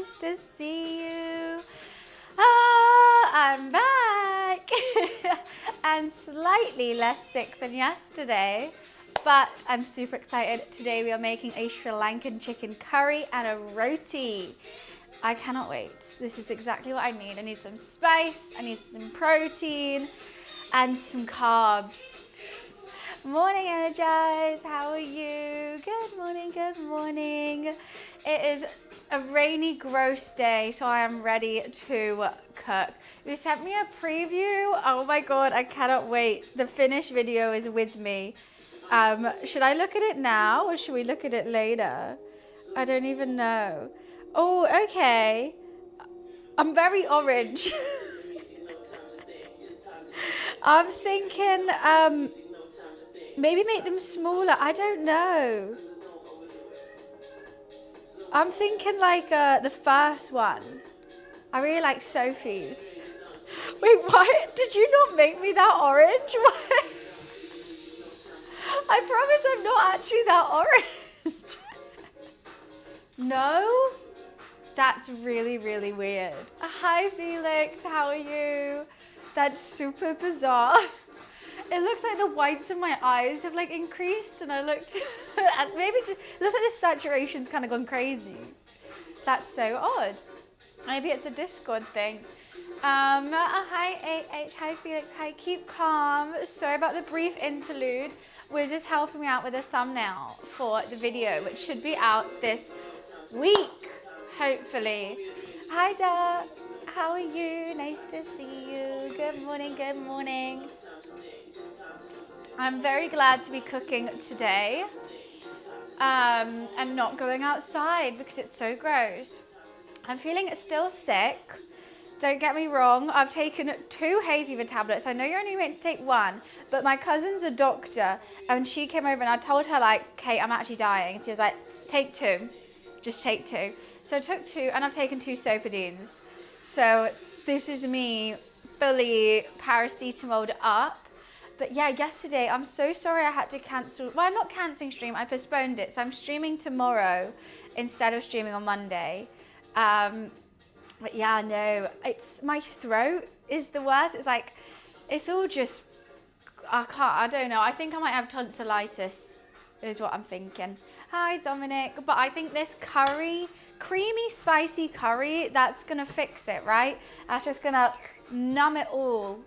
Nice to see you. Ah, I'm back. And slightly less sick than yesterday, but I'm super excited. Today we are making a Sri Lankan chicken curry and a roti. I cannot wait. This is exactly what I need. I need some spice, I need some protein, and some carbs. Morning, Energize. How are you? Good morning, good morning. It is a rainy, gross day, so I am ready to cook. You sent me a preview. Oh my God, I cannot wait. The finished video is with me. Should I look at it now or should we look at it later? I don't even know. Oh, okay. I'm very orange. I'm thinking, maybe make them smaller. I don't know. I'm thinking like the first one. I really like Sophie's. Wait, why did you not make me that orange? Why? I promise I'm not actually that orange. No? That's really, really weird. Hi Felix, how are you? That's super bizarre. It looks like the whites of my eyes have like increased and I looked, and maybe just, it looks like the saturation's kind of gone crazy. That's so odd. Maybe it's a Discord thing. Hi AH, hi Felix, hi, keep calm. Sorry about the brief interlude. We're just helping me out with a thumbnail for the video, which should be out this week, hopefully. Hi Duck, how are you? Nice to see you. Good morning, good morning. I'm very glad to be cooking today and not going outside because it's so gross. I'm feeling still sick. Don't get me wrong, I've taken 2 hay fever tablets. I know you're only meant to take 1, but my cousin's a doctor and she came over and I told her like, Kate, I'm actually dying. And she was like, take 2, just take 2. So I took 2 and I've taken 2 Sopidines. So this is me fully paracetamoled up. But yeah, yesterday, I'm so sorry I had to cancel. Well, I'm not cancelling stream, I postponed it. So I'm streaming tomorrow instead of streaming on Monday. But yeah, no, it's my throat is the worst. It's like, it's all just, I don't know. I think I might have tonsillitis is what I'm thinking. Hi, Dominic. But I think this curry, creamy, spicy curry, that's gonna fix it, right? That's just gonna numb it all.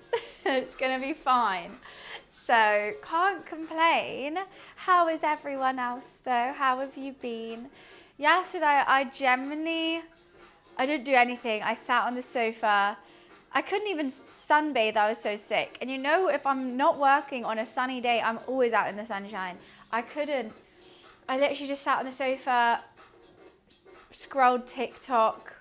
It's gonna be fine. So, can't complain. How is everyone else though? How have you been? Yesterday, I didn't do anything. I sat on the sofa. I couldn't even sunbathe, I was so sick. And you know, if I'm not working on a sunny day, I'm always out in the sunshine. I couldn't. I literally just sat on the sofa, scrolled TikTok,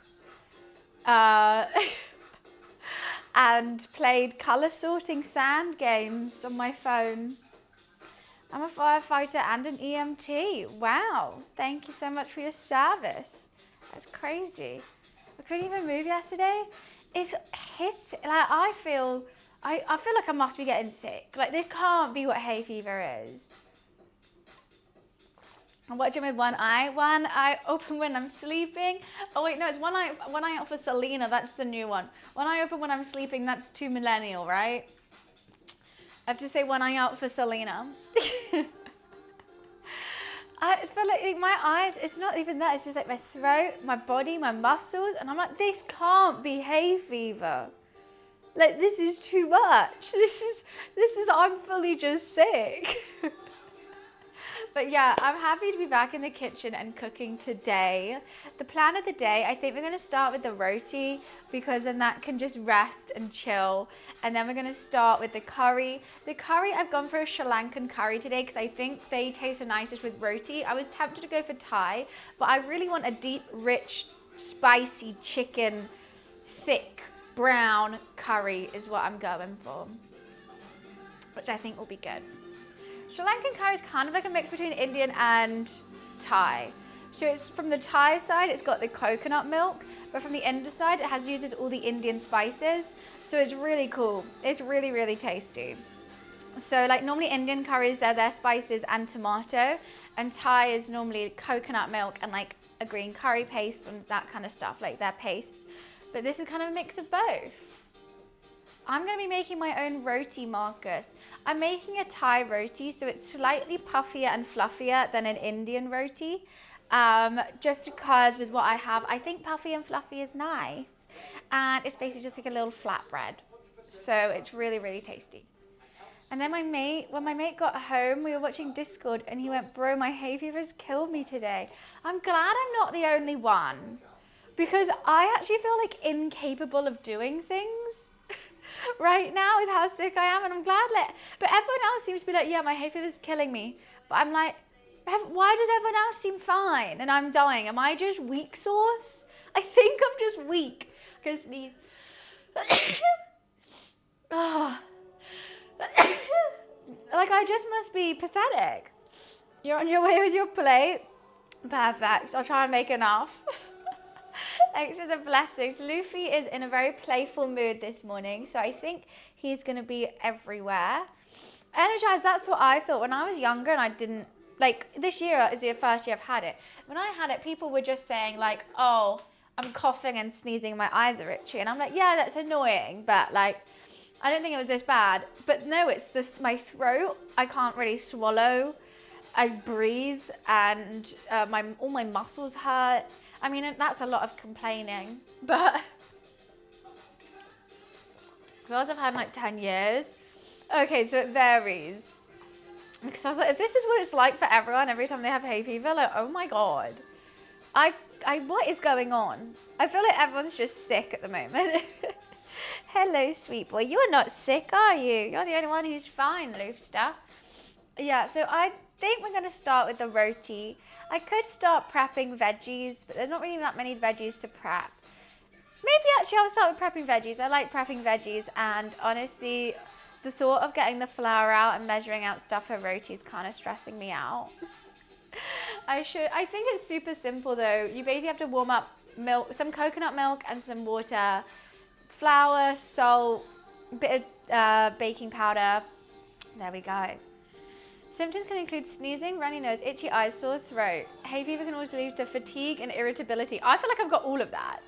and played colour sorting sand games on my phone. I'm a firefighter and an EMT. Wow, thank you so much for your service. That's crazy. I couldn't even move yesterday. It's hit, like I feel like I must be getting sick. Like this can't be what hay fever is. I'm watching with one eye. One eye open when I'm sleeping. Oh wait, no, it's one eye out for Selena. That's the new one. One eye open when I'm sleeping. That's too millennial, right? I have to say one eye out for Selena. I feel like my eyes, it's not even that. It's just like my throat, my body, my muscles. And I'm like, this can't be hay fever. Like, this is too much. This is, I'm fully just sick. But yeah, I'm happy to be back in the kitchen and cooking today. The plan of the day, I think we're gonna start with the roti because then that can just rest and chill. And then we're gonna start with the curry. The curry, I've gone for a Sri Lankan curry today because I think they taste the nicest with roti. I was tempted to go for Thai, but I really want a deep, rich, spicy chicken, thick, brown curry is what I'm going for, which I think will be good. Sri Lankan curry is kind of like a mix between Indian and Thai. So it's from the Thai side, it's got the coconut milk, but from the Indian side, it uses all the Indian spices. So it's really cool. It's really, really tasty. So like normally Indian curries, they're their spices and tomato, and Thai is normally coconut milk and like a green curry paste and that kind of stuff, like their paste. But this is kind of a mix of both. I'm going to be making my own roti, Marcus. I'm making a Thai roti, so it's slightly puffier and fluffier than an Indian roti. Just because with what I have, I think puffy and fluffy is nice. And it's basically just like a little flatbread. So it's really, really tasty. And then when my mate got home, we were watching Discord and he went, bro, my hay fever's killed me today. I'm glad I'm not the only one, because I actually feel like incapable of doing things right now with how sick I am. And I'm glad but everyone else seems to be like, yeah, my hay fever's killing me. But I'm like, why does everyone else seem fine and I'm dying? Am I just weak sauce? I think I'm just weak. Because oh. Like, I just must be pathetic. You're on your way with your plate? Perfect. I'll try and make enough. Thanks for the blessings. Luffy is in a very playful mood this morning, so I think he's going to be everywhere. Energized, that's what I thought. When I was younger and I didn't, like, this year is the first year I've had it. When I had it, people were just saying, like, oh, I'm coughing and sneezing, my eyes are itchy. And I'm like, yeah, that's annoying, but, like, I don't think it was this bad. But no, it's my throat. I can't really swallow. I breathe, and all my muscles hurt. I mean, that's a lot of complaining, but because I've had like 10 years. Okay, so it varies. Because I was like, if this is what it's like for everyone every time they have hay fever, like, oh my God. What is going on? I feel like everyone's just sick at the moment. Hello, sweet boy. You are not sick, are you? You're the only one who's fine, Loofster. Yeah, so I think we're going to start with the roti. I could start prepping veggies, but there's not really that many veggies to prep. Maybe actually I'll start with prepping veggies. I like prepping veggies, and honestly, the thought of getting the flour out and measuring out stuff for roti is kind of stressing me out. I think it's super simple though. You basically have to warm up milk, some coconut milk and some water, flour, salt, a bit of baking powder. There we go. Symptoms can include sneezing, runny nose, itchy eyes, sore throat. Hay fever can also lead to fatigue and irritability. I feel like I've got all of that.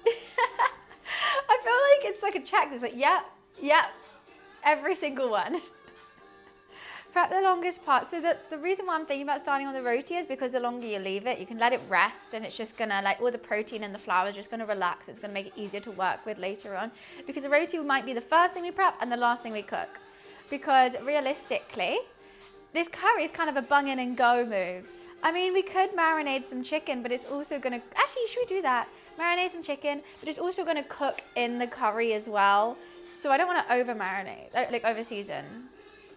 I feel like it's like a checklist. Like, yep, every single one. Prep the longest part. So the reason why I'm thinking about starting on the roti is because the longer you leave it, you can let it rest, and it's just gonna, like, all the protein in the flour is just gonna relax. It's gonna make it easier to work with later on. Because the roti might be the first thing we prep and the last thing we cook. Because realistically, this curry is kind of a bung in and go move. I mean, we could marinate some chicken, but it's also gonna, actually, should we do that? Marinate some chicken, but it's also gonna cook in the curry as well. So I don't wanna over marinate, like over season.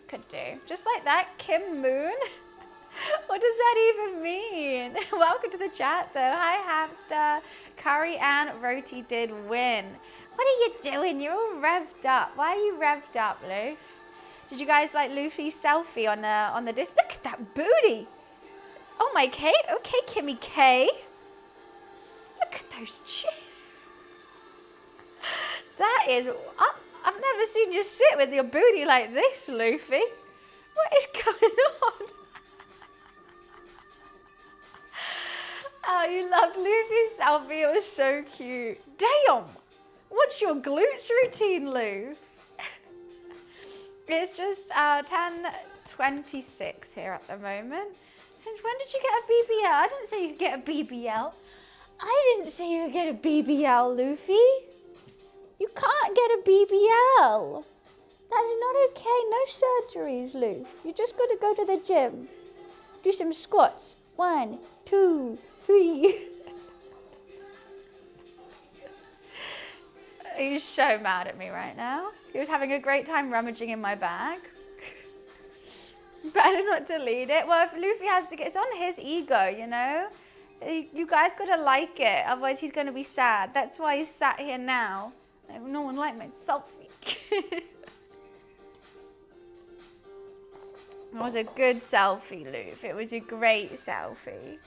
Could do. Just like that, Kim Moon. What does that even mean? Welcome to the chat though. Hi, hamster. Curry and roti did win. What are you doing? You're all revved up. Why are you revved up, Loof? Did you guys like Luffy's selfie on the disc? Look at that booty. Oh my Kate. Okay, Kimmy K. Look at those chins. That is, I've never seen you sit with your booty like this, Luffy. What is going on? Oh, you loved Luffy's selfie. It was so cute. Damn. What's your glutes routine, Lou? It's just 10:26 here at the moment. Since when did you get a BBL? I didn't say you could get a BBL. I didn't say you could get a BBL, Luffy. You can't get a BBL. That is not okay. No surgeries, Loof. You just got to go to the gym. Do some squats. 1, 2, 3. Are you so mad at me right now? You're having a great time rummaging in my bag. Better not delete it. Well, if Luffy has to get, it's on his ego, you know? You guys gotta like it, otherwise he's gonna be sad. That's why he's sat here now. No one liked my selfie. It was a good selfie, Loof. It was a great selfie.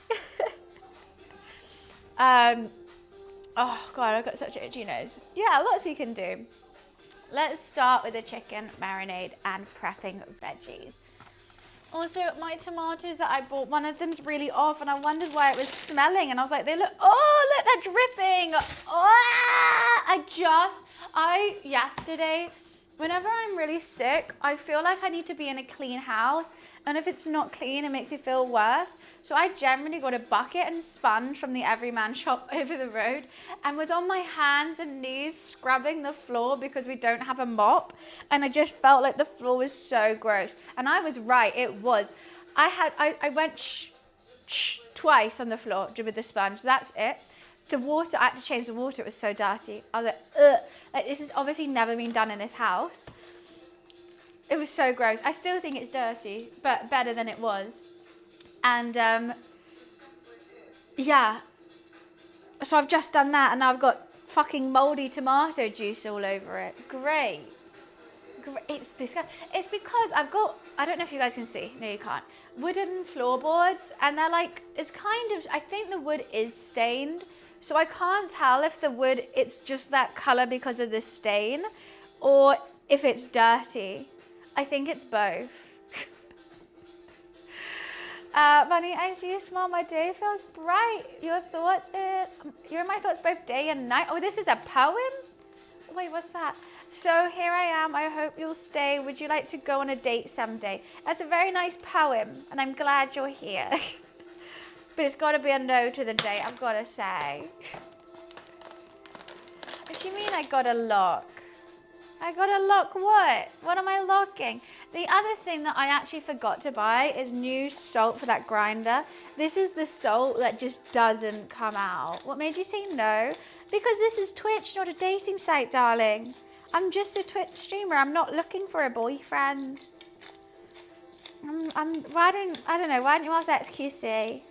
Oh God, I've got such an itchy nose. Yeah, lots we can do. let's start with the chicken marinade and prepping veggies. Also, my tomatoes that I bought, one of them's really off, and I wondered why it was smelling, and I was like, look, they're dripping. Yesterday, whenever I'm really sick, I feel like I need to be in a clean house, and if it's not clean, it makes me feel worse. So I generally got a bucket and sponge from the Everyman shop over the road and was on my hands and knees scrubbing the floor because we don't have a mop, and I just felt like the floor was so gross. And I was right, it was. I went twice on the floor with the sponge, that's it. The water, I had to change the water, it was so dirty. I was like, ugh. Like, this has obviously never been done in this house. It was so gross. I still think it's dirty, but better than it was. And yeah. So I've just done that, and now I've got fucking moldy tomato juice all over it. Great. It's disgusting. It's because I've got, I don't know if you guys can see. No, you can't. Wooden floorboards, and they're like, it's kind of, I think the wood is stained. So I can't tell if the wood, it's just that color because of the stain, or if it's dirty. I think it's both. Bunny, I see you smile. My day feels bright. You're in my thoughts both day and night. Oh, this is a poem? Wait, what's that? So here I am. I hope you'll stay. Would you like to go on a date someday? That's a very nice poem, and I'm glad you're here. But it's got to be a no to the date, I've got to say. What do you mean I got a lock? I got to lock what? What am I locking? The other thing that I actually forgot to buy is new salt for that grinder. This is the salt that just doesn't come out. What made you say no? Because this is Twitch, not a dating site, darling. I'm just a Twitch streamer. I'm not looking for a boyfriend. I don't know, why don't you ask XQC?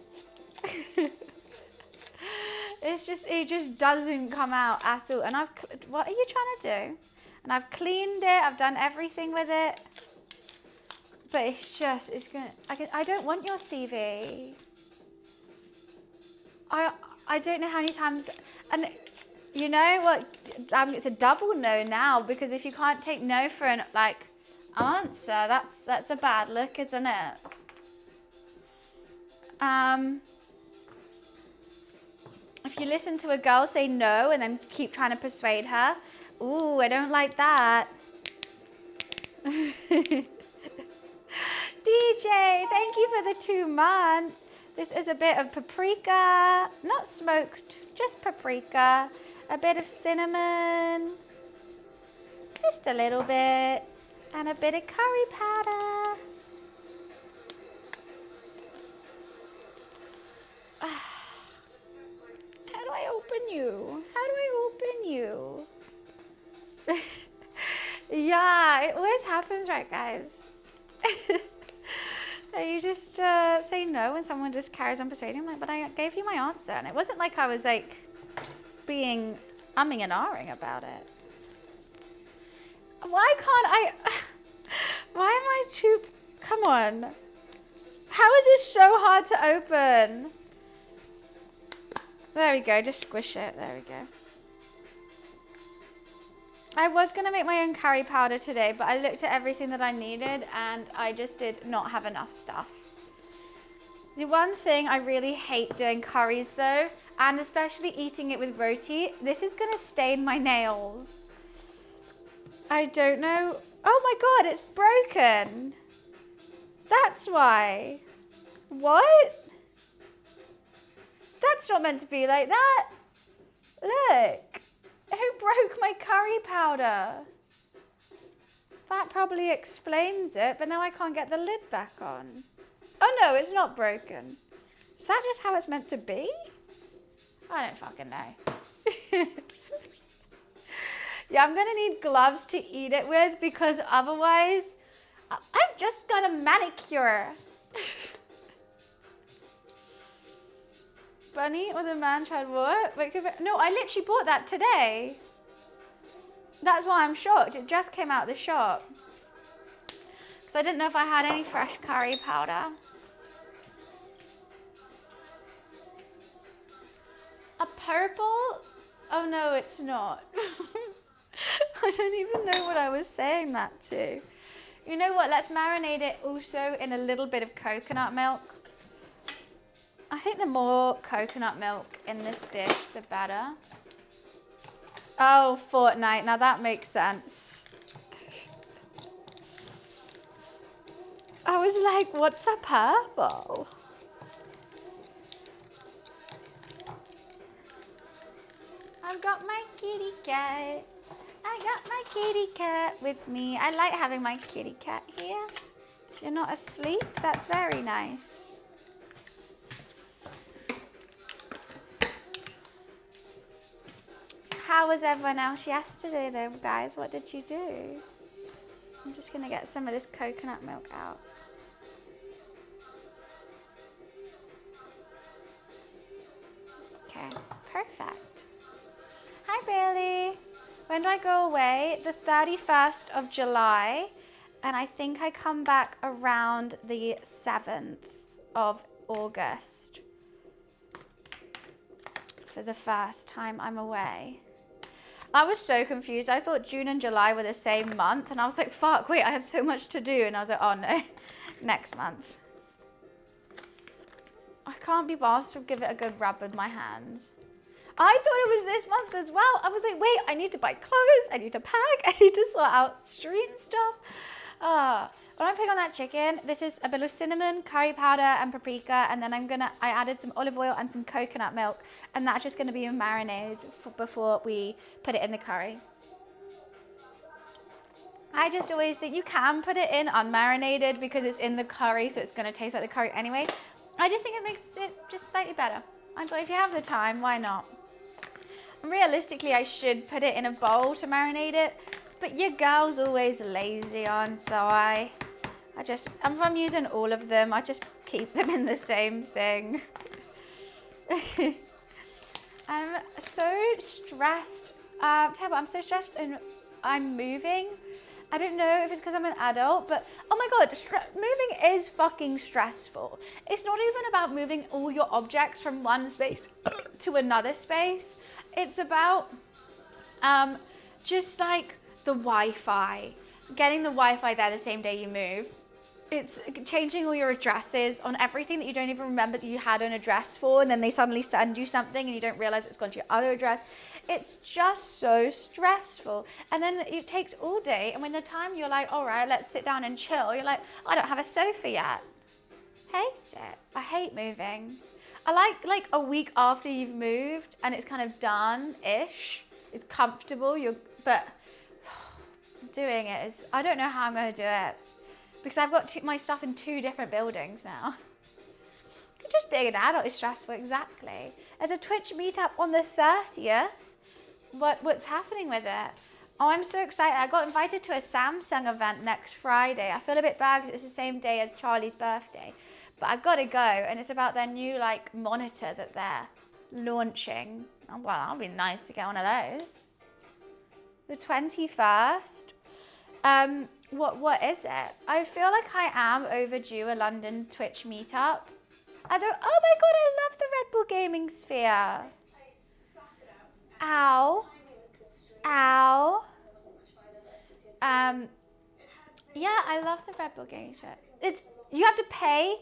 It just doesn't come out at all. And what are you trying to do? And I've cleaned it, I've done everything with it. But I don't want your CV. I don't know how many times, and you know what, it's a double no now, because if you can't take no for an, answer, that's a bad look, isn't it? If you listen to a girl say no and then keep trying to persuade her, ooh, I don't like that. DJ, thank you for the 2 months. This is a bit of paprika, not smoked, just paprika, a bit of cinnamon, just a little bit, and a bit of curry powder. How do I open you? How do I open you? Yeah, it always happens, right, guys? You just say no when someone just carries on persuading. I'm like, but I gave you my answer. And it wasn't like I was being umming and ahhing about it. Why can't I? Why am I too? Come on. How is this so hard to open? There we go, just squish it. There we go. I was going to make my own curry powder today, but I looked at everything that I needed and I just did not have enough stuff. The one thing I really hate doing curries though, and especially eating it with roti, this is going to stain my nails. I don't know. Oh my God, it's broken. That's why. What? That's not meant to be like that. Look. Who broke my curry powder? That probably explains it, but now I can't get the lid back on. Oh no, it's not broken. Is that just how it's meant to be? I don't fucking know. Yeah, I'm gonna need gloves to eat it with because otherwise, I've just got a manicure. Bunny or the man tried what? Wait, no, I literally bought that today. That's why I'm shocked. It just came out of the shop. Because I didn't know if I had any fresh curry powder. A purple? Oh no, it's not. I don't even know what I was saying that to. You know what? Let's marinate it also in a little bit of coconut milk. I think the more coconut milk in this dish, the better. Oh, Fortnite. Now that makes sense. I was like, what's a purple? I've got my kitty cat. I got my kitty cat with me. I like having my kitty cat here. You're not asleep? That's very nice. How was everyone else yesterday though, guys? What did you do? I'm just gonna get some of this coconut milk out. Okay, perfect. Hi Bailey. When do I go away? The 31st of July. And I think I come back around the 7th of August. For the first time I'm away. I was so confused. I thought June and July were the same month. And I was like, fuck, wait, I have so much to do. And I was like, oh no, next month. I can't be bothered to give it a good rub with my hands. I thought it was this month as well. I was like, wait, I need to buy clothes. I need to pack. I need to sort out stream stuff. When I pick on that chicken, this is a bit of cinnamon, curry powder, and paprika. And then I added some olive oil and some coconut milk. And that's just gonna be a marinade before we put it in the curry. I just always think you can put it in unmarinated because it's in the curry, so it's gonna taste like the curry anyway. I just think it makes it just slightly better. I thought if you have the time, why not? Realistically, I should put it in a bowl to marinate it, but your girl's always lazy on, so if I'm using all of them, I just keep them in the same thing. I'm so stressed. I'm so stressed and I'm moving. I don't know if it's because I'm an adult, but oh my God, moving is fucking stressful. It's not even about moving all your objects from one space to another space. It's about just like the Wi-Fi, getting the Wi-Fi there the same day you move. It's changing all your addresses on everything that you don't even remember that you had an address for, and then they suddenly send you something and you don't realize it's gone to your other address. It's just so stressful. And then it takes all day, and when the time you're like, all right, let's sit down and chill, you're like, I don't have a sofa yet. Hate it. I hate moving. I like a week after you've moved and it's kind of done-ish. It's comfortable, but doing it is, I don't know how I'm going to do it. Because I've got my stuff in 2 different buildings now. Just being an adult is stressful, exactly. There's a Twitch meetup on the 30th. What's happening with it? Oh, I'm so excited. I got invited to a Samsung event next Friday. I feel a bit bad because it's the same day as Charlie's birthday. But I've got to go, and it's about their new monitor that they're launching. Oh, well, that'll be nice to get one of those. The 21st. What is it? I feel like I am overdue a London Twitch meetup. Oh my God, I love the Red Bull Gaming Sphere. Ow. Ow. Yeah, I love the Red Bull Gaming Sphere. You have to pay?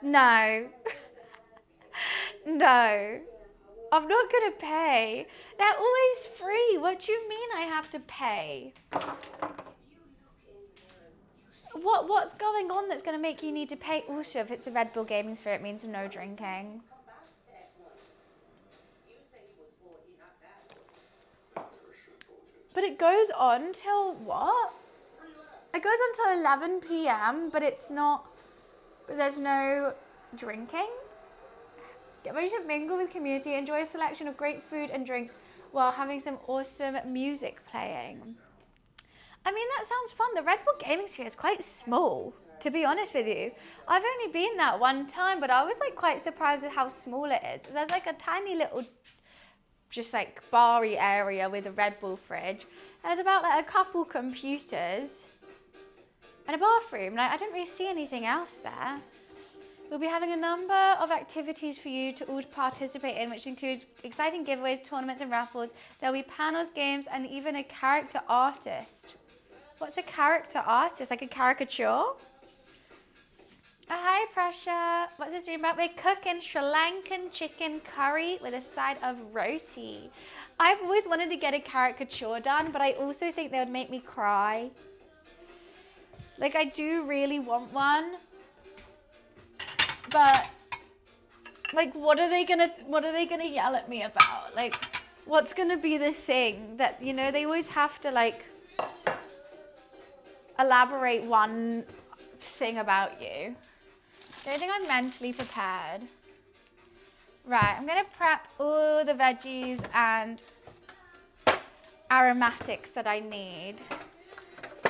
No. No. I'm not gonna pay. They're always free. What do you mean I have to pay? What's going on that's going to make you need to pay? Also, if it's a Red Bull Gaming Sphere, it means no drinking. But it goes on till what? It goes on till 11 p.m, but there's no drinking. Get ready to mingle with community, enjoy a selection of great food and drinks while having some awesome music playing. I mean, that sounds fun. The Red Bull Gaming Sphere is quite small, to be honest with you. I've only been there one time, but I was quite surprised at how small it is. There's a tiny little, just bar-y area with a Red Bull fridge. There's about a couple computers and a bathroom. I don't really see anything else there. We'll be having a number of activities for you to all participate in, which includes exciting giveaways, tournaments and raffles. There'll be panels, games, and even a character artist. What's a character artist? Like a caricature? Oh, hi, Prasha. What's this dream about? We're cooking Sri Lankan chicken curry with a side of roti. I've always wanted to get a caricature done, but I also think they would make me cry. Like, I do really want one. But, like, what are they gonna yell at me about? Like, what's gonna be the thing that, you know, they always have to, like, elaborate one thing about you. Don't think I'm mentally prepared. Right, I'm gonna prep all the veggies and aromatics that I need,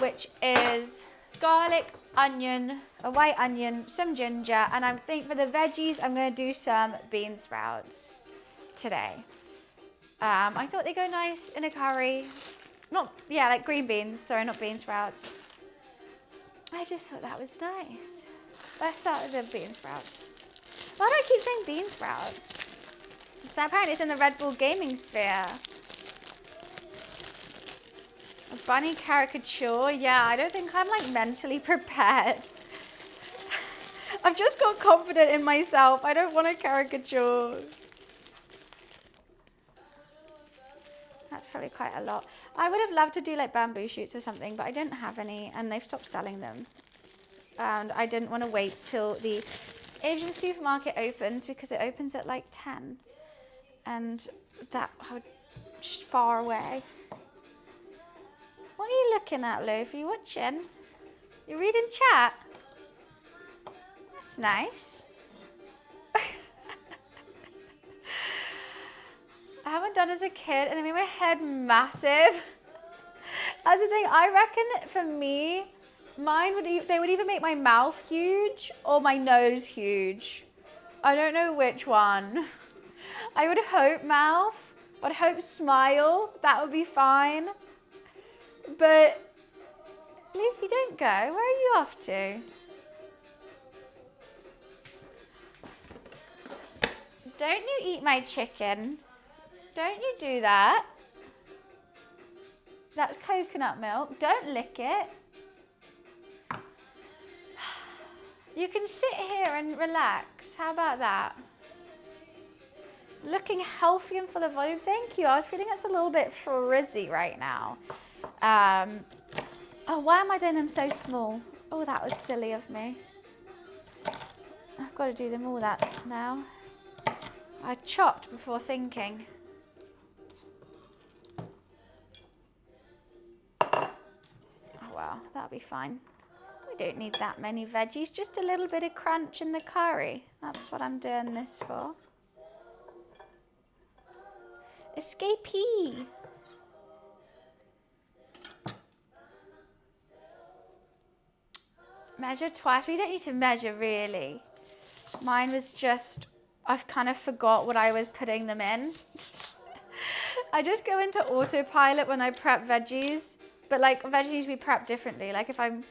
which is garlic, onion, a white onion, some ginger, and I think for the veggies I'm gonna do some bean sprouts today. I thought they go nice in a curry. Like green beans, sorry, not bean sprouts. I just thought that was nice. Let's start with the bean sprouts. Why do I keep saying bean sprouts? So apparently it's in the Red Bull gaming sphere. A bunny caricature? Yeah, I don't think I'm like mentally prepared. I've just got confident in myself. I don't want a caricature. That's probably quite a lot. I would have loved to do like bamboo shoots or something, but I didn't have any and they've stopped selling them. And I didn't want to wait till the Asian supermarket opens because it opens at like 10. And that just far away. What are you looking at, Loaf? Are you watching? You're reading chat? That's nice. I haven't done as a kid and it made my head massive. That's the thing, I reckon for me, they would either make my mouth huge or my nose huge. I don't know which one. I would hope mouth, I'd hope smile, that would be fine. But, Luffy, don't go. Where are you off to? Don't you eat my chicken. Don't you do that. That's coconut milk. Don't lick it. You can sit here and relax. How about that? Looking healthy and full of volume. Thank you. I was feeling it's a little bit frizzy right now. Oh, why am I doing them so small? Oh, that was silly of me. I've got to do them all that now. I chopped before thinking. Oh, well, that'll be fine. We don't need that many veggies, just a little bit of crunch in the curry. That's what I'm doing this for. Escapee. Measure twice. We don't need to measure really. Mine was just, I've kind of forgot what I was putting them in. I just go into autopilot when I prep veggies, but like veggies we prep differently. Like if I'm,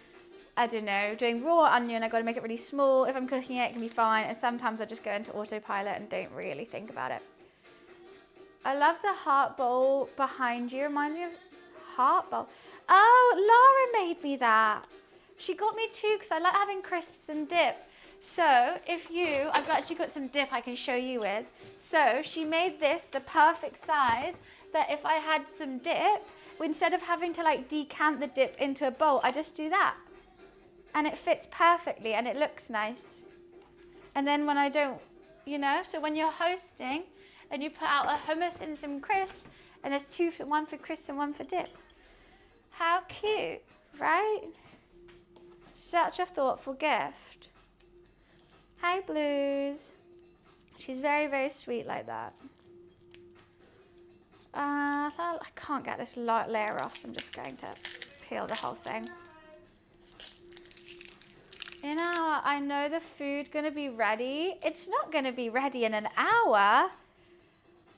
I don't know, doing raw onion, I got to make it really small. If I'm cooking it, it can be fine. And sometimes I just go into autopilot and don't really think about it. I love the heart bowl behind you. Reminds me of heart bowl. Oh, Laura made me that. She got me two because I like having crisps and dip. So if I've actually got some dip I can show you with. So she made this the perfect size that if I had some dip, instead of having to like decant the dip into a bowl, I just do that. And it fits perfectly and it looks nice. And then when I don't, so when you're hosting and you put out a hummus and some crisps and there's one for crisps and one for dip. How cute, right? Such a thoughtful gift. Hi, Blues. She's very, very sweet like that. I can't get this layer off, so I'm just going to peel the whole thing. I know the food's going to be ready. It's not going to be ready in an hour.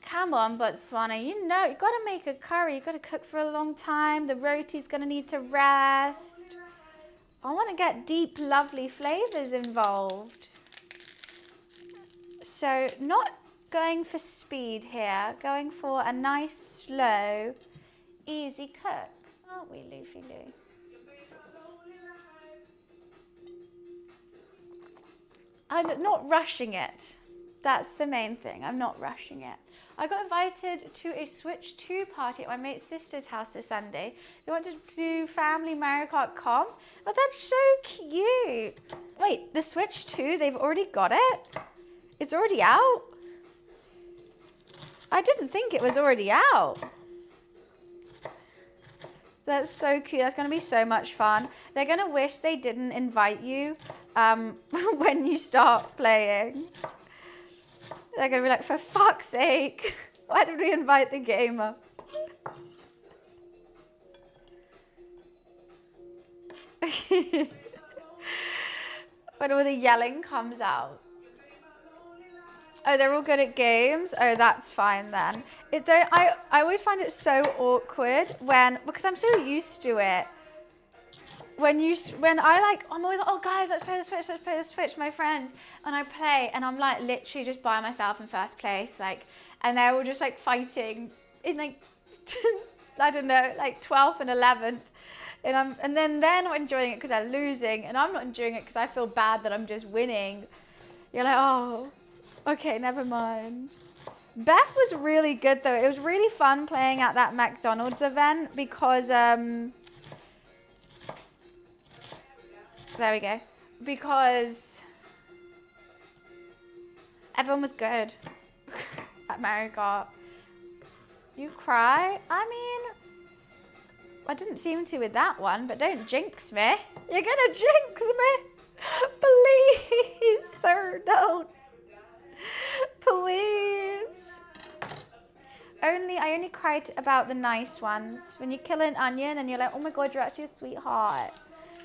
Come on, Botswana. You've got to make a curry. You've got to cook for a long time. The roti's going to need to rest. I want to get deep, lovely flavors involved. So not going for speed here, going for a nice, slow, easy cook. Aren't we, Luffy Lou? I'm not rushing it. That's the main thing. I'm not rushing it. I got invited to a Switch 2 party at my mate's sister's house this Sunday. They wanted to do family Mario Kart comp. Oh, that's so cute. Wait, the Switch 2, they've already got it? It's already out? I didn't think it was already out. That's so cute. That's going to be so much fun. They're going to wish they didn't invite you when you start playing. They're going to be like, for fuck's sake, why did we invite the gamer? When all the yelling comes out. Oh, they're all good at games? Oh, that's fine then. I always find it so awkward because I'm so used to it. I'm always like, oh guys, let's play the Switch, my friends. And I play and I'm like literally just by myself in first place, like, and they're all just like fighting in like, I don't know, like 12th and 11th. And then they're not enjoying it because they're losing and I'm not enjoying it because I feel bad that I'm just winning. You're like, oh, okay, never mind. Beth was really good though. It was really fun playing at that McDonald's event because, there we go. Because everyone was good at Mario Kart. You cry? I mean, I didn't seem to with that one, but don't jinx me. You're gonna jinx me. Please, sir, don't. Please. I only cried about the nice ones. When you kill an onion and you're like, oh my God, you're actually a sweetheart.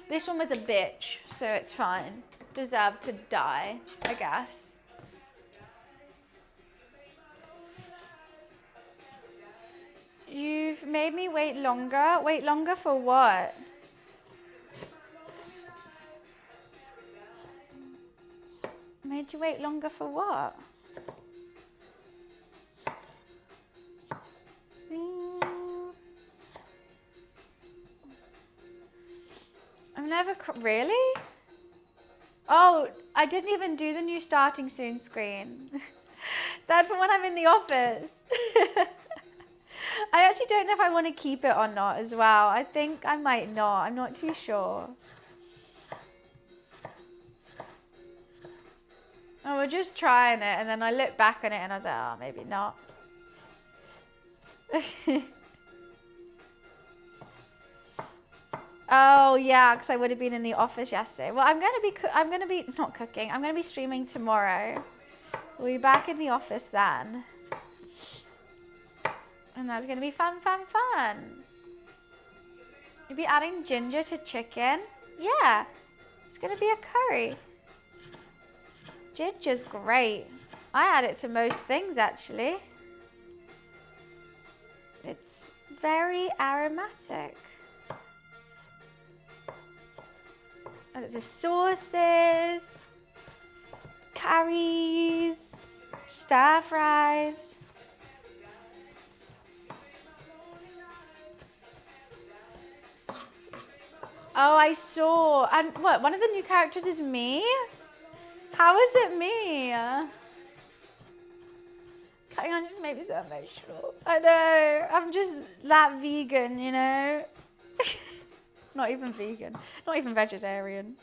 This one was a bitch, so it's fine. Deserved to die, I guess. You've made me wait longer. Wait longer for what? Made you wait longer for what? I've never, really? Oh, I didn't even do the new starting soon screen. That's for when I'm in the office. I actually don't know if I want to keep it or not as well. I think I might not. I'm not too sure. Oh, we're just trying it. And then I looked back on it and I was like, oh, maybe not. Oh yeah, because I would have been in the office yesterday. Well, I'm gonna be not cooking. I'm gonna be streaming tomorrow. We'll be back in the office then, and that's gonna be fun, fun, fun. You'll be adding ginger to chicken. Yeah, it's gonna be a curry. Ginger's great. I add it to most things actually. It's very aromatic. Just sauces, curries, stir fries. Oh, I saw. And what? One of the new characters is me? How is it me? Cutting on just made me so emotional. I know. I'm just that vegan, you know? Not even vegan. Not even vegetarian.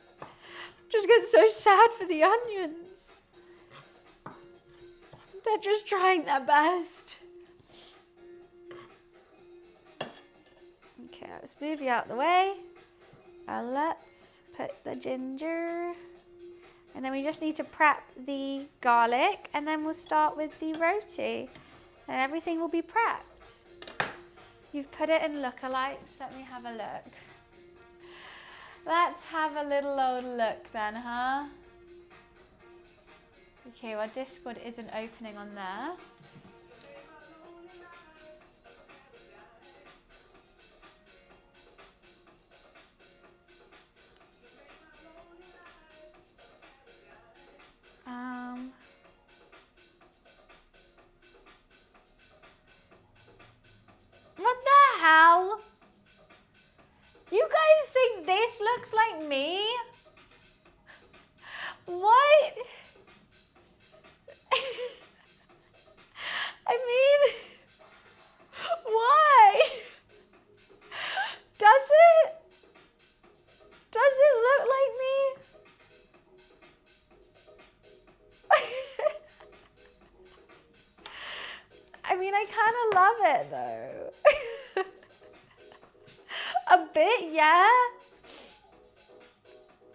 Just get so sad for the onions. They're just trying their best. Okay, let's move you out the way. And let's put the ginger. And then we just need to prep the garlic. And then we'll start with the roti. And everything will be prepped. You've put it in lookalikes. Let me have a look. Let's have a little old look then, huh? Okay, well Discord isn't opening on there. looks like me? What? I mean, why? Does it? Does it look like me? I mean, I kind of love it though. A bit, yeah.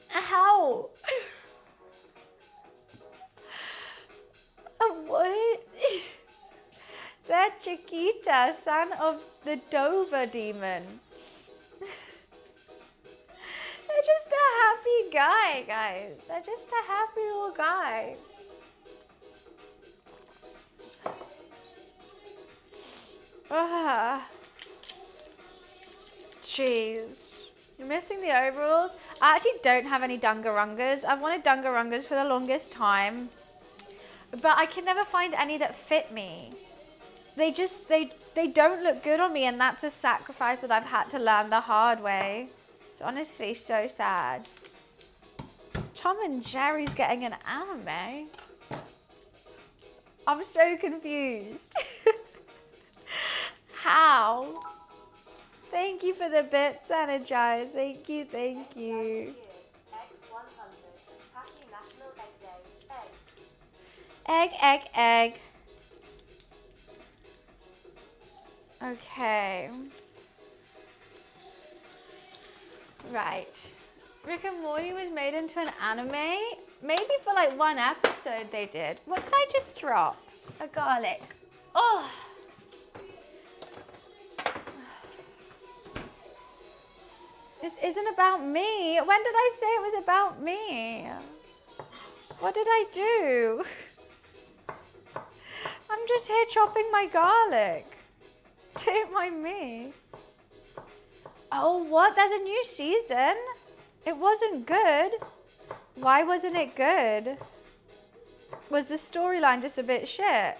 How? What? That Chiquita, son of the Dover demon. They're just a happy guy, guys. They're just a happy little guy. Ah. Jeez. You're missing the overalls. I actually don't have any dungarungas. I've wanted dungarungas for the longest time. But I can never find any that fit me. They don't look good on me, and that's a sacrifice that I've had to learn the hard way. It's honestly so sad. Tom and Jerry's getting an anime? I'm so confused. How? Thank you for the bits, Energize. Thank you, thank you. Egg, egg, egg. Okay. Right. Rick and Morty was made into an anime? Maybe for like one episode they did. What did I just drop? A garlic. Oh! This isn't about me. When did I say it was about me? What did I do? I'm just here chopping my garlic. Don't mind me. Oh, what? There's a new season? It wasn't good. Why wasn't it good? Was the storyline just a bit shit?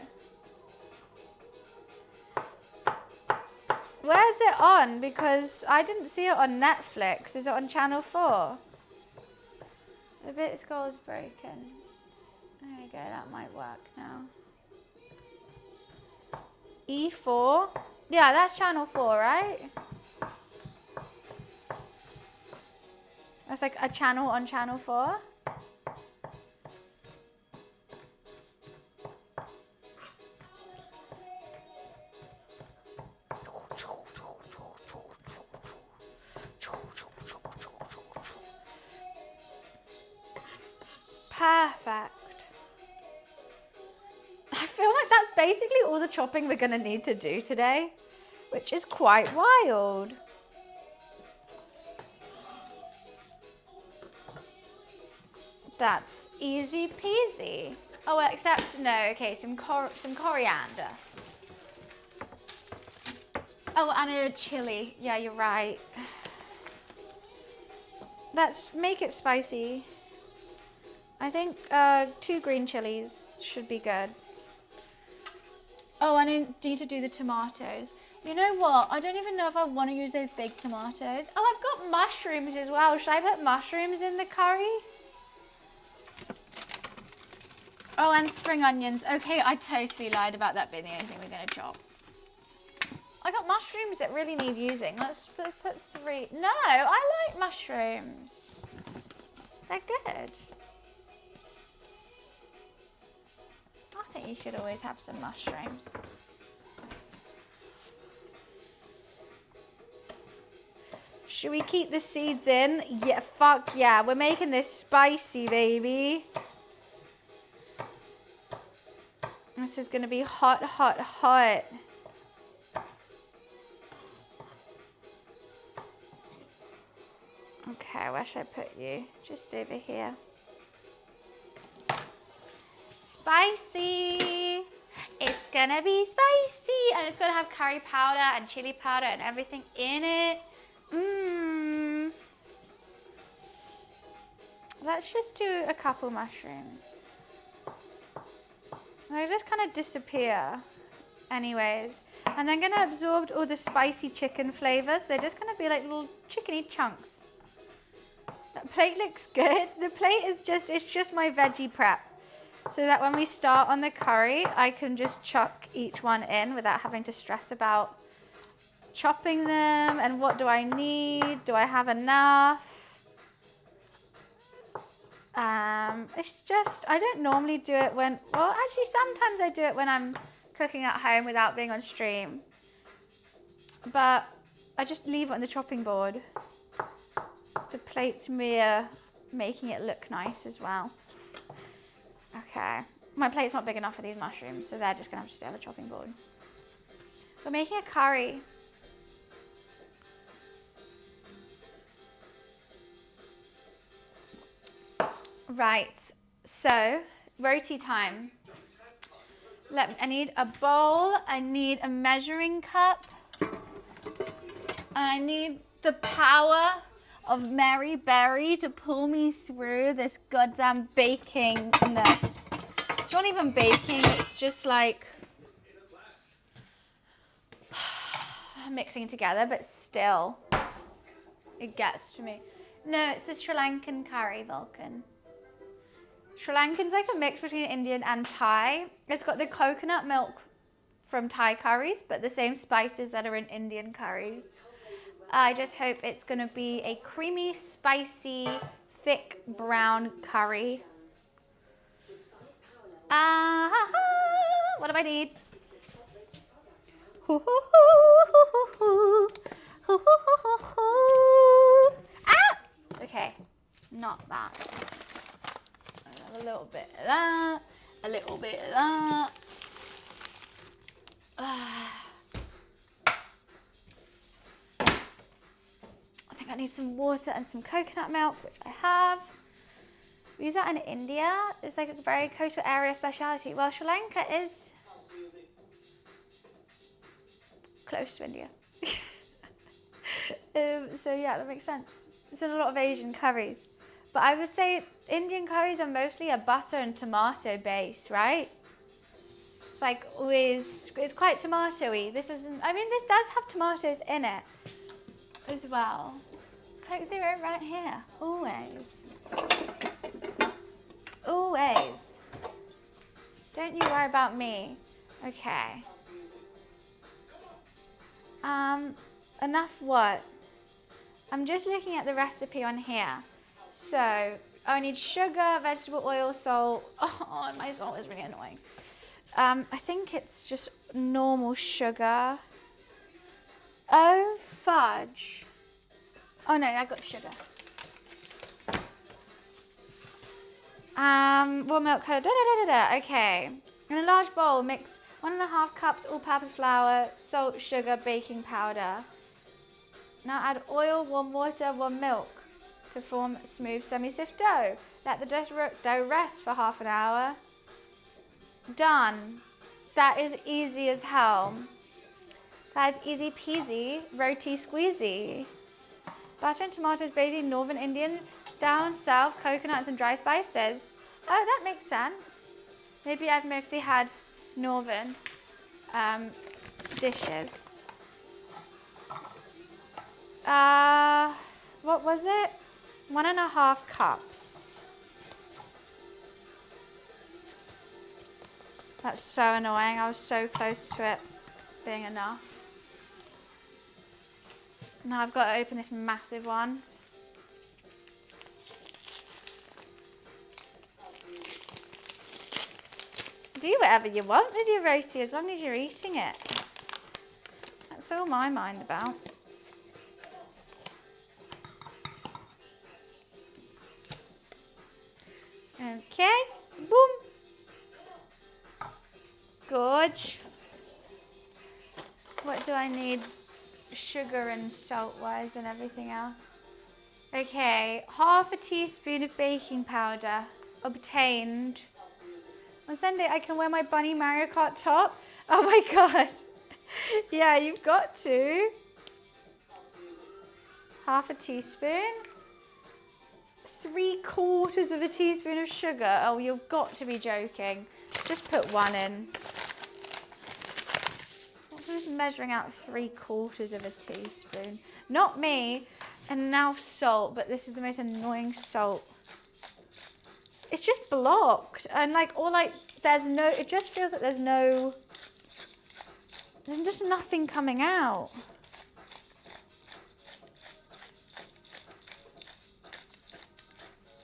Where's it on? Because I didn't see it on Netflix. Is it on Channel 4? The bit scroll's broken. There we go, that might work now. E4? Yeah, that's Channel 4, right? That's like a channel on Channel 4. Perfect. I feel like that's basically all the chopping we're going to need to do today, which is quite wild. That's easy peasy. Oh, well, except, no, okay, some coriander. Oh, and a chili. Yeah, you're right. Let's make it spicy. I think 2 green chilies should be good. Oh, I need to do the tomatoes. You know what? I don't even know if I want to use those big tomatoes. Oh, I've got mushrooms as well. Should I put mushrooms in the curry? Oh, and spring onions. Okay, I totally lied about that being the only thing we're going to chop. I got mushrooms that really need using. Let's put 3. No, I like mushrooms. They're good. I think you should always have some mushrooms. Should we keep the seeds in? Yeah, fuck yeah. We're making this spicy, baby. This is going to be hot, hot, hot. Okay, where should I put you? Just over here. Spicy. It's gonna be spicy. And it's gonna have curry powder and chili powder and everything in it. Mmm. Let's just do a couple mushrooms. They just kind of disappear anyways. And they're gonna absorb all the spicy chicken flavors. They're just gonna be like little chickeny chunks. That plate looks good. The plate is it's just my veggie prep. So that when we start on the curry, I can just chuck each one in without having to stress about chopping them and what do I need? Do I have enough? It's just, I don't normally do it when, well, actually sometimes I do it when I'm cooking at home without being on stream. But I just leave it on the chopping board. The plate's mere making it look nice as well. Okay, my plate's not big enough for these mushrooms, so they're just gonna have to stay on the chopping board. We're making a curry. Right, so roti time. I need a bowl, I need a measuring cup, and I need the power of Mary Berry to pull me through this goddamn bakingness. It's not even baking, it's just like mixing together, but still, it gets to me. No, it's a Sri Lankan curry, Vulcan. Sri Lankan's like a mix between Indian and Thai. It's got the coconut milk from Thai curries, but the same spices that are in Indian curries. I just hope it's gonna be a creamy, spicy, thick brown curry. What do I need? Okay, not bad. A little bit of that, a little bit of that. I think I need some water and some coconut milk, which I have. We use that in India. It's like a very coastal area speciality. Well, Sri Lanka is close to India. So yeah, that makes sense. It's in a lot of Asian curries. But I would say Indian curries are mostly a butter and tomato base, right? It's like always, it's quite tomatoey. This isn't, I mean, this does have tomatoes in it as well. Coke Zero right here, always. Always. Don't you worry about me. Okay. Enough what? I'm just looking at the recipe on here. So, I need sugar, vegetable oil, salt. Oh, my salt is really annoying. I think it's just normal sugar. Oh, fudge. Oh no, I got sugar. Warm milk color, okay. In a large bowl, mix 1.5 cups all-purpose flour, salt, sugar, baking powder. Now add oil, warm water, warm milk to form smooth semi-stiff dough. Let the dough rest for half an hour. Done. That is easy as hell. That is easy peasy, roti squeezy. Butter and tomatoes, basil, northern Indian, down south, coconuts and dry spices. Oh, that makes sense. Maybe I've mostly had northern dishes. What was it? 1.5 cups. That's so annoying. I was so close to it being enough. Now I've got to open this massive one. Do whatever you want with your roti as long as you're eating it. That's all my mind about. Okay, boom. Gorge. What do I need sugar and salt wise and everything else? Okay, 1/2 teaspoon of baking powder obtained. On Sunday I can wear my bunny Mario Kart top. Oh my god. Yeah, you've got to. 1/2 teaspoon. 3/4 teaspoon of sugar. Oh, you've got to be joking. Just put 1 in. What just measuring out 3/4 of a teaspoon. Not me. And now salt, but this is the most annoying salt. It's just blocked. And like, or like, there's no, it just feels like there's just nothing coming out.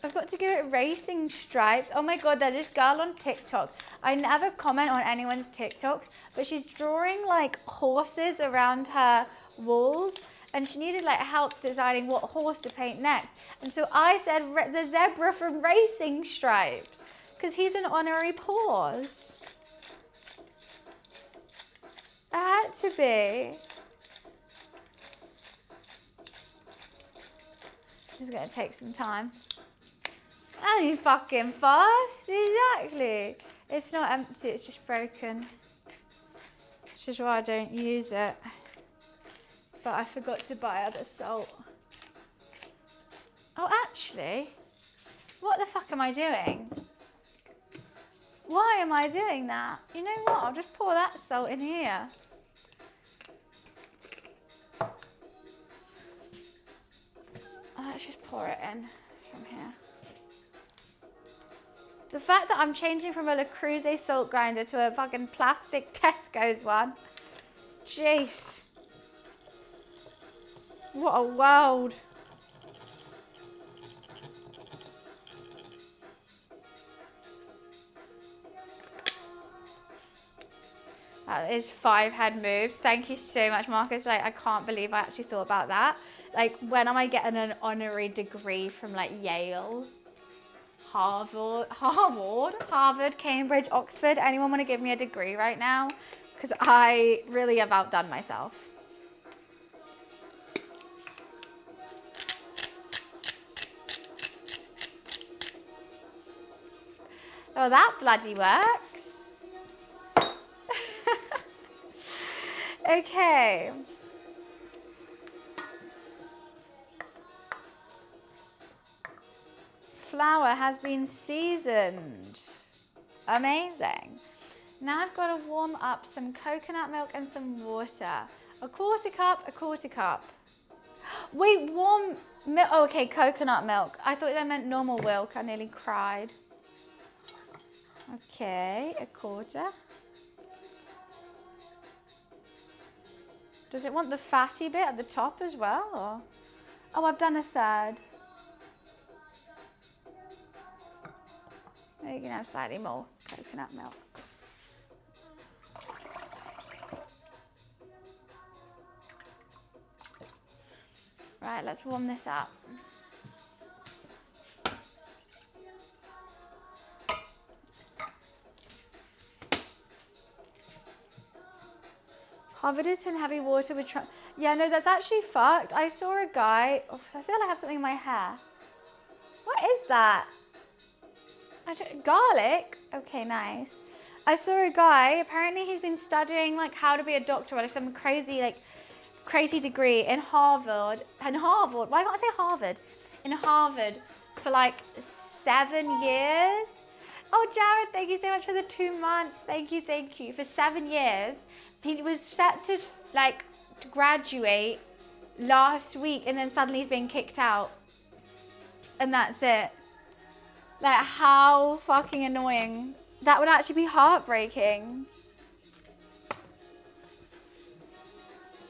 I've got to give it racing stripes. Oh my God, there's this girl on TikTok. I never comment on anyone's TikToks, but she's drawing like horses around her walls, and she needed like help deciding what horse to paint next. And so I said the zebra from Racing Stripes, because he's an honorary pause. It had to be. It's gonna take some time. And you fucking fast, exactly. It's not empty, it's just broken. Which is why I don't use it. But I forgot to buy other salt. Oh, actually, what the fuck am I doing? Why am I doing that? You know what, I'll just pour that salt in here. Let's just pour it in from here. The fact that I'm changing from a Le Creuset salt grinder to a fucking plastic Tesco's one. Jeez. What a world. That is 5 head moves. Thank you so much, Marcus. Like, I can't believe I actually thought about that. Like, when am I getting an honorary degree from like Yale? Harvard, Cambridge, Oxford. Anyone want to give me a degree right now? Because I really have outdone myself. Oh, that bloody works. Okay. Flour has been seasoned. Amazing. Now I've got to warm up some coconut milk and some water. A quarter cup. Wait, warm milk. Oh, okay, coconut milk. I thought that meant normal milk. I nearly cried. Okay, a quarter. Does it want the fatty bit at the top as well? Or? Oh, I've done a third. You can have slightly more coconut milk. Right, let's warm this up. Harvard is in heavy water with yeah, no, that's actually fucked. I saw a guy. Oh, I feel like I have something in my hair. What is that? Garlic? Okay, nice. I saw a guy, apparently he's been studying like how to be a doctor or like some crazy degree in Harvard. Why can't I say Harvard? In Harvard for like 7 years. Oh, Jared, thank you so much for the 2 months. Thank you. For 7 years. He was set to like to graduate last week and then suddenly he's been kicked out. And that's it. Like, how fucking annoying. That would actually be heartbreaking.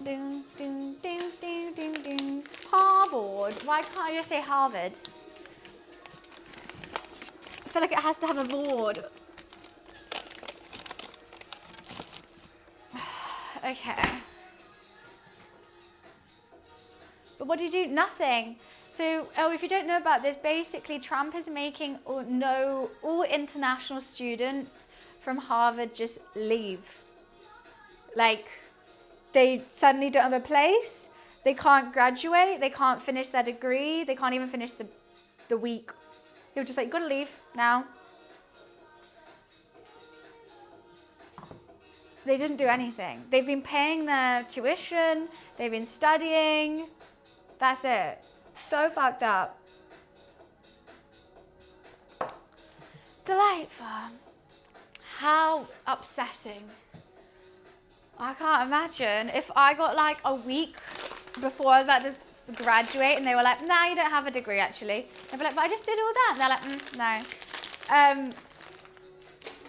Ding, ding, ding, ding, ding, ding. Harvard. Why can't I just say Harvard? I feel like it has to have a board. Okay. But what do you do? Nothing. So, if you don't know about this, basically Trump is making all international students from Harvard just leave. Like, they suddenly don't have a place, they can't graduate, they can't finish their degree, they can't even finish the week. You're just like, gotta leave now. They didn't do anything. They've been paying their tuition, they've been studying, that's it. So fucked up. Delightful. How upsetting. I can't imagine if I got like a week before I was about to graduate and they were like, nah, you don't have a degree actually. I'd be like, but I just did all that. And they're like, no.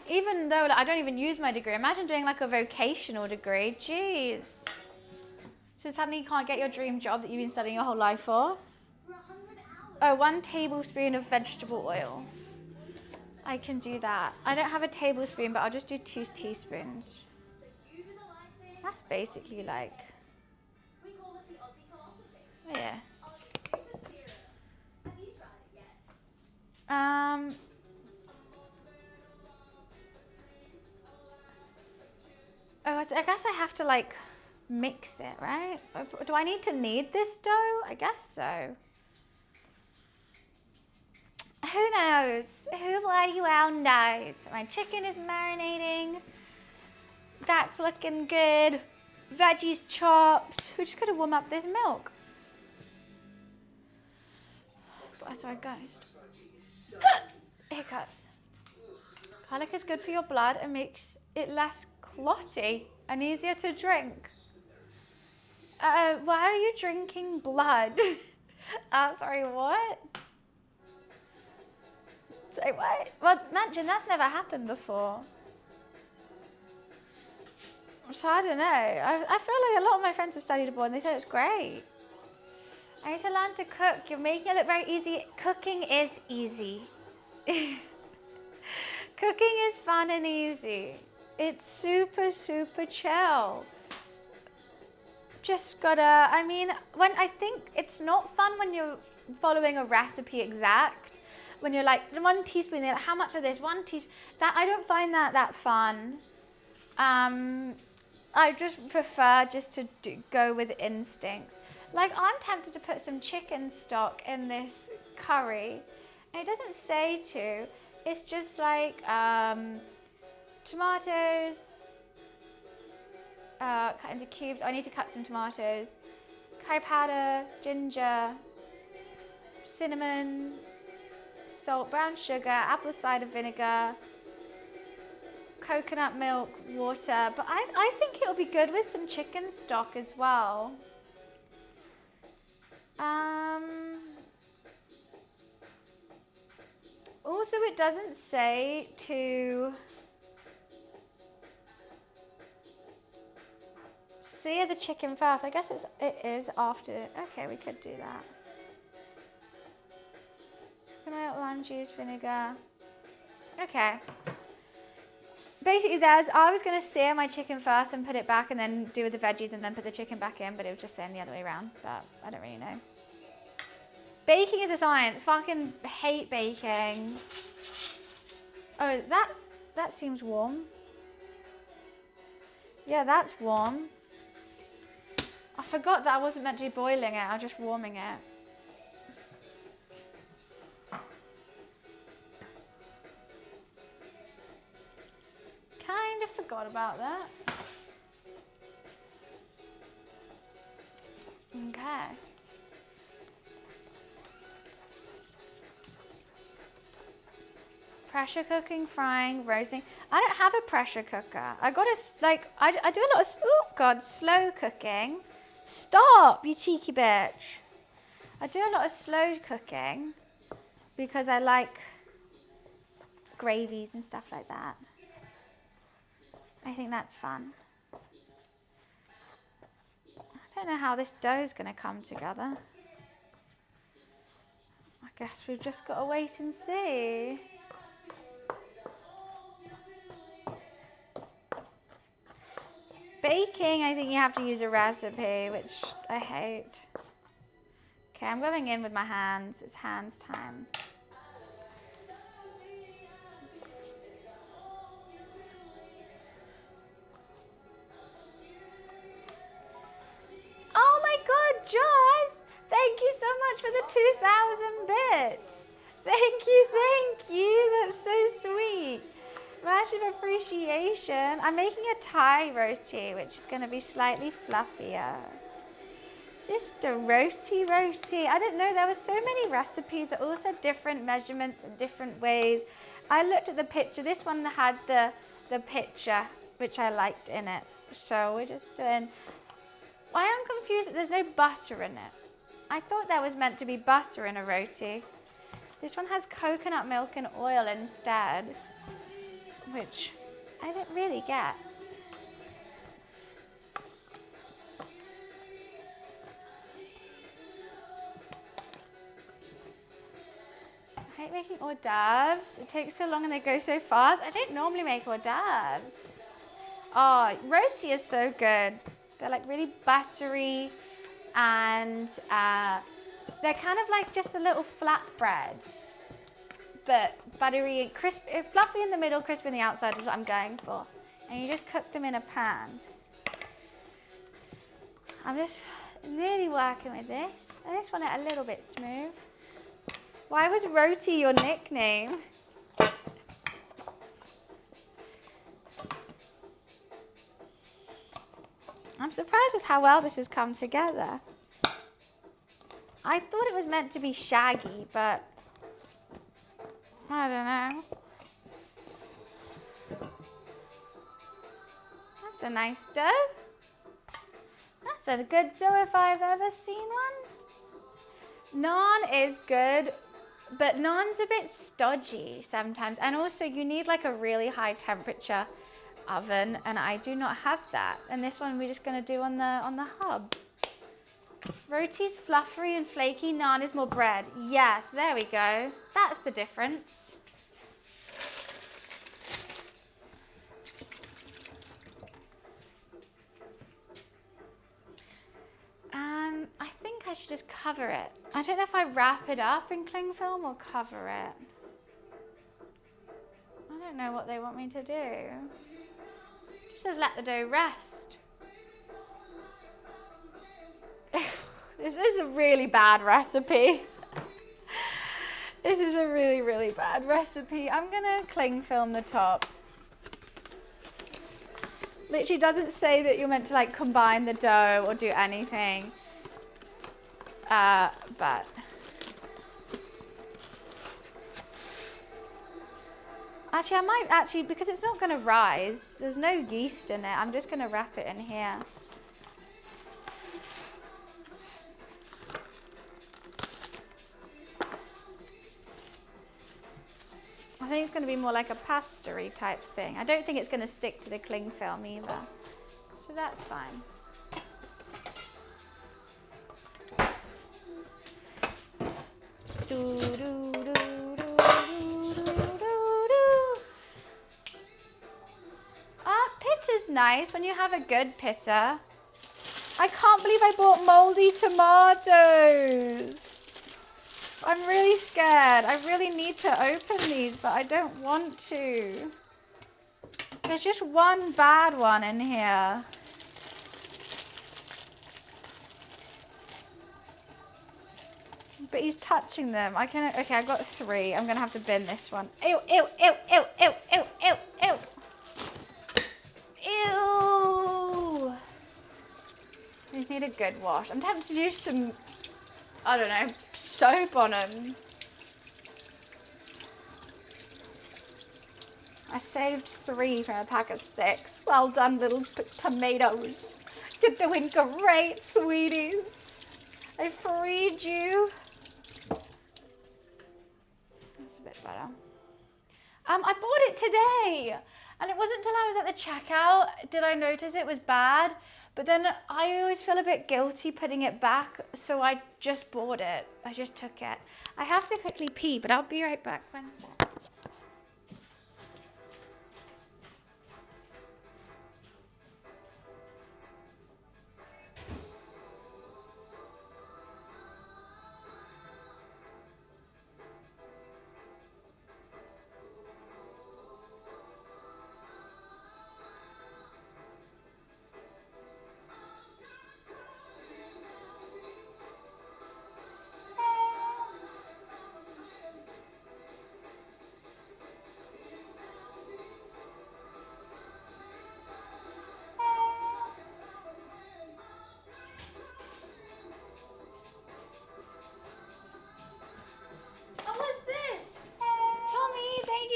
Even though like, I don't even use my degree, imagine doing like a vocational degree. Jeez. So suddenly you can't get your dream job that you've been studying your whole life for. Oh, 1 tablespoon of vegetable oil. I can do that. I don't have a tablespoon, but I'll just do 2 teaspoons. That's basically like, yeah. Oh, I guess I have to like mix it, right? Do I need to knead this dough? I guess so. Who knows? Who bloody well knows? My chicken is marinating. That's looking good. Veggies chopped. We're just gonna warm up this milk. Sorry, ghost. Hiccups. Garlic is good for your blood and makes it less clotty and easier to drink. Why are you drinking blood? Sorry, what? Sorry, what? Well, imagine that's never happened before. So I don't know. I feel like a lot of my friends have studied abroad and they said it's great. I need to learn to cook. You're making it look very easy. Cooking is easy. Cooking is fun and easy. It's super, super chill. Just gotta, I mean, I think it's not fun when you're following a recipe exact. When you're like, 1 teaspoon, like, how much of this? 1 teaspoon. That, I don't find that fun. I just prefer just to go with instincts. Like, I'm tempted to put some chicken stock in this curry. And it doesn't say to. It's just like tomatoes cut into cubes. I need to cut some tomatoes. Curry powder, ginger, cinnamon, salt, brown sugar, apple cider vinegar, coconut milk, water. But I think it'll be good with some chicken stock as well. Also, it doesn't say to sear the chicken first. I guess it is after. Okay, we could do that. Coconut, lime juice, vinegar. Okay. Basically, I was going to sear my chicken first and put it back and then do with the veggies and then put the chicken back in, but it was just saying the other way around, but I don't really know. Baking is a science. Fucking hate baking. Oh, that seems warm. Yeah, that's warm. I forgot that I wasn't meant to be boiling it. I was just warming it. Kind of forgot about that. Okay. Pressure cooking, frying, roasting. I don't have a pressure cooker. I got I do a lot of, oh God, slow cooking. Stop, you cheeky bitch. I do a lot of slow cooking because I like gravies and stuff like that. I think that's fun. I don't know how this dough is going to come together. I guess we've just got to wait and see. Baking, I think you have to use a recipe, which I hate. Okay, I'm going in with my hands. It's hands time. Oh my God, Joss! Thank you so much for the 2,000 bits. Thank you. That's so sweet. Massive appreciation. I'm making a Thai roti, which is going to be slightly fluffier. Just a roti. I didn't know there were so many recipes that all said different measurements and different ways. I looked at the picture. This one had the picture, which I liked in it. So we're just doing, I am confused that there's no butter in it. I thought there was meant to be butter in a roti. This one has coconut milk and oil instead, which I didn't really get. I hate making hors d'oeuvres. It takes so long and they go so fast. I don't normally make hors d'oeuvres. Oh, roti is so good. They're like really buttery and they're kind of like just a little flatbread, but buttery and crisp, fluffy in the middle, crispy in the outside is what I'm going for. And you just cook them in a pan. I'm just really working with this. I just want it a little bit smooth. Why was Roti your nickname? I'm surprised with how well this has come together. I thought it was meant to be shaggy, but I don't know. That's a nice dough. That's a good dough if I've ever seen one. Naan is good, but naan's a bit stodgy sometimes. And also you need like a really high temperature oven, and I do not have that. And this one we're just gonna do on the hub. Roti's fluffy and flaky, naan is more bread. Yes, there we go. That's the difference. I think I should just cover it. I don't know if I wrap it up in cling film or cover it. I don't know what they want me to do. Just says let the dough rest. This is a really bad recipe. This is a really, really bad recipe. I'm gonna cling film the top. Literally doesn't say that you're meant to like combine the dough or do anything. But actually I might actually, because it's not gonna rise, there's no yeast in it, I'm just gonna wrap it in here. I think it's going to be more like a pastry type thing. I don't think it's going to stick to the cling film either. So that's fine. Pitter's nice when you have a good pitter. I can't believe I bought moldy tomatoes. I'm really scared. I really need to open these, but I don't want to. There's just one bad one in here. But he's touching them. Okay, I've got 3. I'm gonna have to bin this one. Ew, ew, ew, ew, ew, ew, ew, ew. Ew. These need a good wash. I'm tempted to do some, I don't know, soap on them. I saved 3 from a pack of 6. Well done, little tomatoes. You're doing great, sweeties. I freed you. That's a bit better. I bought it today, and it wasn't until I was at the checkout did I notice it was bad. But then I always feel a bit guilty putting it back, so I just bought it. I just took it. I have to quickly pee, but I'll be right back. 1 sec.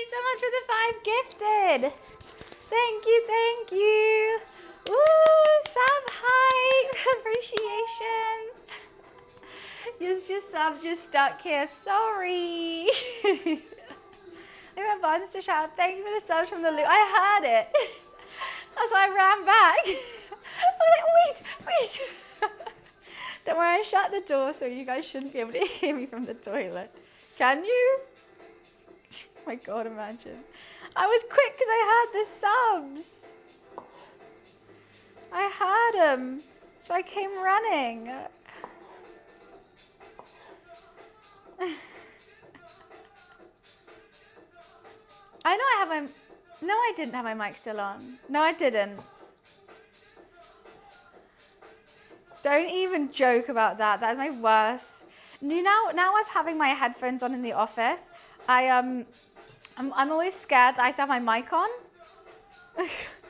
So much for the 5 gifted. Thank you, thank you. Ooh, sub hype. Appreciations. Your sub just stuck here. Sorry. I went buttons to shout. Thank you for the subs from the loot. I heard it. That's why I ran back. I was like, wait. Don't worry, I shut the door so you guys shouldn't be able to hear me from the toilet. Can you? Oh my God, imagine. I was quick because I heard the subs. I heard them. So I came running. I know I have my... No, I didn't have my mic still on. No, I didn't. Don't even joke about that. That is my worst. Now I'm having my headphones on in the office. I'm always scared that I still have my mic on.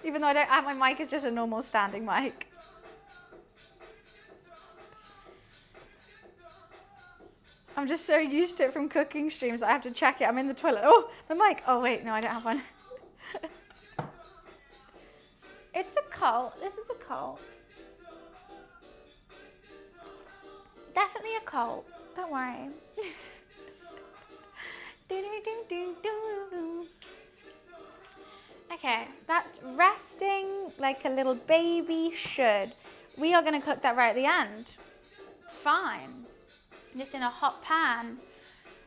Even though I don't have my mic, it's just a normal standing mic. I'm just so used to it from cooking streams that I have to check it. I'm in the toilet. Oh, my mic. Oh, wait, no, I don't have one. It's a cult. This is a cult. Definitely a cult. Don't worry. Okay, that's resting like a little baby should. We are going to cook that right at the end. Fine. Just in a hot pan.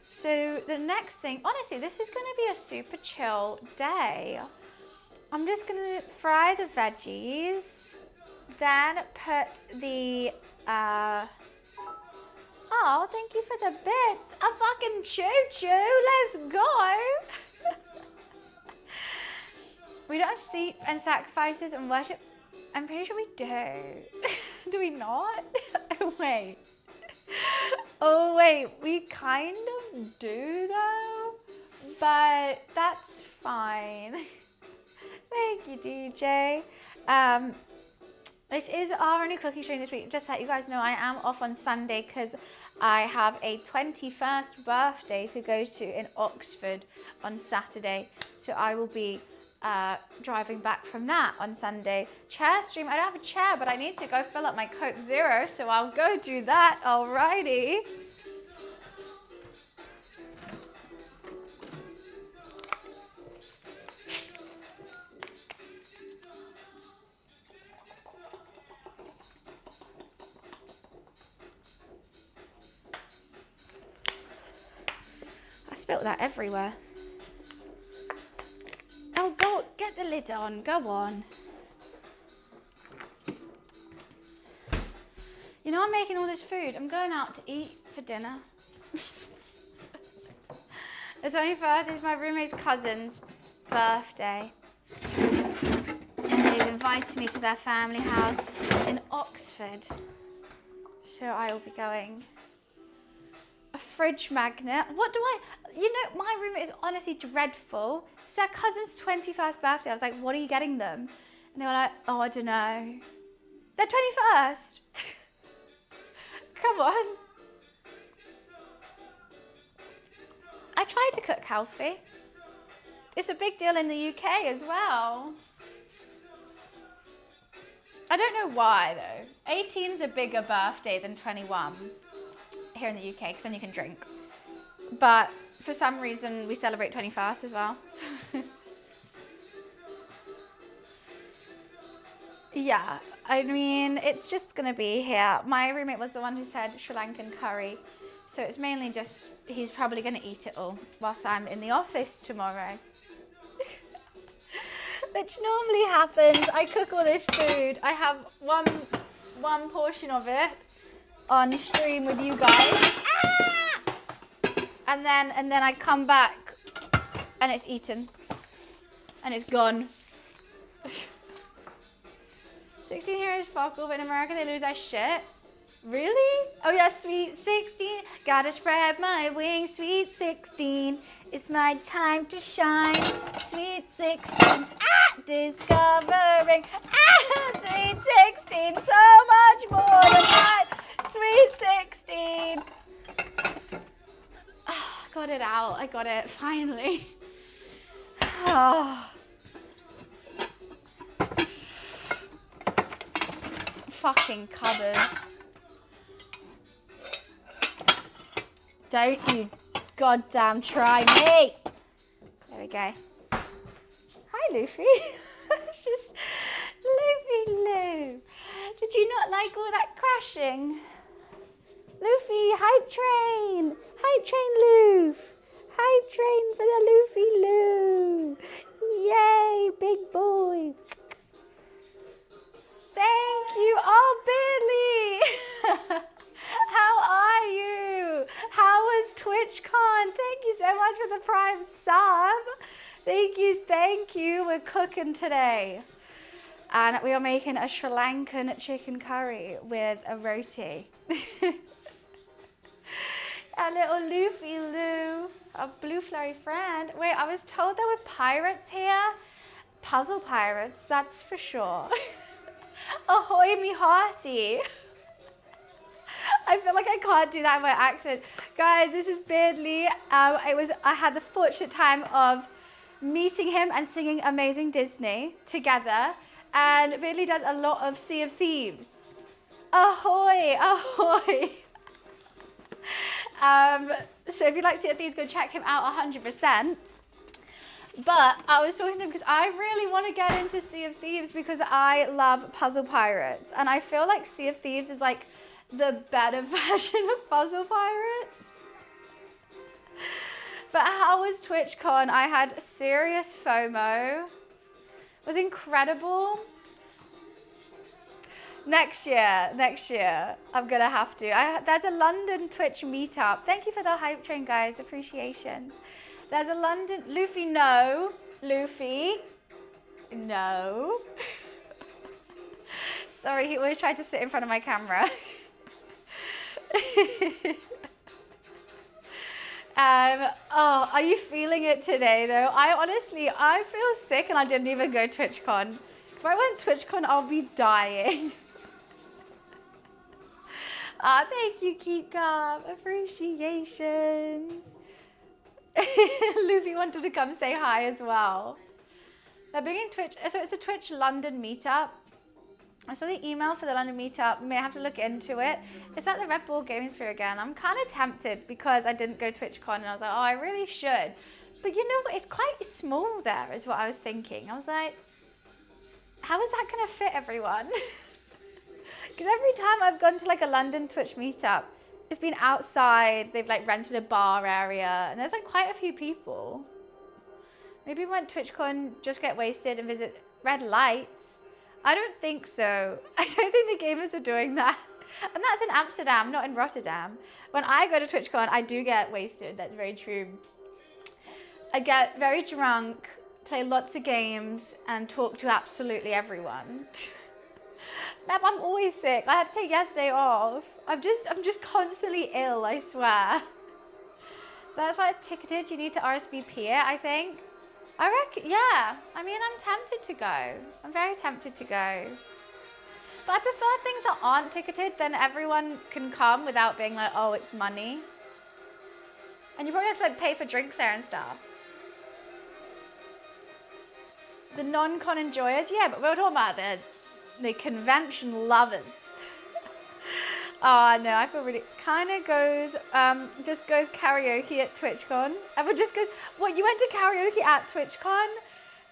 So the next thing, honestly, this is going to be a super chill day. I'm just going to fry the veggies, then put the, oh, thank you for the bits. A fucking choo-choo, let's go. We don't have sleep and sacrifices and worship. I'm pretty sure we do. Do we not? Oh, wait. Oh, wait, we kind of do though, but that's fine. Thank you, DJ. This is our only cooking stream this week. Just to let you guys know, I am off on Sunday because I have a 21st birthday to go to in Oxford on Saturday. So I will be driving back from that on Sunday. Chair stream, I don't have a chair, but I need to go fill up my Coke Zero, so I'll go do that. Alrighty. I spilt that everywhere. Oh, go, get the lid on, go on. You know I'm making all this food. I'm going out to eat for dinner. It's only Thursday, it's my roommate's cousin's birthday. And they've invited me to their family house in Oxford. So I will be going. A fridge magnet. What do I... You know, my roommate is honestly dreadful. It's their cousin's 21st birthday. I was like, what are you getting them? And they were like, oh, I don't know. Their 21st. Come on. I try to cook healthy. It's a big deal in the UK as well. I don't know why though. 18's a bigger birthday than 21 here in the UK because then you can drink. But for some reason we celebrate 21st as well. Yeah, I mean, it's just gonna be here. My roommate was the one who said Sri Lankan curry. So it's mainly just, he's probably gonna eat it all whilst I'm in the office tomorrow. Which normally happens. I cook all this food. I have one portion of it on stream with you guys. Ah! And then I come back and it's eaten. And it's gone. 16 heroes fuck off. In America they lose their shit. Really? Oh yeah, sweet 16. Gotta spread my wings, sweet 16. It's my time to shine. Sweet 16. Ah! Discovering. Ah! Sweet 16. So much more than that. Sweet 16. Oh, got it out. I got it. Finally. Oh. fucking cupboard. Don't you goddamn try me. There we go. Hi, Luffy. It's just Luffy Lou. Did you not like all that crashing? Luffy, hype train. Hype train Loof. Hype train for the Luffy Lou. Yay, big boy. Thank you. Oh, Billy. How are you? How was TwitchCon? Thank you so much for the Prime sub. Thank you, thank you. We're cooking today. And we are making a Sri Lankan chicken curry with a roti. A little Luffy Lou, a blue flurry friend. Wait, I was told there were pirates here. Puzzle pirates, that's for sure. Ahoy me hearty. I feel like I can't do that in my accent. Guys, this is Beardley. I had the fortunate time of meeting him and singing Amazing Disney together. And Beardley does a lot of Sea of Thieves. Ahoy, ahoy. So if you like Sea of Thieves, go check him out 100%. But I was talking to him because I really want to get into Sea of Thieves because I love Puzzle Pirates. And I feel like Sea of Thieves is like the better version of Puzzle Pirates. But how was TwitchCon? I had serious FOMO. It was incredible. Next year, I'm gonna have to. There's a London Twitch meetup. Thank you for the hype train, guys. Appreciations. There's a London, Luffy, no. Luffy, no. Sorry, he always tried to sit in front of my camera. Oh, are you feeling it today though? I feel sick and I didn't even go TwitchCon. If I went TwitchCon, I'll be dying. Ah, thank you, Keep Calm. Appreciations. Luffy wanted to come say hi as well. They're bringing Twitch, so it's a Twitch London meetup. I saw the email for the London meetup. May have to look into it. It's at the Red Bull Gaming Sphere again. I'm kind of tempted because I didn't go TwitchCon and I was like, oh, I really should. But you know what? It's quite small there is what I was thinking. I was like, how is that going to fit everyone? Because every time I've gone to like a London Twitch meetup, it's been outside. They've like rented a bar area and there's like quite a few people. Maybe we went TwitchCon, just get wasted and visit Red Lights. I don't think so. I don't think the gamers are doing that. And that's in Amsterdam, not in Rotterdam. When I go to TwitchCon, I do get wasted. That's very true. I get very drunk, play lots of games, and talk to absolutely everyone. Map, I'm always sick. I had to take yesterday off. I'm just constantly ill, I swear. That's why it's ticketed. You need to RSVP it, I think. I reckon, yeah. I mean, I'm tempted to go. I'm very tempted to go. But I prefer things that aren't ticketed, then everyone can come without being like, oh, it's money. And you probably have to like pay for drinks there and stuff. The non-con enjoyers, yeah, but we're talking about the convention lovers. Oh no, I feel really, kind of goes, just goes karaoke at TwitchCon. Everyone just goes, what, you went to karaoke at TwitchCon?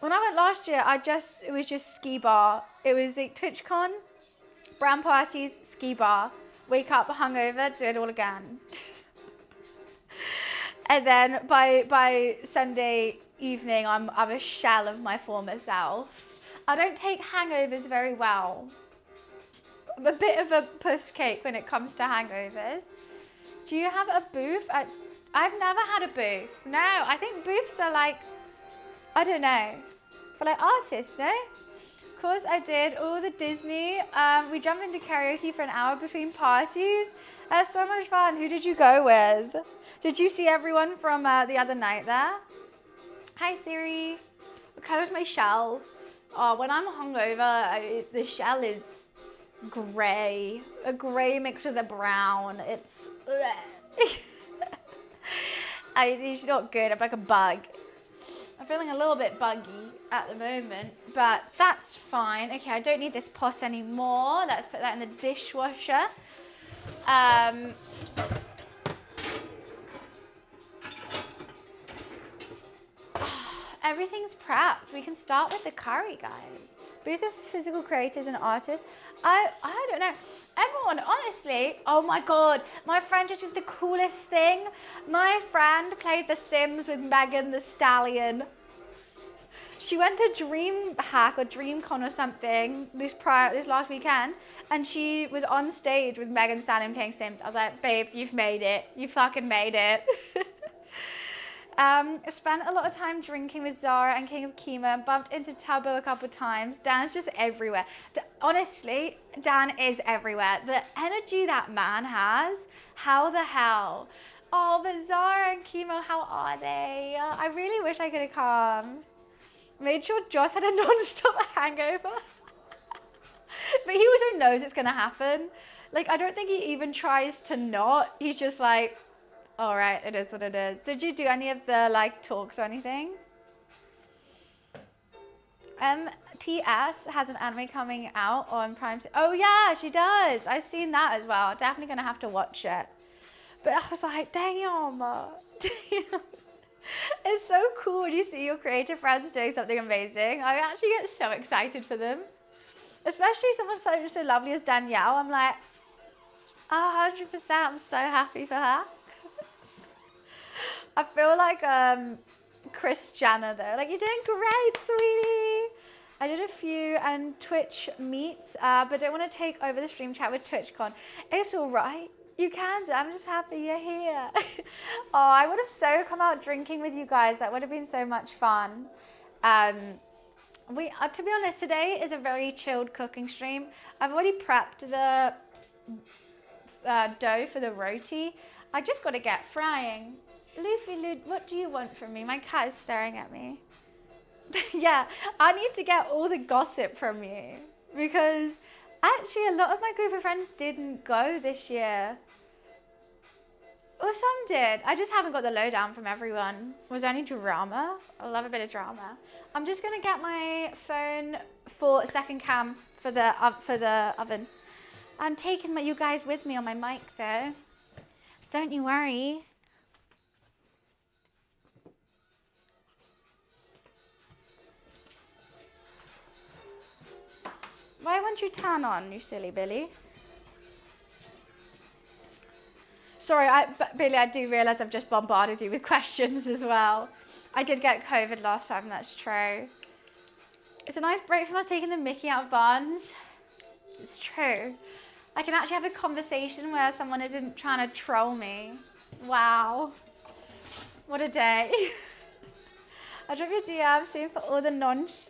When I went last year, it was just ski bar. It was like TwitchCon, brown parties, ski bar, wake up hungover, do it all again. And then by Sunday evening, I'm a shell of my former self. I don't take hangovers very well. I'm a bit of a puss cake when it comes to hangovers. Do you have a booth? I've never had a booth. No, I think booths are like, I don't know, for like artists, no? Of course I did all the Disney. We jumped into karaoke for an hour between parties. That's so much fun. Who did you go with? Did you see everyone from the other night there? Hi Siri. What color is my shell? Oh, when I'm hungover, the shell is grey. A grey mixed with a brown. It's it's not good. I'm like a bug. I'm feeling a little bit buggy at the moment. but that's fine. Okay, I don't need this pot anymore. Let's put that in the dishwasher. Everything's prepped. We can start with the curry, guys. These are physical creators and artists. I don't know. Everyone, honestly, oh my God. My friend just did the coolest thing. My friend played The Sims with Megan the Stallion. She went to DreamHack or DreamCon or something this last weekend, and she was on stage with Megan Thee Stallion playing Sims. I was like, babe, you've made it. You fucking made it. I spent a lot of time drinking with Zara and King of Chemo and bumped into Tubbo a couple of times. Dan's just everywhere. Honestly, Dan is everywhere. The energy that man has, how the hell? Oh, but Zara and Chemo, how are they? I really wish I could have come. Made sure Joss had a non-stop hangover. But he also knows it's gonna happen. Like, I don't think he even tries to not. He's just like, all right, it is what it is. Did you do any of the like talks or anything? TS has an anime coming out on Prime. Oh yeah, she does. I've seen that as well. Definitely gonna have to watch it. But I was like, damn. It's so cool when you see your creative friends doing something amazing. I actually get so excited for them. Especially someone so lovely as Danielle. I'm like, 100%, I'm so happy for her. I feel like Chris Jenner though. Like, you're doing great, sweetie. I did a few and Twitch meets, but don't want to take over the stream chat with TwitchCon. It's all right. You can do. I'm just happy you're here. Oh, I would have so come out drinking with you guys. That would have been so much fun. To be honest, today is a very chilled cooking stream. I've already prepped the dough for the roti. I just got to get frying. Luffy, what do you want from me? My cat is staring at me. Yeah, I need to get all the gossip from you because actually a lot of my group of friends didn't go this year. Or some did. I just haven't got the lowdown from everyone. Was there any drama? I love a bit of drama. I'm just gonna get my phone for second cam for the oven. I'm taking you guys with me on my mic though. Don't you worry. Why won't you turn on, you silly Billy? Sorry, Billy, I do realise I've just bombarded you with questions as well. I did get COVID last time, that's true. It's a nice break from us taking the mickey out of Barnes. It's true. I can actually have a conversation where someone isn't trying to troll me. Wow. What a day. I'll drop your DM soon for all the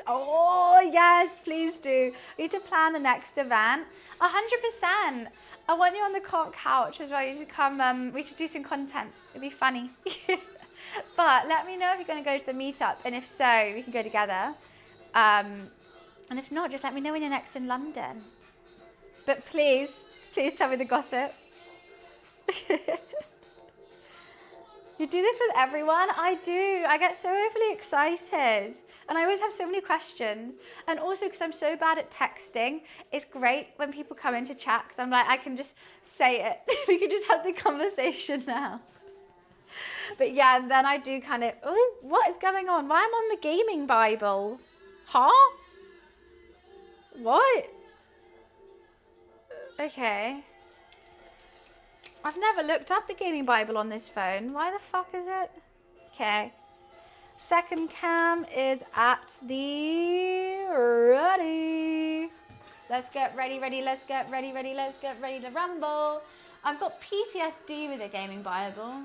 oh, yes, please do. We need to plan the next event. 100%. I want you on the couch as well. You should come, we should do some content. It'd be funny. But let me know if you're going to go to the meetup. And if so, we can go together. And if not, just let me know when you're next in London. But please tell me the gossip. You do this with everyone? I do. I get so overly excited. And I always have so many questions. And also because I'm so bad at texting, it's great when people come into chat because I'm like, I can just say it. We can just have the conversation now. But yeah, and then I do kind of, oh, what is going on? Why am I on the gaming Bible? Huh? What? Okay. I've never looked up the gaming Bible on this phone. Why the fuck is it? Okay. Second cam is at the ready. Let's get ready, let's get ready, let's get ready to rumble. I've got PTSD with the gaming Bible,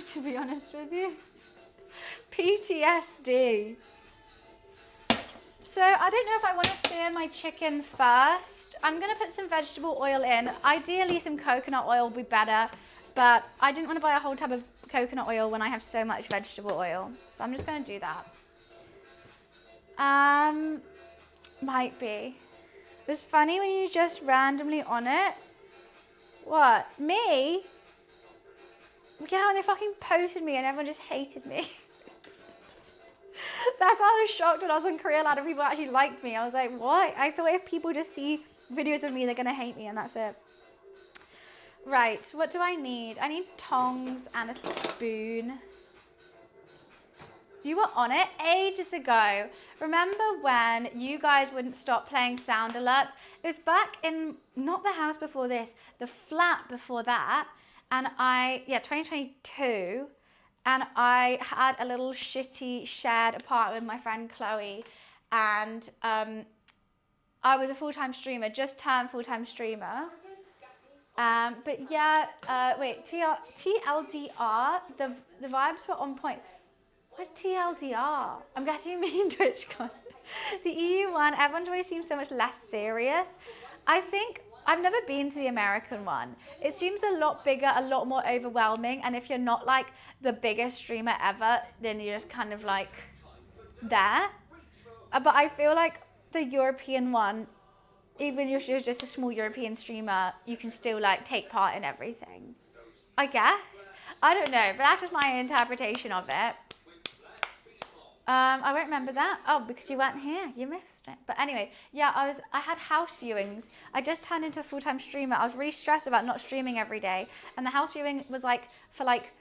to be honest with you. PTSD. So I don't know if I want to sear my chicken first. I'm going to put some vegetable oil in. Ideally, some coconut oil would be better, but I didn't want to buy a whole tub of coconut oil when I have so much vegetable oil. So I'm just going to do that. Might be. It's funny when you just randomly on it. What? Me? Yeah, and they fucking posted me and everyone just hated me. That's why I was shocked when I was in Korea. A lot of people actually liked me. I was like, what? I thought if people just see videos of me, they're gonna hate me, and that's it. Right, what do I need? I need tongs and a spoon. You were on it ages ago. Remember when you guys wouldn't stop playing sound alerts? It was back in, not the house before this, the flat before that. And 2022. And I had a little shitty shared apartment with my friend Chloe. And I was a full-time streamer, just turned full-time streamer. But yeah, wait, TLDR, the vibes were on point. What's TLDR? I'm guessing you mean TwitchCon. The EU one, everyone's always seems so much less serious. I think, I've never been to the American one. It seems a lot bigger, a lot more overwhelming. And if you're not like the biggest streamer ever, then you're just kind of like there. But I feel like the European one, even if you're just a small European streamer, you can still like take part in everything. I guess. I don't know, but that's just my interpretation of it. I won't remember that. Oh, because you weren't here. You missed it. But anyway, yeah, I had house viewings. I just turned into a full-time streamer. I was really stressed about not streaming every day. And the house viewing was like, for like,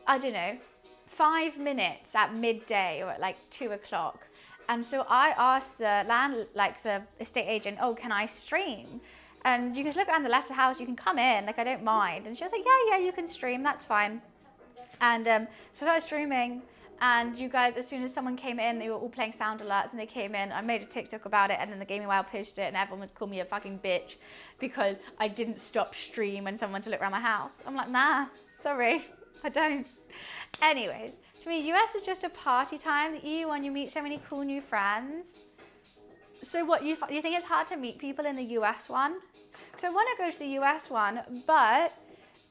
I don't know, 5 minutes at midday or at like 2 o'clock. And so I asked the estate agent, oh, can I stream? And you can just look around the letter house, you can come in, like I don't mind. And she was like, yeah, you can stream, that's fine. And so I started streaming. And you guys, as soon as someone came in, they were all playing sound alerts and they came in. I made a TikTok about it and then the Gaming Wow pushed it and everyone would call me a fucking bitch because I didn't stop stream when someone to look around my house. I'm like, nah, sorry, I don't. Anyways, to me, US is just a party time. The EU one, you meet so many cool new friends. So what, you think it's hard to meet people in the US one? So I want to go to the US one, but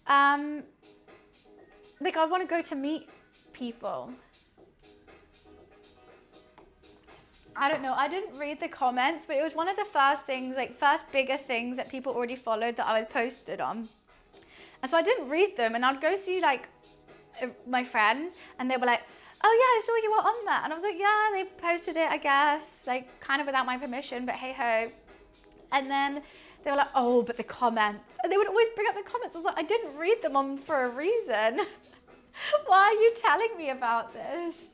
like I want to go to meet people. I don't know, I didn't read the comments, but it was one of the first things, like first bigger things that people already followed that I was posted on. And so I didn't read them and I'd go see like my friends and they were like, oh yeah, I saw you were on that. And I was like, yeah, they posted it, I guess, like kind of without my permission, but hey ho. And then they were like, oh, but the comments. And they would always bring up the comments. I was like, I didn't read them on for a reason. Why are you telling me about this?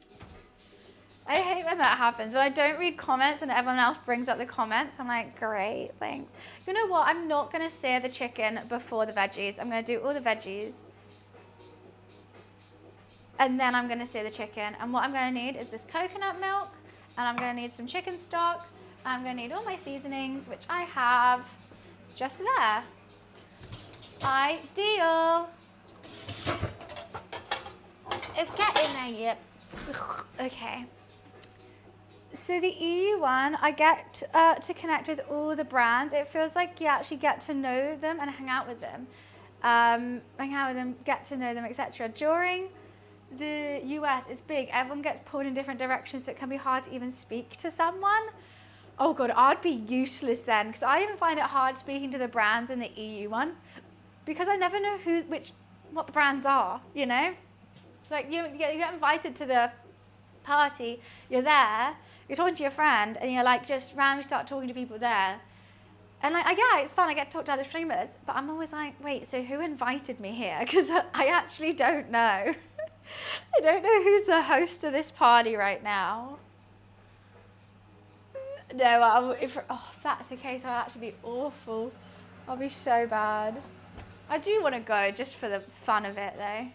I hate when that happens. When I don't read comments and everyone else brings up the comments, I'm like, great, thanks. You know what? I'm not going to sear the chicken before the veggies. I'm going to do all the veggies. And then I'm going to sear the chicken. And what I'm going to need is this coconut milk. And I'm going to need some chicken stock. I'm going to need all my seasonings, which I have just there. Ideal. Get in there, yep. Okay. So the EU one, I get to connect with all the brands. It feels like you actually get to know them and hang out with them. Get to know them, etc. During the US, it's big. Everyone gets pulled in different directions, so it can be hard to even speak to someone. Oh God, I'd be useless then, because I even find it hard speaking to the brands in the EU one, because I never know what the brands are, you know? Like you get invited to the party, you're there, you're talking to your friend, and you're like just randomly start talking to people there. And like, yeah, it's fun, I get to talk to other streamers, but I'm always like, wait, so who invited me here? Because I actually don't know. I don't know who's the host of this party right now. No, if that's the case, I'll actually be awful. I'll be so bad. I do want to go just for the fun of it though.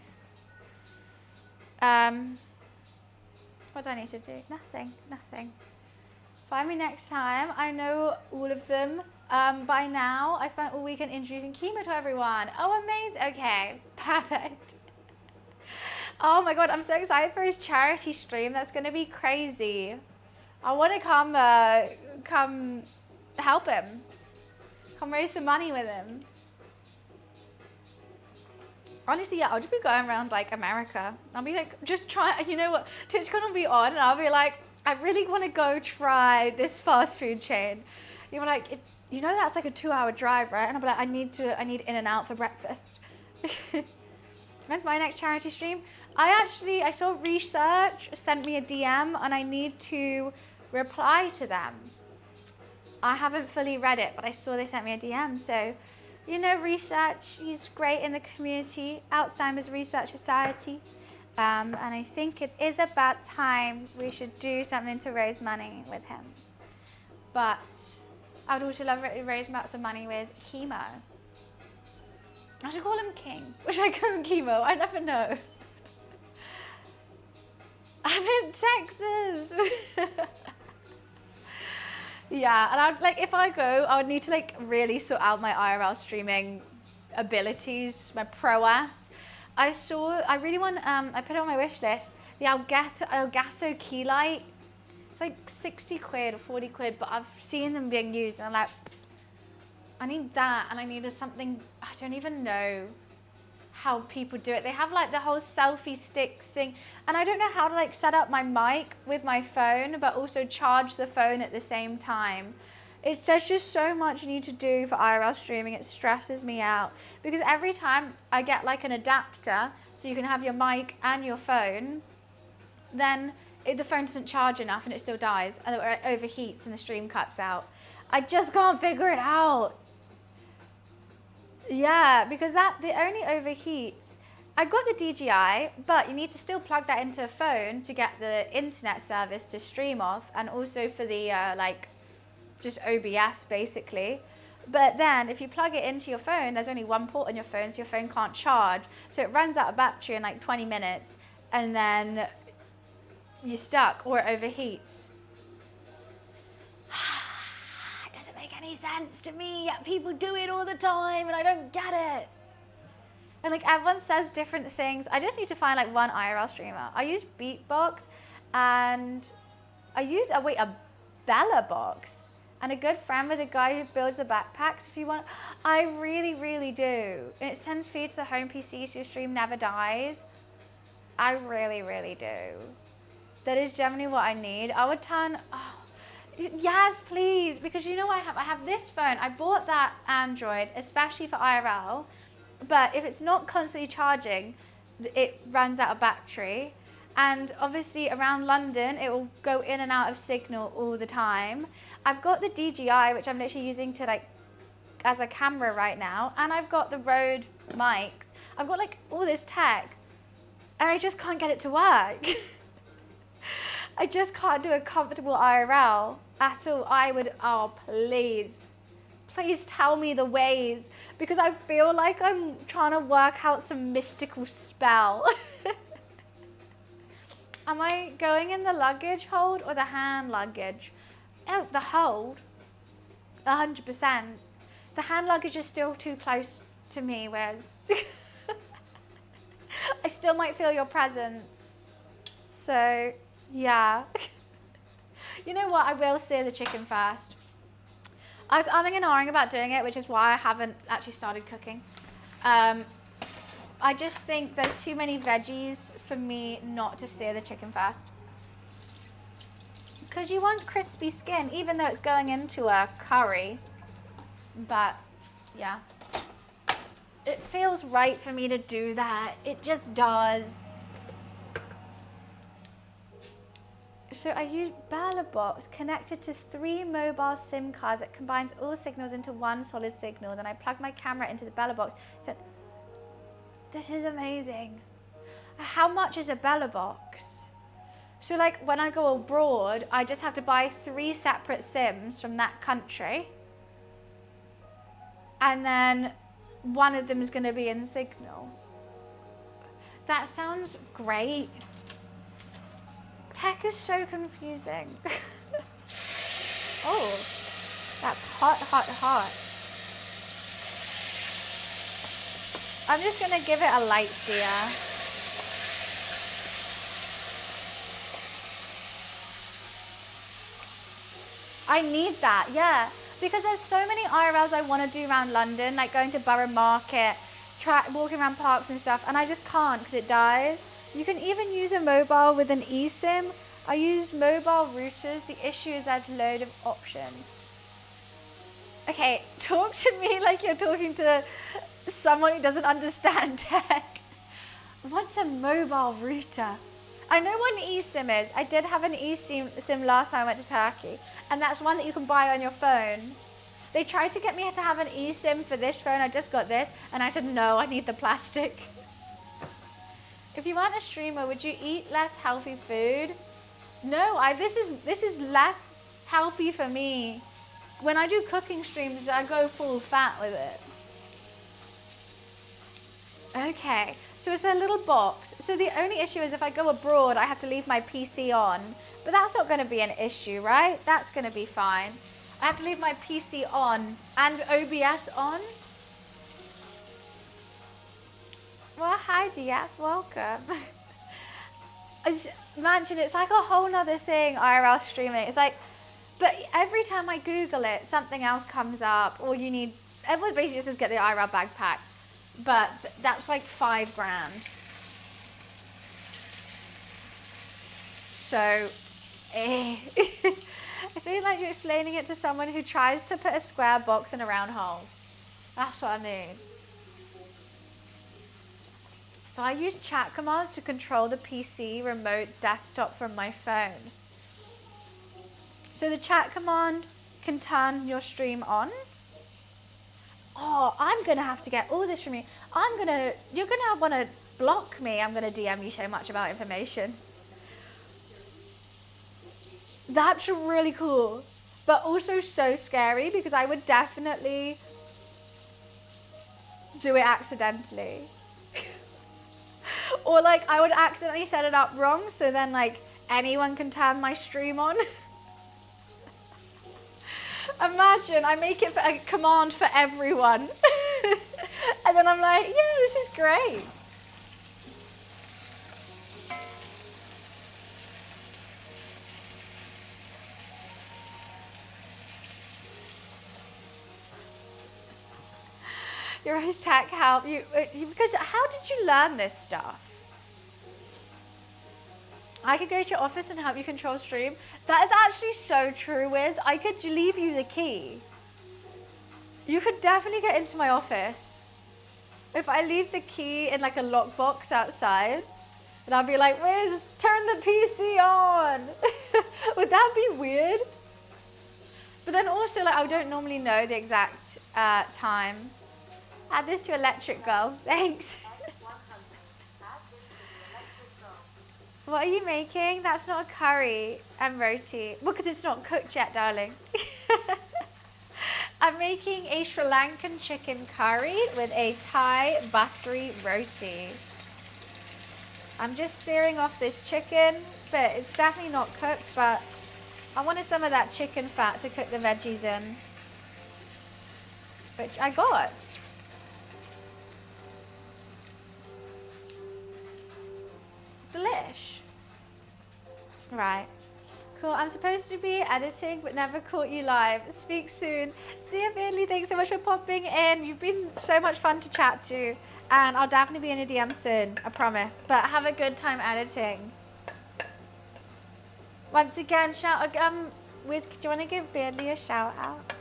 What do I need to do? Nothing. Find me next time. I know all of them by now. I spent all weekend introducing chemo to everyone. Oh, amazing. Okay, perfect. Oh my God, I'm so excited for his charity stream. That's going to be crazy. I want to come help him. Come raise some money with him. Honestly, yeah, I'll just be going around like America. I'll be like, just try, you know what, TwitchCon will be on and I'll be like, I really want to go try this fast food chain. You're like, you know that's like a 2-hour drive, right? And I'll be like, I need In-N-Out for breakfast. When's my next charity stream? I saw Research sent me a DM and I need to reply to them. I haven't fully read it, but I saw they sent me a DM. So, you know, Research, he's great in the community, Alzheimer's Research Society. And I think it is about time we should do something to raise money with him. But I would also love to raise some money with chemo. I should call him King. Or should I call him Chemo? I never know. I'm in Texas. Yeah, and I'd like, if I go, I would need to like really sort out my IRL streaming abilities, my prowess. I really want, I put it on my wish list, the Elgato key light. It's like 60 quid or 40 quid, but I've seen them being used and I'm like, I need that, and I needed something, I don't even know how people do it. They have like the whole selfie stick thing, and I don't know how to like set up my mic with my phone, but also charge the phone at the same time. There's just so much you need to do for IRL streaming. It stresses me out because every time I get like an adapter so you can have your mic and your phone, then the phone doesn't charge enough and it still dies, and it overheats and the stream cuts out. I just can't figure it out. Yeah, because the only overheats. I got the DJI, but you need to still plug that into a phone to get the internet service to stream off, and also for the like just OBS basically. But then if you plug it into your phone, there's only one port on your phone, so your phone can't charge. So it runs out of battery in like 20 minutes, and then you're stuck or it overheats. Any sense to me, yet people do it all the time and I don't get it. And like everyone says different things. I just need to find like one IRL streamer. I use Beatbox and I use a Bella box, and a good friend with a guy who builds the backpacks if you want. I really do. And it sends feed to the home PC so your stream never dies. I really do. That is generally what I need. I would turn, yes, please, because you know what I have? I have this phone. I bought that Android, especially for IRL, but if it's not constantly charging, it runs out of battery. And obviously around London, it will go in and out of signal all the time. I've got the DJI, which I'm literally using to like, as a camera right now, and I've got the Rode mics. I've got like all this tech, and I just can't get it to work. I just can't do a comfortable IRL at all. Oh, please tell me the ways, because I feel like I'm trying to work out some mystical spell. Am I going in the luggage hold or the hand luggage? Oh, the hold, 100%. The hand luggage is still too close to me, whereas I still might feel your presence. So, yeah. You know what? I will sear the chicken first. I was umming and ahhing about doing it, which is why I haven't actually started cooking. I just think there's too many veggies for me not to sear the chicken first. Because you want crispy skin, even though it's going into a curry. But, yeah. It feels right for me to do that. It just does. So I use BellaBox connected to 3 mobile SIM cards that combines all signals into one solid signal. Then I plug my camera into the BellaBox. So, this is amazing. How much is a BellaBox? So like when I go abroad, I just have to buy 3 separate SIMs from that country. And then one of them is going to be in signal. That sounds great. Tech is so confusing. Oh, that's hot. I'm just gonna give it a light sear. I need that, yeah. Because there's so many IRLs I want to do around London, like going to Borough Market, walking around parks and stuff, and I just can't because it dies. You can even use a mobile with an eSIM. I use mobile routers. The issue is there's a load of options. Okay, talk to me like you're talking to someone who doesn't understand tech. What's a mobile router? I know what an eSIM is. I did have an eSIM last time I went to Turkey, and that's one that you can buy on your phone. They tried to get me to have an eSIM for this phone. I just got this, and I said, no, I need the plastic. If you weren't a streamer, would you eat less healthy food? No, this is less healthy for me. When I do cooking streams, I go full fat with it. Okay, so it's a little box. So the only issue is if I go abroad, I have to leave my PC on. But that's not going to be an issue, right? That's going to be fine. I have to leave my PC on and OBS on. Well, hi, DF, welcome. Imagine it's like a whole nother thing, IRL streaming. It's like, but every time I Google it, something else comes up, or you need, everyone basically just says get the IRL backpack. But that's like $5 grand. So, I feel like you're explaining it to someone who tries to put a square box in a round hole. That's what I mean. So I use chat commands to control the PC remote desktop from my phone. So the chat command can turn your stream on. Oh, I'm gonna have to get all this from you. You're gonna wanna block me. I'm gonna DM you so much about information. That's really cool, but also so scary because I would definitely do it accidentally. Or like I would accidentally set it up wrong, so then like anyone can turn my stream on. Imagine I make it for a command for everyone. And then I'm like, yeah, this is great. Your host tech help you because how did you learn this stuff? I could go to your office and help you control stream. That is actually so true, Wiz. I could leave you the key. You could definitely get into my office. If I leave the key in like a lockbox outside, and I'll be like, Wiz, turn the PC on. Would that be weird? But then also, like, I don't normally know the exact time. Add this to Electric Girl. Thanks. What are you making? That's not a curry and roti. Well, because it's not cooked yet, darling. I'm making a Sri Lankan chicken curry with a Thai buttery roti. I'm just searing off this chicken, but it's definitely not cooked, but I wanted some of that chicken fat to cook the veggies in, which I got. Delish. Right. Cool. I'm supposed to be editing, but never caught you live. Speak soon. See you, Bailey. Thanks so much for popping in. You've been so much fun to chat to, and I'll definitely be in a DM soon. I promise. But have a good time editing. Once again, shout out. Wiz, do you want to give Bailey a shout out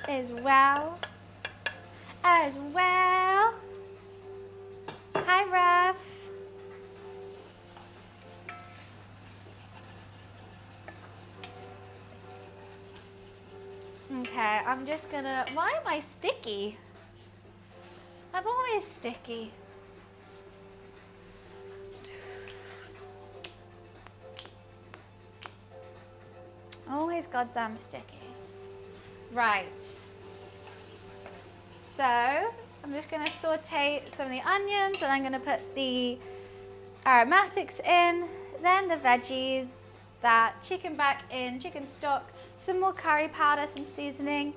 as well? As well. Hi, Ref. Okay, I'm just gonna, why am I sticky? I'm always sticky. Always goddamn sticky. Right. So, I'm just gonna saute some of the onions and I'm gonna put the aromatics in, then the veggies, that chicken back in, chicken stock, some more curry powder, some seasoning.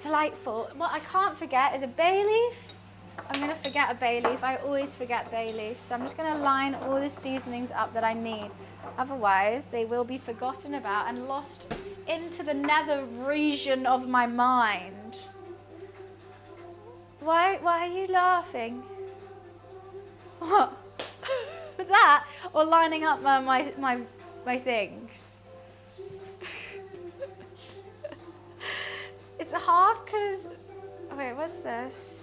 Delightful. What I can't forget is a bay leaf. I'm gonna forget a bay leaf. I always forget bay leaf. So I'm just gonna line all the seasonings up that I need. Otherwise, they will be forgotten about and lost into the nether region of my mind. Why are you laughing? What? That or lining up my things? It's half because, wait, what's this?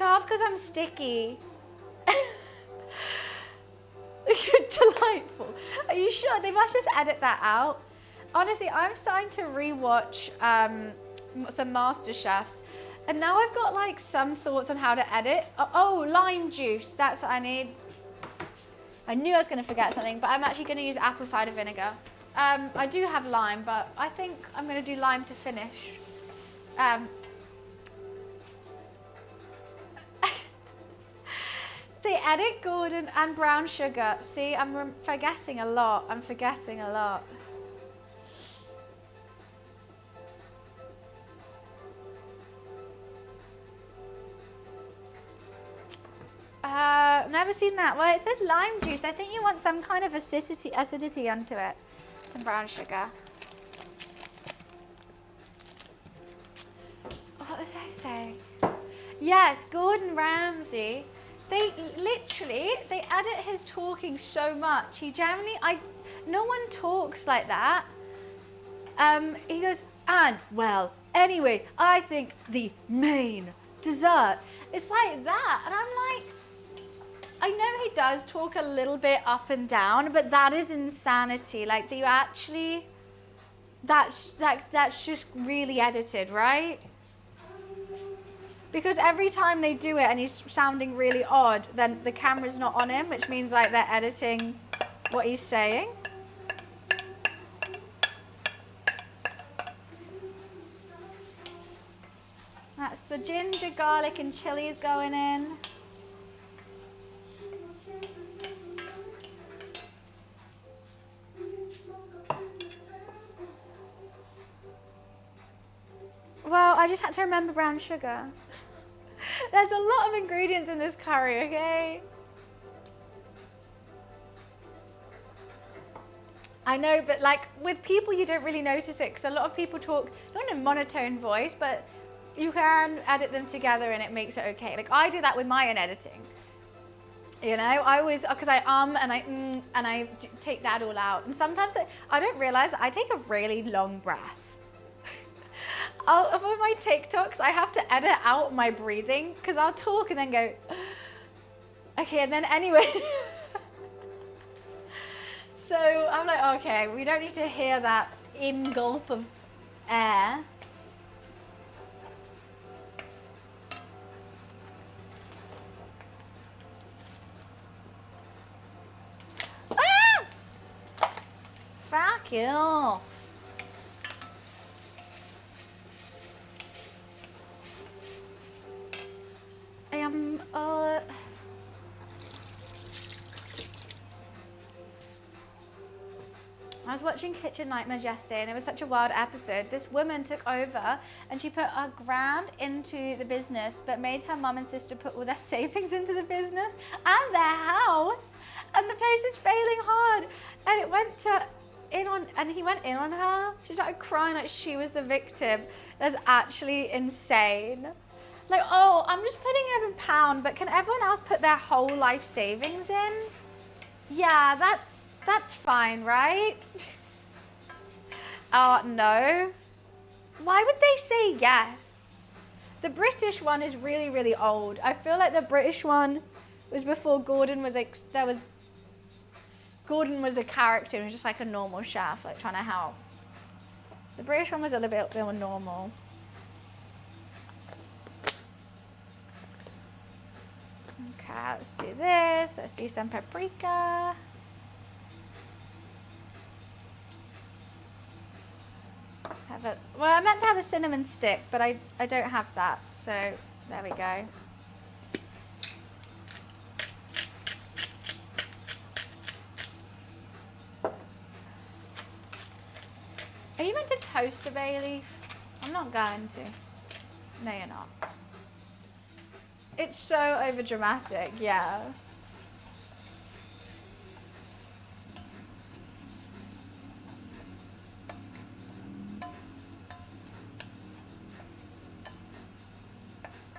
half because I'm sticky. You're delightful. Are you sure? They must just edit that out. Honestly, I'm starting to rewatch some Master Chefs, and now I've got like some thoughts on how to edit. Oh, lime juice. That's what I need. I knew I was going to forget something, but I'm actually going to use apple cider vinegar. I do have lime, but I think I'm going to do lime to finish. They edit Gordon and brown sugar. See, I'm forgetting a lot. I'm forgetting a lot. Never seen that. Well, it says lime juice. I think you want some kind of acidity onto it. Some brown sugar. What was I saying? Yes, Gordon Ramsay. They edit his talking so much. He generally, no one talks like that. He goes, and well, anyway, I think the main dessert. It's like that, and I'm like, I know he does talk a little bit up and down, but that is insanity. Like, you actually, that's just really edited, right? Because every time they do it and he's sounding really odd, then the camera's not on him, which means like they're editing what he's saying. That's the ginger, garlic, and chilies going in. Well, I just had to remember brown sugar. There's a lot of ingredients in this curry, okay? I know, but like with people, you don't really notice it because a lot of people talk, not in a monotone voice, but you can edit them together and it makes it okay. Like I do that with my own editing. You know, I always, because I and I take that all out. And sometimes I don't realize that I take a really long breath. For my TikToks, I have to edit out my breathing because I'll talk and then go, okay, and then anyway. So I'm like, okay, we don't need to hear that ingulp of air. Ah! Fuck you. I was watching Kitchen Nightmares yesterday and it was such a wild episode. This woman took over and she put $1,000 into the business but made her mum and sister put all their savings into the business and their house, and the place is failing hard, and it went he went in on her. She started crying like she was the victim. That's actually insane. Like, oh, I'm just putting in £1, but can everyone else put their whole life savings in? Yeah, that's fine, right? Oh, no. Why would they say yes? The British one is really, really old. I feel like the British one was before Gordon was Gordon was a character. He was just like a normal chef, like trying to help. The British one was a little bit more normal. Okay, let's do this. Let's do some paprika. Well, I meant to have a cinnamon stick, but I don't have that, so there we go. Are you meant to toast a bay leaf? I'm not going to. No, you're not. It's so overdramatic, yeah.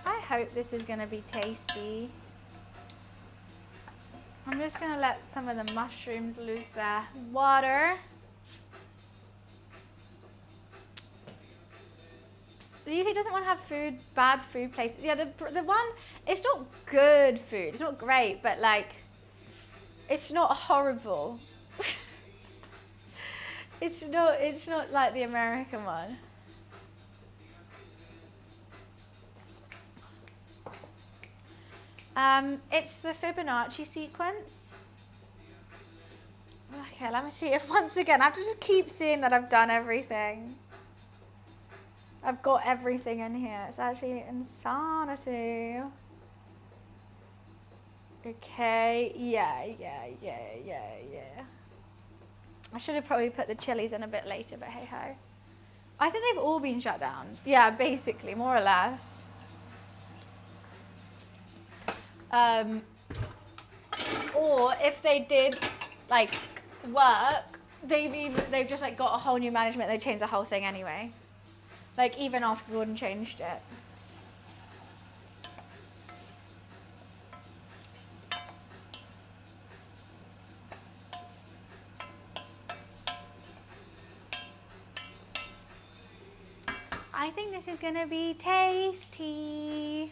I hope this is going to be tasty. I'm just going to let some of the mushrooms lose their water. The UK doesn't want to have food, bad food places. Yeah, the one, it's not good food. It's not great, but like, it's not horrible. It's not like the American one. It's the Fibonacci sequence. Okay, let me see if once again, I have to just keep seeing that I've done everything. I've got everything in here. It's actually insanity. Okay, yeah. I should have probably put the chilies in a bit later, but hey ho. I think they've all been shut down. Yeah, basically, more or less. Or if they did like work, they've just like got a whole new management. They changed the whole thing anyway. Like even after Gordon changed it. I think this is gonna be tasty.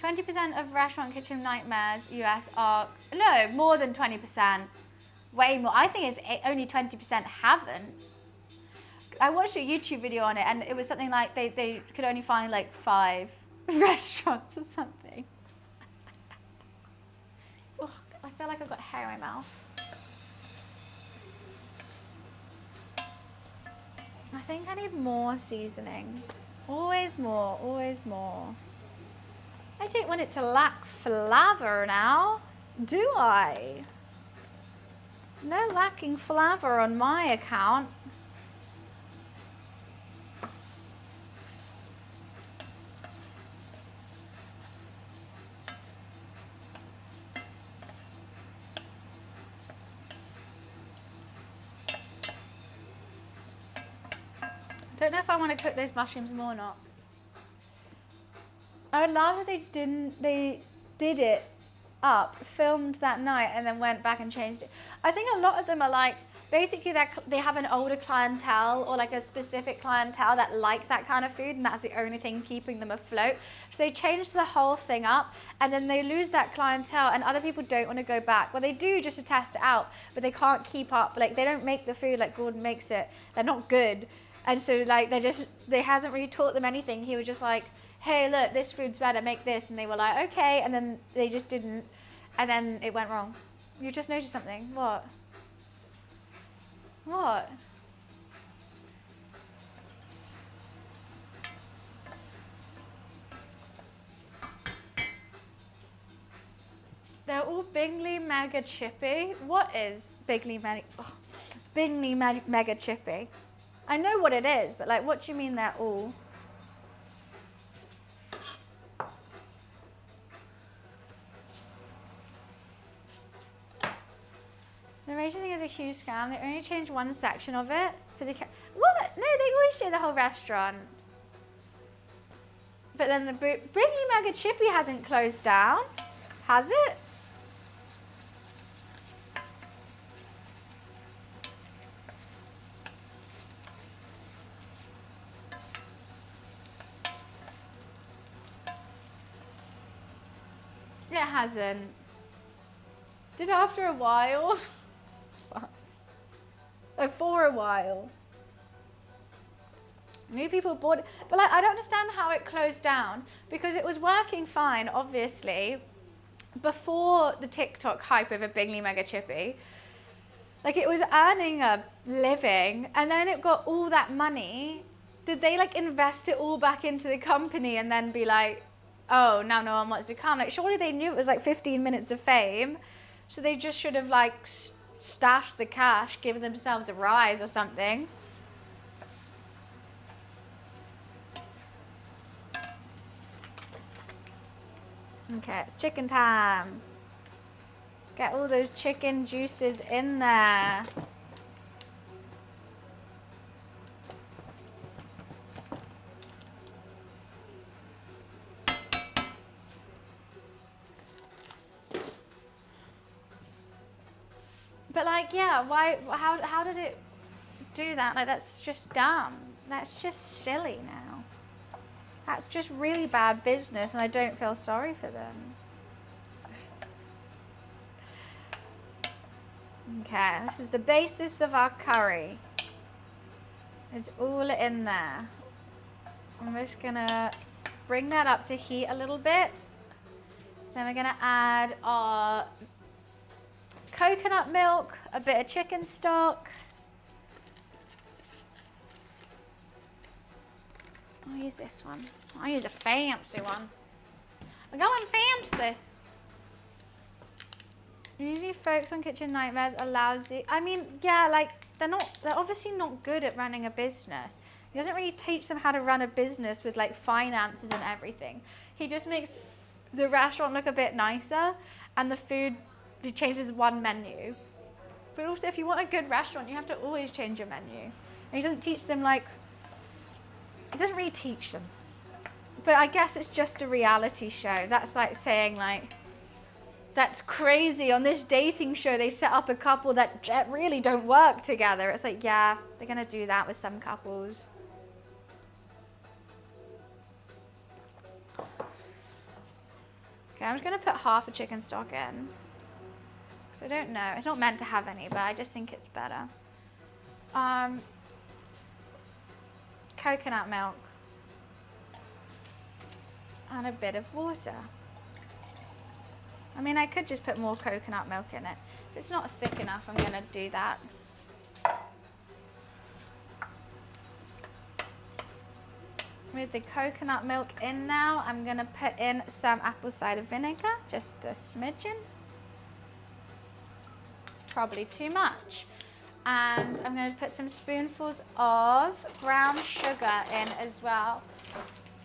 20% of restaurant kitchen nightmares US are, no, more than 20%. Way more. I think it's only 20% haven't. I watched a YouTube video on it and it was something like they could only find like 5 restaurants or something. Oh, I feel like I've got hair in my mouth. I think I need more seasoning. Always more, always more. I don't want it to lack flavor now, do I? No lacking flavor on my account. Don't know if I want to cook those mushrooms more or not. I would love if they did it up, filmed that night, and then went back and changed it. I think a lot of them are like, basically they have an older clientele or like a specific clientele that like that kind of food, and that's the only thing keeping them afloat. So they change the whole thing up, and then they lose that clientele, and other people don't want to go back. Well, they do just to test it out, but they can't keep up. Like they don't make the food like Gordon makes it. They're not good, and so like they hasn't really taught them anything. He was just like, hey, look, this food's better, make this. And they were like, okay. And then they just didn't. And then it went wrong. You just noticed something. What? What? They're all Bingley Mega Chippy. What is Bingley Mega Chippy? I know what it is, but like, what do you mean they're all? The Rachel thing is a huge scam. They only changed one section of it for the what? No, they always show the whole restaurant. But then the Bingley Mega Chippy hasn't closed down, has it? It hasn't. Did after a while? Oh, for a while. New people bought it. But like, I don't understand how it closed down, because it was working fine, obviously, before the TikTok hype of a Bingley Mega Chippy. Like, it was earning a living, and then it got all that money. Did they like invest it all back into the company and then be like, oh, now no one wants to come? Like, surely they knew it was like 15 minutes of fame. So they just should have like stashed the cash, given themselves a rise or something. Okay, it's chicken time. Get all those chicken juices in there. But like, yeah, why? How did it do that? Like, that's just dumb. That's just silly now. That's just really bad business, and I don't feel sorry for them. Okay, this is the basis of our curry. It's all in there. I'm just gonna bring that up to heat a little bit. Then we're gonna add our coconut milk, a bit of chicken stock. I'll use this one. I'll use a fancy one. We're going fancy. Usually folks on Kitchen Nightmares allows you, I mean, yeah, like they're obviously not good at running a business. He doesn't really teach them how to run a business with like finances and everything. He just makes the restaurant look a bit nicer, and the food, he changes one menu. But also if you want a good restaurant, you have to always change your menu. And he doesn't teach them like, he doesn't really teach them. But I guess it's just a reality show. That's like saying like, that's crazy. On this dating show, they set up a couple that really don't work together. It's like, yeah, they're going to do that with some couples. Okay, I'm just going to put half a chicken stock in. Because I don't know. It's not meant to have any, but I just think it's better. Coconut milk. And a bit of water. I mean, I could just put more coconut milk in it. If it's not thick enough, I'm going to do that. With the coconut milk in now, I'm going to put in some apple cider vinegar, just a smidgen. Probably too much. And I'm going to put some spoonfuls of brown sugar in as well.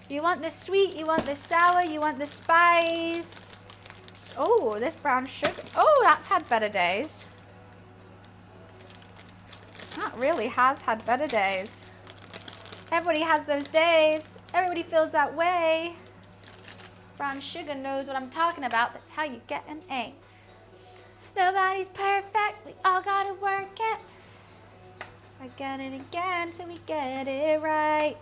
You want the sweet, you want the sour, you want the spice. Oh, this brown sugar. Oh, that's had better days. That really has had better days. Everybody has those days. Everybody feels that way. Brown sugar knows what I'm talking about. That's how you get an A. Nobody's perfect. We all gotta work it. Again and again till we get it right.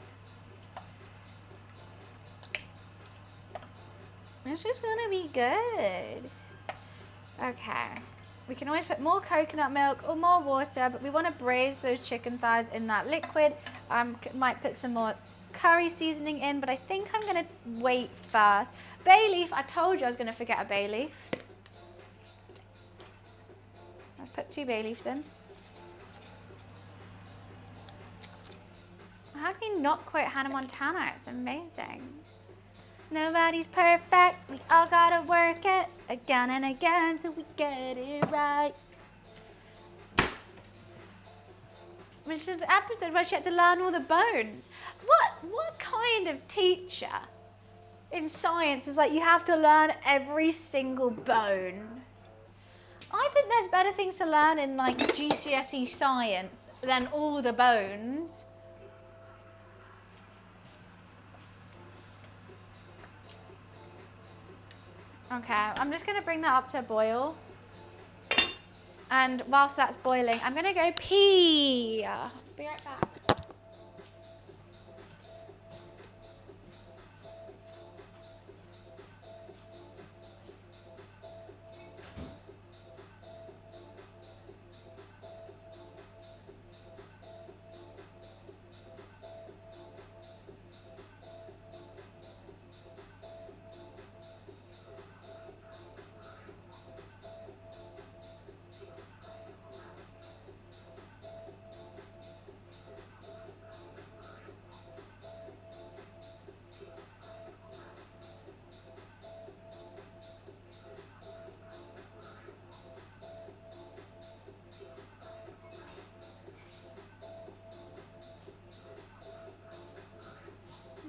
This is gonna be good. Okay. We can always put more coconut milk or more water, but we want to braise those chicken thighs in that liquid. Might put some more curry seasoning in, but I think I'm gonna wait first. Bay leaf, I told you I was gonna forget a bay leaf. I'll put 2 bay leaves in. How can you not quote Hannah Montana? It's amazing. Nobody's perfect, we all gotta work it again and again till we get it right. Which is the episode where she had to learn all the bones. What kind of teacher in science is like, you have to learn every single bone? I think there's better things to learn in like GCSE science than all the bones. Okay, I'm just going to bring that up to a boil. And whilst that's boiling, I'm going to go pee. Be right back.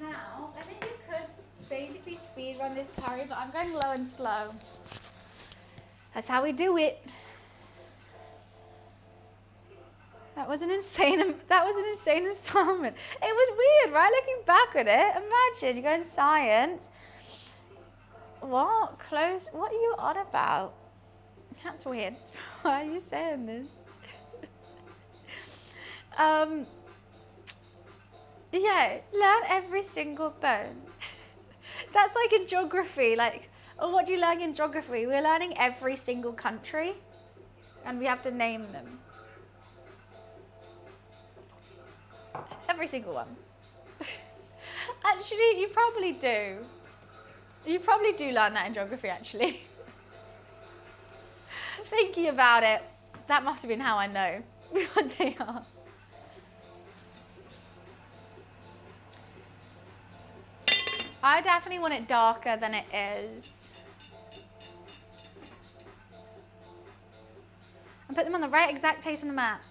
Now, I think you could basically speed run this curry, but I'm going low and slow. That's how we do it. That was an insane assignment. It was weird, right? Looking back at it, imagine you go in science. What? Close? What are you on about? That's weird. Why are you saying this? Yeah, learn every single bone. That's like in geography, like, oh, what do you learn in geography? We're learning every single country and we have to name them. Every single one. Actually, you probably do. You probably do learn that in geography, actually. Thinking about it, that must have been how I know what they are. I definitely want it darker than it is. And put them on the right exact place on the map.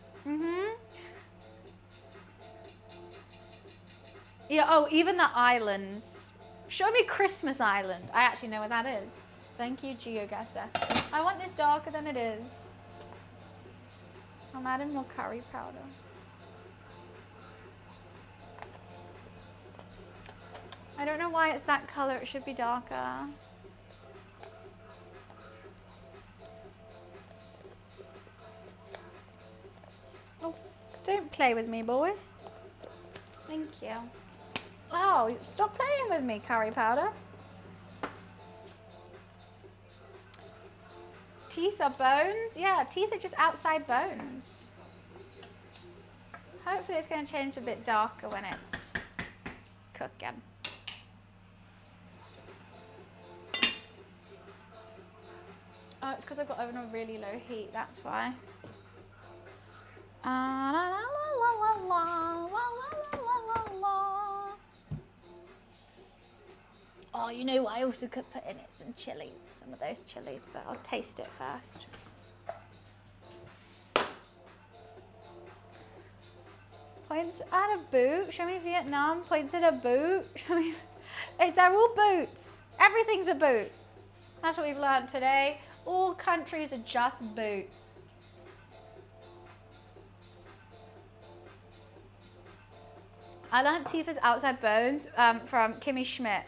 Yeah, oh, even the islands. Show me Christmas Island. I actually know what that is. Thank you, GeoGuessr. I want this darker than it is. I'm adding more curry powder. I don't know why it's that color. It should be darker. Oh, don't play with me, boy. Thank you. Oh, stop playing with me, curry powder. Teeth are bones? Yeah, teeth are just outside bones. Hopefully it's going to change a bit darker when it's cooking. Oh, it's because I've got it on a really low heat, that's why. La, la, la, la, la, la, la, la, la. Oh, you know what I also could put in it? Some chilies, some of those chilies, but I'll taste it first. Points at a boot. Show me Vietnam. Points at a boot. Show me. They're all boots. Everything's a boot. That's what we've learned today. All countries are just boots. I learned teeth as outside bones from Kimmy Schmidt.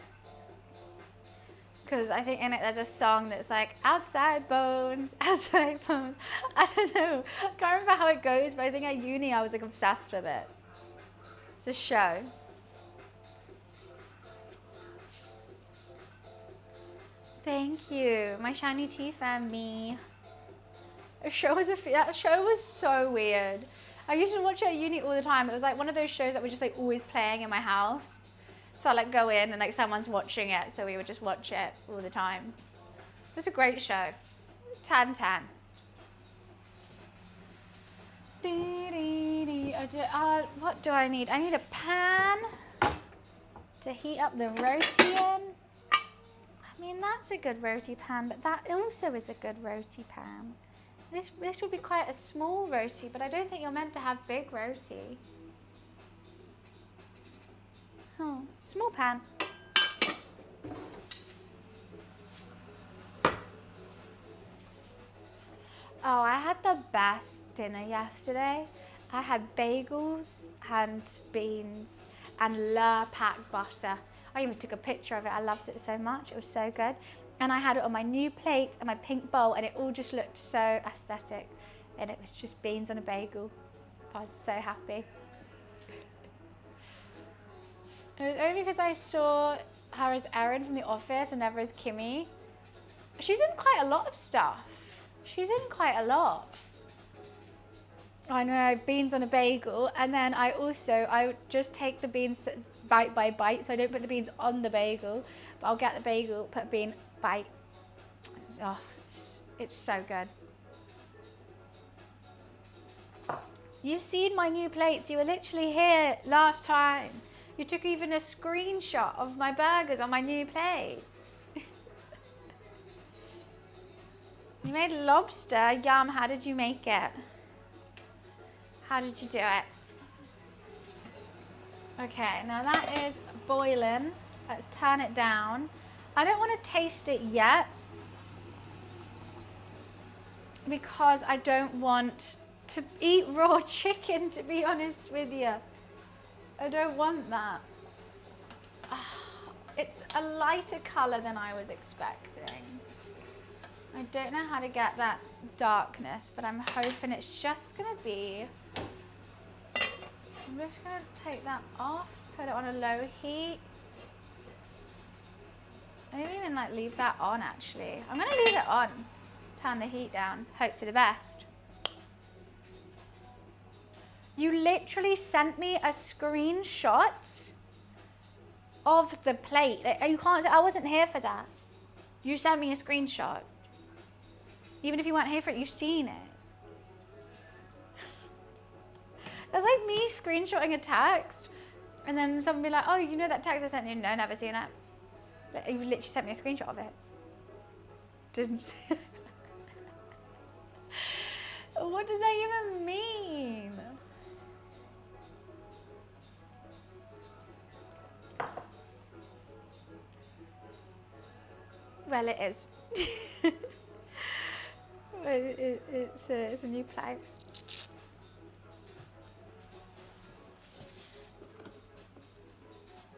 Because I think in it there's a song that's like, outside bones, outside bones. I don't know. I can't remember how it goes, but I think at uni I was like obsessed with it. It's a show. Thank you. My shiny teeth and me. That show was so weird. I used to watch it at uni all the time. It was like one of those shows that was just like always playing in my house. So I like go in and like someone's watching it, so we would just watch it all the time. It was a great show. 10/10. What do I need? I need a pan to heat up the roti in. I mean, that's a good roti pan, but that also is a good roti pan. This would be quite a small roti, but I don't think you're meant to have big roti. Oh, small pan. Oh, I had the best dinner yesterday. I had bagels and beans and La Pack butter. I even took a picture of it. I loved it so much. It was so good. And I had it on my new plate and my pink bowl, and it all just looked so aesthetic. And it was just beans on a bagel. I was so happy. It was only because I saw her as Erin from The Office and never as Kimmy. She's in quite a lot of stuff. She's in quite a lot. I know, beans on a bagel, and then I would just take the beans bite by bite, so I don't put the beans on the bagel, but I'll get the bagel, put a bean, bite. Oh, it's so good. You've seen my new plates. You were literally here last time. You took even a screenshot of my burgers on my new plates. You made lobster. Yum. How did you make it? How did you do it? Okay, now that is boiling. Let's turn it down. I don't want to taste it yet because I don't want to eat raw chicken, to be honest with you. I don't want that. It's a lighter color than I was expecting. I don't know how to get that darkness, but I'm hoping it's just gonna be, I'm just gonna take that off Put it on a low heat. I didn't even like leave that on actually. I'm gonna leave it on. Turn the heat down, hope for the best. You literally sent me a screenshot of the plate. You can't, I wasn't here for that. You sent me a screenshot. Even if you weren't here for it, you've seen it. That's like me screenshotting a text and then someone be like, oh, you know that text I sent you? No, never seen it. But you literally sent me a screenshot of it. Didn't see it. What does that even mean? Well, it is. It's a new plate.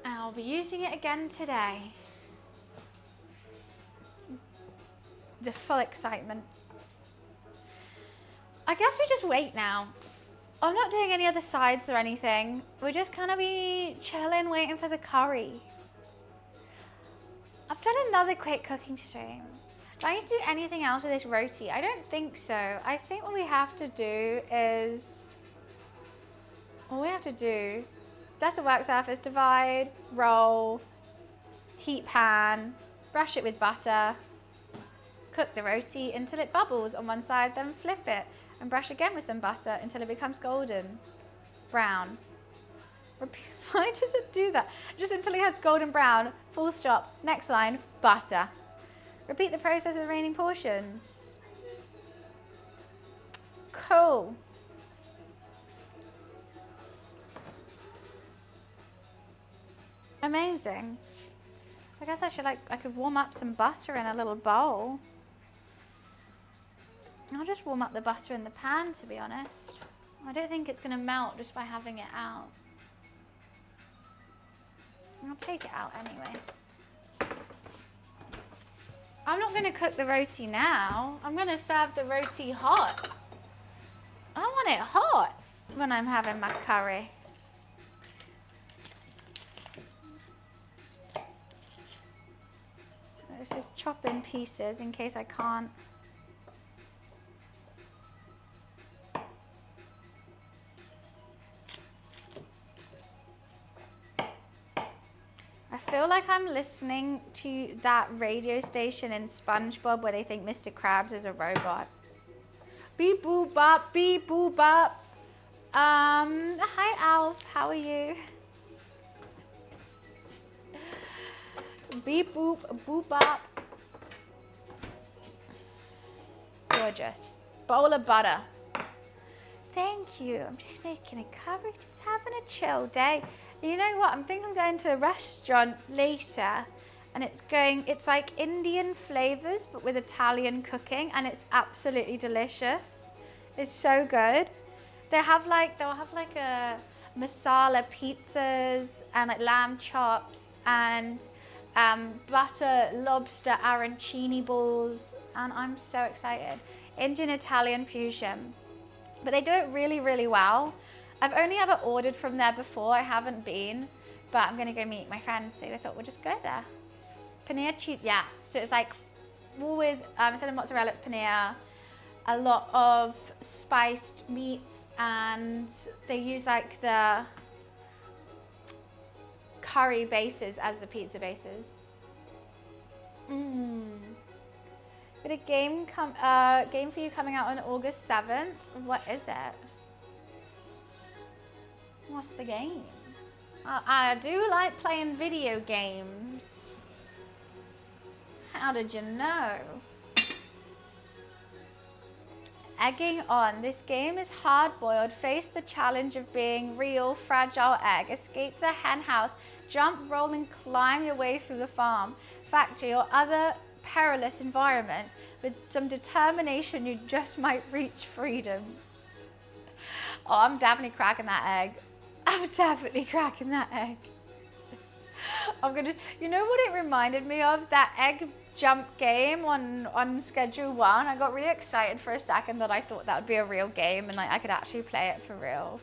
I'll be using it again today. The full excitement. I guess we just wait now. I'm not doing any other sides or anything. We're just gonna be chilling, waiting for the curry. I've done another quick cooking stream. Do I need to do anything else with this roti? I don't think so. I think what we have to do is, dust a work surface, divide, roll, heat pan, brush it with butter, cook the roti until it bubbles on one side, then flip it and brush again with some butter until it becomes golden brown. Why does it do that? Just until it has golden brown, full stop, next line, butter. Repeat the process of the remaining portions. Cool. Amazing. I guess I could warm up some butter in a little bowl. I'll just warm up the butter in the pan, to be honest. I don't think it's going to melt just by having it out. I'll take it out anyway. I'm not going to cook the roti now. I'm going to serve the roti hot. I want it hot when I'm having my curry. Let's just chop in pieces in case I can't. I feel like I'm listening to that radio station in SpongeBob where they think Mr. Krabs is a robot. Beep boop bop, beep boop bop. Hi Alf, how are you? Beep boop, boop bop. Gorgeous. Bowl of butter. Thank you. I'm just making a curry, just having a chill day. You know what? I think I'm going to a restaurant later and it's like Indian flavors but with Italian cooking and it's absolutely delicious. It's so good. They'll have like a masala pizzas and like lamb chops and butter lobster arancini balls, and I'm so excited. Indian Italian fusion. But they do it really, really well. I've only ever ordered from there before, I haven't been, but I'm gonna go meet my friends, so I thought we'll just go there. Paneer cheese, yeah. So it's like all with, instead of mozzarella, paneer, a lot of spiced meats, and they use like the curry bases as the pizza bases. But a game for you coming out on August 7th. What is it? What's the game? I do like playing video games. How did you know? Egging on. This game is hard-boiled. Face the challenge of being real, fragile egg. Escape the hen house. Jump, roll, and climb your way through the farm, factory, or other perilous environments. With some determination, you just might reach freedom. Oh, I'm definitely cracking that egg. I'm definitely cracking that egg. You know what it reminded me of? That egg jump game on Schedule 1. I got really excited for a second that I thought that would be a real game and like I could actually play it for real.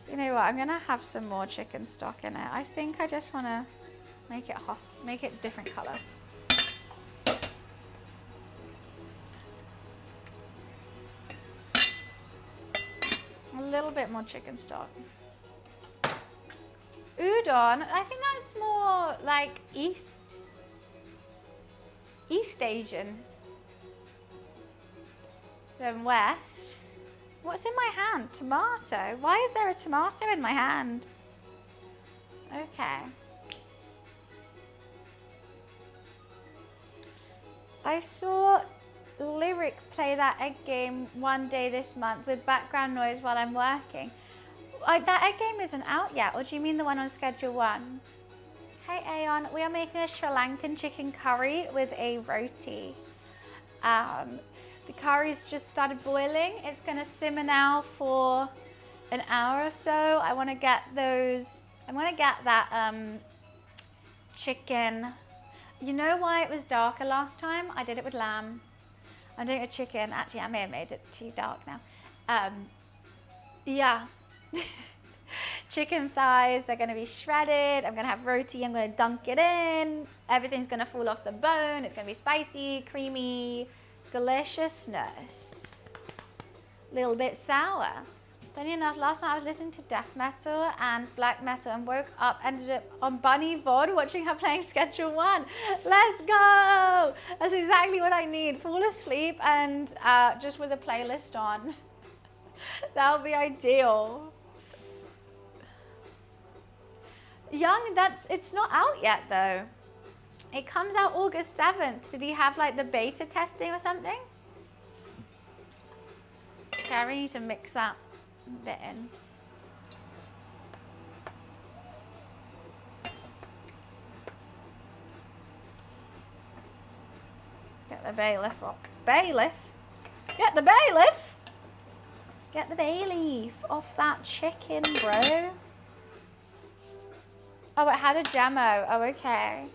You know what? I'm gonna have some more chicken stock in it. I think I just wanna make it hot, make it different color. A little bit more chicken stock. Udon, I think that's more like East Asian than West. What's in my hand? Tomato. Why is there a tomato in my hand? Okay. I saw Lyric play that egg game one day this month with background noise while I'm working. That egg game isn't out yet, or do you mean the one on schedule 1? Hey Aeon, we are making a Sri Lankan chicken curry with a roti. The curry's just started boiling. It's gonna simmer now for an hour or so. I wanna get that chicken. You know why it was darker last time? I did it with lamb. I'm doing a chicken. Actually, I may have made it too dark now. Yeah. Chicken thighs, they're gonna be shredded. I'm gonna have roti, I'm gonna dunk it in. Everything's gonna fall off the bone. It's gonna be spicy, creamy, deliciousness. A little bit sour. Funny enough, last night I was listening to death metal and black metal and woke up, ended up on Bunny VOD watching her playing Schedule 1. Let's go! That's exactly what I need. Fall asleep and just with a playlist on. That would be ideal. Young, it's not out yet though. It comes out August 7th. Did he have like the beta testing or something? Okay, I really need to mix that bit in. Get the bailiff rock. Bailiff? Get the bailiff! Get the bay leaf off that chicken, bro. Oh, it had a demo. Oh, okay.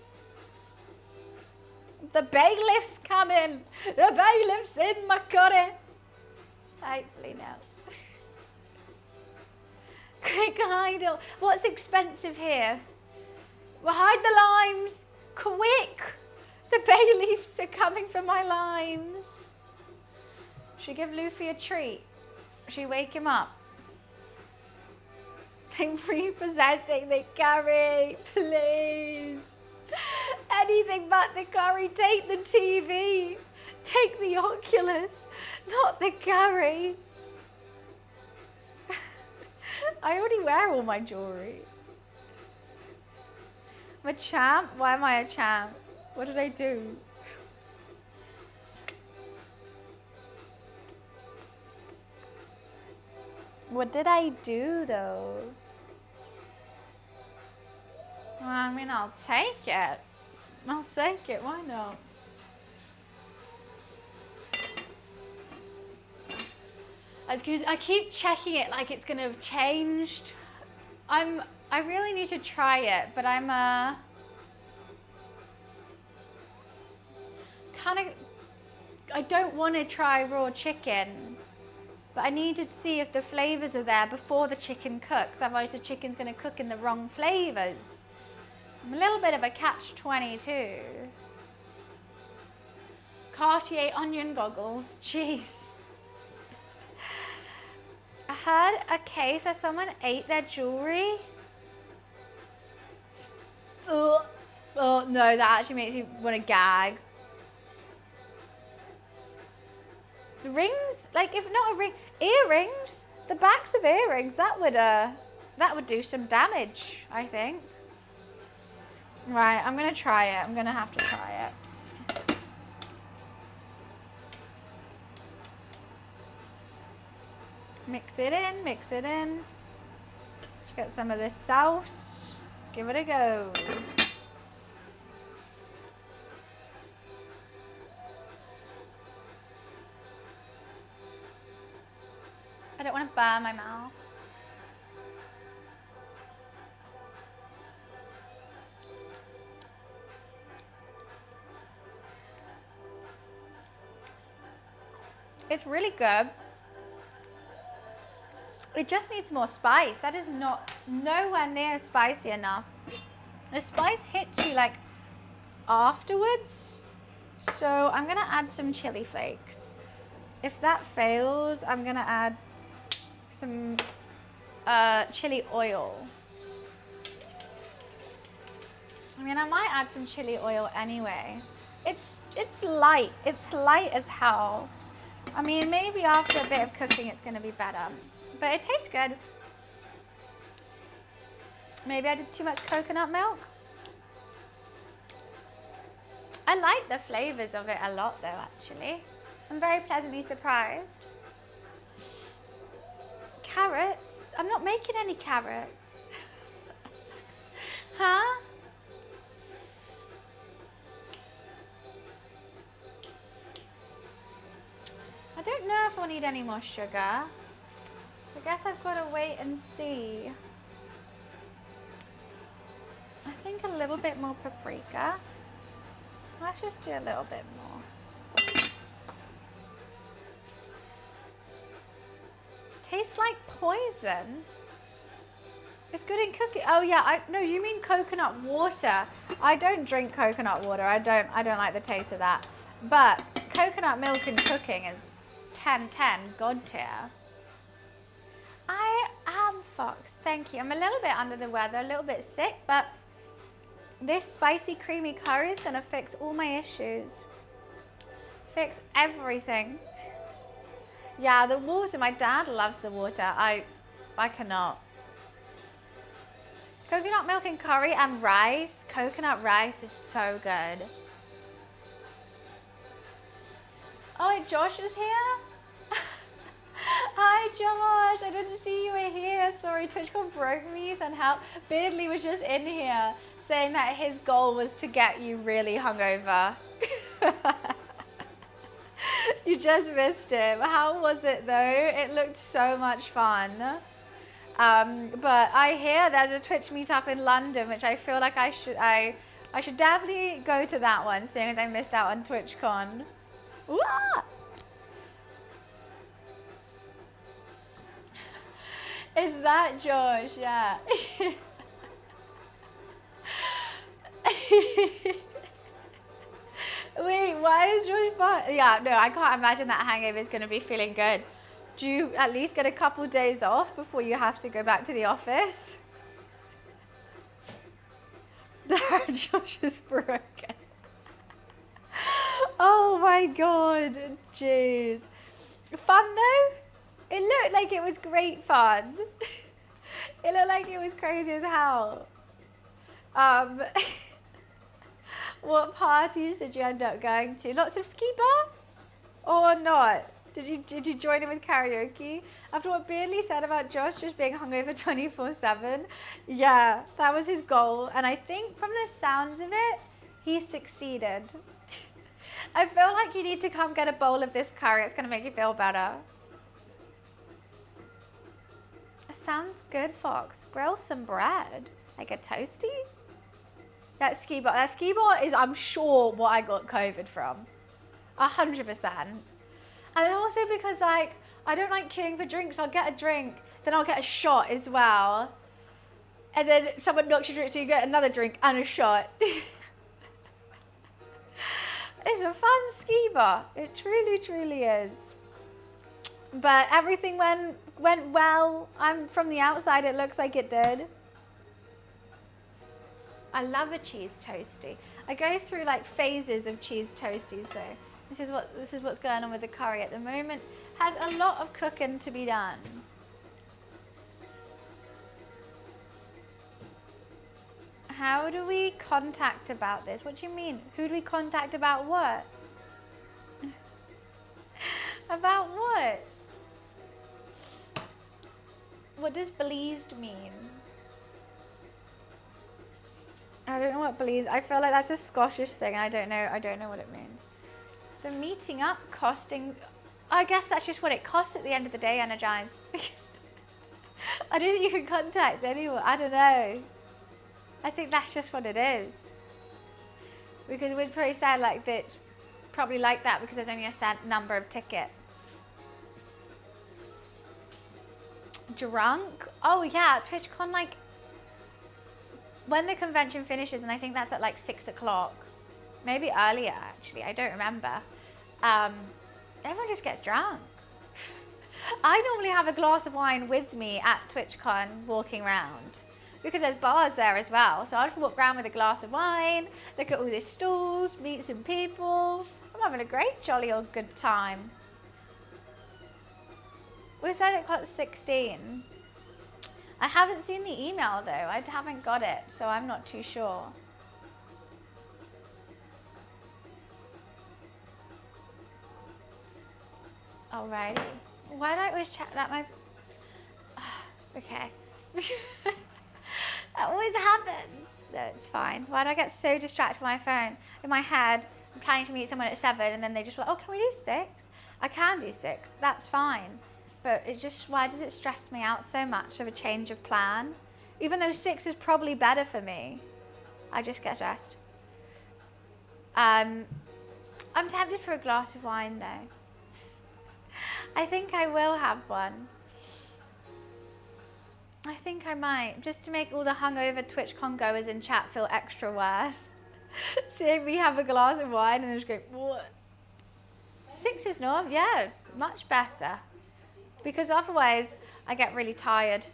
The bailiff's coming. The bailiff's in my curry. Hopefully no. Quick hide. What's expensive here? Well, hide the limes. Quick. The bay leaves are coming for my limes. Should we give Luffy a treat? Should we wake him up? They're repossessing the curry, please. Anything but the curry. Take the TV. Take the Oculus, not the curry. I already wear all my jewelry. I'm a champ? Why am I a champ? What did I do? What did I do though? Well, I mean, I'll take it. I'll take it, why not? I keep checking it like it's gonna have changed. I really need to try it, but I'm I don't want to try raw chicken, but I need to see if the flavors are there before the chicken cooks. Otherwise, the chicken's gonna cook in the wrong flavors. I'm a little bit of a catch-22. Cartier onion goggles, jeez. I heard a case where someone ate their jewelry. Oh no, that actually makes you want to gag. The rings, like if not a ring, earrings, the backs of earrings, that would do some damage, I think. Right, I'm gonna try it. I'm gonna have to try it. Mix it in, mix it in. Let's get some of this sauce. Give it a go. I don't want to burn my mouth. It's really good. It just needs more spice. That is nowhere near spicy enough. The spice hits you like afterwards. So I'm gonna add some chili flakes. If that fails, I'm gonna add some chili oil. I mean, I might add some chili oil anyway. It's light. It's light as hell. I mean, maybe after a bit of cooking, it's gonna be better. But it tastes good. Maybe I did too much coconut milk. I like the flavors of it a lot though, actually. I'm very pleasantly surprised. Carrots? I'm not making any carrots. Huh? I don't know if I'll need any more sugar. I guess I've got to wait and see. I think a little bit more paprika. Let's just do a little bit more. Tastes like poison. It's good in cooking. Oh yeah, no, you mean coconut water. I don't drink coconut water. I don't like the taste of that. But coconut milk in cooking is 10/10, God tier. I am Fox, thank you. I'm a little bit under the weather, a little bit sick, but this spicy creamy curry is gonna fix all my issues. Fix everything. Yeah, the water, my dad loves the water. I cannot. Coconut milk and curry and rice. Coconut rice is so good. Oh, Josh is here? Hi, Josh. I didn't see you were here. Sorry, TwitchCon broke me. Send help. Beardley was just in here saying that his goal was to get you really hungover. You just missed him. How was it though? It looked so much fun. But I hear there's a Twitch meetup in London, which I feel like I should definitely go to that one, seeing as I missed out on TwitchCon. Wah! Is that Josh? Yeah. Wait, why is Josh fun? Yeah, no, I can't imagine that hangover is going to be feeling good. Do you at least get a couple days off before you have to go back to the office? Josh is broken. Oh my god, jeez. Fun though? It looked like it was great fun. It looked like it was crazy as hell. What parties did you end up going to? Lots of ski bar? Or not? Did you join in with karaoke? After what Beardley said about Josh just being hungover 24/7, yeah, that was his goal. And I think from the sounds of it, he succeeded. I feel like you need to come get a bowl of this curry. It's gonna make you feel better. It sounds good, Fox. Grill some bread, like a toasty. That ski bar is, I'm sure, what I got COVID from. 100%. And also because like, I don't like queuing for drinks. I'll get a drink, then I'll get a shot as well. And then someone knocks your drink, so you get another drink and a shot. It's a fun ski bar. It truly, truly is. But everything went well. I'm from the outside, it looks like it did. I love a cheese toasty. I go through like phases of cheese toasties though. This is what's going on with the curry at the moment. Has a lot of cooking to be done. How do we contact about this? What do you mean? Who do we contact about what? About what? What does pleased mean? I don't know what please. I feel like that's a Scottish thing. I don't know what it means. The meeting up costing. I guess that's just what it costs at the end of the day, Energize. I don't think you can contact anyone. I don't know. I think that's just what it is. Because we'd probably say like that, probably like that because there's only a set number of tickets. Drunk? Oh yeah, TwitchCon, like, when the convention finishes, and I think that's at like 6 o'clock. Maybe earlier, actually, I don't remember. Everyone just gets drunk. I normally have a glass of wine with me at TwitchCon walking around because there's bars there as well. So I'll just walk around with a glass of wine, look at all these stalls, meet some people. I'm having a great jolly old good time. We said it got 16. I haven't seen the email though. I haven't got it, so I'm not too sure. Alrighty. Why do I always check that my... Okay. That always happens. No, it's fine. Why do I get so distracted by my phone? In my head, I'm planning to meet someone at 7 and then they just like, oh, can we do 6? I can do 6. That's fine. But it just, why does it stress me out so much of a change of plan? Even though 6 is probably better for me. I just get stressed. I'm tempted for a glass of wine though. I think I will have one. I think I might, just to make all the hungover TwitchCon goers in chat feel extra worse. See me have a glass of wine and just go, what? 6 is normal, yeah, much better. Because otherwise, I get really tired.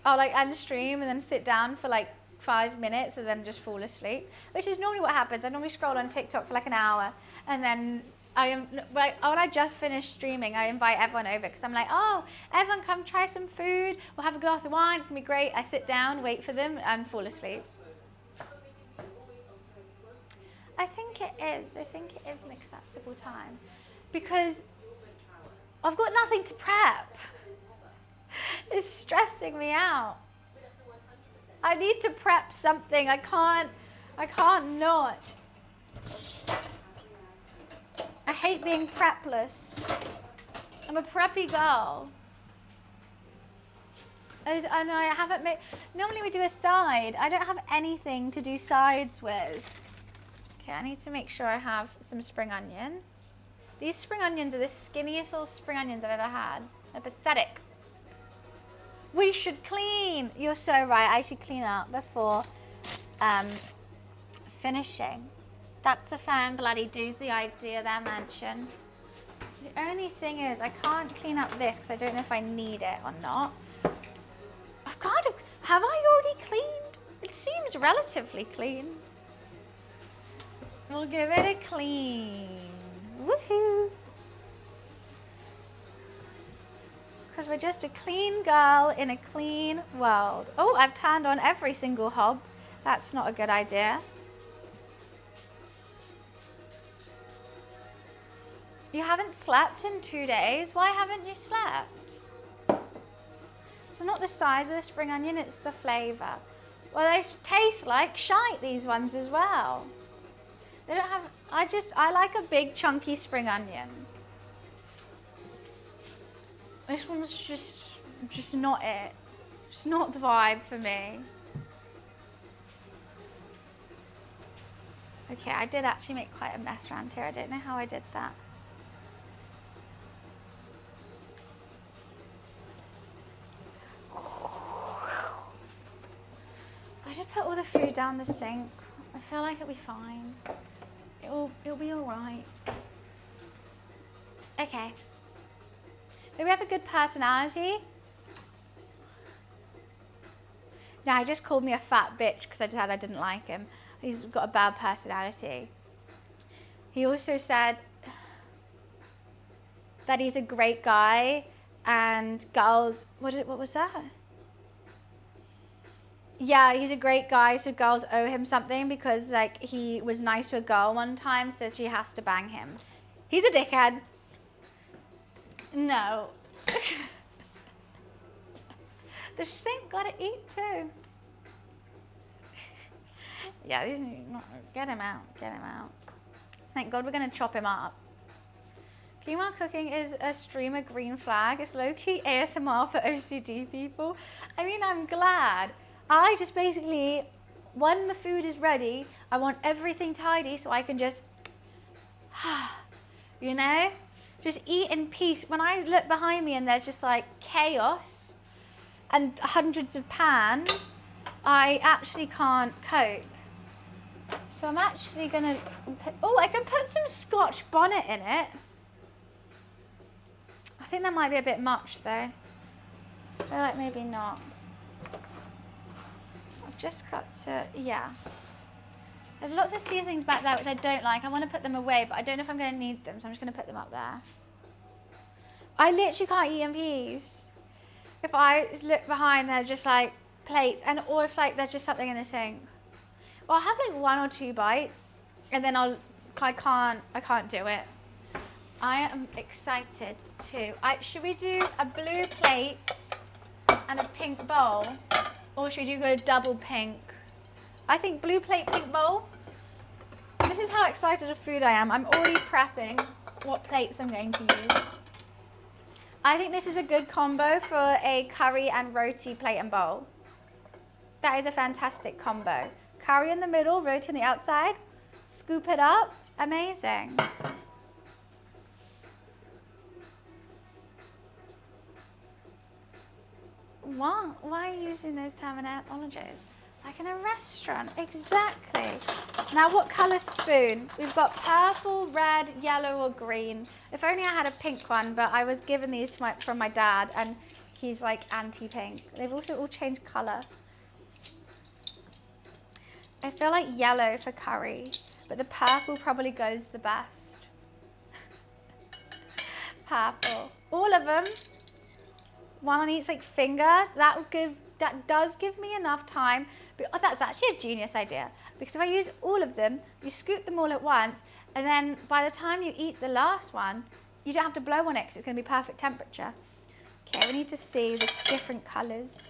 I'll like end stream and then sit down for like 5 minutes and then just fall asleep, which is normally what happens. I normally scroll on TikTok for like an hour and then when I just finish streaming, I invite everyone over because I'm like, oh, everyone come try some food. We'll have a glass of wine. It's going to be great. I sit down, wait for them and fall asleep. I think it is. I think it is an acceptable time because I've got nothing to prep. It's stressing me out. I need to prep something. I can't not. I hate being prepless. I'm a preppy girl. I know I haven't made, normally we do a side. I don't have anything to do sides with. Okay, I need to make sure I have some spring onion. These spring onions are the skinniest little spring onions I've ever had. They're pathetic. We should clean. You're so right. I should clean up before finishing. That's a fan bloody doozy idea there, Mansion. The only thing is I can't clean up this because I don't know if I need it or not. I've kind of, have I already cleaned? It seems relatively clean. We'll give it a clean. Woohoo! Because we're just a clean girl in a clean world. Oh, I've turned on every single hob. That's not a good idea. You haven't slept in 2 days? Why haven't you slept? So not the size of the spring onion, it's the flavour. Well, they taste like shite, these ones as well. They don't have, I like a big chunky spring onion. This one's just not it. It's not the vibe for me. Okay, I did actually make quite a mess around here. I don't know how I did that. I just put all the food down the sink. I feel like it'll be fine. It'll be all right. Okay. Do we have a good personality? No, he just called me a fat bitch because I said I didn't like him. He's got a bad personality. He also said that he's a great guy and girls, what was that? Yeah, he's a great guy, so girls owe him something because like he was nice to a girl one time, so she has to bang him. He's a dickhead. No. The sink gotta eat too. Yeah, get him out, get him out. Thank God we're gonna chop him up. Female cooking is a streamer green flag. It's low-key ASMR for OCD people. I mean, I'm glad. I just basically, when the food is ready, I want everything tidy so I can just, you know, just eat in peace. When I look behind me and there's just like chaos, and hundreds of pans, I actually can't cope. So I'm actually gonna put, oh, I can put some Scotch bonnet in it. I think that might be a bit much though. I feel like maybe not. I've just got to, yeah. There's lots of seasonings back there which I don't like. I want to put them away, but I don't know if I'm going to need them, so I'm just going to put them up there. I literally can't eat in peace. If I look behind, they're just like plates, and or if like there's just something in the sink. Well, I'll have like 1 or 2 bites, and then I can't do it. I am excited too. Should we do a blue plate and a pink bowl, or should we go double pink? I think blue plate, pink bowl. This is how excited of food I am. I'm already prepping what plates I'm going to use. I think this is a good combo for a curry and roti plate and bowl. That is a fantastic combo. Curry in the middle, roti on the outside. Scoop it up. Amazing. What? Why are you using those terminologies? Like in a restaurant, exactly. Now what colour spoon? We've got purple, red, yellow or green. If only I had a pink one, but I was given these from my dad and he's like anti-pink. They've also all changed colour. I feel like yellow for curry, but the purple probably goes the best. Purple. All of them. One on each like finger. That does give me enough time. But that's actually a genius idea, because if I use all of them, you scoop them all at once, and then by the time you eat the last one, you don't have to blow on it because it's going to be perfect temperature. Okay, we need to see the different colours.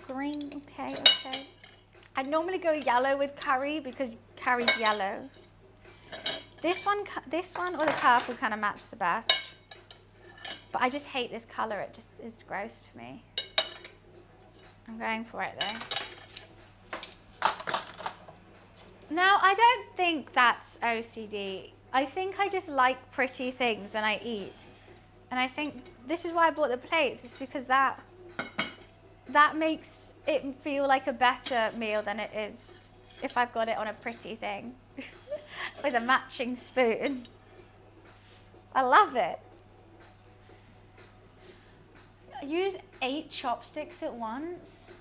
Green, okay. I'd normally go yellow with curry because curry's yellow. This one or the purple kind of match the best. But I just hate this colour, it just is gross to me. I'm going for it though. Now, I don't think that's OCD. I think I just like pretty things when I eat. And I think this is why I bought the plates, it's because that makes it feel like a better meal than it is if I've got it on a pretty thing with a matching spoon. I love it. I use 8 chopsticks at once.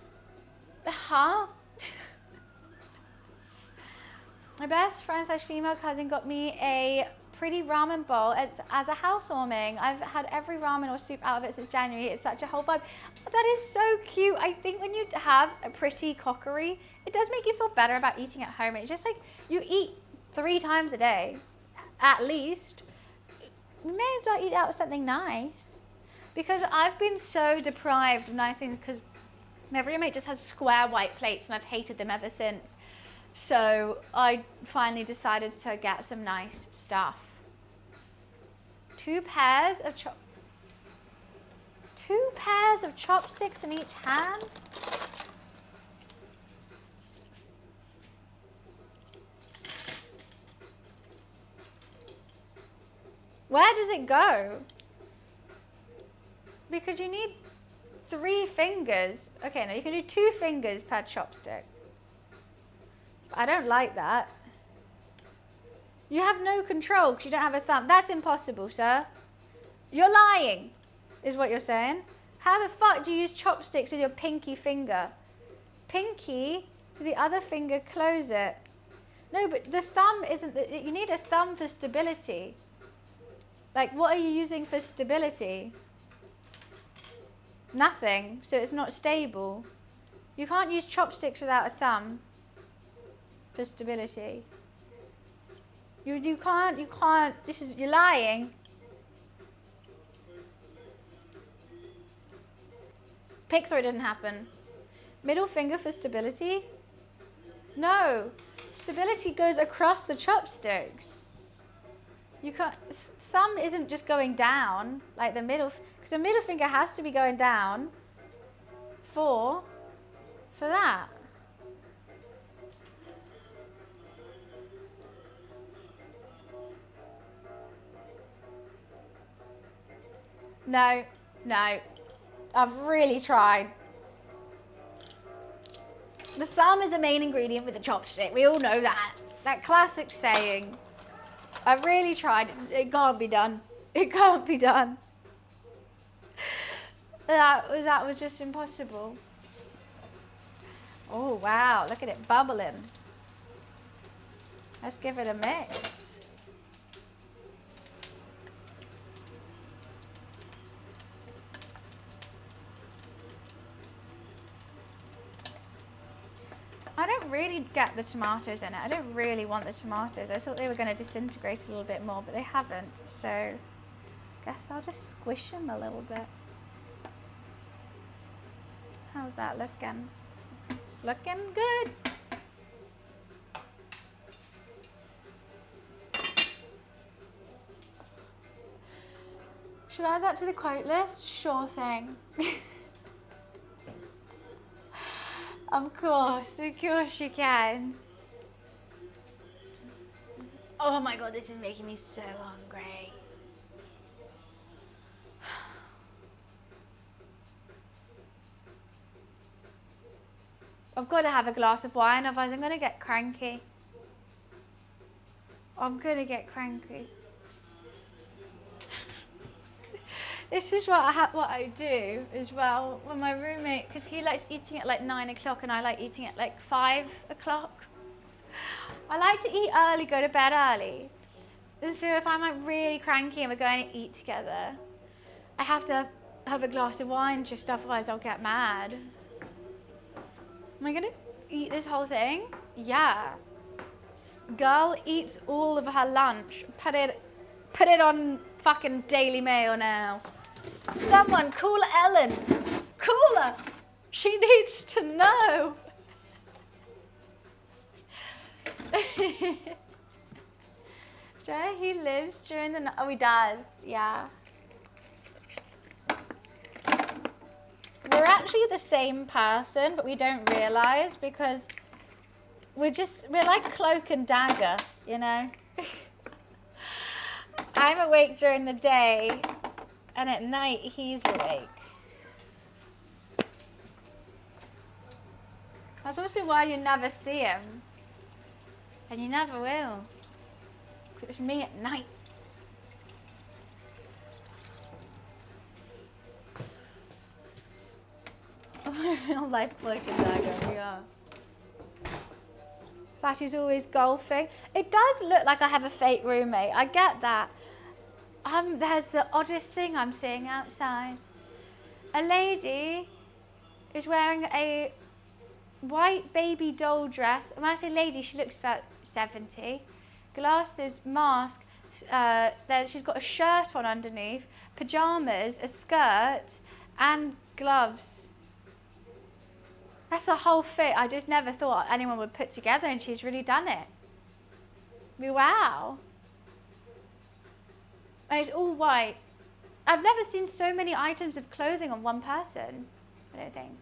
Huh? My best friend / female cousin got me a pretty ramen bowl as a housewarming. I've had every ramen or soup out of it since January. It's such a whole vibe. Oh, that is so cute. I think when you have a pretty cookery, it does make you feel better about eating at home. It's just like you eat 3 times a day, at least. You may as well eat out with something nice. Because I've been so deprived of nice things because my roommate just has square white plates and I've hated them ever since. So I finally decided to get some nice stuff. 2 pairs of chopsticks in each hand. Where does it go? Because you need 3 fingers. Okay, now you can do 2 fingers per chopstick. I don't like that. You have no control because you don't have a thumb. That's impossible, sir. You're lying, is what you're saying. How the fuck do you use chopsticks with your pinky finger? Pinky to the other finger, close it. No, but the thumb isn't, you need a thumb for stability. Like, what are you using for stability? Nothing, so it's not stable. You can't use chopsticks without a thumb for stability. You can't, you're lying. Pixar, it didn't happen. Middle finger for stability? No, stability goes across the chopsticks. You can't, thumb isn't just going down like the middle, because the middle finger has to be going down for that. No, I've really tried. The thumb is the main ingredient with the chopstick. We all know that. That classic saying. I really tried. It can't be done. It can't be done. That was just impossible. Oh, wow. Look at it bubbling. Let's give it a mix. I don't really get the tomatoes in it. I don't really want the tomatoes. I thought they were going to disintegrate a little bit more, but they haven't. So I guess I'll just squish them a little bit. How's that looking? It's looking good. Should I add that to the quote list? Sure thing. Of course you can. Oh my god, this is making me so hungry. I've got to have a glass of wine, otherwise I'm going to get cranky. I'm going to get cranky. This is what I do as well when my roommate, because he likes eating at like 9 o'clock and I like eating at like 5 o'clock. I like to eat early, go to bed early. And so if I'm like really cranky and we're going to eat together, I have to have a glass of wine, just otherwise I'll get mad. Am I gonna eat this whole thing? Yeah. Girl eats all of her lunch. Put it on fucking Daily Mail now. Someone call Ellen. Call her. She needs to know. Joe, he lives during the night. Oh, he does. Yeah. We're actually the same person, but we don't realize because we're like cloak and dagger, you know? I'm awake during the day, and at night he's awake. That's also why you never see him. And you never will. It's me at night. Real life cloak and dagger, we are. Batty's always golfing. It does look like I have a fake roommate. I get that. There's the oddest thing I'm seeing outside. A lady is wearing a white baby doll dress. And when I say lady, she looks about 70. Glasses, mask. She's got a shirt on underneath, pajamas, a skirt, and gloves. That's a whole fit I just never thought anyone would put together, and she's really done it. Wow. And it's all white. I've never seen so many items of clothing on one person, I don't think.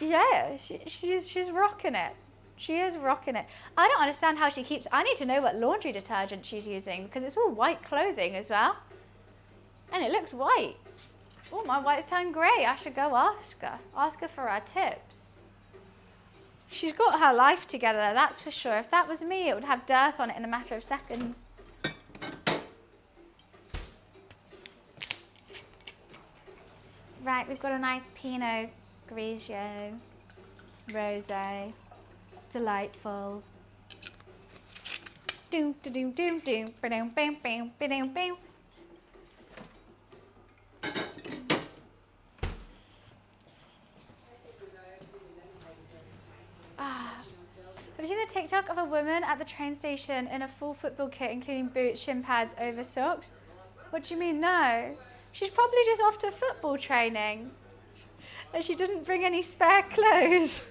Yeah, she's rocking it. She is rocking it. I don't understand how she keeps... I need to know what laundry detergent she's using, because it's all white clothing as well. And it looks white. Oh, my white's turned grey. I should go ask her. Ask her for her tips. She's got her life together, that's for sure. If that was me, it would have dirt on it in a matter of seconds. Right, we've got a nice Pinot Grigio, Rosé, delightful. Doom, doom, doom, doom, ba-doom, bam, bam, ba-doom, bam. Have you seen the TikTok of a woman at the train station in a full football kit, including boots, shin pads, over socks? What do you mean, no? She's probably just off to football training. And she didn't bring any spare clothes.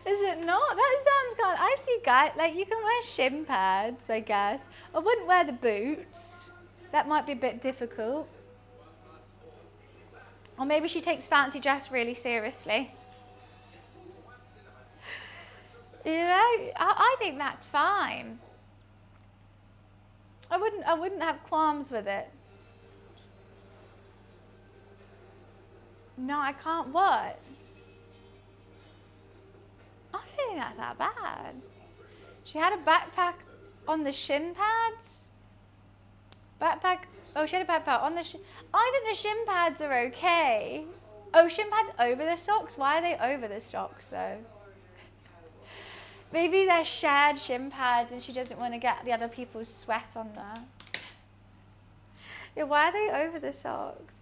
Is it not? That sounds kind of... I see guys... Like, you can wear shin pads, I guess. I wouldn't wear the boots. That might be a bit difficult. Or maybe she takes fancy dress really seriously. You know, I think that's fine. I wouldn't have qualms with it. No, I can't. What? I don't think that's that bad. She had a backpack on the shin pads. Backpack. Oh, she had a backpack on the shin. I think the shin pads are okay. Oh, shin pads over the socks? Why are they over the socks though? Maybe they're shared shin pads and she doesn't want to get the other people's sweat on there. Yeah, why are they over the socks?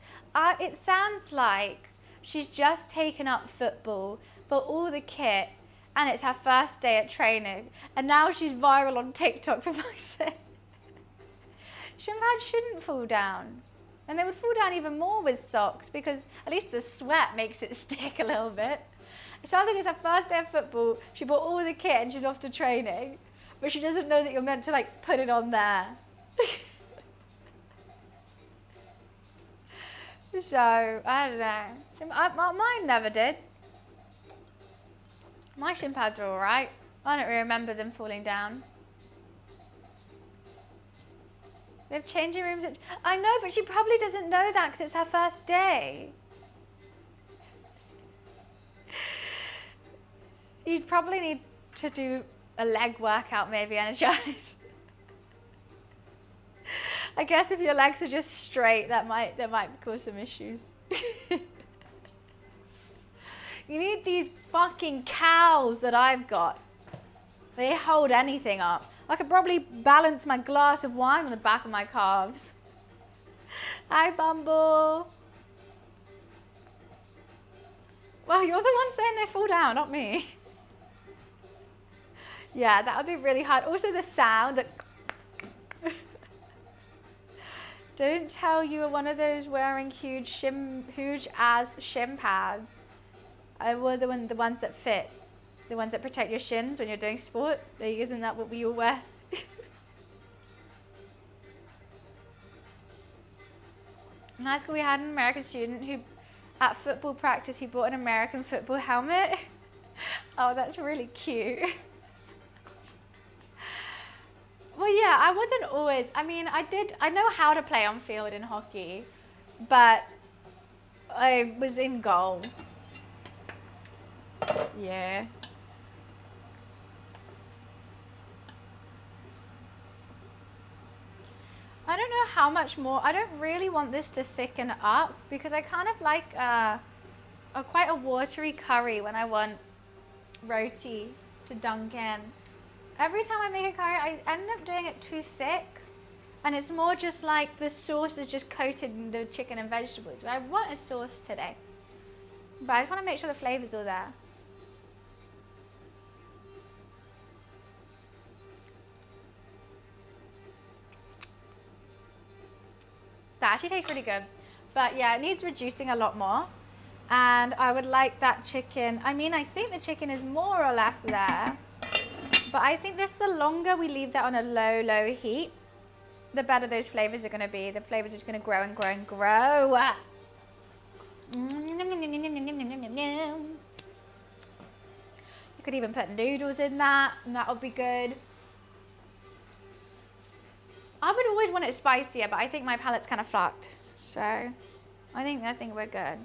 It sounds like she's just taken up football, bought all the kit, and it's her first day at training, and now she's viral on TikTok for my sake. Shin pads shouldn't fall down. And they would fall down even more with socks because at least the sweat makes it stick a little bit. It sounds like it's her first day of football. She bought all the kit and she's off to training, but she doesn't know that you're meant to like put it on there. So, I don't know. Mine never did. My shin pads are all right. I don't really remember them falling down. They have changing rooms. I know, but she probably doesn't know that because it's her first day. You'd probably need to do a leg workout, maybe energize. I guess if your legs are just straight, that might cause some issues. You need these fucking cows that I've got. They hold anything up. I could probably balance my glass of wine on the back of my calves. Hi, Bumble. Well, you're the one saying they fall down, not me. Yeah, that would be really hard. Also, the sound that... Don't tell you were one of those wearing huge ass shin pads. I wore the ones that fit. The ones that protect your shins when you're doing sport. Isn't that what we all wear? In high school we had an American student who, at football practice, he bought an American football helmet. Oh, that's really cute. Well, yeah, I wasn't always, I know how to play on field in hockey, but I was in goal. Yeah. I don't know how much more, I don't really want this to thicken up because I kind of like quite a watery curry when I want roti to dunk in. Every time I make a curry, I end up doing it too thick. And it's more just like the sauce is just coated in the chicken and vegetables. I want a sauce today. But I just want to make sure the flavor's all there. That actually tastes really good. But yeah, it needs reducing a lot more. And I would like that chicken. I think the chicken is more or less there. But I think the longer we leave that on a low heat, the better those flavors are going to be. The flavors are just going to grow and grow and grow. You could even put noodles in that, and that would be good. I would always want it spicier, but I think my palate's kind of fucked. So I think we're good.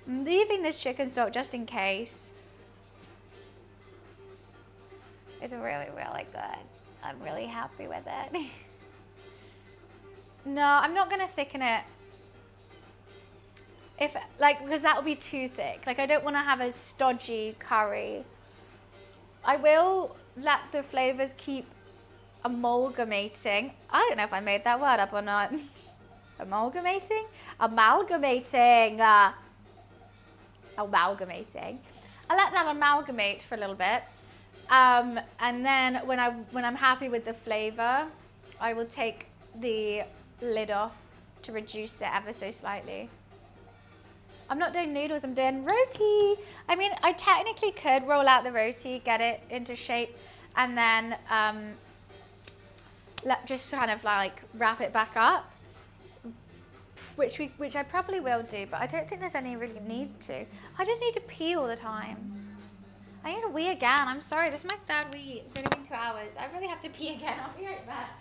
I'm leaving this chicken stock just in case. It's really, really good. I'm really happy with it. No, I'm not gonna thicken it. Because that would be too thick. I don't wanna have a stodgy curry. I will let the flavors keep amalgamating. I don't know if I made that word up or not. Amalgamating? Amalgamating. Amalgamating. I let that amalgamate for a little bit. And then when I'm happy with the flavor, I will take the lid off to reduce it ever so slightly. I'm not doing noodles, I'm doing roti. I technically could roll out the roti, get it into shape, and then just kind of wrap it back up, which I probably will do, but I don't think there's any really need to. I just need to pee all the time. I need to wee again. I'm sorry, this is my third wee. It's only been 2 hours. I really have to pee again. I'll be right back.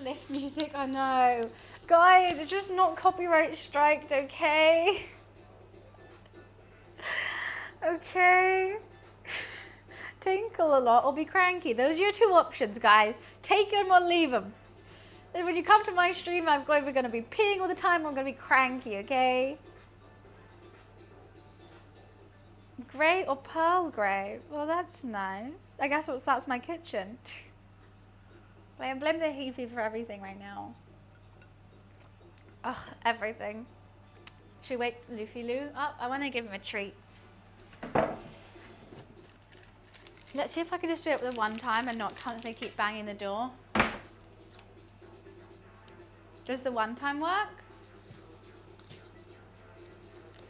uplift music, I know. Guys, it's just not copyright striked, okay? Okay. Tinkle a lot or be cranky. Those are your two options, guys. Take them or leave them. And when you come to my stream, I'm either going to be peeing all the time or I'm going to be cranky, okay? Grey or pearl grey? Well, that's nice. I guess that's my kitchen. I blame the Heafy for everything right now. Ugh, everything. Should we wake Luffy Lou up? I want to give him a treat. Let's see if I can just do it with one time and not constantly keep banging the door. Does the one time work?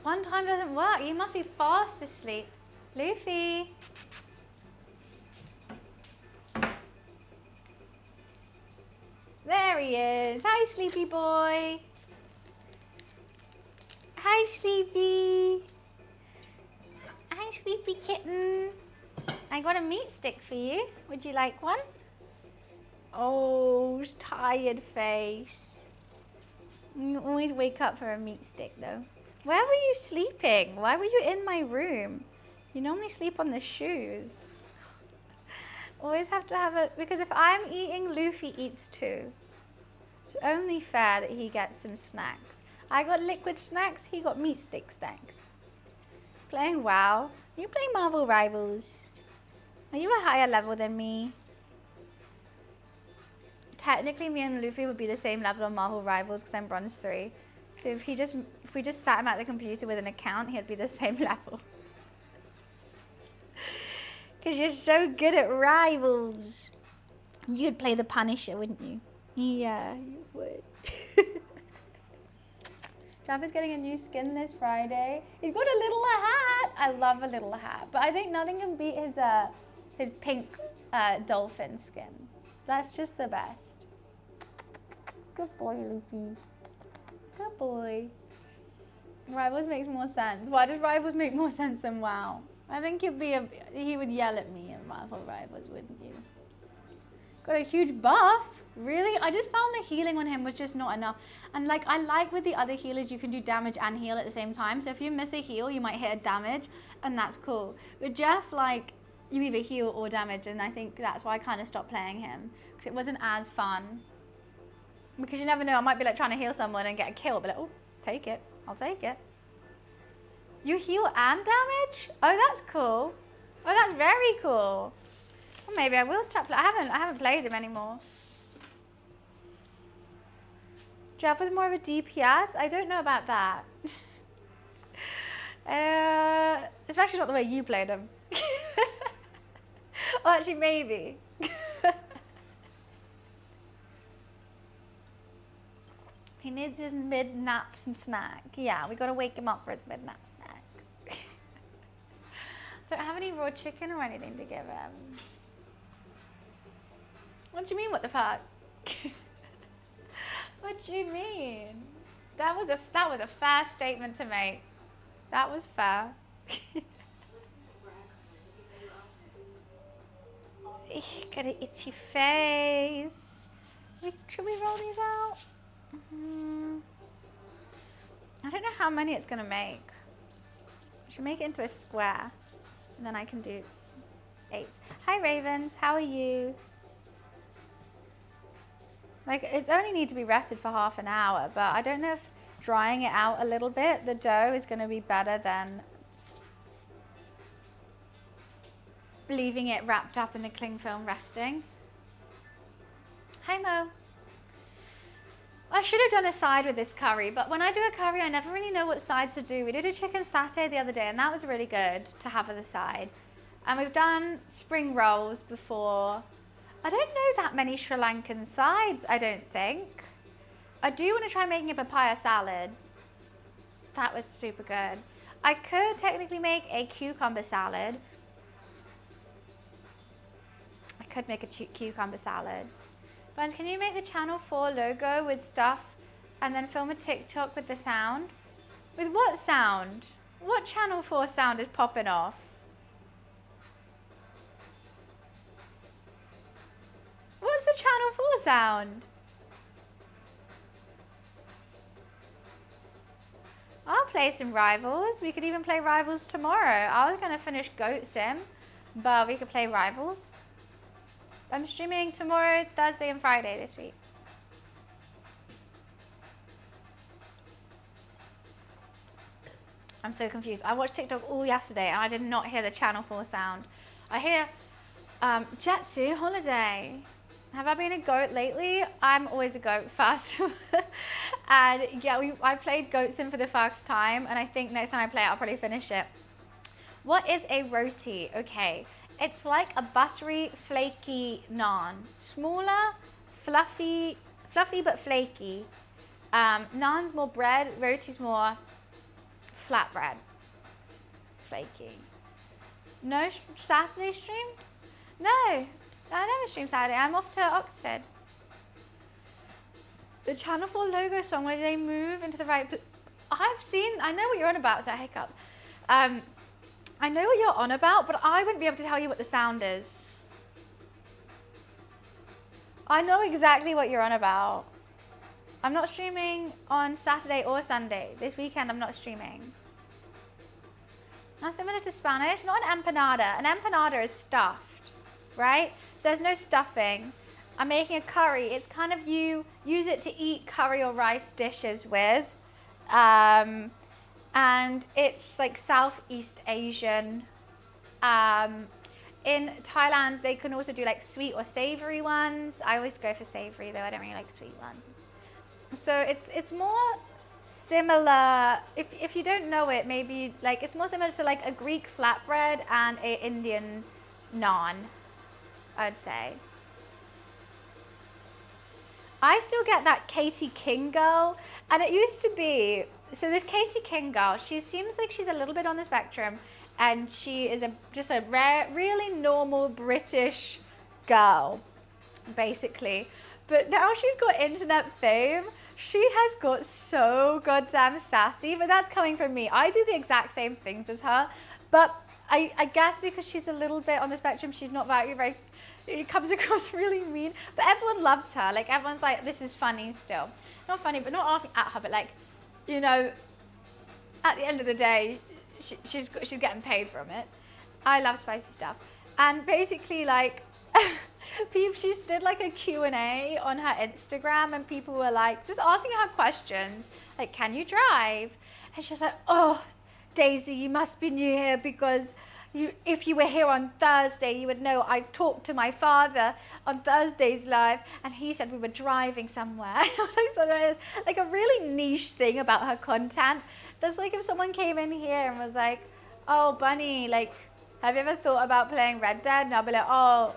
One time doesn't work. You must be fast asleep. Luffy. There he is. Hi, sleepy boy. Hi, sleepy. Hi, sleepy kitten. I got a meat stick for you. Would you like one? Oh, tired face. You always wake up for a meat stick though. Where were you sleeping? Why were you in my room? You normally sleep on the shoes. Always have to have a, because if I'm eating, Luffy eats too. It's only fair that he gets some snacks. I got liquid snacks, he got meat stick snacks. Playing WoW. You play Marvel Rivals. Are you a higher level than me? Technically, me and Luffy would be the same level on Marvel Rivals because I'm Bronze 3. So if we just sat him at the computer with an account, he'd be the same level. Because you're so good at Rivals. You'd play the Punisher, wouldn't you? Yeah, you would. Jaffa's getting a new skin this Friday. He's got a little hat. I love a little hat. But I think nothing can beat his pink dolphin skin. That's just the best. Good boy, Luffy. Good boy. Rivals makes more sense. Why does Rivals make more sense than WoW? I think he would yell at me in Marvel Rivals, wouldn't you? Got a huge buff. Really? I just found the healing on him was just not enough. And like, I like with the other healers, you can do damage and heal at the same time. So if you miss a heal, you might hit a damage and that's cool. With Jeff, like, you either heal or damage. And I think that's why I kind of stopped playing him. Because it wasn't as fun. Because you never know, I might be like trying to heal someone and get a kill. But like, oh, take it. I'll take it. You heal and damage? Oh, that's cool. Oh, that's very cool. Well, maybe I will start playing. I haven't played him anymore. Jeff was more of a DPS? I don't know about that. Especially not the way you played him. Oh, actually, maybe. He needs his mid-naps and snack. Yeah, we gotta wake him up for his mid-nap snack. Don't have any raw chicken or anything to give him. What do you mean, what the fuck? What do you mean? That was a fair statement to make. That was fair. Got an itchy face. Should we roll these out? I don't know how many it's gonna make. I should make it into a square, and then I can do 8. Hi Ravens, how are you? Like, it's only need to be rested for half an hour, but I don't know if drying it out a little bit, the dough is going to be better than leaving it wrapped up in the cling film resting. Hi Mo. I should have done a side with this curry, but when I do a curry, I never really know what sides to do. We did a chicken satay the other day, and that was really good to have as a side. And we've done spring rolls before. I don't know that many Sri Lankan sides, I don't think. I do want to try making a papaya salad. That was super good. I could technically make a cucumber salad. I could make a cucumber salad. Buns, can you make the Channel 4 logo with stuff and then film a TikTok with the sound? With what sound? What Channel 4 sound is popping off? What's the Channel 4 sound? play some Rivals. We could even play Rivals tomorrow. I was going to finish Goat Sim, but we could play Rivals. I'm streaming tomorrow, Thursday, and Friday this week. I'm so confused. I watched TikTok all yesterday and I did not hear the Channel 4 sound. I hear Jet 2 holiday. Have I been a goat lately? I'm always a goat first. And yeah, I played Goat Sim for the first time, and I think next time I play it, I'll probably finish it. What is a roti? Okay, it's like a buttery, flaky naan. Smaller, fluffy but flaky. Naan's more bread, roti's more flatbread. Flaky. No Saturday stream? No, I never stream Saturday. I'm off to Oxford. The Channel 4 logo song, where they move into the right I know what you're on about, is that hiccup. I know what you're on about, but I wouldn't be able to tell you what the sound is. I know exactly what you're on about. I'm not streaming on Saturday or Sunday. This weekend I'm not streaming. Now similar to Spanish, not an empanada. An empanada is stuffed, right? So there's no stuffing. I'm making a curry. It's kind of, you use it to eat curry or rice dishes with. And it's like Southeast Asian. In Thailand, they can also do like sweet or savory ones. I always go for savory though, I don't really like sweet ones. So it's more similar, if you don't know it, maybe like it's more similar to like a Greek flatbread and an Indian naan, I'd say. I still get that Katie King girl, and it used to be, so this Katie King girl, she seems like she's a little bit on the spectrum, and she is just a rare, really normal British girl, basically. But now she's got internet fame. She has got so goddamn sassy, but that's coming from me. I do the exact same things as her, but I guess because she's a little bit on the spectrum, she's not very, it comes across really mean, but everyone loves her. Like, everyone's like, this is funny still. Not funny, but not laughing at her, but like, you know, at the end of the day, she's getting paid from it. I love spicy stuff. And basically, like, she did like a Q&A on her Instagram, and people were like, just asking her questions, like, can you drive? And she's like, oh, Daisy, you must be new here, because if you were here on Thursday, you would know I talked to my father on Thursday's live, and he said we were driving somewhere. So there's like a really niche thing about her content. That's like if someone came in here and was like, oh, Bunny, like, have you ever thought about playing Red Dead? And I'll be like, oh,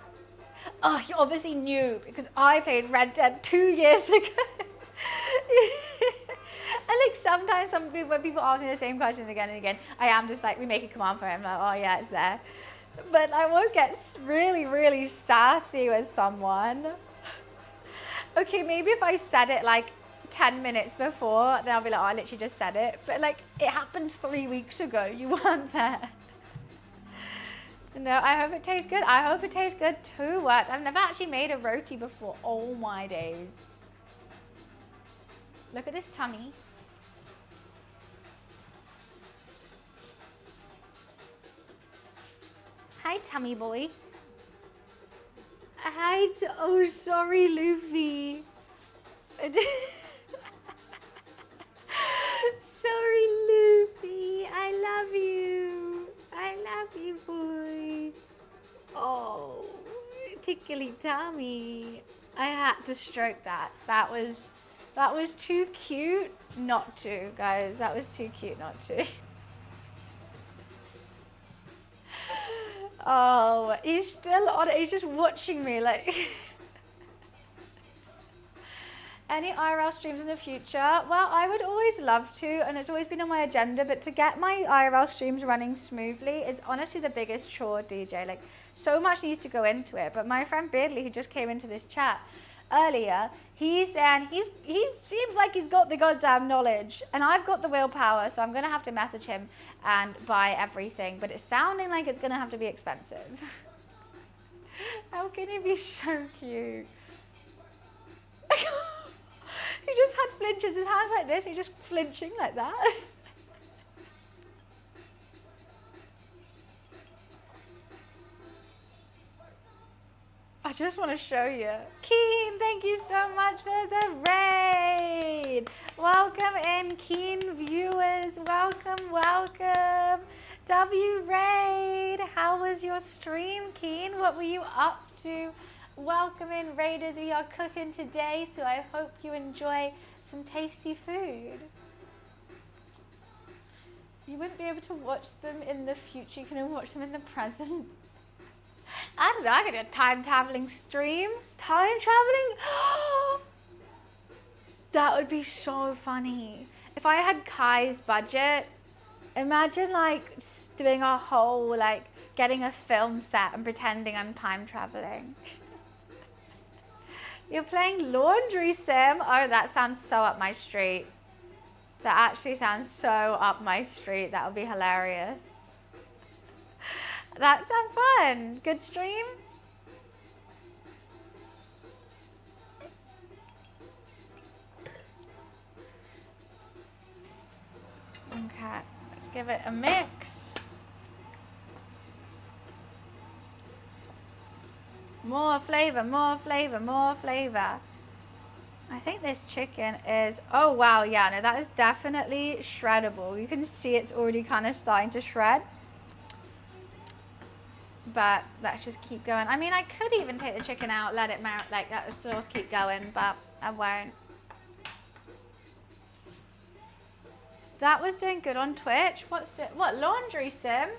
you obviously knew, because I played Red Dead 2 years ago. And like sometimes when people ask me the same question again and again, I am just like, we make a command for him, like, oh yeah, it's there. But I won't get really, really sassy with someone. Okay, maybe if I said it like 10 minutes before, then I'll be like, oh, I literally just said it. But like, it happened 3 weeks ago, you weren't there. No, I hope it tastes good. I hope it tastes good too. What? I've never actually made a roti before. Oh my days. Look at this tummy. Hi, tummy boy. Hi, oh, sorry, Luffy. Sorry, Luffy. I love you. I love you, boy. Oh, tickly tummy. I had to stroke that. That was too cute not to, guys. That was too cute not to. Oh, he's still on it. He's just watching me like. Any IRL streams in the future? Well, I would always love to, and it's always been on my agenda, but to get my IRL streams running smoothly is honestly the biggest chore, DJ. Like, so much needs to go into it. But my friend Beardley, who just came into this chat earlier, he seems like he's got the goddamn knowledge, and I've got the willpower, so I'm gonna have to message him and buy everything, but it's sounding like it's gonna have to be expensive. How can he be so cute? He just had flinches, his hands like this, he's just flinching like that. I just want to show you. Keen, thank you so much for the raid. Welcome in, Keen viewers. Welcome, welcome. W raid. How was your stream, Keen? What were you up to? Welcome in, raiders. We are cooking today, so I hope you enjoy some tasty food. You wouldn't be able to watch them in the future. You can only watch them in the present. I don't know, I could do a time traveling stream. Time traveling? That would be so funny. If I had Kai's budget, imagine like doing a whole, like getting a film set and pretending I'm time traveling. You're playing laundry sim? Oh, that sounds so up my street. That actually sounds so up my street. That would be hilarious. That sounds fun. Good stream? Okay, let's give it a mix. More flavor, more flavor, more flavor. I think this chicken is, oh wow, yeah, no, that is definitely shreddable. You can see it's already kind of starting to shred. But let's just keep going. I mean, I could even take the chicken out, let it marinate, like that sauce keep going, but I won't. That was doing good on Twitch. What, laundry sim?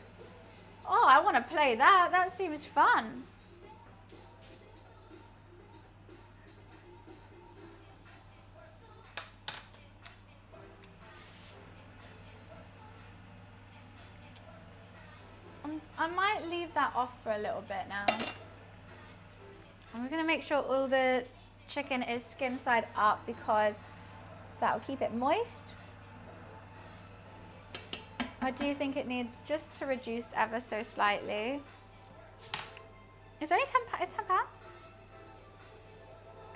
Oh, I want to play that. That seems fun. I might leave that off for a little bit now. I'm going to make sure all the chicken is skin side up because that will keep it moist. I do think it needs just to reduce ever so slightly. Is there only 10 pounds?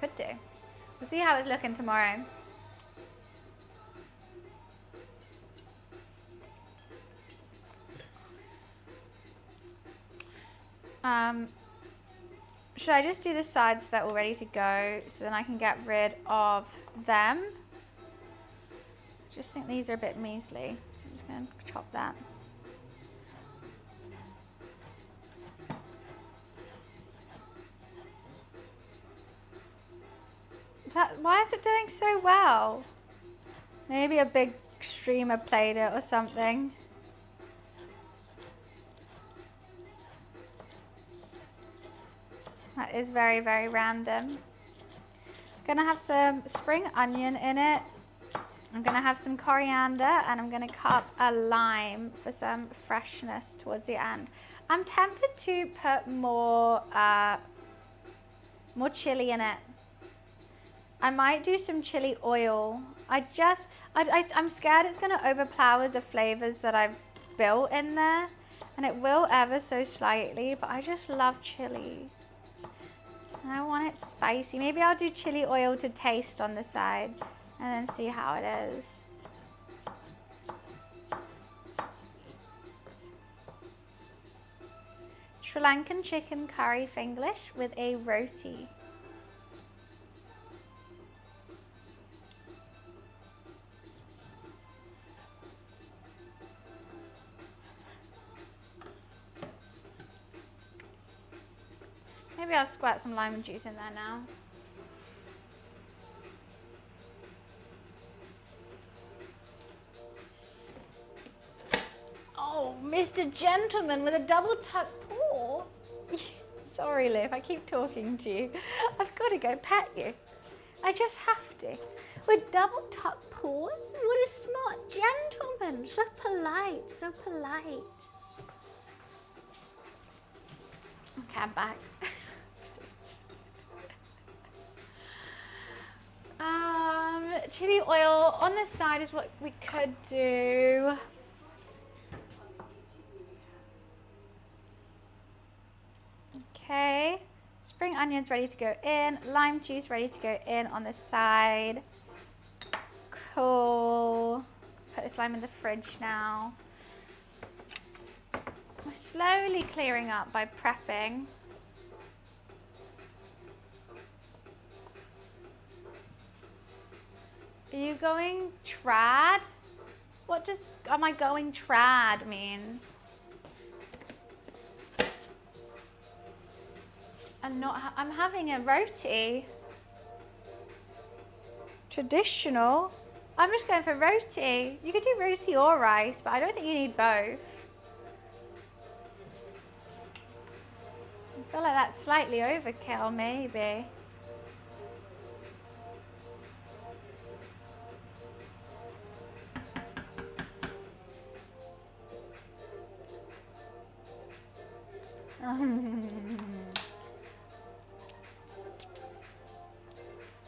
Could do. We'll see how it's looking tomorrow. Should I just do the sides that are all ready to go so then I can get rid of them? I just think these are a bit measly, so I'm just going to chop that. Why is it doing so well? Maybe a big streamer played it or something. That is very, very random. Gonna have some spring onion in it. I'm gonna have some coriander and I'm gonna cut a lime for some freshness towards the end. I'm tempted to put more chili in it. I might do some chili oil. I'm scared it's gonna overpower the flavors that I've built in there, and it will ever so slightly, but I just love chili. I want it spicy. Maybe I'll do chili oil to taste on the side and then see how it is. Sri Lankan chicken curry Finglish with a roti. Maybe I'll squirt some lemon juice in there now. Oh, Mr. Gentleman with a double tuck paw. Sorry, Liv, I keep talking to you. I've got to go pet you. I just have to. With double tuck paws? What a smart gentleman. So polite, so polite. Okay, I'm back. Chili oil on the side is what we could do. Okay, spring onions ready to go in, lime juice ready to go in on the side. Cool. Put this lime in the fridge now. We're slowly clearing up by prepping. Are you going trad? What does am I going trad mean? I'm having a roti. Traditional. I'm just going for roti. You could do roti or rice, but I don't think you need both. I feel like that's slightly overkill, maybe.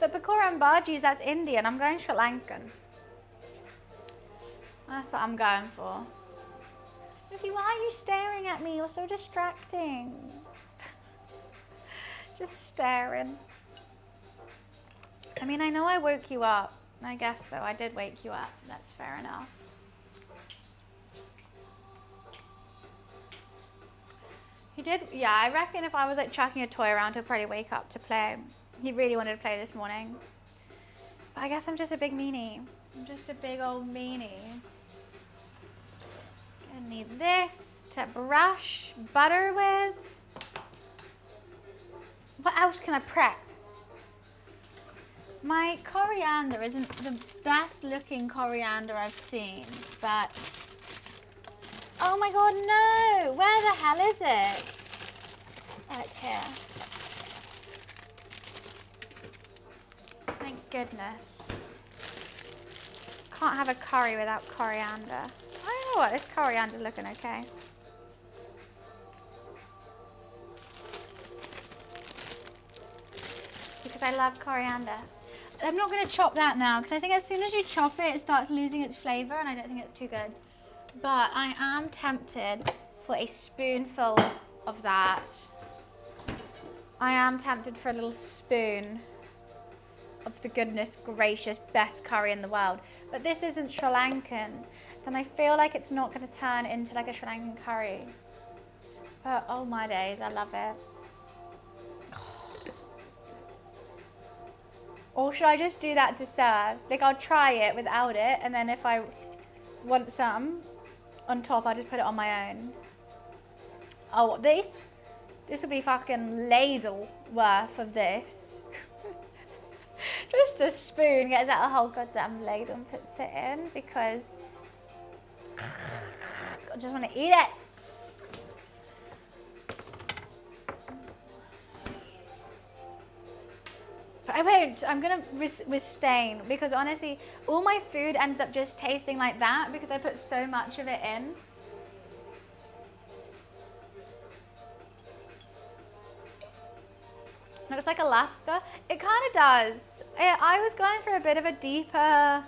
But Pakora and Bhajis, that's Indian. I'm going Sri Lankan. That's what I'm going for. Vicky, why are you staring at me? You're so distracting. Just staring. I mean, I know I woke you up. I guess so. I did wake you up. That's fair enough. He did, yeah, I reckon if I was like chucking a toy around, he'll probably wake up to play. He really wanted to play this morning. But I guess I'm just a big meanie. I'm just a big old meanie. Gonna need this to brush butter with. What else can I prep? My coriander isn't the best looking coriander I've seen, but oh my god, no! Where the hell is it? Oh, it's here. Thank goodness. Can't have a curry without coriander. I know what, this coriander's looking okay. Because I love coriander. I'm not going to chop that now, because I think as soon as you chop it, it starts losing its flavour, and I don't think it's too good. But I am tempted for a spoonful of that. I am tempted for a little spoon of the goodness gracious best curry in the world. But this isn't Sri Lankan, then I feel like it's not going to turn into like a Sri Lankan curry. But oh my days, I love it. Or should I just do that to serve? Like I'll try it without it, and then if I want some on top, I'll just put it on my own. Oh, this will be fucking ladle worth of this. Just a spoon gets out a whole goddamn ladle and puts it in because I just want to eat it. But I won't. I'm going to restrain because honestly, all my food ends up just tasting like that because I put so much of it in. Looks like Alaska. It kind of does. I was going for a bit of a deeper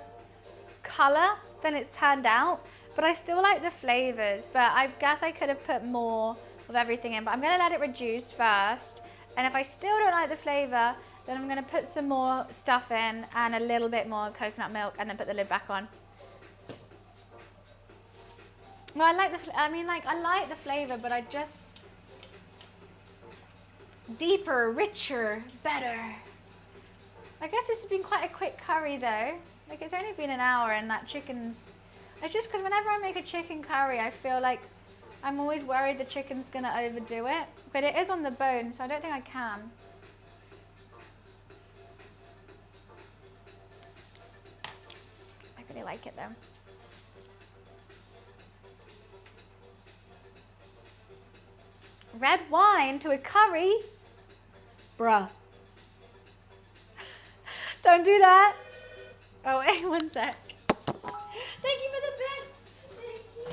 color than it's turned out, but I still like the flavors. But I guess I could have put more of everything in, but I'm going to let it reduce first. And if I still don't like the flavor, then I'm going to put some more stuff in and a little bit more coconut milk and then put the lid back on. Well, I like the flavor, but I just deeper, richer, better. I guess this has been quite a quick curry though. Like it's only been an hour and that chicken's... It's just because whenever I make a chicken curry, I feel like I'm always worried the chicken's going to overdo it. But it is on the bone, so I don't think I can. I really like it though. Red wine to a curry? Bruh. Don't do that. Oh, wait, 1 sec. Thank you for the bits. Thank you.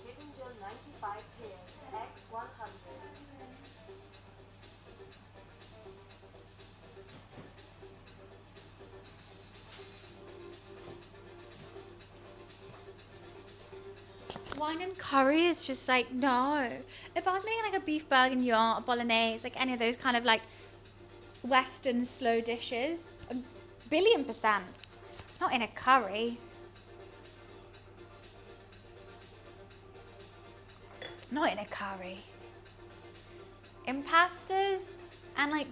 Hidden Gem 95 cheers. X 100. Wine and curry is just like, no. If I was making like a beef bourguignon, a bolognese, like any of those kind of like Western slow dishes, 1,000,000,000%. Not in a curry. Not in a curry. In pastas and like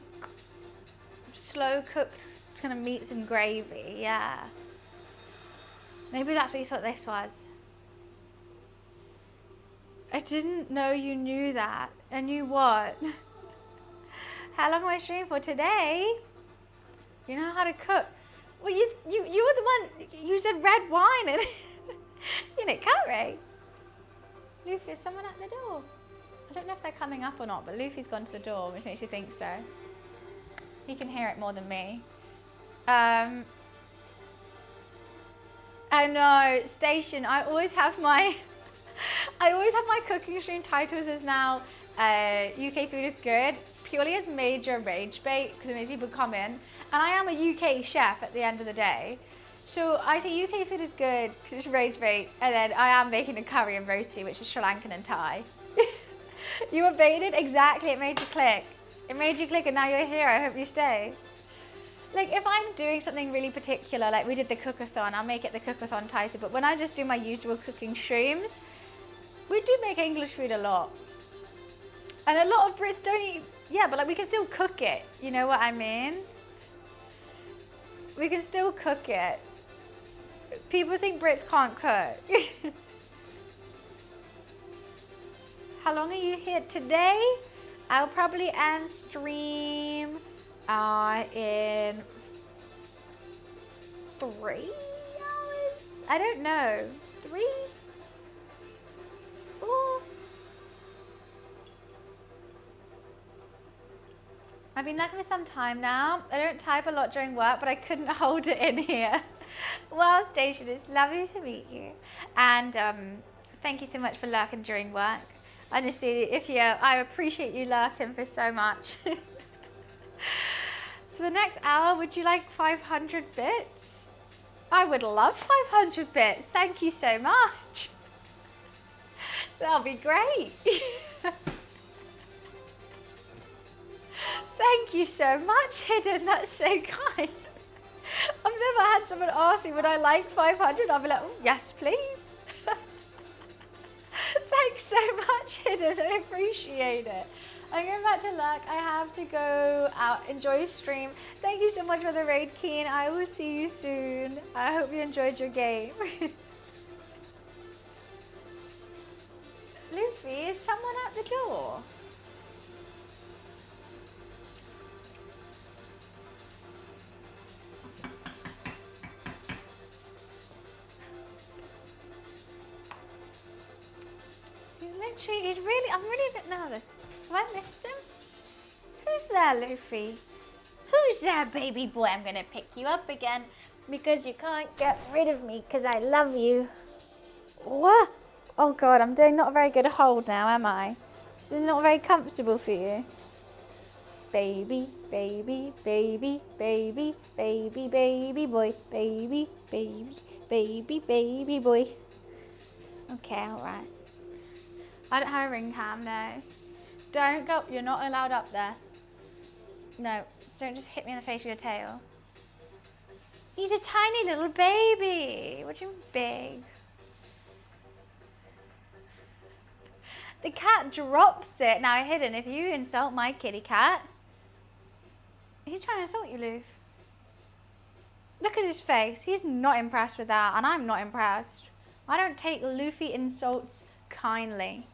slow cooked It's gonna meat some gravy, yeah. Maybe that's what you thought this was. I didn't know you knew that. I knew what? How long am I streaming for today? You know how to cook. Well, you were the one, you said red wine and in it, curry. Luffy, is someone at the door? I don't know if they're coming up or not, but Luffy's gone to the door, which makes you think so. He can hear it more than me. I know, Station, I always have my cooking stream titles as now UK food is good, purely as major rage bait, because it makes people come in. And I am a UK chef at the end of the day. So I say UK food is good, because it's rage bait, and then I am making a curry and roti, which is Sri Lankan and Thai. You were baited? Exactly, it made you click. It made you click and now you're here, I hope you stay. Like if I'm doing something really particular, like we did the cookathon, I'll make it the cookathon title, but when I just do my usual cooking streams, we do make English food a lot. And a lot of Brits don't eat, yeah, but like we can still cook it, you know what I mean? We can still cook it. People think Brits can't cook. How long are you here today? I'll probably end stream in 3 hours? I don't know. 3? 4? I've been looking for some time now. I don't type a lot during work, but I couldn't hold it in here. Well, Station, it's lovely to meet you. And thank you so much for lurking during work. Honestly, I appreciate you lurking for so much. For the next hour, would you like 500 bits? I would love 500 bits. Thank you so much. That'll be great. Thank you so much, Hidden. That's so kind. I've never had someone ask me, would I like 500? I'll be like, oh, yes, please. Thanks so much, Hidden. I appreciate it. I'm going back to luck. I have to go out, enjoy stream. Thank you so much for the raid, Keen. I will see you soon. I hope you enjoyed your game. Luffy, is someone at the door? I'm really a bit nervous. Have I missed him? Who's there, Luffy? Who's there, baby boy? I'm gonna pick you up again because you can't get rid of me because I love you. What? Oh God, I'm doing not a very good hold now, am I? This is not very comfortable for you. Baby, baby, baby, baby, baby, baby boy, baby, baby, baby, baby boy. Okay, alright. I don't have a ring cam, no. Don't go, you're not allowed up there. No, don't just hit me in the face with your tail. He's a tiny little baby. What do you mean big? The cat drops it. Now, Hidden, if you insult my kitty cat, he's trying to insult you, Loof. Look at his face. He's not impressed with that, and I'm not impressed. I don't take Luffy insults kindly.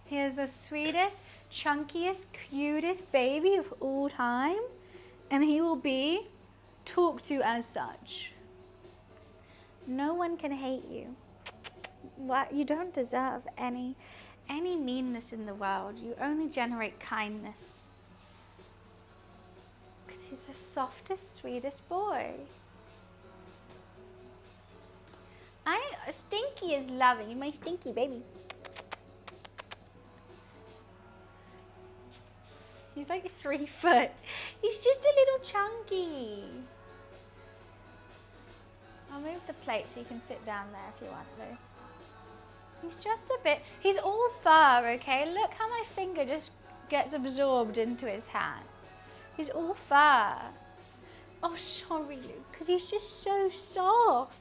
He is the sweetest, chunkiest, cutest baby of all time, and he will be talked to as such. No one can hate you. What? You don't deserve any meanness in the world. You only generate kindness. Because he's the softest, sweetest boy. Stinky is loving. My stinky baby. He's like 3 foot. He's just a little chunky. I'll move the plate so you can sit down there if you want, Lou. He's just a bit, he's all fur, okay? Look how my finger just gets absorbed into his hand. He's all fur. Oh, sorry, Lou, because he's just so soft.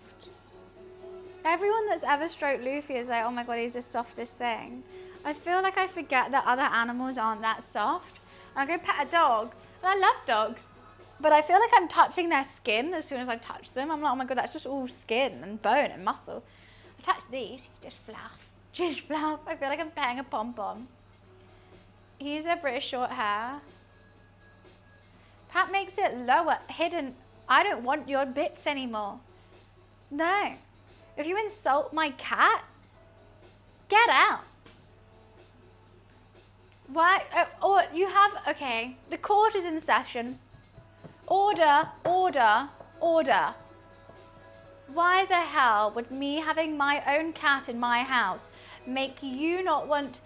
Everyone that's ever stroked Luffy is like, oh my God, he's the softest thing. I feel like I forget that other animals aren't that soft. I go pet a dog, and I love dogs. But I feel like I'm touching their skin as soon as I touch them. I'm like, oh my God, that's just all skin and bone and muscle. I touch these, just fluff, just fluff. I feel like I'm petting a pom-pom. He's a British short hair. Pat makes it lower, hidden. I don't want your bits anymore. No. If you insult my cat, get out. Why? Or you have, okay, the court is in session. Order, order, order. Why the hell would me having my own cat in my house make you not want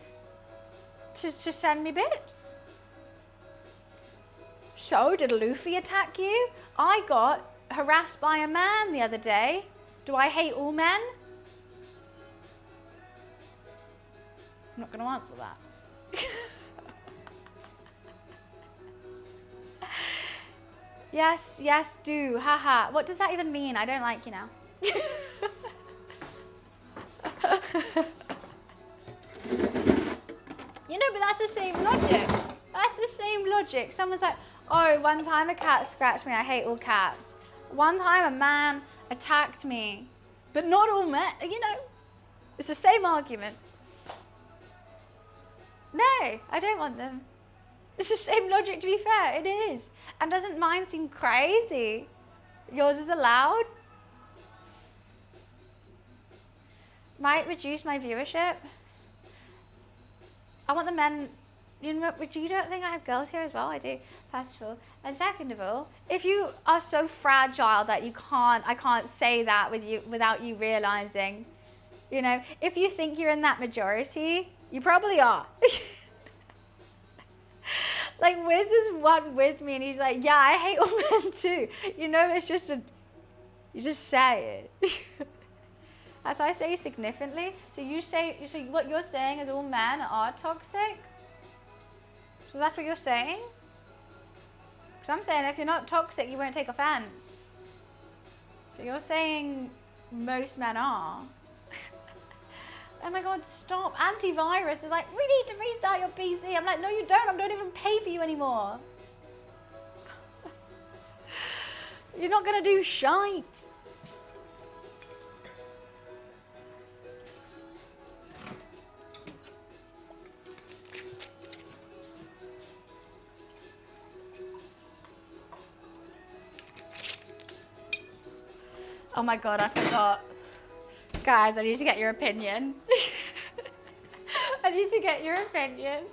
to send me bits? So, did Luffy attack you? I got harassed by a man the other day. Do I hate all men? I'm not going to answer that. Yes, yes, do. Haha. What does that even mean? I don't like you now. You know, but that's the same logic. That's the same logic. Someone's like, oh, one time a cat scratched me. I hate all cats. One time a man attacked me. But not all men. You know, it's the same argument. No, I don't want them. It's the same logic, to be fair. It is. And doesn't mine seem crazy? Yours is allowed? Might reduce my viewership. I want the men. You know, you don't think I have girls here as well? I do, first of all. And second of all, if you are so fragile that I can't say that without you realizing, you know, if you think you're in that majority, you probably are. Like, Wiz is one with me and he's like, yeah, I hate all men too. You know, it's just you just say it. As I say significantly, so what you're saying is all men are toxic? So that's what you're saying? Because I'm saying if you're not toxic, you won't take offense. So you're saying most men are. Oh my God, stop. Antivirus is like, we need to restart your PC. I'm like, no, you don't. I don't even pay for you anymore. You're not going to do shite. Oh my God, I forgot. Guys, I need to get your opinion. I need to get your opinion.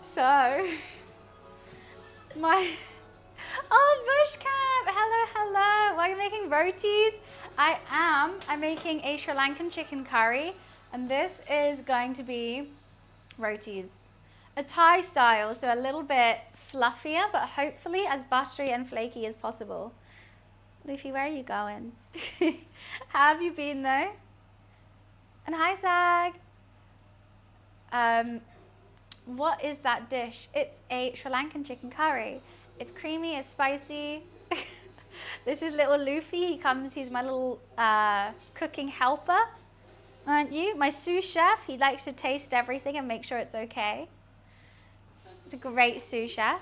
So, oh, Bushcamp, hello, hello. Are you making rotis? I am. I'm making a Sri Lankan chicken curry, and this is going to be rotis. A Thai style, so a little bit fluffier, but hopefully as buttery and flaky as possible. Luffy, where are you going? How have you been though? And hi, Zag. What is that dish? It's a Sri Lankan chicken curry. It's creamy, it's spicy. This is little Luffy. He's my little cooking helper, aren't you? My sous chef, he likes to taste everything and make sure it's okay. He's a great sous chef.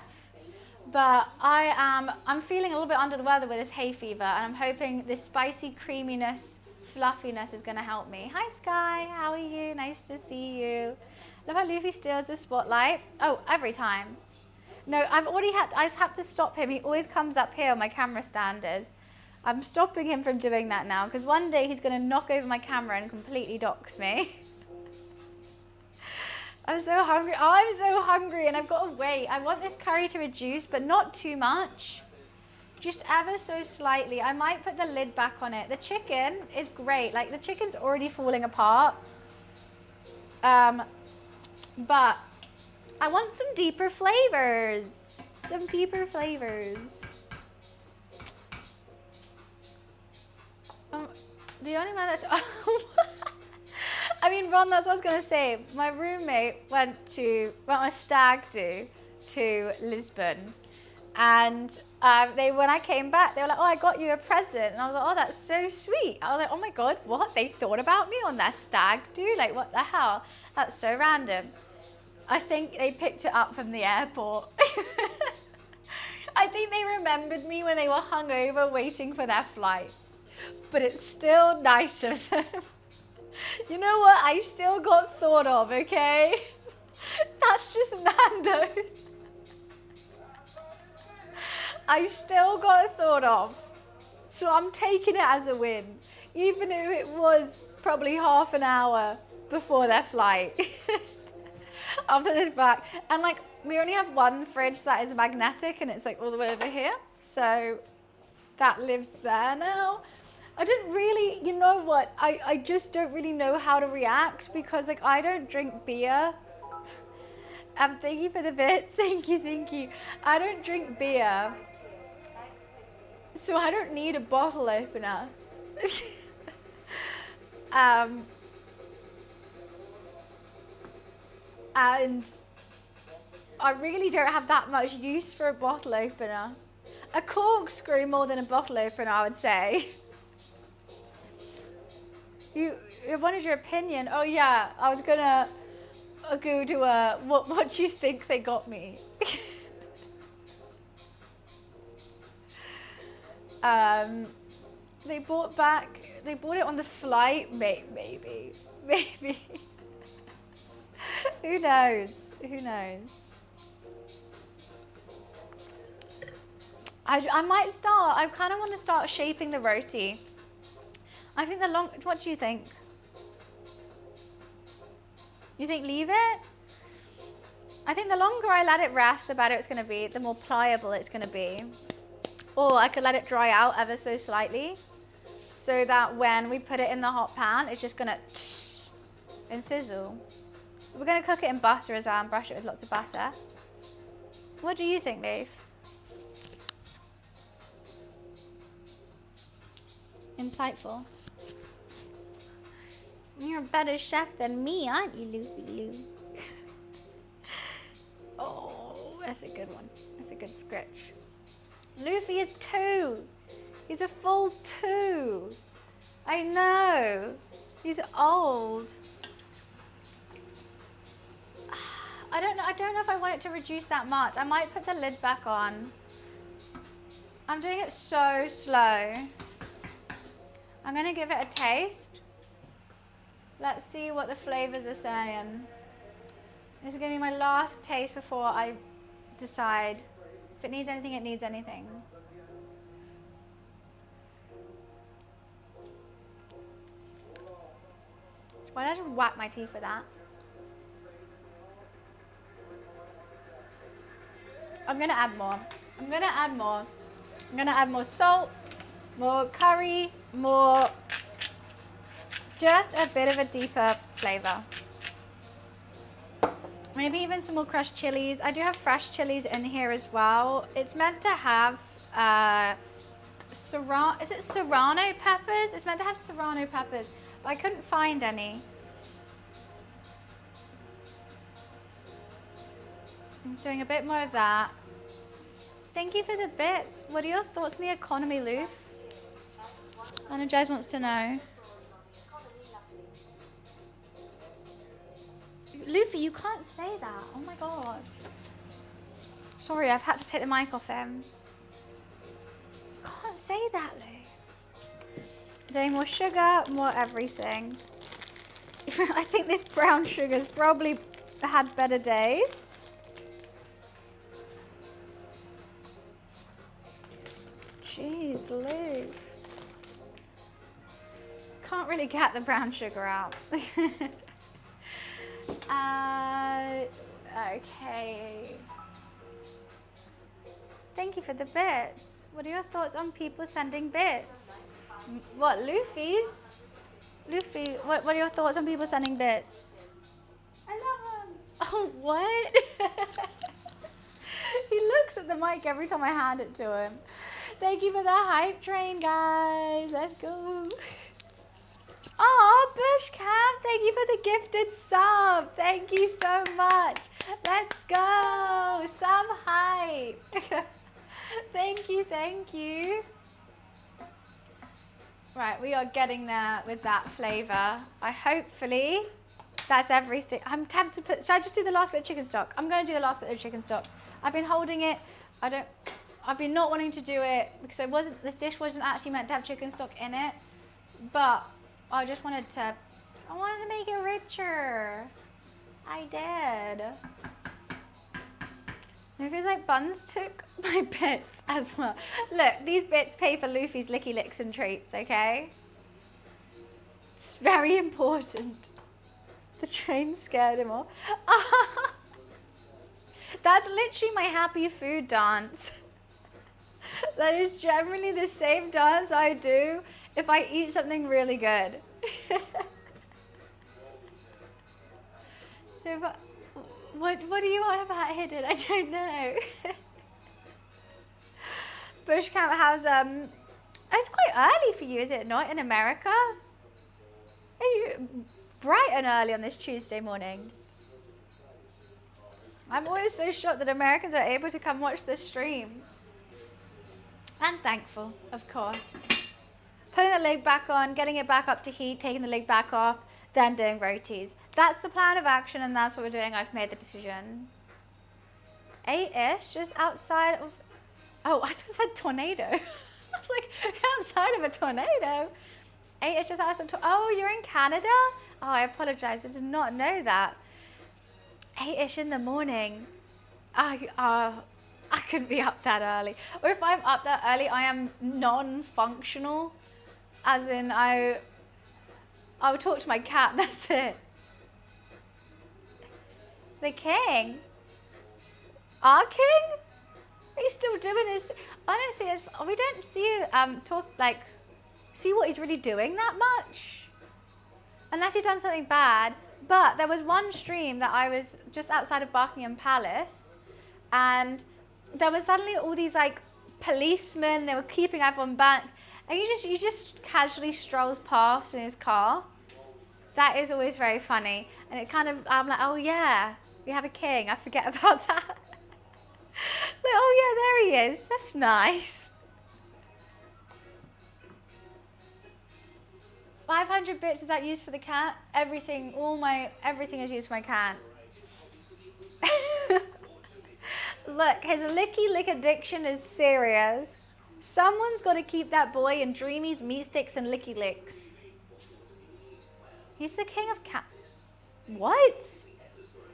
But I'm feeling a little bit under the weather with this hay fever, and I'm hoping this spicy creaminess, fluffiness is going to help me. Hi, Sky. How are you? Nice to see you. Love how Luffy steals the spotlight. Oh, every time. No, I just have to stop him. He always comes up here, my camera stand is. I'm stopping him from doing that now, because one day he's going to knock over my camera and completely dox me. I'm so hungry. Oh, I'm so hungry and I've got to wait. I want this curry to reduce, but not too much. Just ever so slightly. I might put the lid back on it. The chicken is great. Like, the chicken's already falling apart. But I want some deeper flavors. Some deeper flavors. The only man that's... I mean, Ron, that's what I was going to say. My roommate went on a stag do to Lisbon. And when I came back, they were like, oh, I got you a present. And I was like, oh, that's so sweet. I was like, oh my God, what? They thought about me on their stag do? Like, what the hell? That's so random. I think they picked it up from the airport. I think they remembered me when they were hungover waiting for their flight. But it's still nice of them. You know what? I still got thought of, okay? That's just Nando's. I still got thought of. So I'm taking it as a win. Even if it was probably half an hour before their flight. I'll put this back. And like, we only have one fridge that is magnetic and it's like all the way over here. So that lives there now. I didn't really, you know what? I just don't really know how to react because like I don't drink beer. Thank you for the bits. Thank you. I don't drink beer. So I don't need a bottle opener. And I really don't have that much use for a bottle opener. A corkscrew more than a bottle opener, I would say. You wanted your opinion. Oh yeah, I was gonna go to what do you think they got me? They bought it on the flight, maybe. Who knows? I might start, I kind of want to start shaping the roti. I think what do you think? You think leave it? I think the longer I let it rest, the better it's going to be, the more pliable it's going to be. Or I could let it dry out ever so slightly so that when we put it in the hot pan, it's just going to and sizzle. We're going to cook it in butter as well and brush it with lots of butter. What do you think, Dave? Insightful. You're a better chef than me, aren't you, Luffy Lou? Oh, that's a good one. That's a good scratch. Luffy is 2. He's a full 2. I know. He's old. I don't know if I want it to reduce that much. I might put the lid back on. I'm doing it so slow. I'm gonna give it a taste. Let's see what the flavors are saying. This is gonna be my last taste before I decide. If it needs anything, it needs anything. Why did I just whack my teeth with that? I'm gonna add more. I'm gonna add more salt, more curry, more, just a bit of a deeper flavor. Maybe even some more crushed chilies. I do have fresh chilies in here as well. It's meant to have serrano peppers? It's meant to have serrano peppers, but I couldn't find any. I'm doing a bit more of that. Thank you for the bits. What are your thoughts on the economy, Lou? Energize wants to know. Luffy, you can't say that. Oh my god. Sorry, I've had to take the mic off him. You can't say that, Lou. Doing more sugar, more everything. I think this brown sugar's probably had better days. Jeez, Lou. Can't really get the brown sugar out. Okay. Thank you for the bits. What are your thoughts on people sending bits? What, Luffy's? Luffy, what are your thoughts on people sending bits? I love them. Oh, what? He looks at the mic every time I hand it to him. Thank you for the hype train, guys. Let's go. Oh, Bushcamp, thank you for the gifted sub. Thank you so much. Let's go. Some hype. Thank you. Right, we are getting there with that flavor. Hopefully, that's everything. I'm tempted to put, should I just do the last bit of chicken stock? I'm going to do the last bit of chicken stock. I've been holding it. I've been not wanting to do it because this dish wasn't actually meant to have chicken stock in it, but I wanted to make it richer. I did. It feels like Buns took my bits as well. Look, these bits pay for Luffy's licky licks and treats, okay? It's very important. The train scared him off. That's literally my happy food dance. That is generally the same dance I do if I eat something really good. So what do you want about hidden? I don't know. Bush camp has it's quite early for you, is it not, in America? Bright and early on this Tuesday morning. I'm always so shocked that Americans are able to come watch this stream. And thankful, of course. Putting the leg back on, getting it back up to heat, taking the leg back off, then doing rotis. That's the plan of action, and that's what we're doing. I've made the decision. 8-ish, just outside of... Oh, I thought it said tornado. I was like, outside of a tornado? 8-ish, just outside of... Oh, you're in Canada? Oh, I apologize. I did not know that. 8-ish in the morning. I couldn't be up that early. Or if I'm up that early, I am non-functional. As in, I would talk to my cat, that's it. The king? Our king? He's still doing his thing. Honestly, we don't see see what he's really doing that much. Unless he's done something bad. But there was one stream that I was just outside of Buckingham Palace, and there was suddenly all these like policemen, they were keeping everyone back, and he just casually strolls past in his car. That is always very funny. And it kind of, I'm like, oh yeah, we have a king. I forget about that. Like, oh yeah, there he is. That's nice. 500 bits, is that used for the cat? Everything is used for my cat. Look, his licky lick addiction is serious. Someone's got to keep that boy in Dreamies, meat sticks, and licky licks. He's the king of What?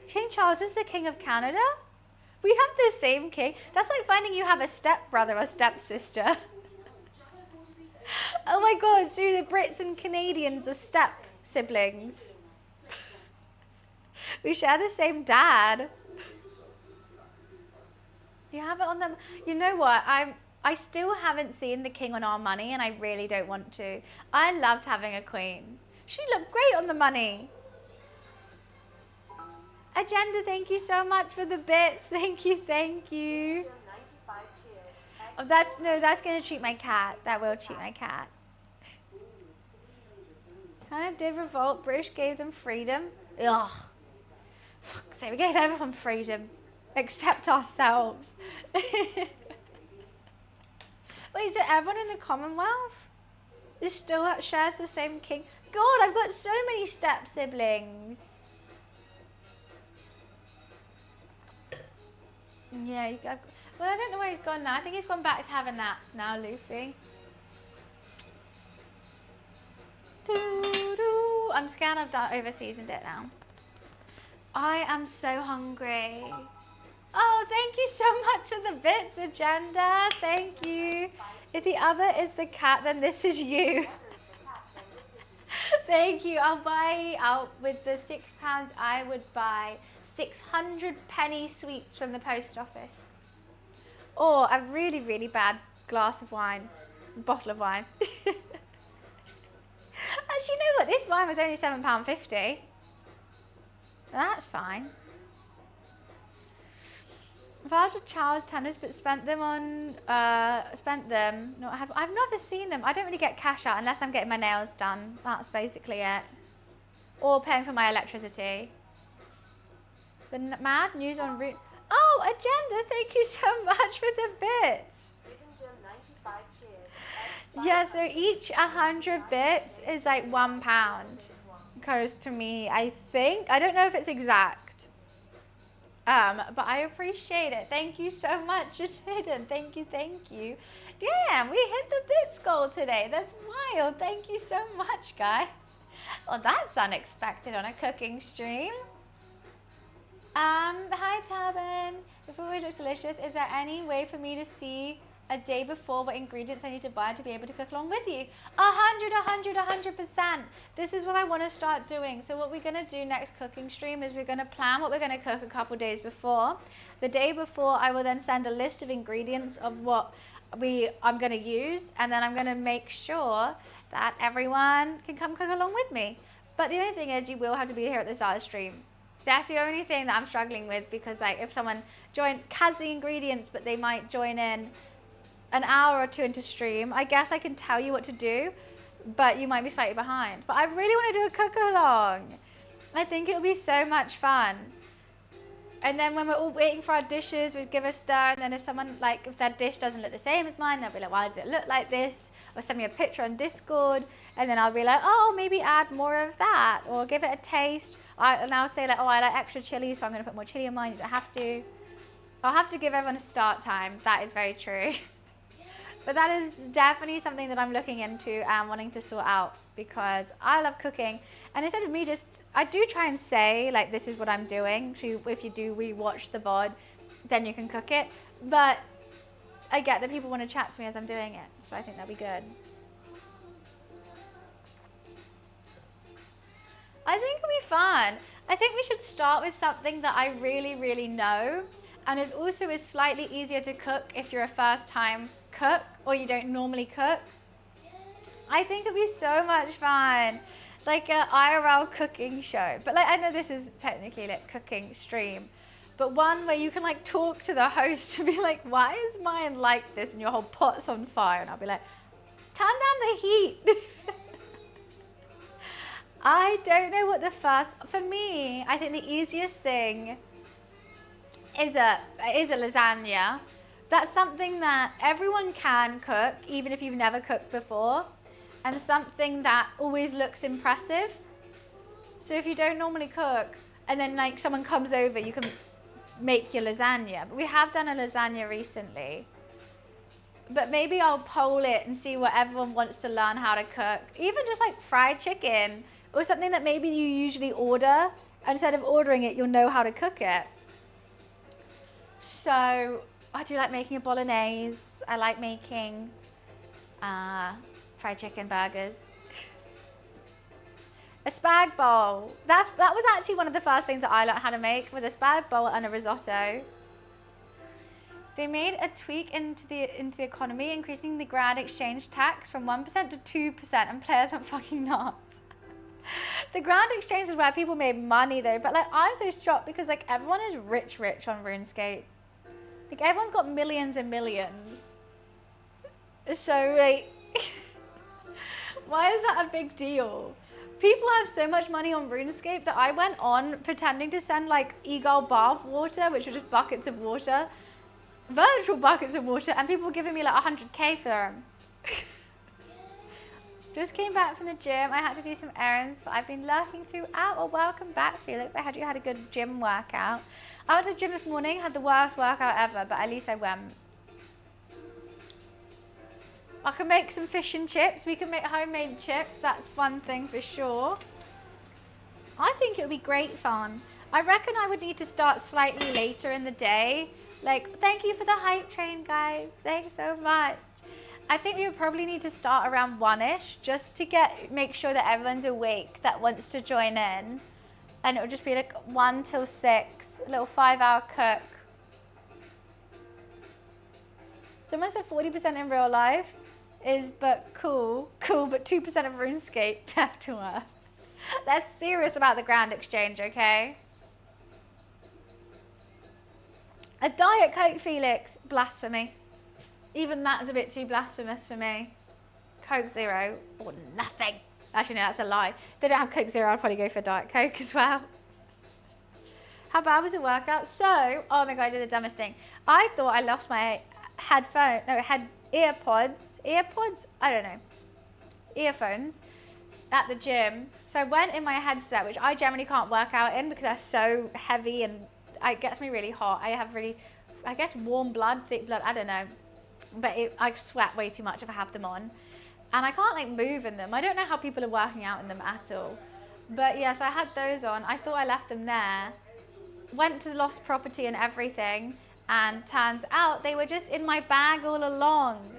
King Charles is the king of Canada? We have the same king. That's like finding you have a stepbrother or stepsister. Oh my god, so the Brits and Canadians are step siblings. We share the same dad. You have it on them. You know what? I still haven't seen the king on Our Money, and I really don't want to. I loved having a queen. She looked great on the money. Agenda, thank you so much for the bits. Thank you, thank you. Oh, that's going to treat my cat. That will treat my cat. Kind of did revolt. British gave them freedom. Ugh. Fuck's sake, we gave everyone freedom. Except ourselves. Wait, so everyone in the Commonwealth still shares the same king? God, I've got so many step siblings. Yeah, well, I don't know where he's gone now. I think he's gone back to having that now, Luffy. Doo-doo. I'm scared I've over-seasoned it now. I am so hungry. Oh, thank you so much for the bits, Agenda. Thank you. If the other is the cat, then this is you. Thank you. With the £6, I would buy 600 penny sweets from the post office. Or a really, really bad glass of wine, bottle of wine. Actually, you know what? This wine was only £7.50. That's fine. If I was with Charles tennis but spent them. I've never seen them. I don't really get cash out unless I'm getting my nails done. That's basically it. Or paying for my electricity. The mad news on route. Oh, Agenda, thank you so much for the bits. Yeah, so each 100 bits is like £1. Goes to me, I think. I don't know if it's exact. But I appreciate it. Thank you so much, Hidden. Thank you, thank you. Damn, we hit the bits goal today. That's wild. Thank you so much, guys. Well, that's unexpected on a cooking stream. Hi Tabin. The food looks delicious. Is there any way for me to see a day before what ingredients I need to buy to be able to cook along with you? 100%. This is what I want to start doing. So what we're going to do next cooking stream is we're going to plan what we're going to cook a couple days before. The day before, I will then send a list of ingredients of what I'm going to use, and then I'm going to make sure that everyone can come cook along with me. But the only thing is, you will have to be here at the start of the stream. That's the only thing that I'm struggling with, because like if someone has the ingredients but they might join in an hour or two into stream, I guess I can tell you what to do, but you might be slightly behind. But I really want to do a cook along. I think it'll be so much fun. And then when we're all waiting for our dishes, we'd give a stir, and then if someone, like, if their dish doesn't look the same as mine, they'll be like, why does it look like this? Or send me a picture on Discord, and then I'll be like, oh, maybe add more of that, or give it a taste. And I'll say like, oh, I like extra chili, so I'm gonna put more chili in mine. You don't have to. I'll have to give everyone a start time. That is very true. But that is definitely something that I'm looking into and wanting to sort out, because I love cooking. And instead of me I do try and say, like, this is what I'm doing. So if you do rewatch the VOD, then you can cook it. But I get that people want to chat to me as I'm doing it. So I think that'll be good. I think it'll be fun. I think we should start with something that I really, really know. And is also is slightly easier to cook if you're a first time cook or you don't normally cook. I think it'd be so much fun. Like an IRL cooking show. But like, I know this is technically like cooking stream, but one where you can like talk to the host to be like, why is mine like this and your whole pot's on fire? And I'll be like, turn down the heat. I don't know what for me, I think the easiest thing is a lasagna. That's something that everyone can cook, even if you've never cooked before, and something that always looks impressive. So if you don't normally cook, and then like someone comes over, you can make your lasagna. But we have done a lasagna recently. But maybe I'll poll it and see what everyone wants to learn how to cook. Even just like fried chicken, or something that maybe you usually order. Instead of ordering it, you'll know how to cook it. So I do like making a bolognese. I like making fried chicken burgers. A spag bowl. That was actually one of the first things that I learned how to make, was a spag bowl and a risotto. They made a tweak into the economy, increasing the grand exchange tax from 1% to 2%, and players went fucking nuts. The grand exchange is where people made money though, but like I'm so shocked because like everyone is rich on RuneScape. Like everyone's got millions and millions. So like, why is that a big deal? People have so much money on RuneScape that I went on pretending to send like Eagle bath water, which were just buckets of water, virtual buckets of water, and people were giving me like 100k for them. Just came back from the gym. I had to do some errands, but I've been lurking throughout. Well, welcome back, Felix. I heard you had a good gym workout. I went to the gym this morning, had the worst workout ever, but at least I went. I can make some fish and chips. We can make homemade chips. That's one thing for sure. I think it would be great fun. I reckon I would need to start slightly later in the day. Like, thank you for the hype train, guys. Thanks so much. I think we would probably need to start around 1-ish just to make sure that everyone's awake that wants to join in. And it would just be like 1 till 6, a little 5-hour cook. Someone said 40% in real life is but cool, but 2% of RuneScape left to earth. That's serious about the grand exchange, okay? A Diet Coke, Felix, blasphemy. Even that's a bit too blasphemous for me. Coke Zero or nothing. Actually, no, that's a lie. If they don't have Coke Zero, I'd probably go for Diet Coke as well. How bad was the workout? So, oh my God, I did the dumbest thing. I thought I lost my earpods, I don't know, earphones at the gym. So I went in my headset, which I generally can't work out in because they're so heavy and it gets me really hot. I have really, I guess, warm blood, thick blood, I don't know. But I sweat way too much if I have them on. And I can't like move in them. I don't know how people are working out in them at all. But yeah, so I had those on. I thought I left them there. Went to the lost property and everything. And turns out they were just in my bag all along.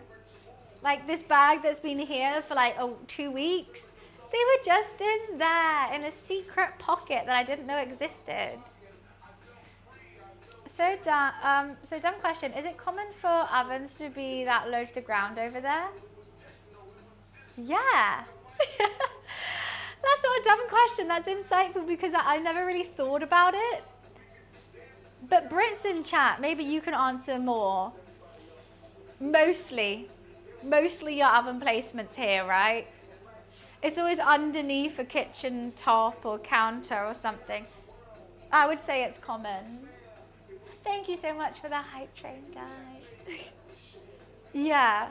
Like this bag that's been here for like 2 weeks. They were just in there in a secret pocket that I didn't know existed. So dumb question. Is it common for ovens to be that low to the ground over there? Yeah. That's not a dumb question. That's insightful because I never really thought about it. But Brits in chat, maybe you can answer more. Mostly your oven placements here, right? It's always underneath a kitchen top or counter or something. I would say it's common. Thank you so much for the hype train, guys. Yeah.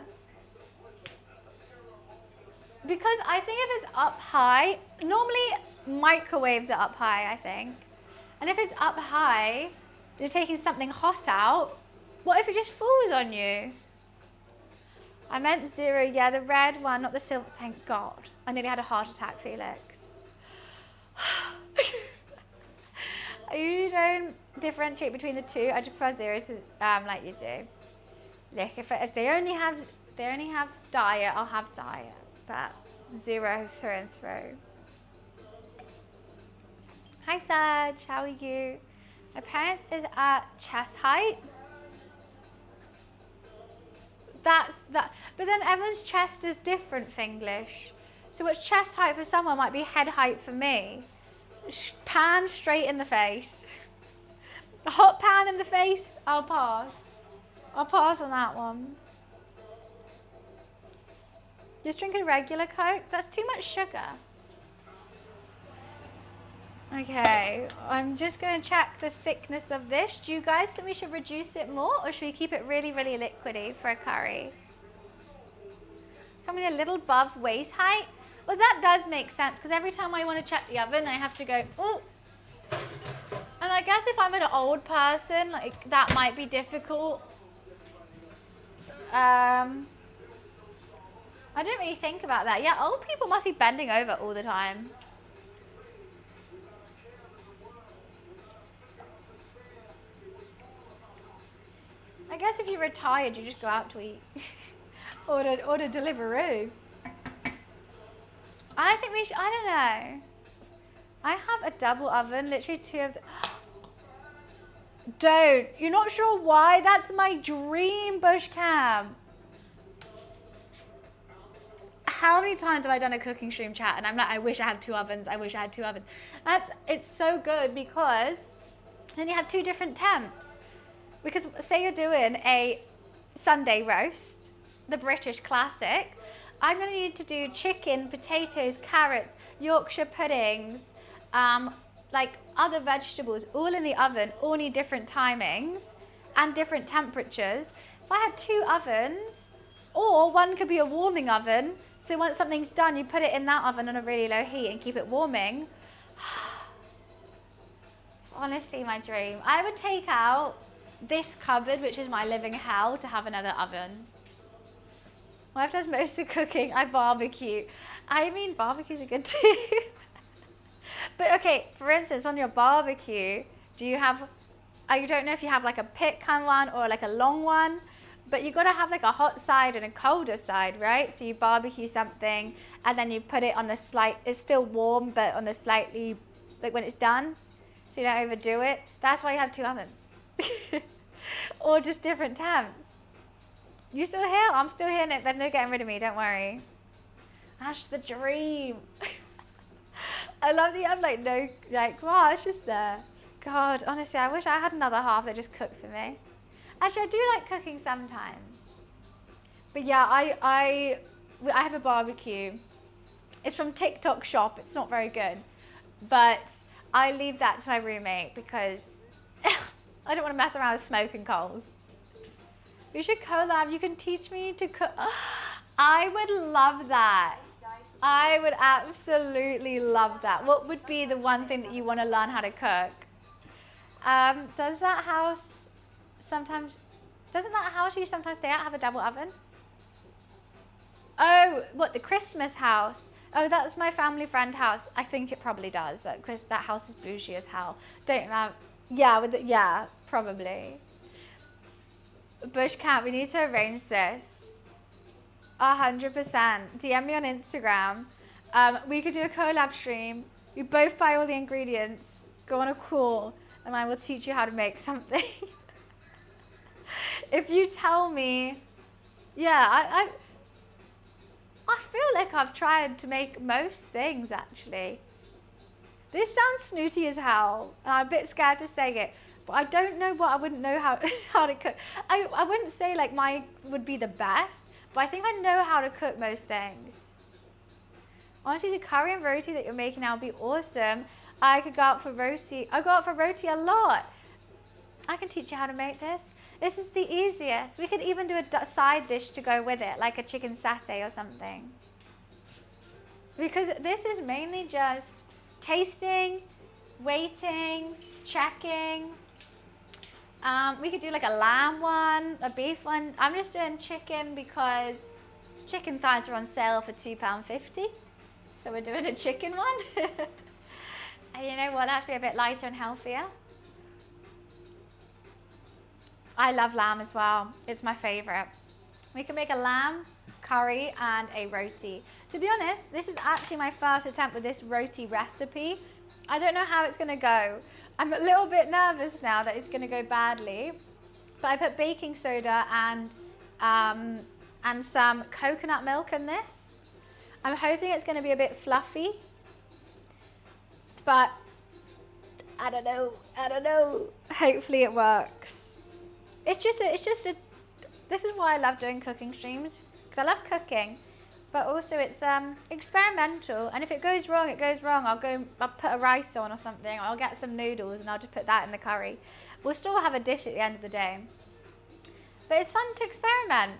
Because I think if it's up high, normally microwaves are up high, I think. And if it's up high, you're taking something hot out, what if it just falls on you? I meant 0, yeah, the red one, not the silver, thank God. I nearly had a heart attack, Felix. I usually don't differentiate between the two. I just prefer 0 to like you do. Look, if they only have diet, I'll have diet. But 0 through and through. Hi Serge, how are you? My parents is at chest height. That's that. But then Evan's chest is different for English. So what's chest height for someone might be head height for me. Pan straight in the face. A hot pan in the face, I'll pass. I'll pass on that one. Just drink a regular Coke? That's too much sugar. Okay, I'm just going to check the thickness of this. Do you guys think we should reduce it more or should we keep it really, really liquidy for a curry? Coming a little above waist height? Well, that does make sense because every time I want to check the oven, I have to go, oh. And I guess if I'm an old person, like that might be difficult. I didn't really think about that. Yeah, old people must be bending over all the time. I guess if you're retired, you just go out to eat. order Deliveroo. I think we should, I don't know. I have a double oven, literally 2 of the, don't. You're not sure why? That's my dream, bush cam. How many times have I done a cooking stream chat and I'm like, I wish I had 2 ovens, I wish I had 2 ovens. It's so good because then you have 2 different temps. Because say you're doing a Sunday roast, the British classic, I'm going to need to do chicken, potatoes, carrots, Yorkshire puddings, like other vegetables, all in the oven, all need different timings and different temperatures. If I had 2 ovens, or one could be a warming oven, so once something's done, you put it in that oven on a really low heat and keep it warming. Honestly, my dream. I would take out this cupboard, which is my living hell, to have another oven. My wife does most of the cooking. I barbecue. I mean, barbecues are good too. But okay, for instance, on your barbecue, do you have, I don't know if you have like a pit kind one or like a long one, but you got to have like a hot side and a colder side, right? So you barbecue something and then you put it on the slight, it's still warm, but on the slightly, like when it's done, so you don't overdo it. That's why you have 2 ovens. Or just different temps. You still here? I'm still here. They're no getting rid of me, don't worry. That's the dream. I love that you have like no, like, wow, it's just there. God, honestly, I wish I had another half that just cooked for me. Actually, I do like cooking sometimes. But yeah, I have a barbecue. It's from TikTok shop. It's not very good. But I leave that to my roommate because I don't want to mess around with smoke and coals. We should collab. You can teach me to cook. I would love that. I would absolutely love that. What would be the one thing that you want to learn how to cook? Does that house sometimes, doesn't that house you sometimes stay at have a double oven? Oh, what, the Christmas house? Oh, that's my family friend house. I think it probably does. That house is bougie as hell. Don't know. Yeah, yeah, probably. Bush Cat, we need to arrange this. 100%. DM me on Instagram. We could do a collab stream. You both buy all the ingredients, go on a call, and I will teach you how to make something. If you tell me, yeah, I feel like I've tried to make most things actually. This sounds snooty as hell, and I'm a bit scared to say it, but I don't know what I wouldn't know how to cook. I wouldn't say like mine would be the best, but I think I know how to cook most things. Honestly, the curry and roti that you're making now would be awesome. I could go out for roti. I go out for roti a lot. I can teach you how to make this. This is the easiest. We could even do a side dish to go with it, like a chicken satay or something. Because this is mainly just tasting, waiting, checking. We could do like a lamb one, a beef one. I'm just doing chicken because chicken thighs are on sale for £2.50. So we're doing a chicken one. And you know what, that has to be a bit lighter and healthier. I love lamb as well. It's my favorite. We can make a lamb, curry, and a roti. To be honest, this is actually my first attempt with this roti recipe. I don't know how it's gonna go. I'm a little bit nervous now that it's gonna go badly. But I put baking soda and some coconut milk in this. I'm hoping it's gonna be a bit fluffy. But I don't know. Hopefully it works. It's just a, this is why I love doing cooking streams, because I love cooking, but also it's experimental, and if it goes wrong, it goes wrong. I'll put a rice on or something, or I'll get some noodles and I'll just put that in the curry. We'll still have a dish at the end of the day. But it's fun to experiment.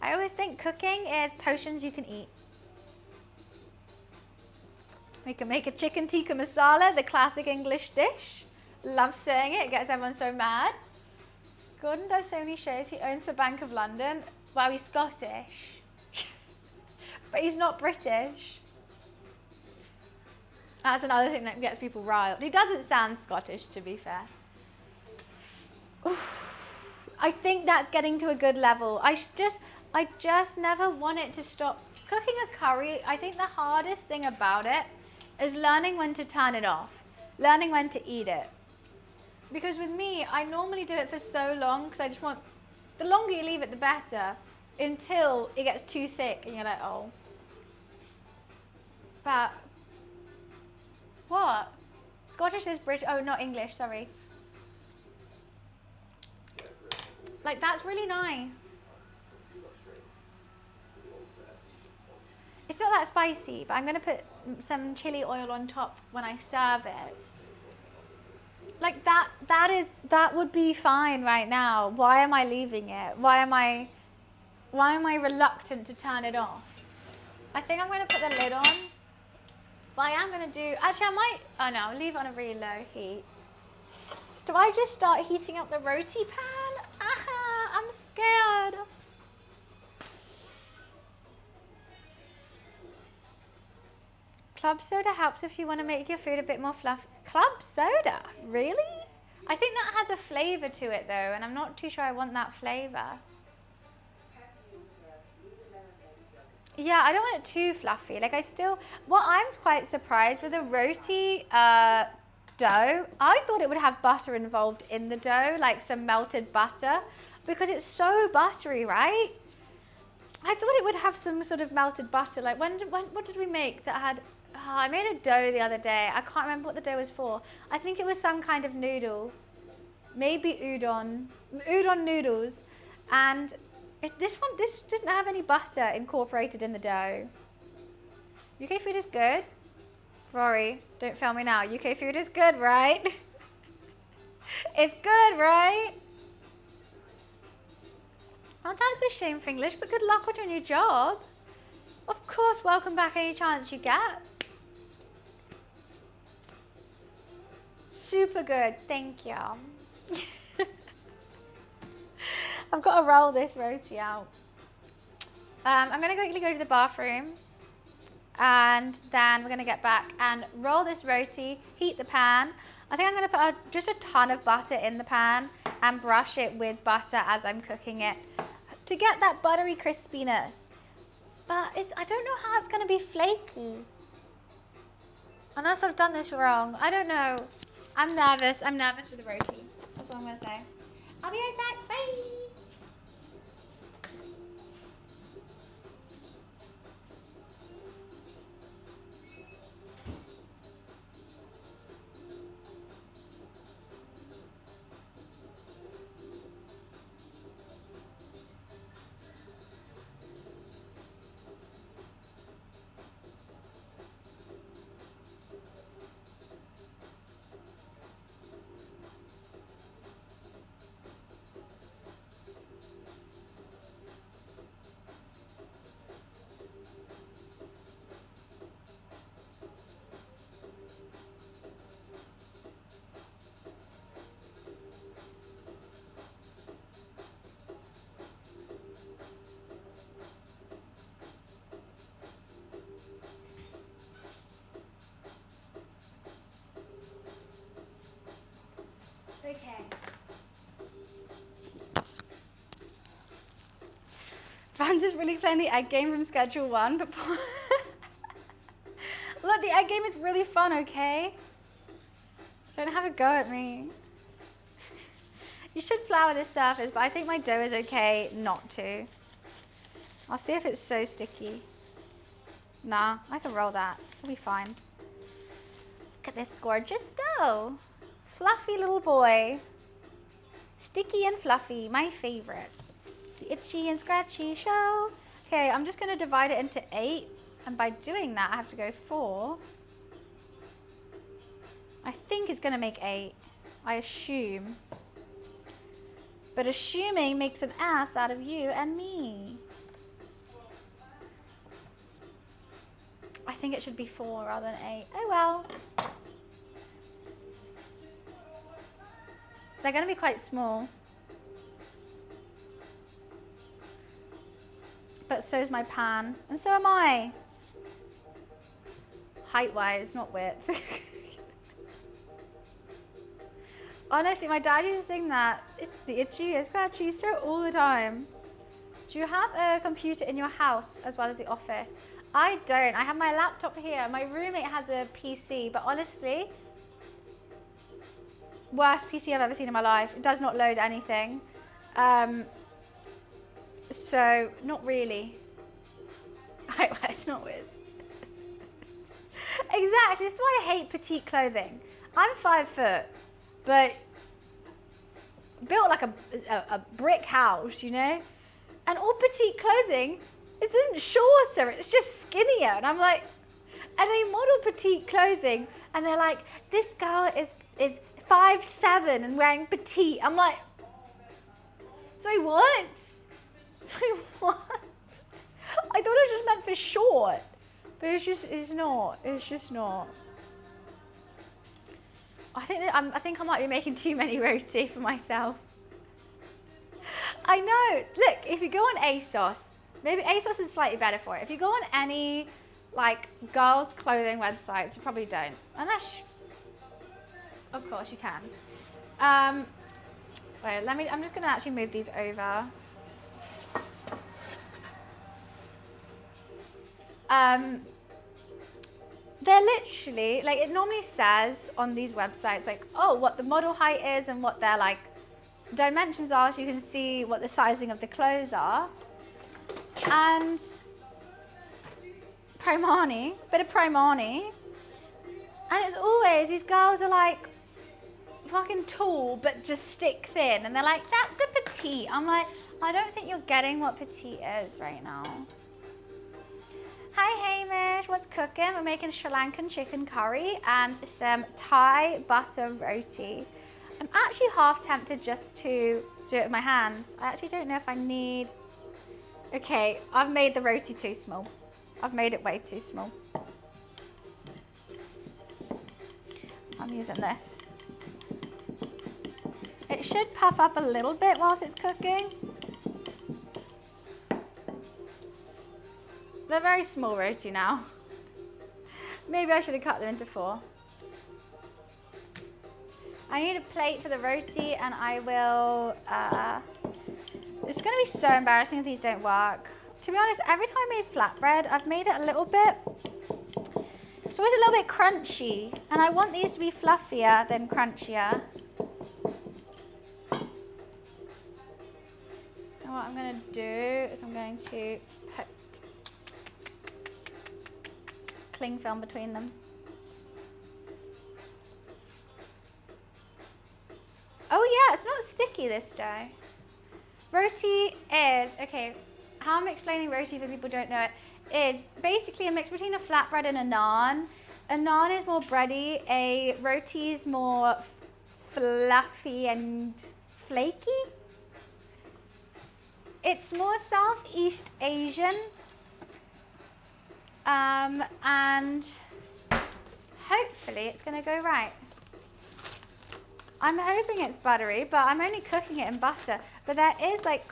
I always think cooking is potions you can eat. We can make a chicken tikka masala, the classic English dish. Love saying it gets everyone so mad. Gordon does so many shows, he owns the Bank of London. Well, he's Scottish, but he's not British. That's another thing that gets people riled. He doesn't sound Scottish, to be fair. Oof. I think that's getting to a good level. I just never want it to stop. Cooking a curry, I think the hardest thing about it is learning when to turn it off, learning when to eat it. Because with me, I normally do it for so long because I just want, the longer you leave it, the better, until it gets too thick and you're like, oh. But, what? Scottish is British, oh, not English, sorry. Like, that's really nice. It's not that spicy, but I'm gonna put some chili oil on top when I serve it. Like that would be fine right now. Why am I leaving it? Why am I reluctant to turn it off? I think I'm gonna put the lid on. But I am gonna do, actually I might, oh no, I'll leave it on a really low heat. Do I just start heating up the roti pan? Aha, I'm scared. Club soda helps if you want to make your food a bit more fluffy. Club soda? Really? I think that has a flavour to it though, and I'm not too sure I want that flavour. Yeah, I don't want it too fluffy. Like what I'm quite surprised with a roti dough, I thought it would have butter involved in the dough, like some melted butter, because it's so buttery, right? I thought it would have some sort of melted butter. Like what did we make that had, I made a dough the other day. I can't remember what the dough was for. I think it was some kind of noodle, maybe udon noodles. And this didn't have any butter incorporated in the dough. UK food is good. Rory, don't fail me now. UK food is good, right? It's good, right? Oh, that's a shame for English, but good luck with your new job. Of course, welcome back any chance you get. super good. Thank you. I've got to roll this roti out. I'm going to quickly go to the bathroom. And then we're going to get back and roll this roti, heat the pan. I think I'm going to put just a ton of butter in the pan and brush it with butter as I'm cooking it to get that buttery crispiness. But I don't know how it's going to be flaky. Unless I've done this wrong. I don't know. I'm nervous. I'm nervous for the roti. That's all I'm going to say. I'll be right back. Bye. Okay. Vans is really playing the egg game from Schedule 1, but look, the egg game is really fun, okay? Don't have a go at me. You should flour this surface, but I think my dough is okay not to. I'll see if it's so sticky. Nah, I can roll that. It'll be fine. Look at this gorgeous dough. Fluffy little boy. Sticky and fluffy, my favorite. The itchy and scratchy show. Okay, I'm just gonna divide it into 8. And by doing that, I have to go 4. I think it's gonna make 8. I assume. But assuming makes an ass out of you and me. I think it should be 4 rather than 8. Oh well. They're going to be quite small. But so is my pan. And so am I. Height-wise, not width. Honestly, my dad used to sing that. It's the itchy and scratchy so all the time. Do you have a computer in your house as well as the office? I don't. I have my laptop here. My roommate has a PC, but honestly, worst PC I've ever seen in my life. It does not load anything. So, not really. It's not weird. Exactly. This is why I hate petite clothing. I'm 5 foot, but built like a brick house, you know? And all petite clothing isn't shorter, it's just skinnier. And I'm like, and they model petite clothing and they're like, this girl is 5'7" and wearing petite. I'm like, sorry, what? Sorry, what? I thought it was just meant for short, but it's not. It's just not. I think I might be making too many roti for myself. I know. Look, if you go on ASOS, maybe ASOS is slightly better for it. If you go on any like girls' clothing websites, you probably don't. Unless, of course, you can. Wait, I'm just gonna actually move these over. They're literally, like, it normally says on these websites, like, oh, what the model height is and what their, like, dimensions are, so you can see what the sizing of the clothes are. And Primani, bit of Primani. And it's always, these girls are, like, fucking tall, but just stick thin. And they're like, that's a petite. I'm like, I don't think you're getting what petite is right now. Hi Hamish, what's cooking? We're making Sri Lankan chicken curry and some Thai butter roti. I'm actually half tempted just to do it with my hands. I actually don't know if I need... Okay, I've made the roti too small. I've made it way too small. I'm using this. It should puff up a little bit whilst it's cooking. They're very small roti now. Maybe I should have cut them into 4. I need a plate for the roti and I will, it's gonna be so embarrassing if these don't work. To be honest, every time I made flatbread, I've made it a little bit, it's always a little bit crunchy and I want these to be fluffier than crunchier. And what I'm gonna do is I'm going to put cling film between them. Oh yeah, it's not sticky this dough. Roti is, okay, how I'm explaining roti for people who don't know it, is basically a mix between a flatbread and a naan. A naan is more bready, a roti is more fluffy and flaky. It's more Southeast Asian. And hopefully it's gonna go right. I'm hoping it's buttery, but I'm only cooking it in butter. But there is like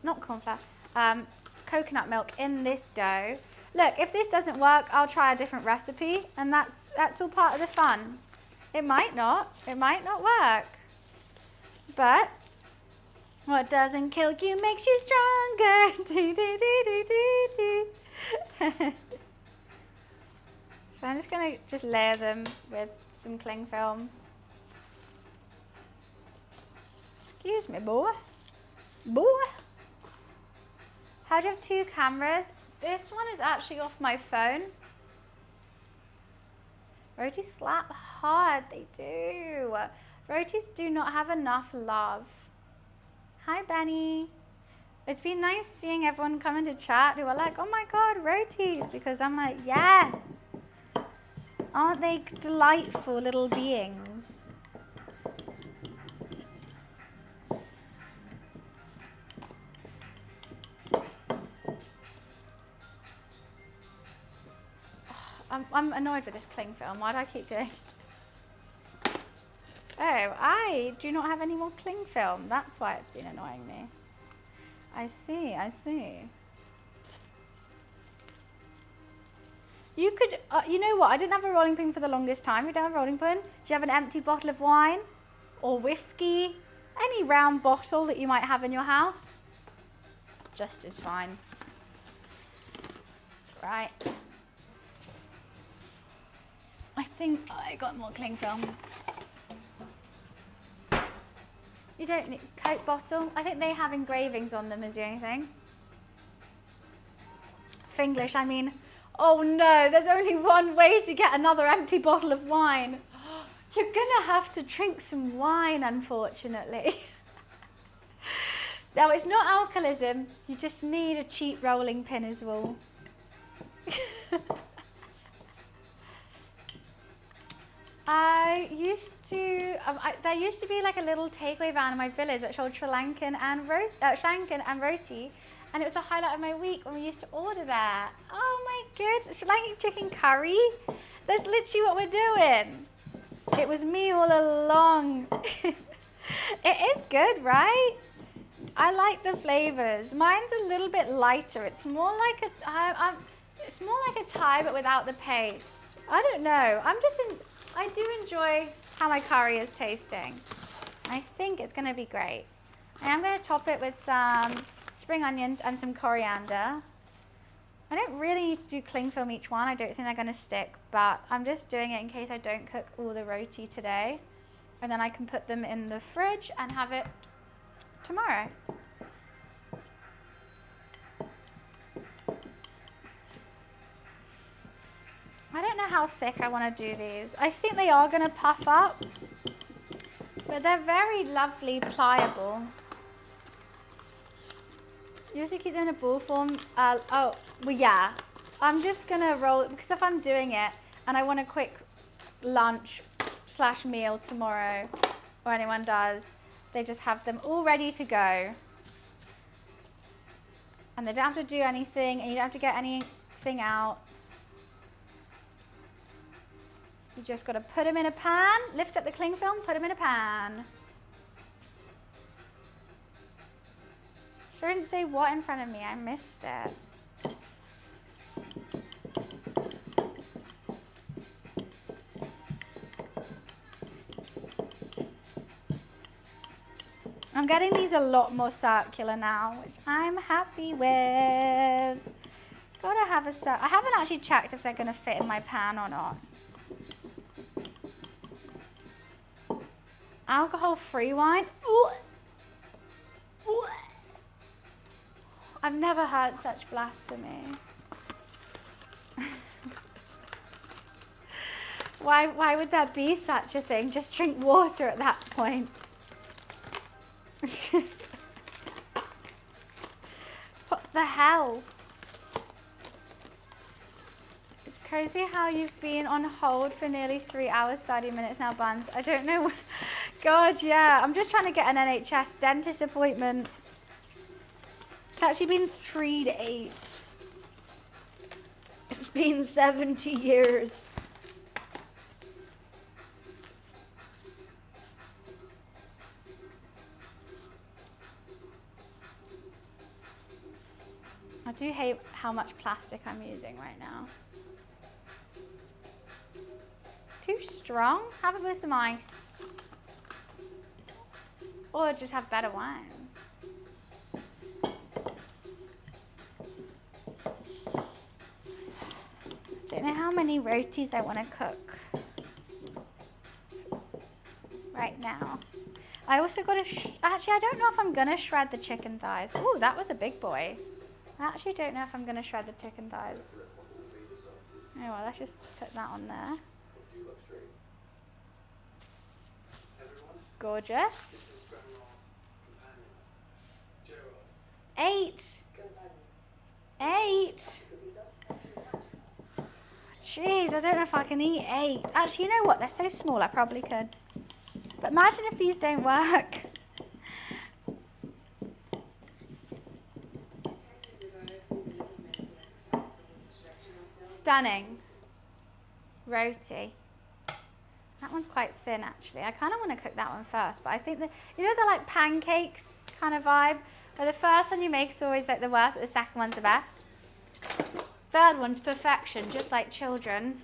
not corn flour, coconut milk in this dough. Look, if this doesn't work, I'll try a different recipe, and that's all part of the fun. It might not work. But what doesn't kill you makes you stronger. Do, do, do, do, do, do. So I'm just gonna layer them with some cling film. Excuse me, boy. Boy. How do you have 2 cameras? This one is actually off my phone. Rotis slap hard, they do. Rotis do not have enough love. Hi, Benny. It's been nice seeing everyone come into chat who are like, oh my God, rotis, because I'm like, yes. Aren't they delightful little beings? I'm annoyed with this cling film. Why do I keep doing? Oh, I do not have any more cling film. That's why it's been annoying me. I see, I see. You could, you know what? I didn't have a rolling pin for the longest time. You don't have a rolling pin? Do you have an empty bottle of wine or whiskey? Any round bottle that you might have in your house? Just as fine. Right. I think I got more cling film. You don't need a Coke bottle. I think they have engravings on them is the only thing. Finglish, I mean, oh no, there's only one way to get another empty bottle of wine. You're gonna have to drink some wine, unfortunately. Now, it's not alcoholism. You just need a cheap rolling pin as well. There used to be like a little takeaway van in my village that showed Lankan and Roti, and it was a highlight of my week when we used to order there. Oh my goodness, Sri Lankan chicken curry? That's literally what we're doing. It was me all along. It is good, right? I like the flavors. Mine's a little bit lighter. It's more like a Thai but without the paste. I don't know. I do enjoy how my curry is tasting. I think it's going to be great. I am going to top it with some spring onions and some coriander. I don't really need to do cling film each one. I don't think they're going to stick, but I'm just doing it in case I don't cook all the roti today. And then I can put them in the fridge and have it tomorrow. I don't know how thick I want to do these. I think they are going to puff up, but they're very lovely, pliable. Usually keep them in a ball form. Oh, well, yeah. I'm just going to roll, because if I'm doing it and I want a quick lunch / meal tomorrow, or anyone does, they just have them all ready to go. And they don't have to do anything, and you don't have to get anything out. You just got to put them in a pan, lift up the cling film, put them in a pan. Don't say what in front of me, I missed it. I'm getting these a lot more circular now, which I'm happy with. Gotta have a I haven't actually checked if they're gonna fit in my pan or not. Alcohol-free wine. Ooh. Ooh. I've never heard such blasphemy. Why would there be such a thing? Just drink water at that point. What the hell? It's crazy how you've been on hold for nearly 3 hours, 30 minutes now, Buns. I don't know. God, yeah. I'm just trying to get an NHS dentist appointment. It's actually been 3 days. It's been 70 years. I do hate how much plastic I'm using right now. Too strong? Have it with some ice. Or just have better wine. Don't know how many rotis I want to cook right now. I also got to, actually I don't know if I'm going to shred the chicken thighs. Oh, that was a big boy. I actually don't know if I'm going to shred the chicken thighs. Oh well, let's just put that on there. Gorgeous. 8. 8. Jeez, I don't know if I can eat 8. Actually, you know what? They're so small, I probably could. But imagine if these don't work. Stunning. Roti. That one's quite thin, actually. I kind of want to cook that one first, but I think that, you know, they're like pancakes kind of vibe, where the first one you make is always like the worst, but the second one's the best. Third one's perfection, just like children.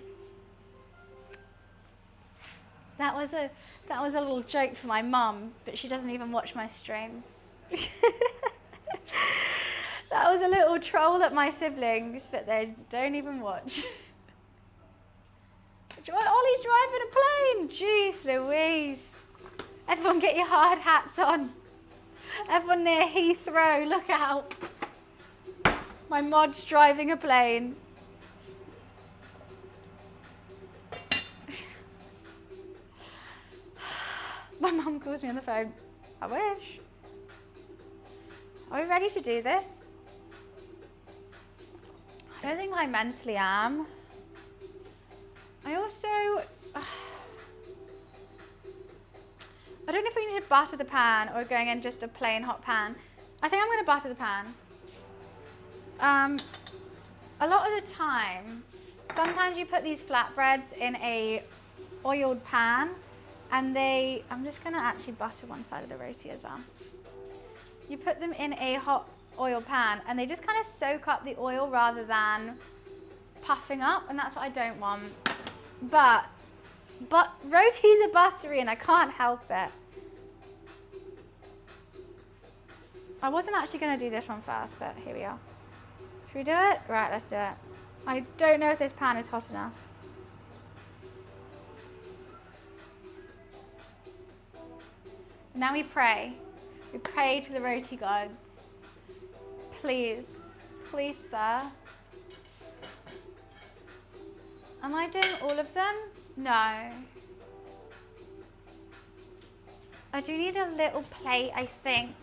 That was a little joke for my mum, but she doesn't even watch my stream. That was a little troll at my siblings, but they don't even watch. Ollie's driving a plane! Jeez Louise. Everyone get your hard hats on. Everyone near Heathrow, look out. My mod's driving a plane. My mum calls me on the phone. I wish. Are we ready to do this? I don't think I mentally am. I also, I don't know if we need to butter the pan or going in just a plain hot pan. I think I'm going to butter the pan. A lot of the time, sometimes you put these flatbreads in a oiled pan and I'm just going to actually butter one side of the roti as well. You put them in a hot oil pan and they just kind of soak up the oil rather than puffing up, and that's what I don't want. But rotis are buttery and I can't help it. I wasn't actually going to do this one first, but here we are. Should we do it? Right, let's do it. I don't know if this pan is hot enough. Now we pray. We pray to the roti gods. Please, please, sir. Am I doing all of them? No. I do need a little plate, I think,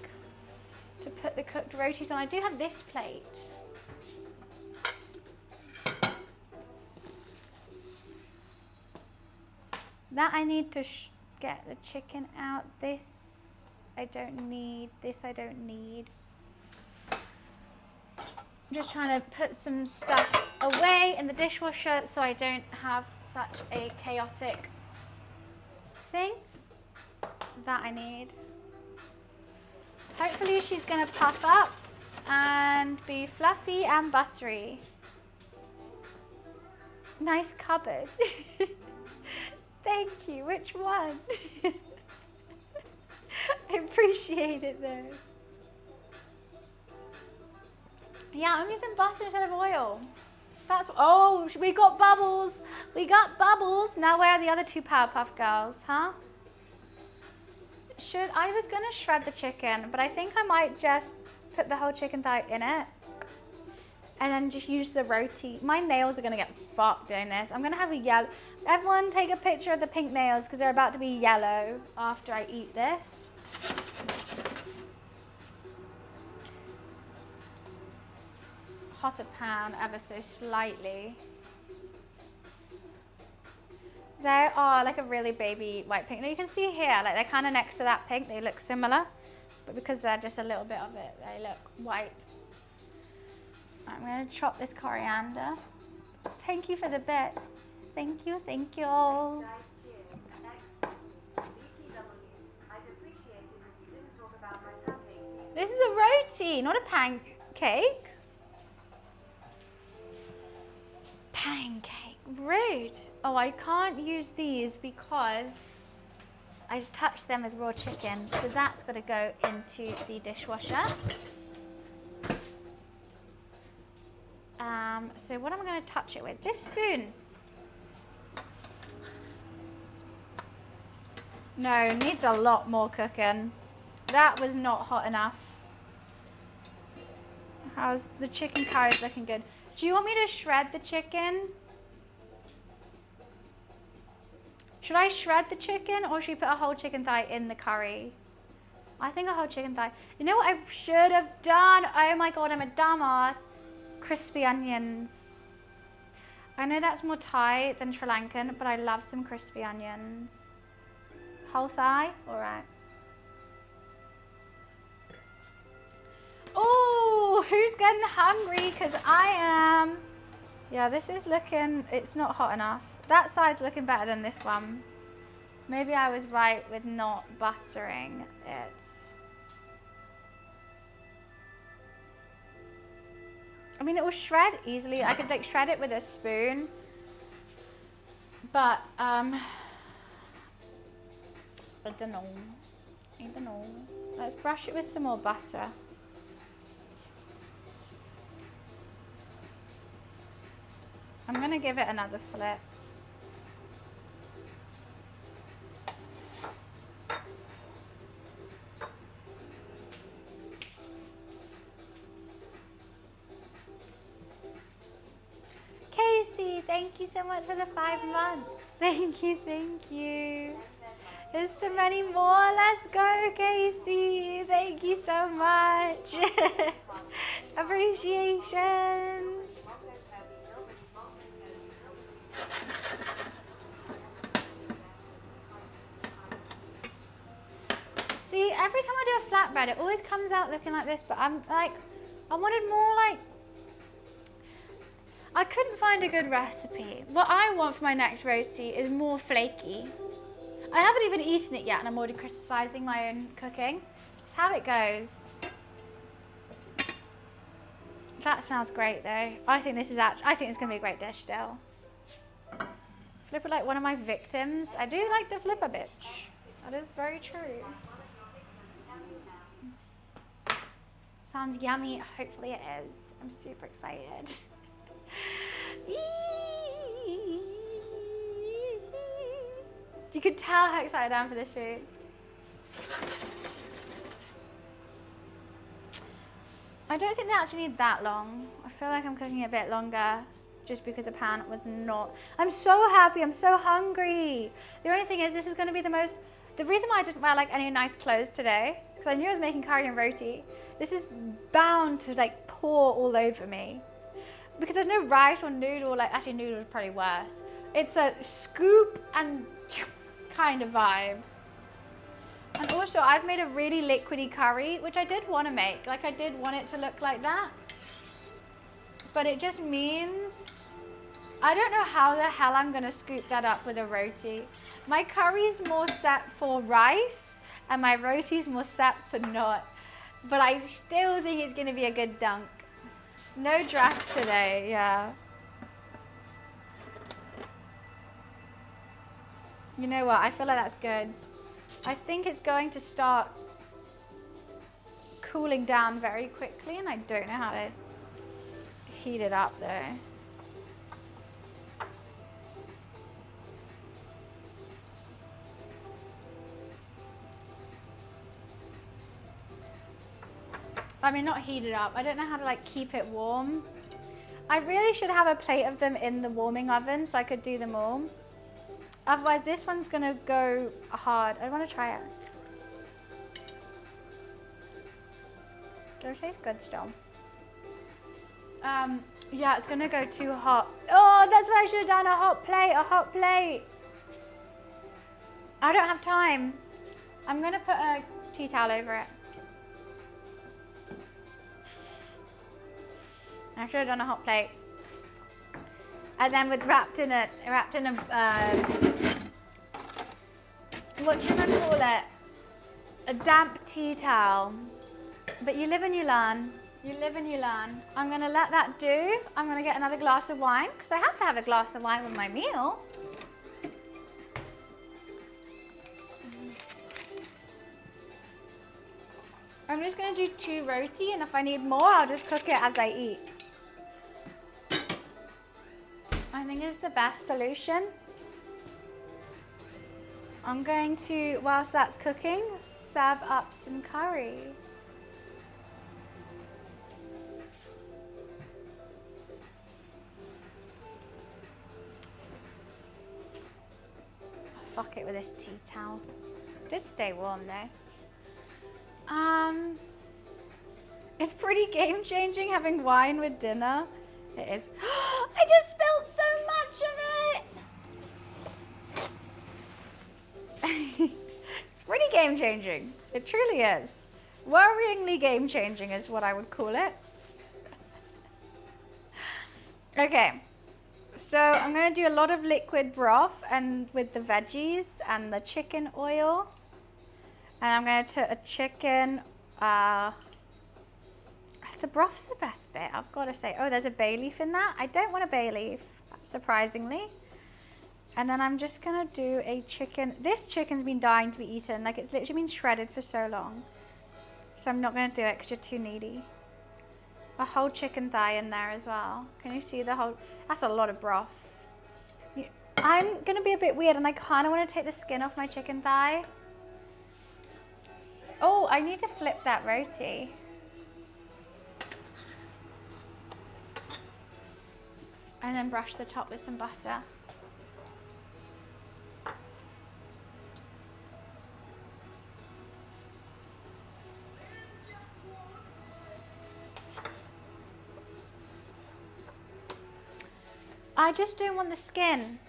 to put the cooked rotis on. I do have this plate. That I need to get the chicken out. This I don't need. This I don't need. I'm just trying to put some stuff away in the dishwasher so I don't have such a chaotic thing. That I need. Hopefully she's going to puff up and be fluffy and buttery. Nice cupboard. Thank you. Which one? I appreciate it though. Yeah, I'm using butter instead of oil. That's, oh, we got bubbles. We got bubbles. Now where are the other two Powerpuff Girls, huh? I was gonna shred the chicken, but I think I might just put the whole chicken thigh in it and then just use the roti. My nails are gonna get fucked doing this. I'm gonna have a yellow. Everyone take a picture of the pink nails because they're about to be yellow after I eat this. Hotter pan ever so slightly. They are like a really baby white pink. Now you can see here, like they're kind of next to that pink, they look similar, but because they're just a little bit of it, they look white. I'm gonna chop this coriander. Thank you for the bits. Thank you, thank you. This is a roti, not a pancake. Pancake, rude. Oh, I can't use these because I touched them with raw chicken. So that's got to go into the dishwasher. So what am I going to touch it with? This spoon. No, needs a lot more cooking. That was not hot enough. How's the chicken curry looking good? Do you want me to shred the chicken? Should I shred the chicken or should we put a whole chicken thigh in the curry? I think a whole chicken thigh. You know what I should have done? Oh my God, I'm a dumbass. Crispy onions. I know that's more Thai than Sri Lankan, but I love some crispy onions. Whole thigh? All right. Oh, who's getting hungry? Because I am. Yeah, this is looking, it's not hot enough. That side's looking better than this one. Maybe I was right with not buttering it. I mean, it will shred easily. I could like shred it with a spoon. But, I don't know. I don't know. Let's brush it with some more butter. I'm gonna give it another flip. Casey, thank you so much for the 5 months. Thank you, thank you. There's too many more. Let's go, Casey. Thank you so much. Appreciation. See, every time I do a flatbread, it always comes out looking like this, but I'm like, I wanted more like, I couldn't find a good recipe. What I want for my next roti is more flaky. I haven't even eaten it yet and I'm already criticizing my own cooking. It's how it goes. That smells great though. I think this is I think it's gonna be a great dish still. Flip it like one of my victims. I do like to flip a bitch. That is very true. Sounds yummy. Hopefully it is. I'm super excited. You could tell how excited I am for this food. I don't think they actually need that long. I feel like I'm cooking it a bit longer just because the pan was not. I'm so happy. I'm so hungry. The only thing is this is going to be the reason why I didn't wear like any nice clothes today, because I knew I was making curry and roti. This is bound to like pour all over me. Because there's no rice or noodle, like actually noodle is probably worse. It's a scoop and kind of vibe. And also I've made a really liquidy curry, which I did want to make. Like I did want it to look like that. But it just means, I don't know how the hell I'm going to scoop that up with a roti. My curry's more set for rice and my roti's more set for not. but I still think it's gonna be a good dunk. No dress today, yeah. You know what, I feel like that's good. I think it's going to start cooling down very quickly, and I don't know how to heat it up though. I mean, not heat it up. I don't know how to like keep it warm. I really should have a plate of them in the warming oven so I could do them all. Otherwise, this one's gonna go hard. I want to try it. Does it taste good still? Yeah, it's gonna go too hot. Oh, that's what I should have done, a hot plate. I don't have time. I'm gonna put a tea towel over it. I should have done a hot plate. And then wrapped in a, what should I call it? A damp tea towel. But you live and you learn. You live and you learn. I'm gonna let that do. I'm gonna get another glass of wine, because I have to have a glass of wine with my meal. I'm just gonna do 2 roti, and if I need more, I'll just cook it as I eat. I think it's the best solution. I'm going to, whilst that's cooking, serve up some curry. Fuck it with this tea towel. Did stay warm though. It's pretty game changing having wine with dinner. It is. I just spilled so much of it. It's pretty game changing. It truly is. Worryingly game changing is what I would call it. Okay. So I'm going to do a lot of liquid broth and with the veggies and the chicken oil. And I'm going to a chicken, the broth's the best bit, I've got to say. Oh, there's a bay leaf in that. I don't want a bay leaf, surprisingly. And then I'm just going to do a chicken. This chicken's been dying to be eaten. Like, it's literally been shredded for so long. So I'm not going to do it because you're too needy. A whole chicken thigh in there as well. Can you see the whole? That's a lot of broth. I'm going to be a bit weird, and I kind of want to take the skin off my chicken thigh. Oh, I need to flip that roti. And then brush the top with some butter. I just don't want the skin.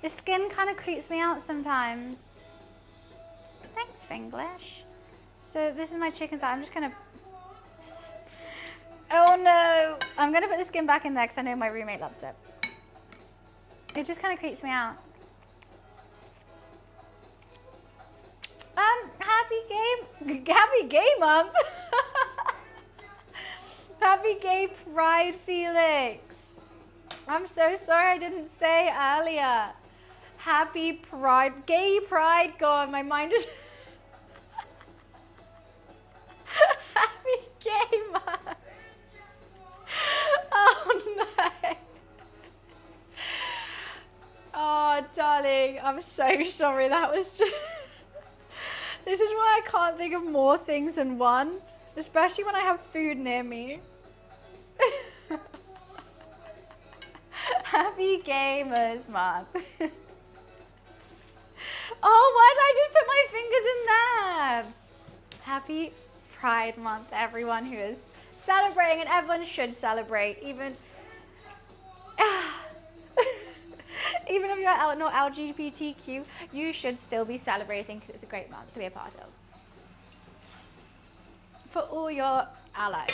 The skin kind of creeps me out sometimes. Thanks, Finglish. So this is my chicken thigh. I'm just gonna... Oh no! I'm gonna put the skin back in there because I know my roommate loves it. It just kind of creeps me out. Happy gay month. Happy gay pride, Felix. I'm so sorry I didn't say earlier. Happy pride, gay pride. God, my mind is... Happy gay month. Oh no. Oh, darling, I'm so sorry. That was just... This is why I can't think of more things than one, especially when I have food near me. Happy Gamers Month. Oh, why did I just put my fingers in there? Happy Pride Month, everyone who is celebrating, and everyone should celebrate, even even if you're not LGBTQ, you should still be celebrating because it's a great month to be a part of. For all your allies.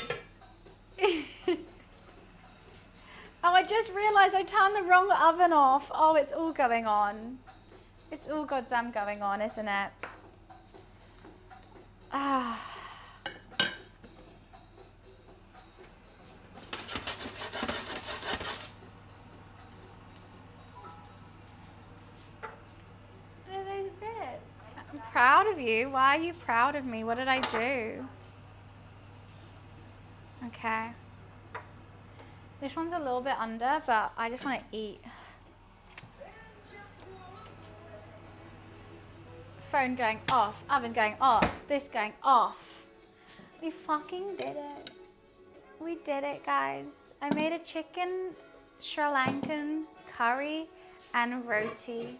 Oh, I just realized I turned the wrong oven off. Oh, it's all going on. It's all goddamn going on, isn't it? Ah. proud of you. Why are you proud of me? What did I do? Okay. This one's a little bit under, but I just want to eat. Phone going off, oven going off, this going off. We fucking did it. We did it, guys. I made a chicken Sri Lankan curry and roti.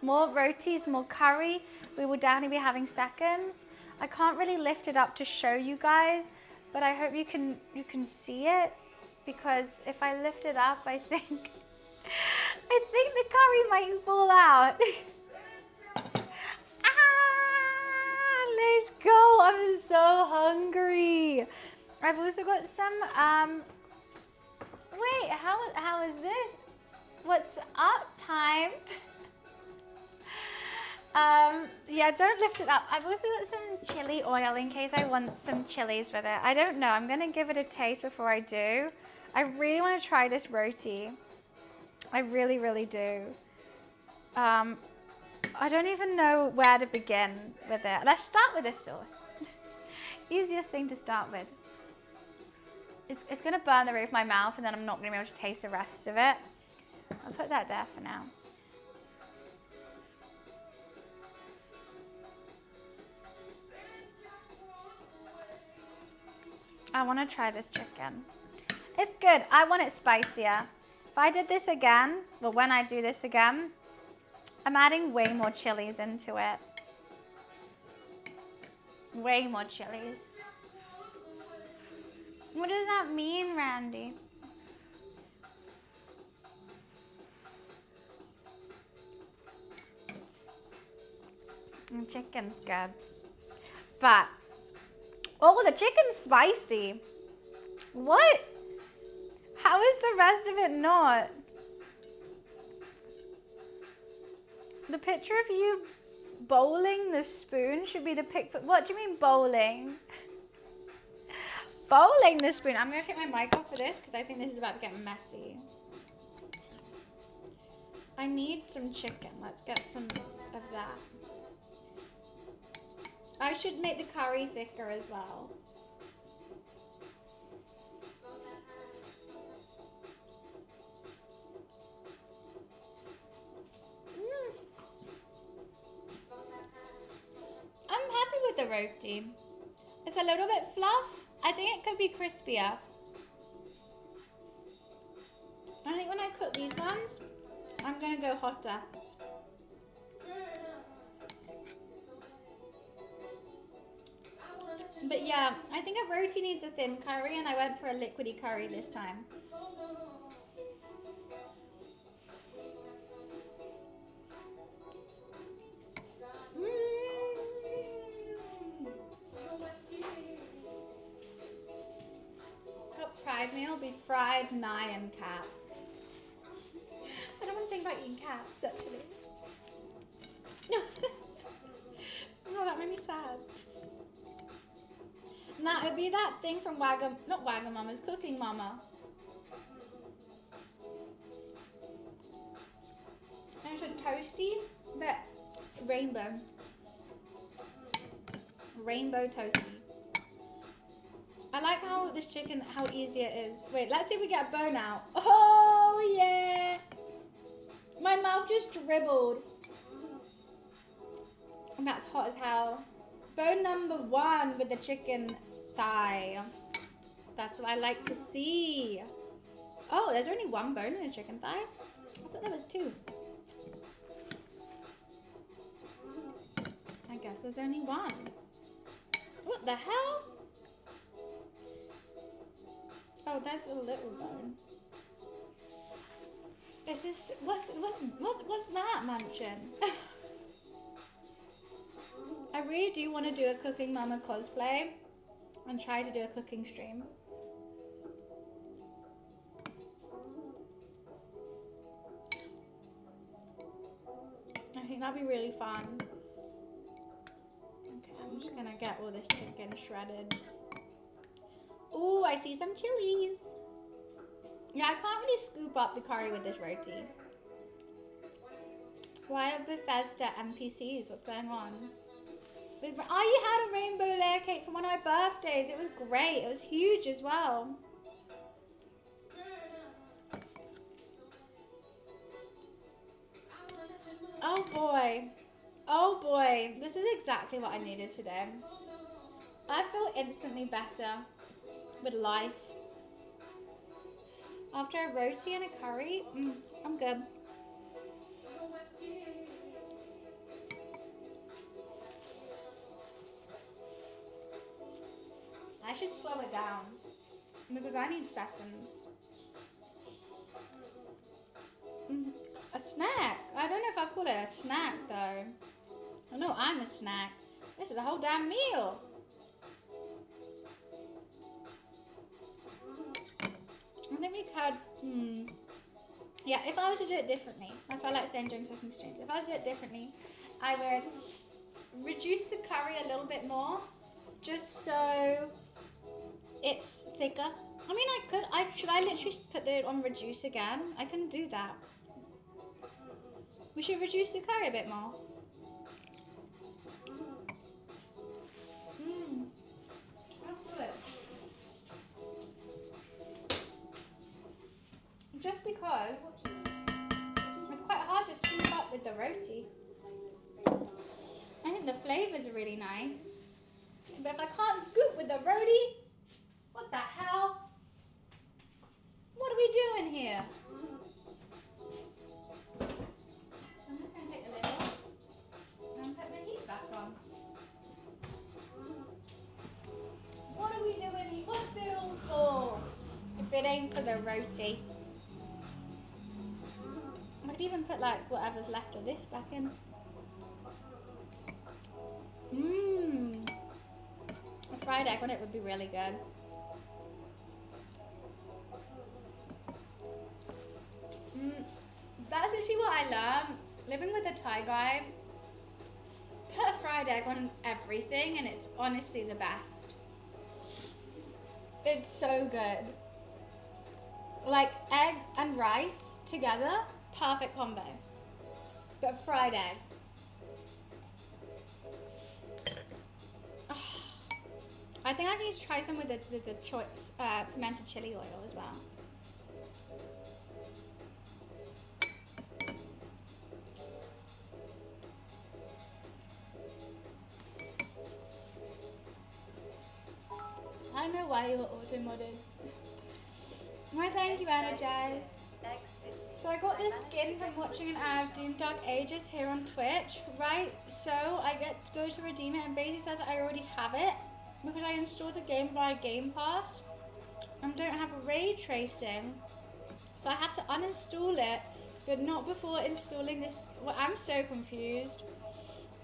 More rotis, more curry. We will definitely be having seconds. I can't really lift it up to show you guys, but I hope you can see it, because if I lift it up, I think the curry might fall out. Let's go. I'm so hungry. I've also got some wait, how is this? What's up time? Yeah, don't lift it up. I've also got some chili oil in case I want some chilies with it. I don't know. I'm going to give it a taste before I do. I really want to try this roti. I really, really do. I don't even know where to begin with it. Let's start with this sauce. Easiest thing to start with. It's going to burn the roof of my mouth, and then I'm not going to be able to taste the rest of it. I'll put that there for now. I want to try this chicken. It's good. I want it spicier. If I did this again, well, when I do this again, I'm adding way more chilies into it. Way more chilies. What does that mean, Randy? The chicken's good. But, oh, the chicken's spicy. What? How is the rest of it not? The picture of you bowling the spoon should be the pic. What do you mean bowling? Bowling the spoon. I'm going to take my mic off for this because I think this is about to get messy. I need some chicken. Let's get some of that. I should make the curry thicker as well. I'm happy with the roti. It's a little bit fluff. I think it could be crispier. I think when I cook these ones, I'm going to go hotter. But yeah, I think a roti needs a thin curry, and I went for a liquidy curry this time. Top pride meal will be fried Nyan cat. I don't want to think about eating cats, actually. Oh, that made me sad. Nah, it'd be that thing from not Wagamama's, Cooking Mama. And it's a toasty, but rainbow. Rainbow toasty. I like how this chicken, how easy it is. Wait, let's see if we get a bone out. Oh, yeah. My mouth just dribbled. And that's hot as hell. Bone number 1 with the chicken thigh. That's what I like to see. Oh, there's only 1 bone in a chicken thigh? I thought there was 2. I guess there's only 1. What the hell? Oh, that's a little bone. It's just, what's that, Mansion? I really do want to do a Cooking Mama cosplay and try to do a cooking stream. I think that'd be really fun. Okay, I'm just gonna get all this chicken shredded. Ooh, I see some chilies. Yeah, I can't really scoop up the curry with this roti. Why are Bethesda NPCs? What's going on? You had a rainbow layer cake for one of my birthdays. It was great. It was huge as well. Oh boy. Oh boy. This is exactly what I needed today. I feel instantly better with life. After a roti and a curry, I'm good. I should slow it down because I need seconds. A snack? I don't know if I call it a snack though. I know I'm a snack. This is a whole damn meal. I think we could, yeah, if I was to do it differently, that's what I like saying during cooking streams. If I was to do it differently, I would reduce the curry a little bit more, just so it's thicker. I mean, should I literally put it on reduce again? I can do that. We should reduce the curry a bit more. That's good. Just because it's quite hard to scoop up with the roti. I think the flavours are really nice. But if I can't scoop with the roti, what the hell? What are we doing here? I'm just going to take the lid off and put the heat back on. What are we doing here? What's it all for? If it ain't for the roti. I could even put like whatever's left of this back in. A fried egg on it would be really good. That's actually what I learned. Living with a Thai guy, put a fried egg on everything and it's honestly the best. It's so good. Like egg and rice together, perfect combo. But fried egg. I think I need to try some with the fermented chili oil as well. I don't know why you were auto-modded. Why, thank you, Energize. So I got this skin from watching an ad of Doom Dark Ages here on Twitch, right? So I get to go to redeem it and basically says that I already have it because I installed the game via Game Pass and don't have ray tracing. So I have to uninstall it, but not before installing this. Well, I'm so confused.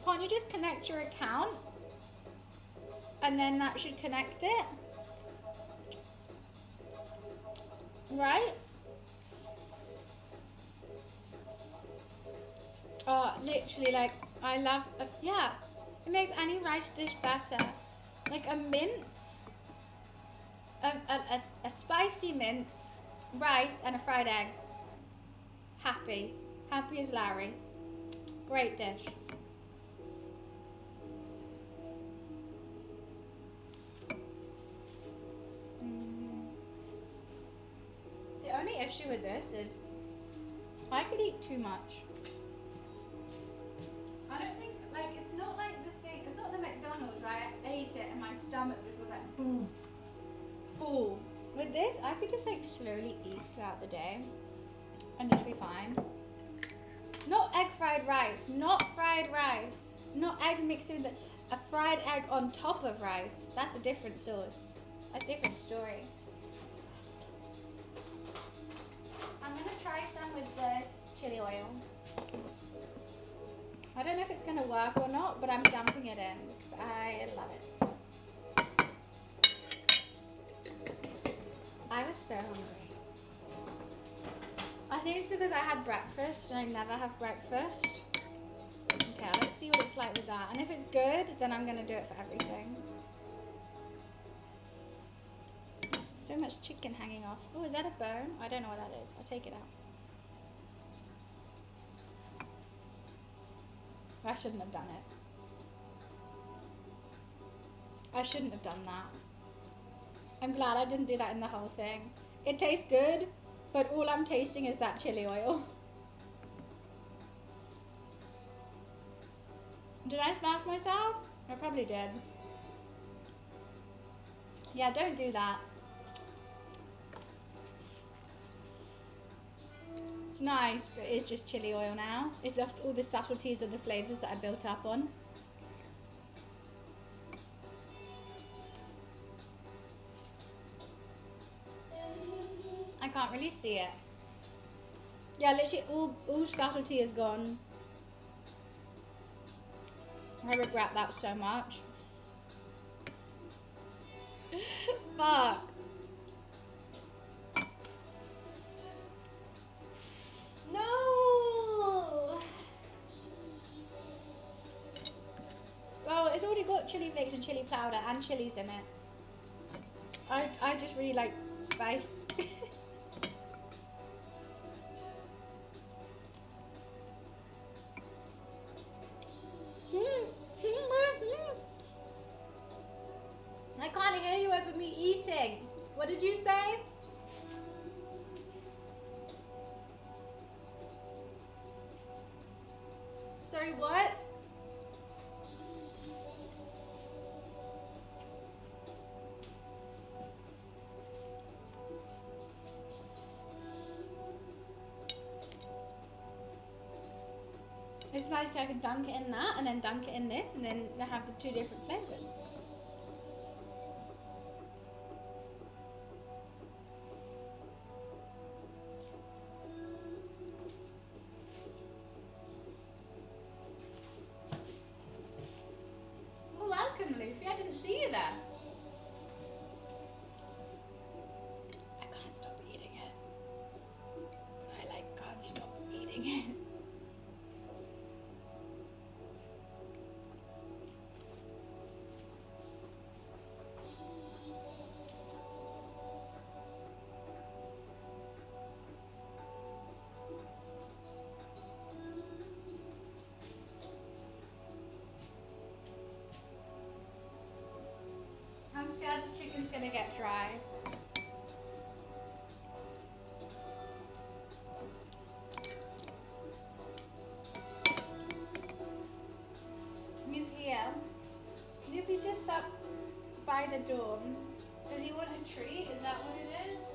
Can't you just connect your account? And then that should connect it? Right? Oh, literally, like, I love, yeah, it makes any rice dish better. Like a mince, a spicy mince, rice, and a fried egg. Happy. Happy as Larry. Great dish. The only issue with this is I could eat too much. I don't think, like, it's not like the thing, it's not the McDonald's, right? I ate it and my stomach just was like, boom, full. With this, I could just like slowly eat throughout the day and just be fine. Not egg fried rice, not fried rice. Not egg mixed with a fried egg on top of rice. That's a different sauce. That's a different story. I'm gonna try some with this chili oil. I don't know if it's going to work or not, but I'm dumping it in because I love it. I was so hungry. I think it's because I had breakfast and I never have breakfast. Okay, let's see what it's like with that. And if it's good, then I'm going to do it for everything. There's so much chicken hanging off. Oh, is that a bone? I don't know what that is. I'll take it out. I shouldn't have done it. I shouldn't have done that. I'm glad I didn't do that in the whole thing. It tastes good, but all I'm tasting is that chili oil. Did I smash myself? I probably did. Yeah, don't do that. It's nice, but it's just chili oil now. It's lost all the subtleties of the flavours that I built up on. I can't really see it. Yeah, literally all subtlety is gone. I regret that so much. Fuck. No! Oh, it's already got chili flakes and chili powder and chilies in it. I just really like spice. I can't hear you over me eating. What did you say? Sorry, what? It's nice that I can dunk it in that and then dunk it in this and then they have the two different flavours. Oh, welcome, Luffy. I didn't see you there. I can't stop eating it. But I can't stop eating it. I'm scared the chicken's gonna get dry. He's here. Luffy's just up by the door. Does he want a treat? Is that what it is?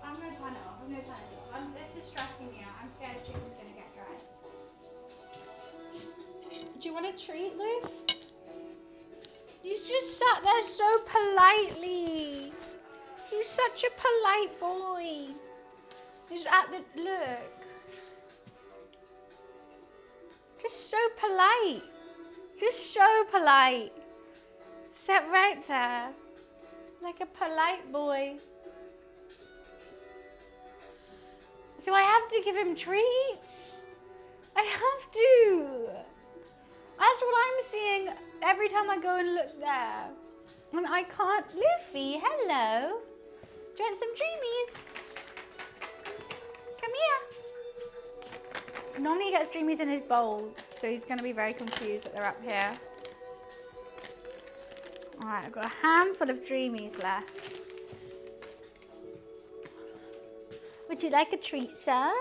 I'm gonna turn it off. I'm gonna turn it off. This is stressing me out. I'm scared the chicken's gonna get dry. Do you want a treat, Luff? He's just sat there so politely. He's such a polite boy. He's at the look. Just so polite. Just so polite. Sat right there. Like a polite boy. So I have to give him treats? I have to. That's what I'm seeing every time I go and look there. And I can't. Luffy, hello. Do you want some dreamies? Come here. Normally he gets dreamies in his bowl, so he's going to be very confused that they're up here. Alright, I've got a handful of dreamies left. Would you like a treat, sir?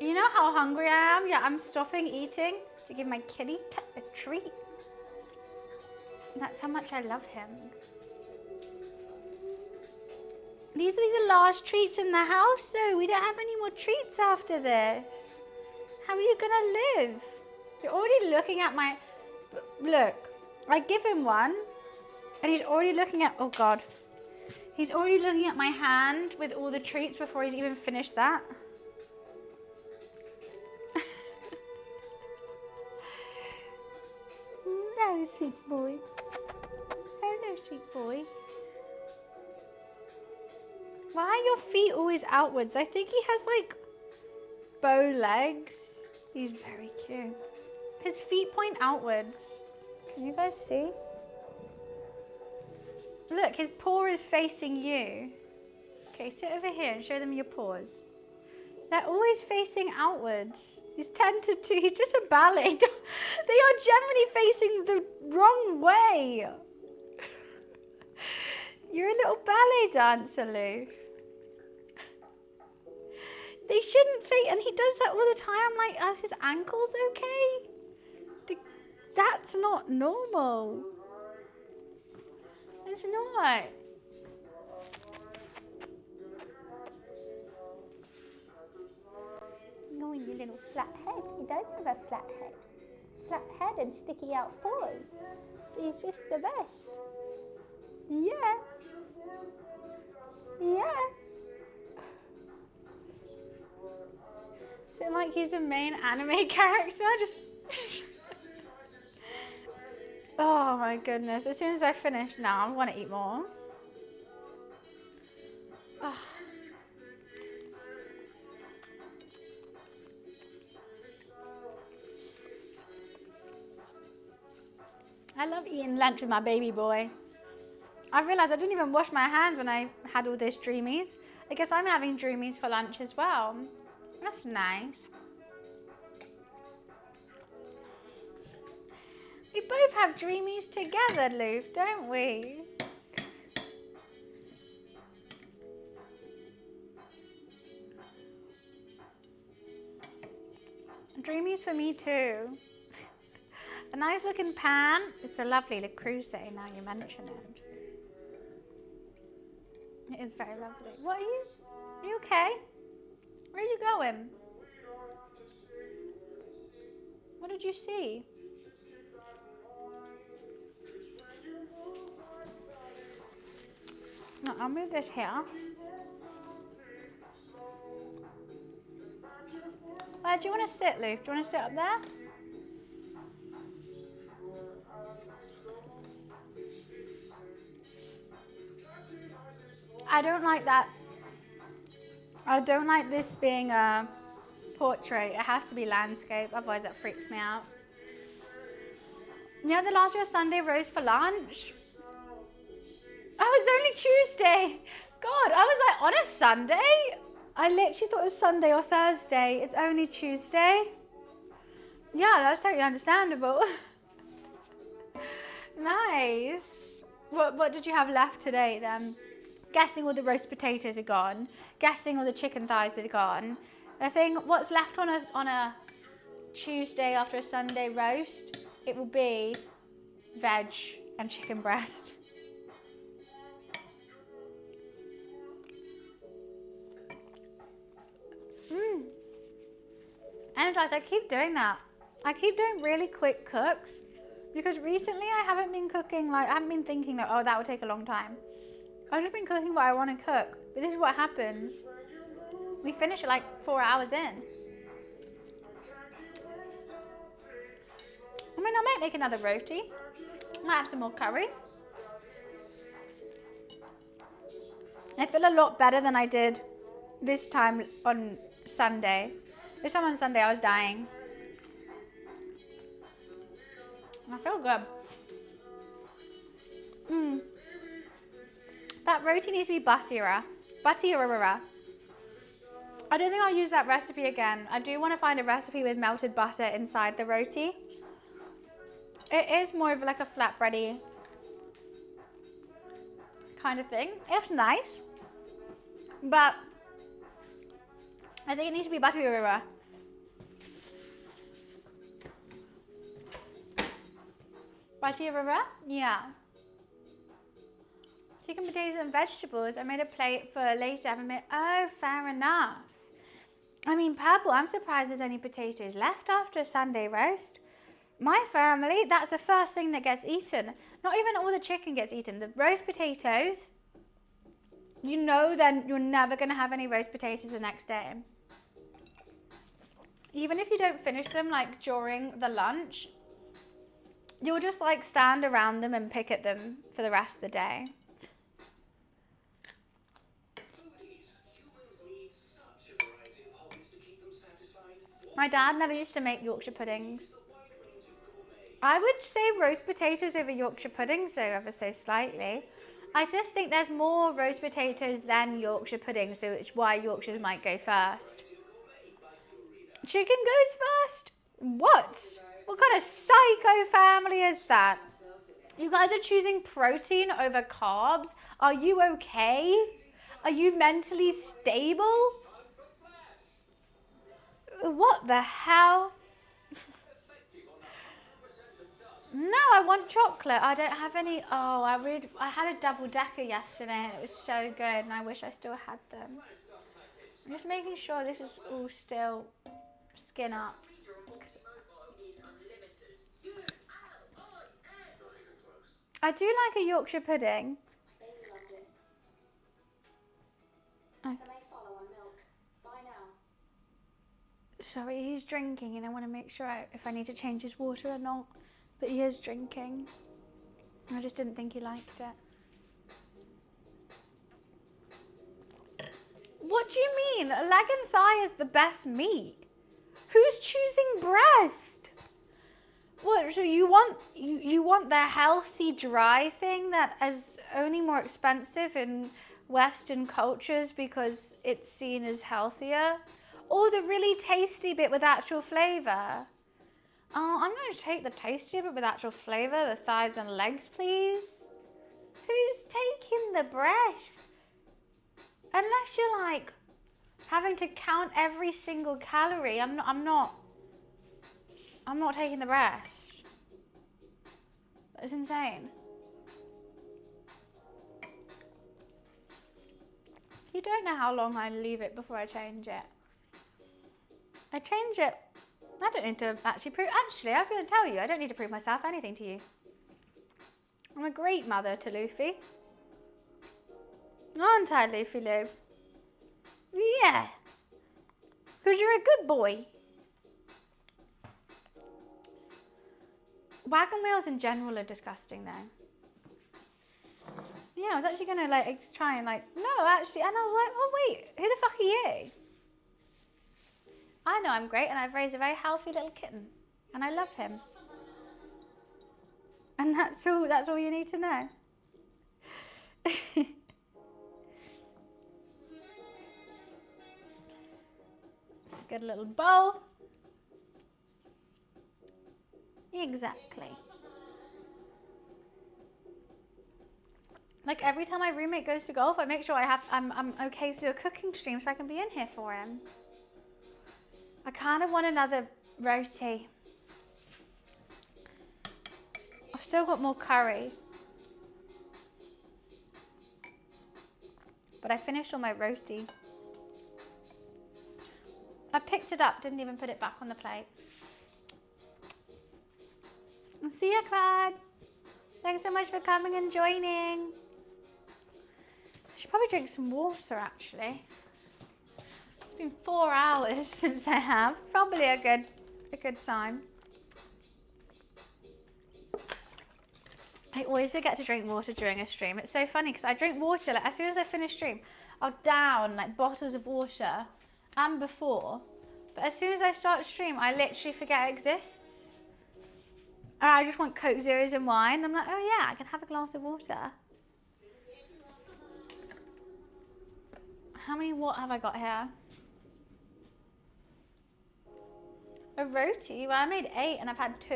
You know how hungry I am? Yeah, I'm stopping eating to give my kitty cat a treat. That's how much I love him. These are the last treats in the house, so we don't have any more treats after this. How are you gonna live? You're already looking at my... Look, I give him one, and he's already looking at... Oh, God. He's already looking at my hand with all the treats before he's even finished that. Hello, sweet boy. Hello, sweet boy. Why are your feet always outwards? I think he has like bow legs. He's very cute. His feet point outwards. Can you guys see? Look, his paw is facing you. Okay, sit over here and show them your paws. They're always facing outwards. He's 10 to 2. He's just a ballet. They are generally facing the wrong way. You're a little ballet dancer, Lou. They shouldn't face, and he does that all the time. I'm like, are his ankles okay? That's not normal. It's not. No, you little flat head. He does have a flat head. Flat head and sticky out paws. He's just the best. Yeah. Yeah. Is it like he's the main anime character? Just. Oh my goodness. As soon as I finish now, I want to eat more. Oh. I love eating lunch with my baby boy. I realised I didn't even wash my hands when I had all those dreamies. I guess I'm having dreamies for lunch as well. That's nice. We both have dreamies together, Lou, don't we? Dreamies for me too. A nice looking pan. It's a lovely Le Creuset now you mention it. It is very lovely. What are you? Are you okay? Where are you going? What did you see? No, I'll move this here. Where do you want to sit, Luke? Do you want to sit up there? I don't like that. I don't like this being a portrait. It has to be landscape, otherwise that freaks me out. You know the last year Sunday roast for lunch? Oh, it's only Tuesday. God, I was like, on a Sunday? I literally thought it was Sunday or Thursday. It's only Tuesday. Yeah, that's totally understandable. Nice. What did you have left today then? Guessing all the roast potatoes are gone. Guessing all the chicken thighs are gone. I think what's left on a Tuesday after a Sunday roast, it will be veg and chicken breast. Energized, I keep doing that. I keep doing really quick cooks because recently I haven't been cooking, I haven't been thinking that, oh, that will take a long time. I've just been cooking what I want to cook. But this is what happens. We finish it like 4 hours in. I mean, I might make another roti. Might have some more curry. I feel a lot better than I did this time on Sunday. This time on Sunday I was dying. I feel good. That roti needs to be buttier. Buttier. I don't think I'll use that recipe again. I do want to find a recipe with melted butter inside the roti. It is more of like a flatbready kind of thing. It's nice, but I think it needs to be buttier. Buttier? Yeah. Chicken, potatoes and vegetables. I made a plate for later. I haven't made. Oh, fair enough. I mean, Purple, I'm surprised there's any potatoes left after a Sunday roast. My family, that's the first thing that gets eaten. Not even all the chicken gets eaten. The roast potatoes, you know then you're never going to have any roast potatoes the next day. Even if you don't finish them like during the lunch, you'll just like stand around them and pick at them for the rest of the day. My dad never used to make Yorkshire puddings. I would say roast potatoes over Yorkshire puddings, though, ever so slightly. I just think there's more roast potatoes than Yorkshire puddings, so it's why Yorkshire might go first. Chicken goes first? What? What kind of psycho family is that? You guys are choosing protein over carbs? Are you okay? Are you mentally stable? What the hell? No, I want chocolate. I don't have any. Oh, I had a double decker yesterday and it was so good and I wish I still had them. I'm just making sure this is all still skin up. I do like a Yorkshire pudding. Baby loved it. SMA follow on milk. Buy now. Sorry, he's drinking and I want to make sure if I need to change his water or not. But he is drinking. I just didn't think he liked it. What do you mean? A leg and thigh is the best meat. Who's choosing breast? What? So you want the healthy dry thing that is only more expensive in Western cultures because it's seen as healthier, or the really tasty bit with actual flavor? Oh, I'm going to take the tasty bit with actual flavor, the thighs and legs, please. Who's taking the breast? Unless you're like having to count every single calorie, I'm not taking the breast. That's insane. You don't know how long I leave it before I change it. I change it. I don't need to actually prove. Actually, I was going to tell you, I don't need to prove myself anything to you. I'm a great mother to Luffy. Aren't I, Luffy Lou? Yeah. Because you're a good boy. Wagon wheels in general are disgusting though. Yeah, I was actually going to like try and like, no, actually, and I was like, oh wait, who the fuck are you? I know I'm great and I've raised a very healthy little kitten and I love him. And that's all you need to know. It's a good little bowl. Exactly. Like every time my roommate goes to golf, I make sure I'm okay to do a cooking stream so I can be in here for him. I kind of want another roti. I've still got more curry. But I finished all my roti. I picked it up, didn't even put it back on the plate. See ya, Clyde. Thanks so much for coming and joining. I should probably drink some water, actually. It's been 4 hours since I have. Probably a good sign. I always forget to drink water during a stream. It's so funny because I drink water, like as soon as I finish stream, I'll down like bottles of water and before. But as soon as I start stream, I literally forget it exists. And I just want Coke Zeros and wine. I'm like, oh yeah, I can have a glass of water. How many what have I got here? A roti? Well, I made 8 and I've had 2.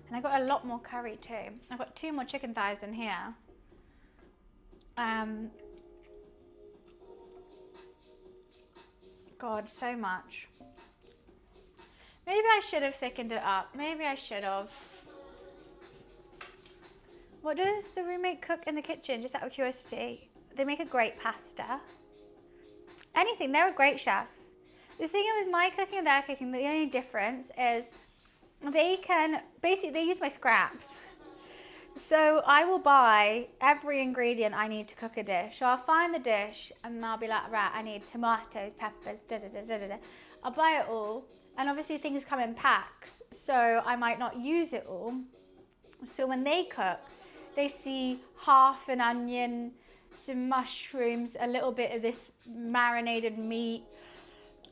And I got a lot more curry too. I've got 2 more chicken thighs in here. God, so much. Maybe I should have thickened it up. Maybe I should have. What does the roommate cook in the kitchen, just out of curiosity? They make a great pasta. Anything, they're a great chef. The thing with my cooking and their cooking, the only difference is they can, basically they use my scraps. So I will buy every ingredient I need to cook a dish. So I'll find the dish and I'll be like, right, I need tomatoes, peppers, da-da-da-da-da-da. I'll buy it all. And obviously things come in packs, so I might not use it all. So when they cook, they see half an onion, some mushrooms, a little bit of this marinated meat,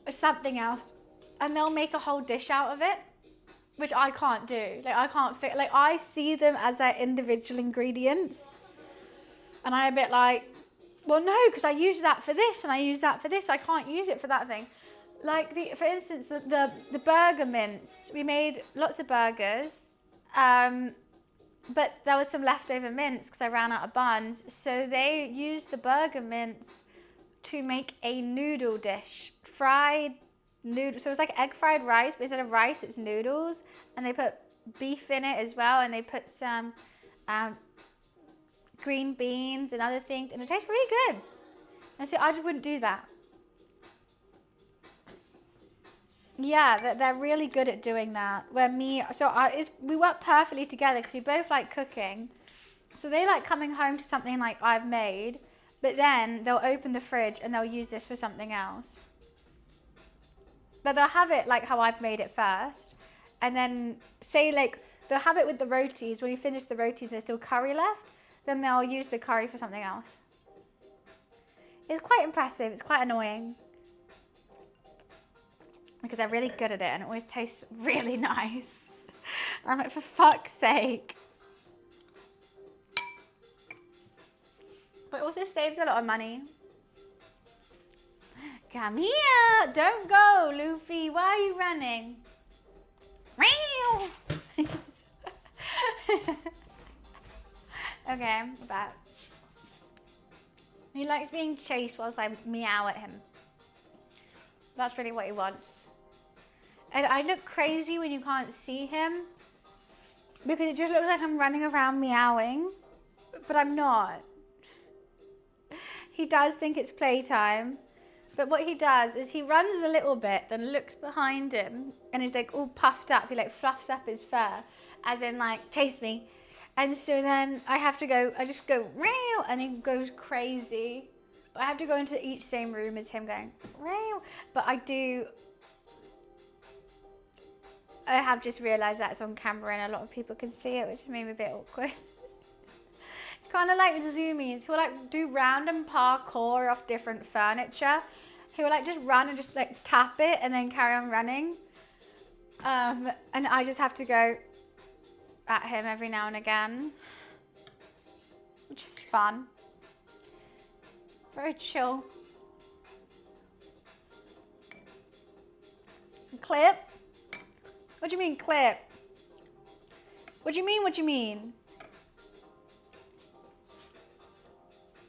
or something else. And they'll make a whole dish out of it, which I can't do. Like I can't fit, like I see them as their individual ingredients. And I'm a bit like, well, no, because I use that for this and I use that for this. I can't use it for that thing. Like, for instance, the burger mince. We made lots of burgers, but there was some leftover mince because I ran out of buns. So they used the burger mince to make a noodle dish. Fried noodle. So it was like egg fried rice, but instead of rice, it's noodles. And they put beef in it as well. And they put some green beans and other things. And it tastes really good. And so I just wouldn't do that. Yeah, they're really good at doing that. We work perfectly together because we both like cooking. So they like coming home to something like I've made, but then they'll open the fridge and they'll use this for something else. But they'll have it like how I've made it first. And then say like, they'll have it with the rotis. When you finish the rotis, there's still curry left. Then they'll use the curry for something else. It's quite impressive. It's quite annoying. Because they're really good at it and it always tastes really nice. I'm like, for fuck's sake. But it also saves a lot of money. Come here. Don't go, Luffy. Why are you running? Okay, I'm back. He likes being chased whilst I meow at him. That's really what he wants. And I look crazy when you can't see him because it just looks like I'm running around meowing, but I'm not. He does think it's playtime, but what he does is he runs a little bit, then looks behind him and is like all puffed up. He like fluffs up his fur as in like, chase me. And so then I just go, real, and he goes crazy. But I have to go into each same room as him going, real. But I have just realised that's on camera and a lot of people can see it, which made me a bit awkward. Kind of like zoomies. He'll like do random parkour off different furniture. He'll like just run and just like tap it and then carry on running. And I just have to go at him every now and again, which is fun. Very chill. Clip? What do you mean clip? What do you mean, what do you mean?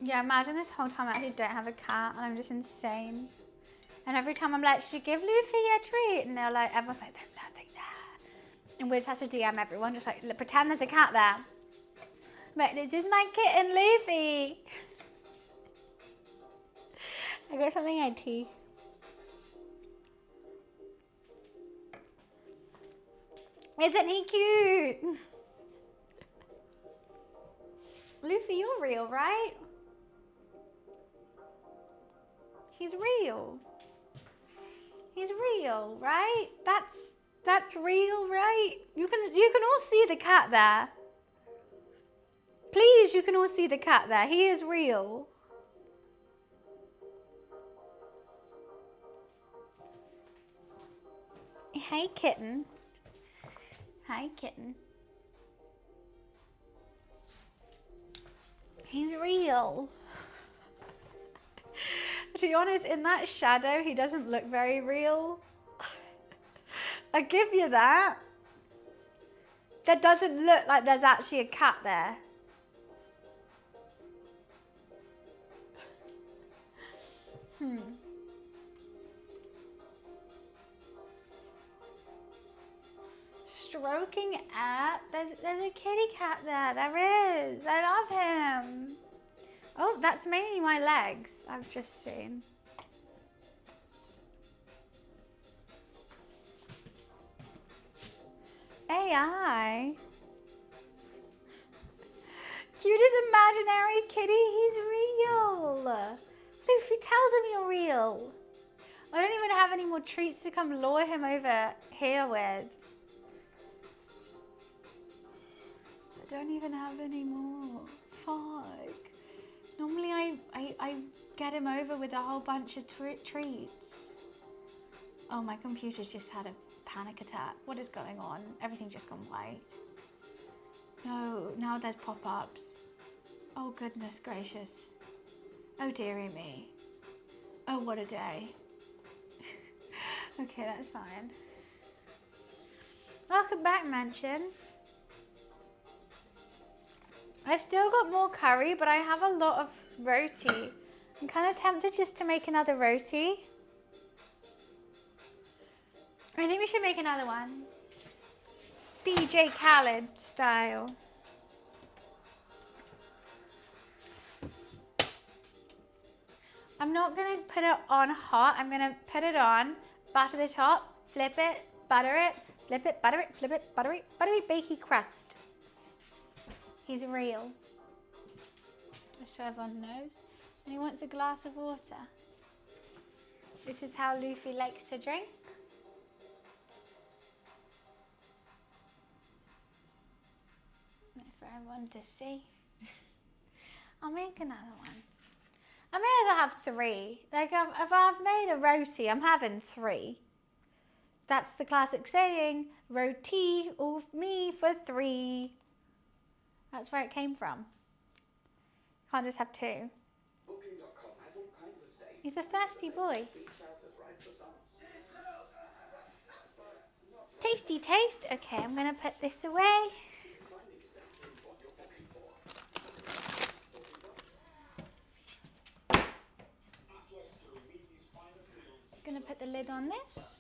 Yeah, imagine this whole time I actually don't have a cat and I'm just insane. And every time I'm like, should we give Luffy a treat? And they're like, everyone's like, there's nothing there. And Wiz has to DM everyone, just like, pretend there's a cat there. But this is my kitten, Luffy. I got something in tea. Isn't he cute? Luffy, you're real, right? He's real. He's real, right? That's real, right? You can all see the cat there. Please, you can all see the cat there. He is real. Hey, kitten. Hi, kitten. He's real. To be honest, in that shadow, he doesn't look very real. I give you that. That doesn't look like there's actually a cat there. Stroking at, there's a kitty cat there. There is. I love him. Oh, that's mainly my legs, I've just seen. AI. Cutest imaginary kitty, he's real. Sophie, tell them you're real. I don't even have any more treats to come lure him over here with. I don't even have any more. Fuck. Normally I get him over with a whole bunch of treats. Oh, my computer's just had a panic attack. What is going on? Everything's just gone white. No, now there's pop-ups. Oh, goodness gracious. Oh, dearie me. Oh, what a day. Okay, that's fine. Welcome back, Mansion. I've still got more curry, but I have a lot of roti. I'm kind of tempted just to make another roti. I think we should make another one. DJ Khaled style. I'm not going to put it on hot. I'm going to put it on, butter the top, flip it, butter it, flip it, butter it, flip it, buttery bakey crust. He's real. Just so everyone knows. And he wants a glass of water. This is how Luffy likes to drink. For everyone to see. I'll make another one. I may as well have 3. Like, if I've made a roti, I'm having 3. That's the classic saying, roti of me for 3. That's where it came from. Can't just have 2. He's a thirsty boy. Tasty taste. Okay, I'm going to put this away. Going to put the lid on this.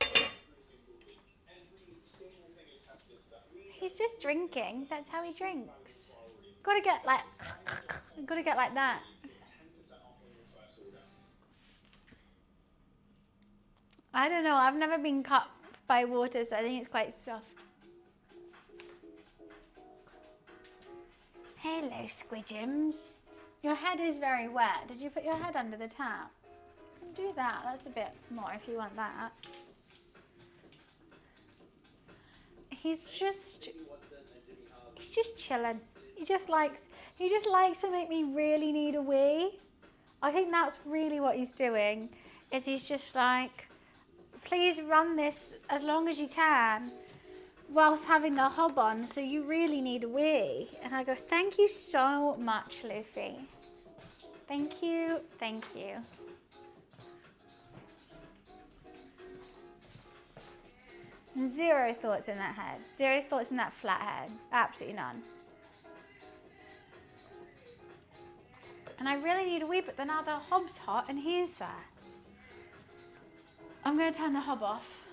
He's just drinking. That's how he drinks. Gotta get like that. I don't know. I've never been cut by water, so I think it's quite soft. Hello, squidgems. Your head is very wet. Did you put your head under the tap? You can do that. That's a bit more if you want that. He's just chilling. He just likes to make me really need a wee. I think that's really what he's doing. Is he's just like, please run this as long as you can, whilst having the hob on. So you really need a wee. And I go, thank you so much, Luffy. Thank you. Thank you. Zero thoughts in that head. Zero thoughts in that flat head. Absolutely none. And I really need a wee, but then now the hob's hot and he's there. I'm going to turn the hob off.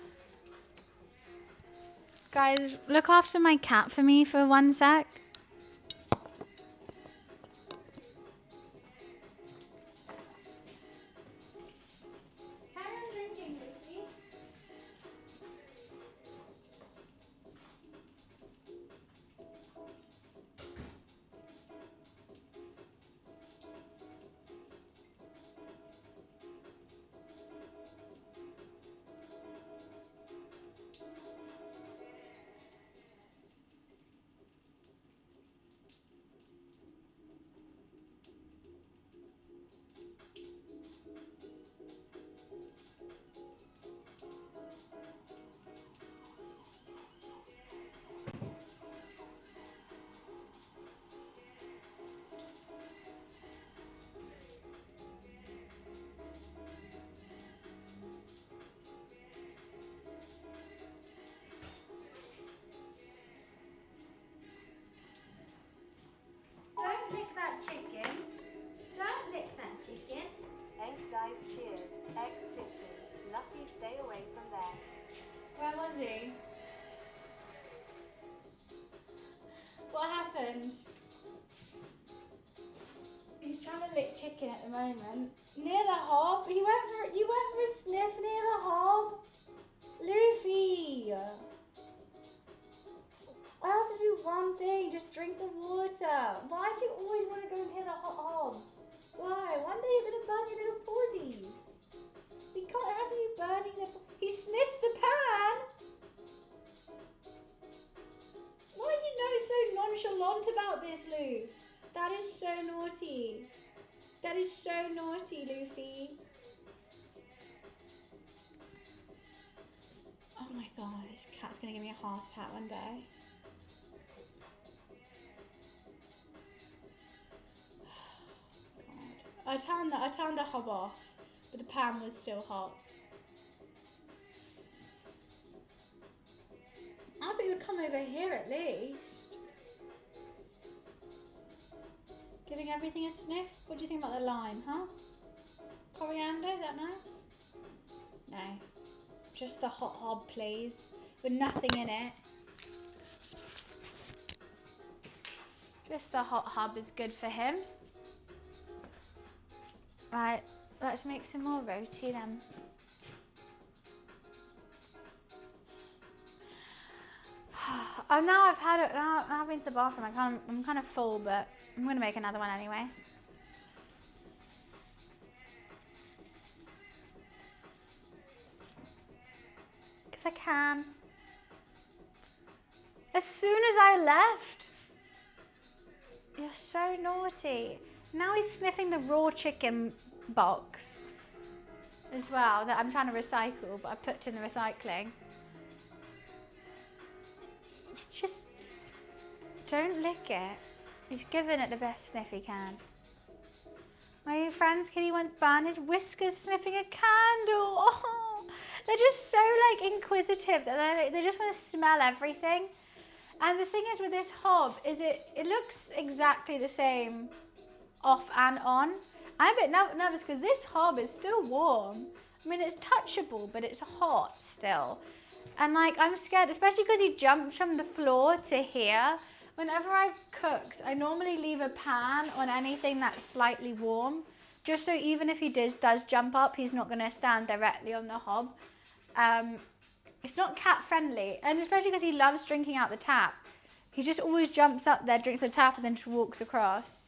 Guys, look after my cat for me for 1 sec. Don't lick that chicken. Don't lick that chicken. Dive cheered. Ex-Tipton. Lucky stay away from there. Where was he? What happened? He's trying to lick chicken at the moment. Near the hob? You went for a sniff near the hob? Luffy! I have to do one thing, just drink the water. Why do you always want to go and hit a hot hob? Why? One day you're going to burn your little paws. We can't have you burning the... He sniffed the pan! Why are you so nonchalant about this, Luffy? That is so naughty. That is so naughty, Luffy. Oh my god, this cat's going to give me a heart attack one day. I turned the hob off, but the pan was still hot. I thought you would come over here at least. Giving everything a sniff. What do you think about the lime, huh? Coriander, is that nice? No. Just the hot hob, please. With nothing in it. Just the hot hob is good for him. Right, let's make some more roti then. Oh, now I've had it. Now I've been to the bathroom. I'm kind of full, but I'm gonna make another one anyway. Cause I can. As soon as I left, you're so naughty. Now he's sniffing the raw chicken box as well that I'm trying to recycle, but I put in the recycling. Just don't lick it. He's giving it the best sniff he can. My friend's kitty once burned his whiskers sniffing a candle. Oh, they're just so like inquisitive that they just want to smell everything. And the thing is with this hob is it looks exactly the same off and on. I'm a bit nervous because this hob is still warm. I mean, it's touchable, but it's hot still. And like, I'm scared, especially because he jumped from the floor to here. Whenever I've cooked, I normally leave a pan on anything that's slightly warm, just so even if he does jump up, he's not gonna stand directly on the hob. It's not cat friendly, and especially because he loves drinking out the tap. He just always jumps up there, drinks the tap, and then just walks across.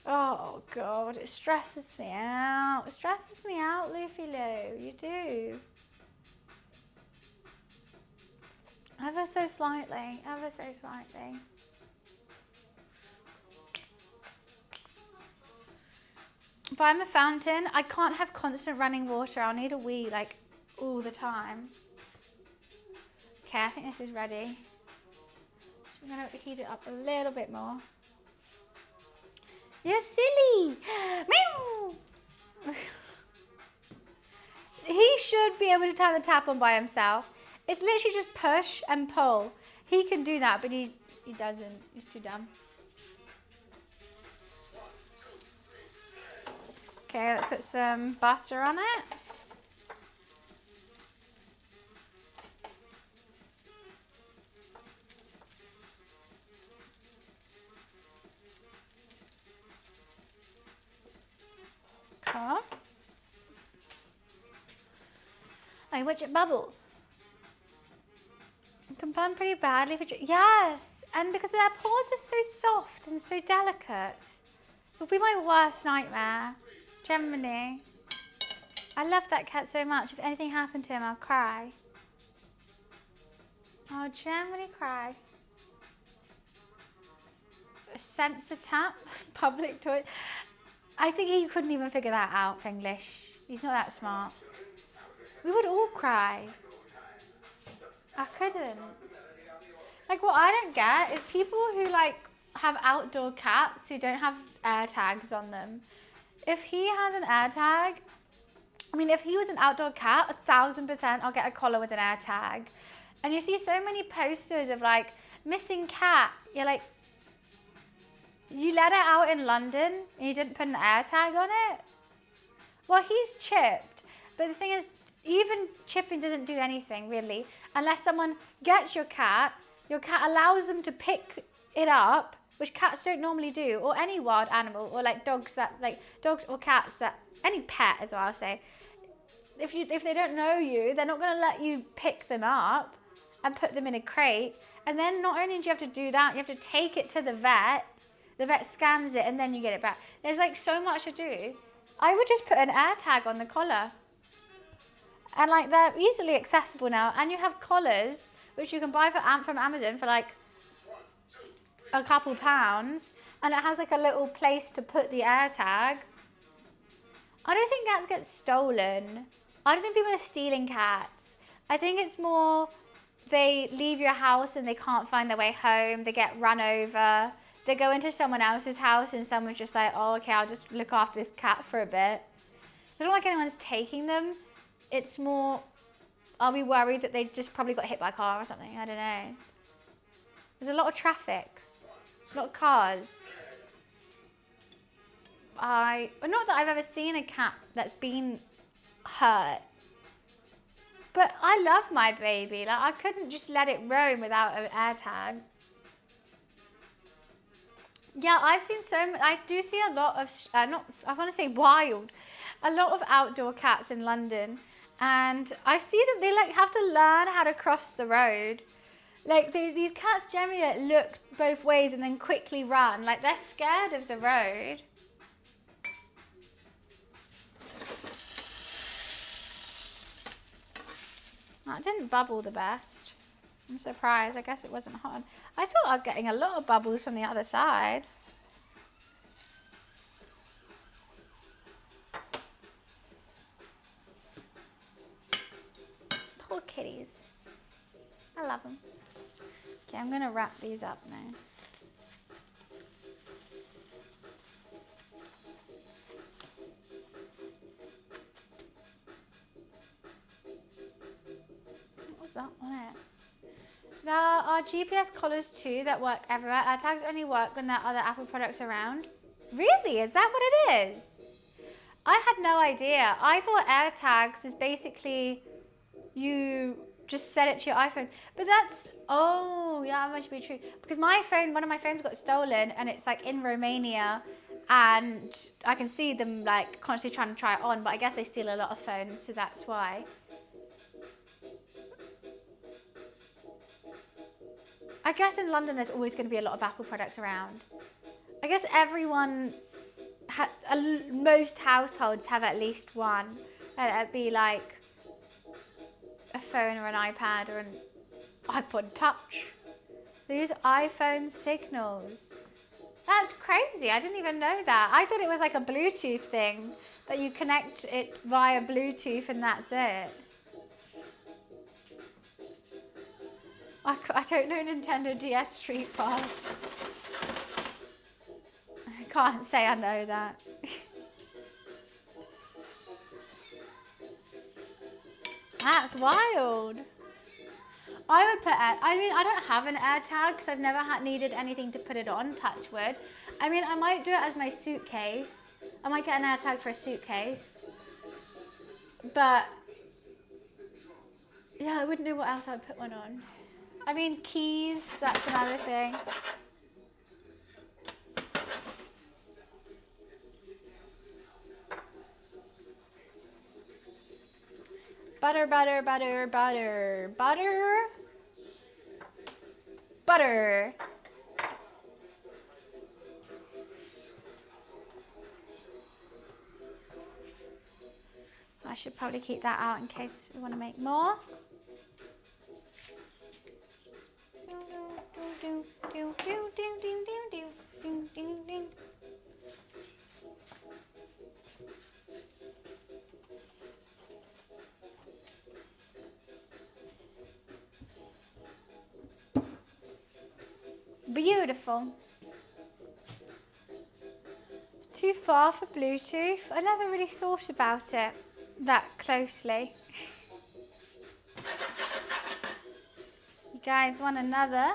Oh God, it stresses me out. It stresses me out, Luffy Lou, you do. Ever so slightly, ever so slightly. But I'm a fountain. I can't have constant running water. I'll need a wee like all the time. Okay, I think this is ready. So I'm gonna heat it up a little bit more. You're silly! Meow! He should be able to turn the tap on by himself. It's literally just push and pull. He can do that, but he doesn't. He's too dumb. Okay, let's put some butter on it. Come on. Oh, watch it bubble. It can burn pretty badly. Yes, and because their paws are so soft and so delicate. It would be my worst nightmare. Gemini. I love that cat so much. If anything happened to him, I'll cry. I'll generally cry. A sensor tap, public toilet. I think he couldn't even figure that out for English. He's not that smart. We would all cry. I couldn't. Like, what I don't get is people who like have outdoor cats who don't have air tags on them. If he has an air tag, I mean, if he was an outdoor cat, 1000% I'll get a collar with an air tag. And you see so many posters of like missing cat. You're like, you let it out in London and you didn't put an air tag on it? Well, he's chipped. But the thing is, even chipping doesn't do anything really, unless someone gets your cat allows them to pick it up, which cats don't normally do, or any wild animal, or like dogs or cats that, any pet as well, I'll say. If they don't know you, they're not gonna let you pick them up and put them in a crate. And then not only do you have to do that, you have to take it to the vet scans it and then you get it back. There's like so much to do. I would just put an air tag on the collar. And like they're easily accessible now, and you have collars which you can buy from Amazon for like a couple pounds, and it has like a little place to put the air tag. I don't think cats get stolen. I don't think people are stealing cats. I think it's more they leave your house and they can't find their way home, they get run over, they go into someone else's house and someone's just like, oh, okay, I'll just look after this cat for a bit. It's not like anyone's taking them. It's more, are we worried that they just probably got hit by a car or something? I don't know. There's a lot of traffic, a lot of cars. Not that I've ever seen a cat that's been hurt, but I love my baby. Like, I couldn't just let it roam without an air tag. Yeah, I've seen I do see a lot of, I want to say wild, a lot of outdoor cats in London. And I see that they like have to learn how to cross the road. Like these cats generally look both ways and then quickly run. Like they're scared of the road. That didn't bubble the best. I'm surprised. I guess it wasn't hot. I thought I was getting a lot of bubbles from the other side. Poor kitties. I love them. Okay, I'm going to wrap these up now. What's that on it? There are GPS collars too that work everywhere. AirTags only work when there are other Apple products around. Really? Is that what it is? I had no idea. I thought AirTags is basically you just set it to your iPhone. But that's, oh yeah, that must be true. Because my phone, one of my phones got stolen and it's like in Romania and I can see them like constantly trying to try it on, but I guess they steal a lot of phones, so that's why. I guess in London there's always going to be a lot of Apple products around. I guess everyone, most households have at least one. It'd be like a phone or an iPad or an iPod Touch. They use iPhone signals. That's crazy. I didn't even know that. I thought it was like a Bluetooth thing, that you connect it via Bluetooth and that's it. I don't know Nintendo DS Street Pass. I can't say I know that. That's wild. I would put, I don't have an AirTag because I've never needed anything to put it on, touch wood. I mean, I might do it as my suitcase. I might get an AirTag for a suitcase. But, yeah, I wouldn't know what else I'd put one on. I mean, keys, that's another thing. Butter, butter, butter, butter, butter, butter. I should probably keep that out in case we want to make more. Beautiful. It's too far for Bluetooth. I never really thought about it that closely. You guys want another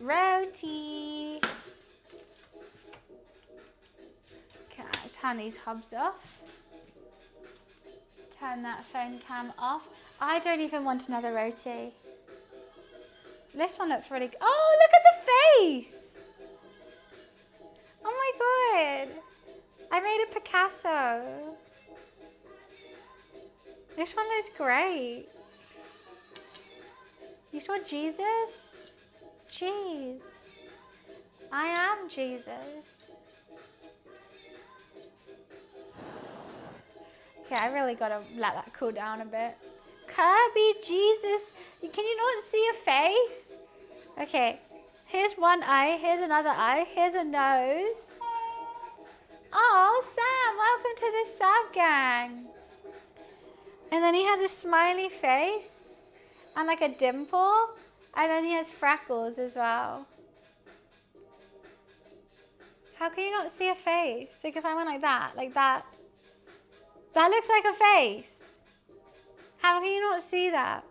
roti? Okay, I'll turn these hubs off. Turn that phone cam off. I don't even want another roti. This one looks really good. Oh, look at the face! Oh my god! I made a Picasso. This one looks great. You saw Jesus? Jeez. I am Jesus. Okay, I really gotta let that cool down a bit. Kirby, Jesus. Can you not see a face? Okay, here's one eye, here's another eye, here's a nose. Oh, Sam, welcome to the sub gang. And then he has a smiley face and like a dimple. And then he has freckles as well. How can you not see a face? Like if I went like that, that looks like a face. How can you not see that?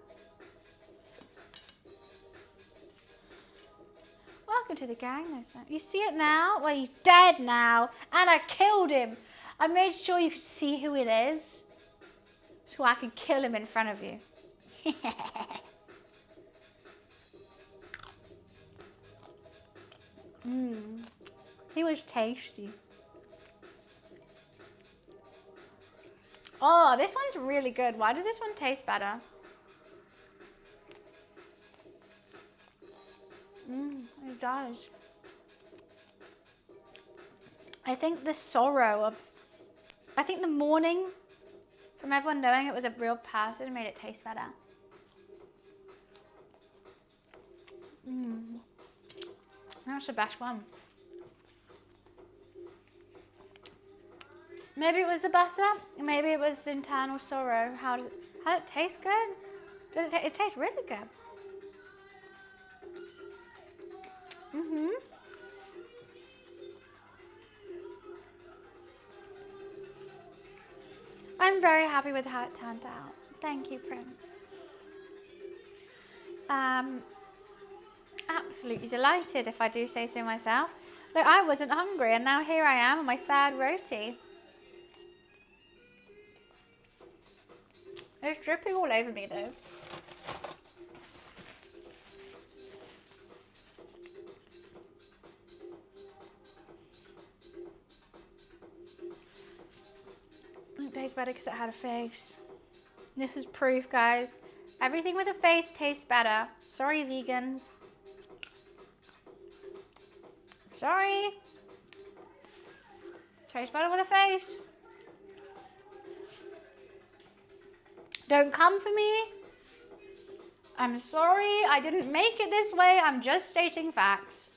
Welcome to the gang, though, son. You see it now? Well, he's dead now, and I killed him. I made sure you could see who it is, so I could kill him in front of you. He was tasty. Oh, this one's really good. Why does this one taste better? It does. I think the sorrow of, I think the mourning from everyone knowing it was a real person made it taste better. That's the best one. Maybe it was the butter. Maybe it was the internal sorrow. How does it taste good? Does it tastes really good. I'm very happy with how it turned out. Thank you, Prince. Absolutely delighted, if I do say so myself. Look, I wasn't hungry, and now here I am on my third roti. It's dripping all over me, though. It tastes better because it had a face. This is proof, guys. Everything with a face tastes better. Sorry, vegans. Sorry. Tastes better with a face. Don't come for me. I'm sorry, I didn't make it this way. I'm just stating facts.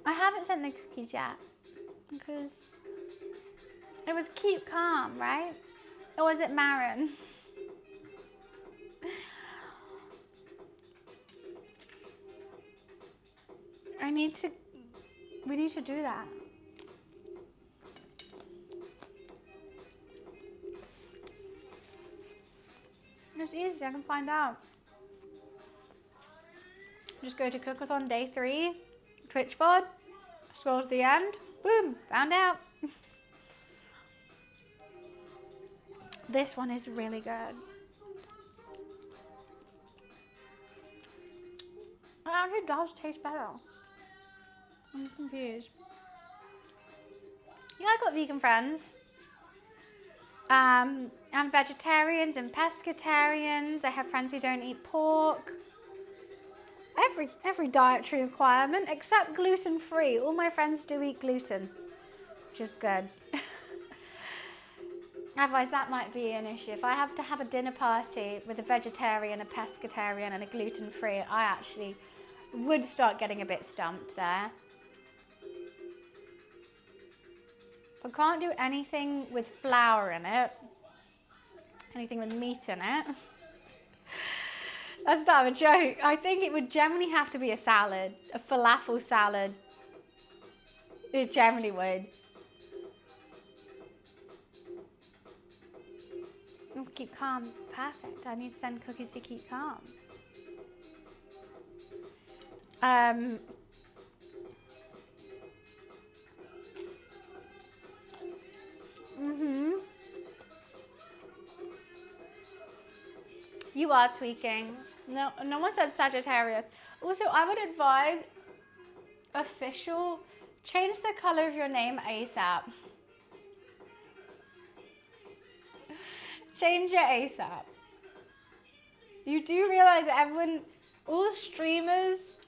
I haven't sent the cookies yet because it was keep calm, right? Or was it Marin? We need to do that. It's easy, I can find out. Just go to Cookathon day 3, Twitch VOD, scroll to the end, boom, found out. This one is really good. It actually does taste better. I'm confused. Yeah, I got vegan friends. And vegetarians and pescatarians. I have friends who don't eat pork. Every dietary requirement except gluten-free. All my friends do eat gluten, which is good. Otherwise, that might be an issue. If I have to have a dinner party with a vegetarian, a pescatarian, and a gluten-free, I actually would start getting a bit stumped there. If I can't do anything with flour in it, anything with meat in it, that's not a joke. I think it would generally have to be a salad, a falafel salad. It generally would. Let's keep calm. Perfect. I need to send cookies to keep calm. You are tweaking. No one said Sagittarius. Also, I would advise official, change the color of your name ASAP. Change it ASAP. You do realize everyone, all streamers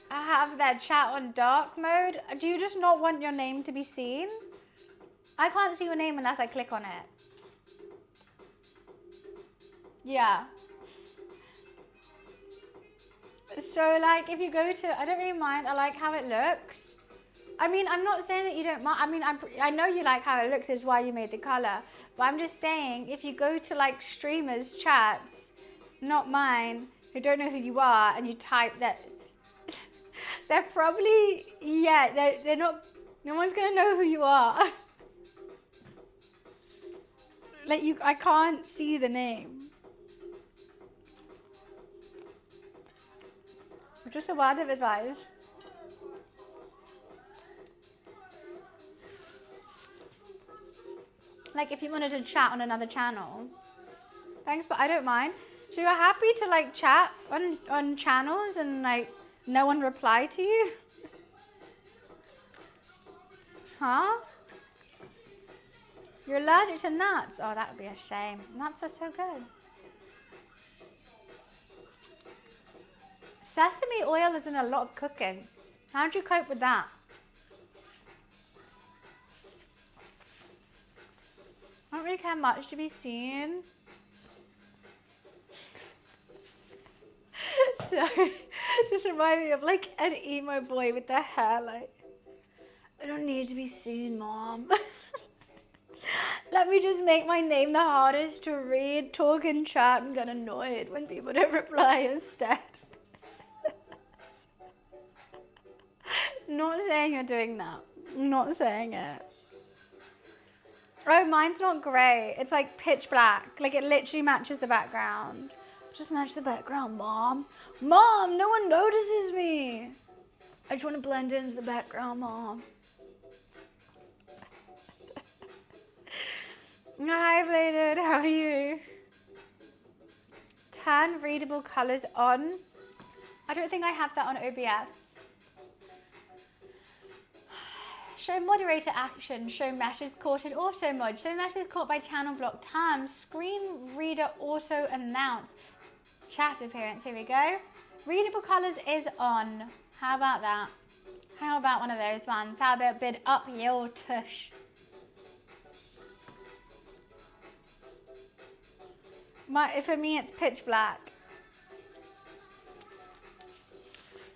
have their chat on dark mode. Do you just not want your name to be seen? I can't see your name unless I click on it. Yeah. So like if you go to, I don't really mind, I like how it looks. I mean, I'm not saying that you don't mind. I mean, I know you like how it looks is why you made the color. But I'm just saying, if you go to like streamers' chats, not mine, who don't know who you are, and you type that They're probably, yeah, they're not, no one's gonna know who you are. Like I can't see the name. Just a word of advice. Like if you wanted to chat on another channel. Thanks, but I don't mind. So you're happy to like chat on channels and like no one reply to you? Huh? You're allergic to nuts? Oh, that would be a shame. Nuts are so good. Sesame oil is in a lot of cooking. How do you cope with that? I don't really care much to be seen. Sorry, just remind me of like an emo boy with the hair like, I don't need to be seen, Mom. Let me just make my name the hardest to read, talk and chat and get annoyed when people don't reply instead. Not saying you're doing that. Not saying it. Oh, mine's not grey. It's like pitch black. Like it literally matches the background. Just match the background, Mom. Mom, no one notices me. I just want to blend into the background, Mom. Hi, Bladed. How are you? Turn readable colors on. I don't think I have that on OBS. Show moderator action. Show meshes caught in auto mod. Show meshes caught by channel block terms. Screen reader auto announce. Chat appearance. Here we go. Readable colors is on. How about that? How about one of those ones? How about bid up your tush? For me, it's pitch black.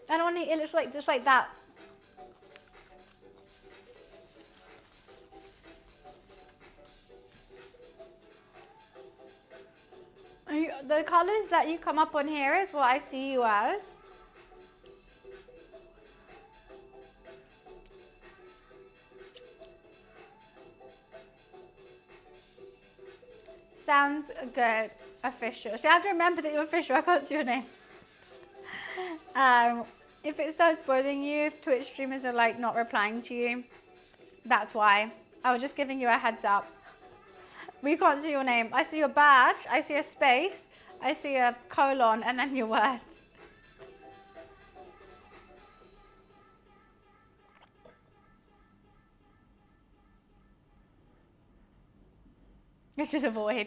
I don't want it looks like just like that. The colors that you come up on here is what I see you as. Sounds good. Official. So you have to remember that you're official. I can't see your name. If it starts bothering you, if Twitch streamers are like not replying to you, that's why. I was just giving you a heads up. We can't see your name. I see your badge, I see a space, I see a colon, and then your words. It's just a void.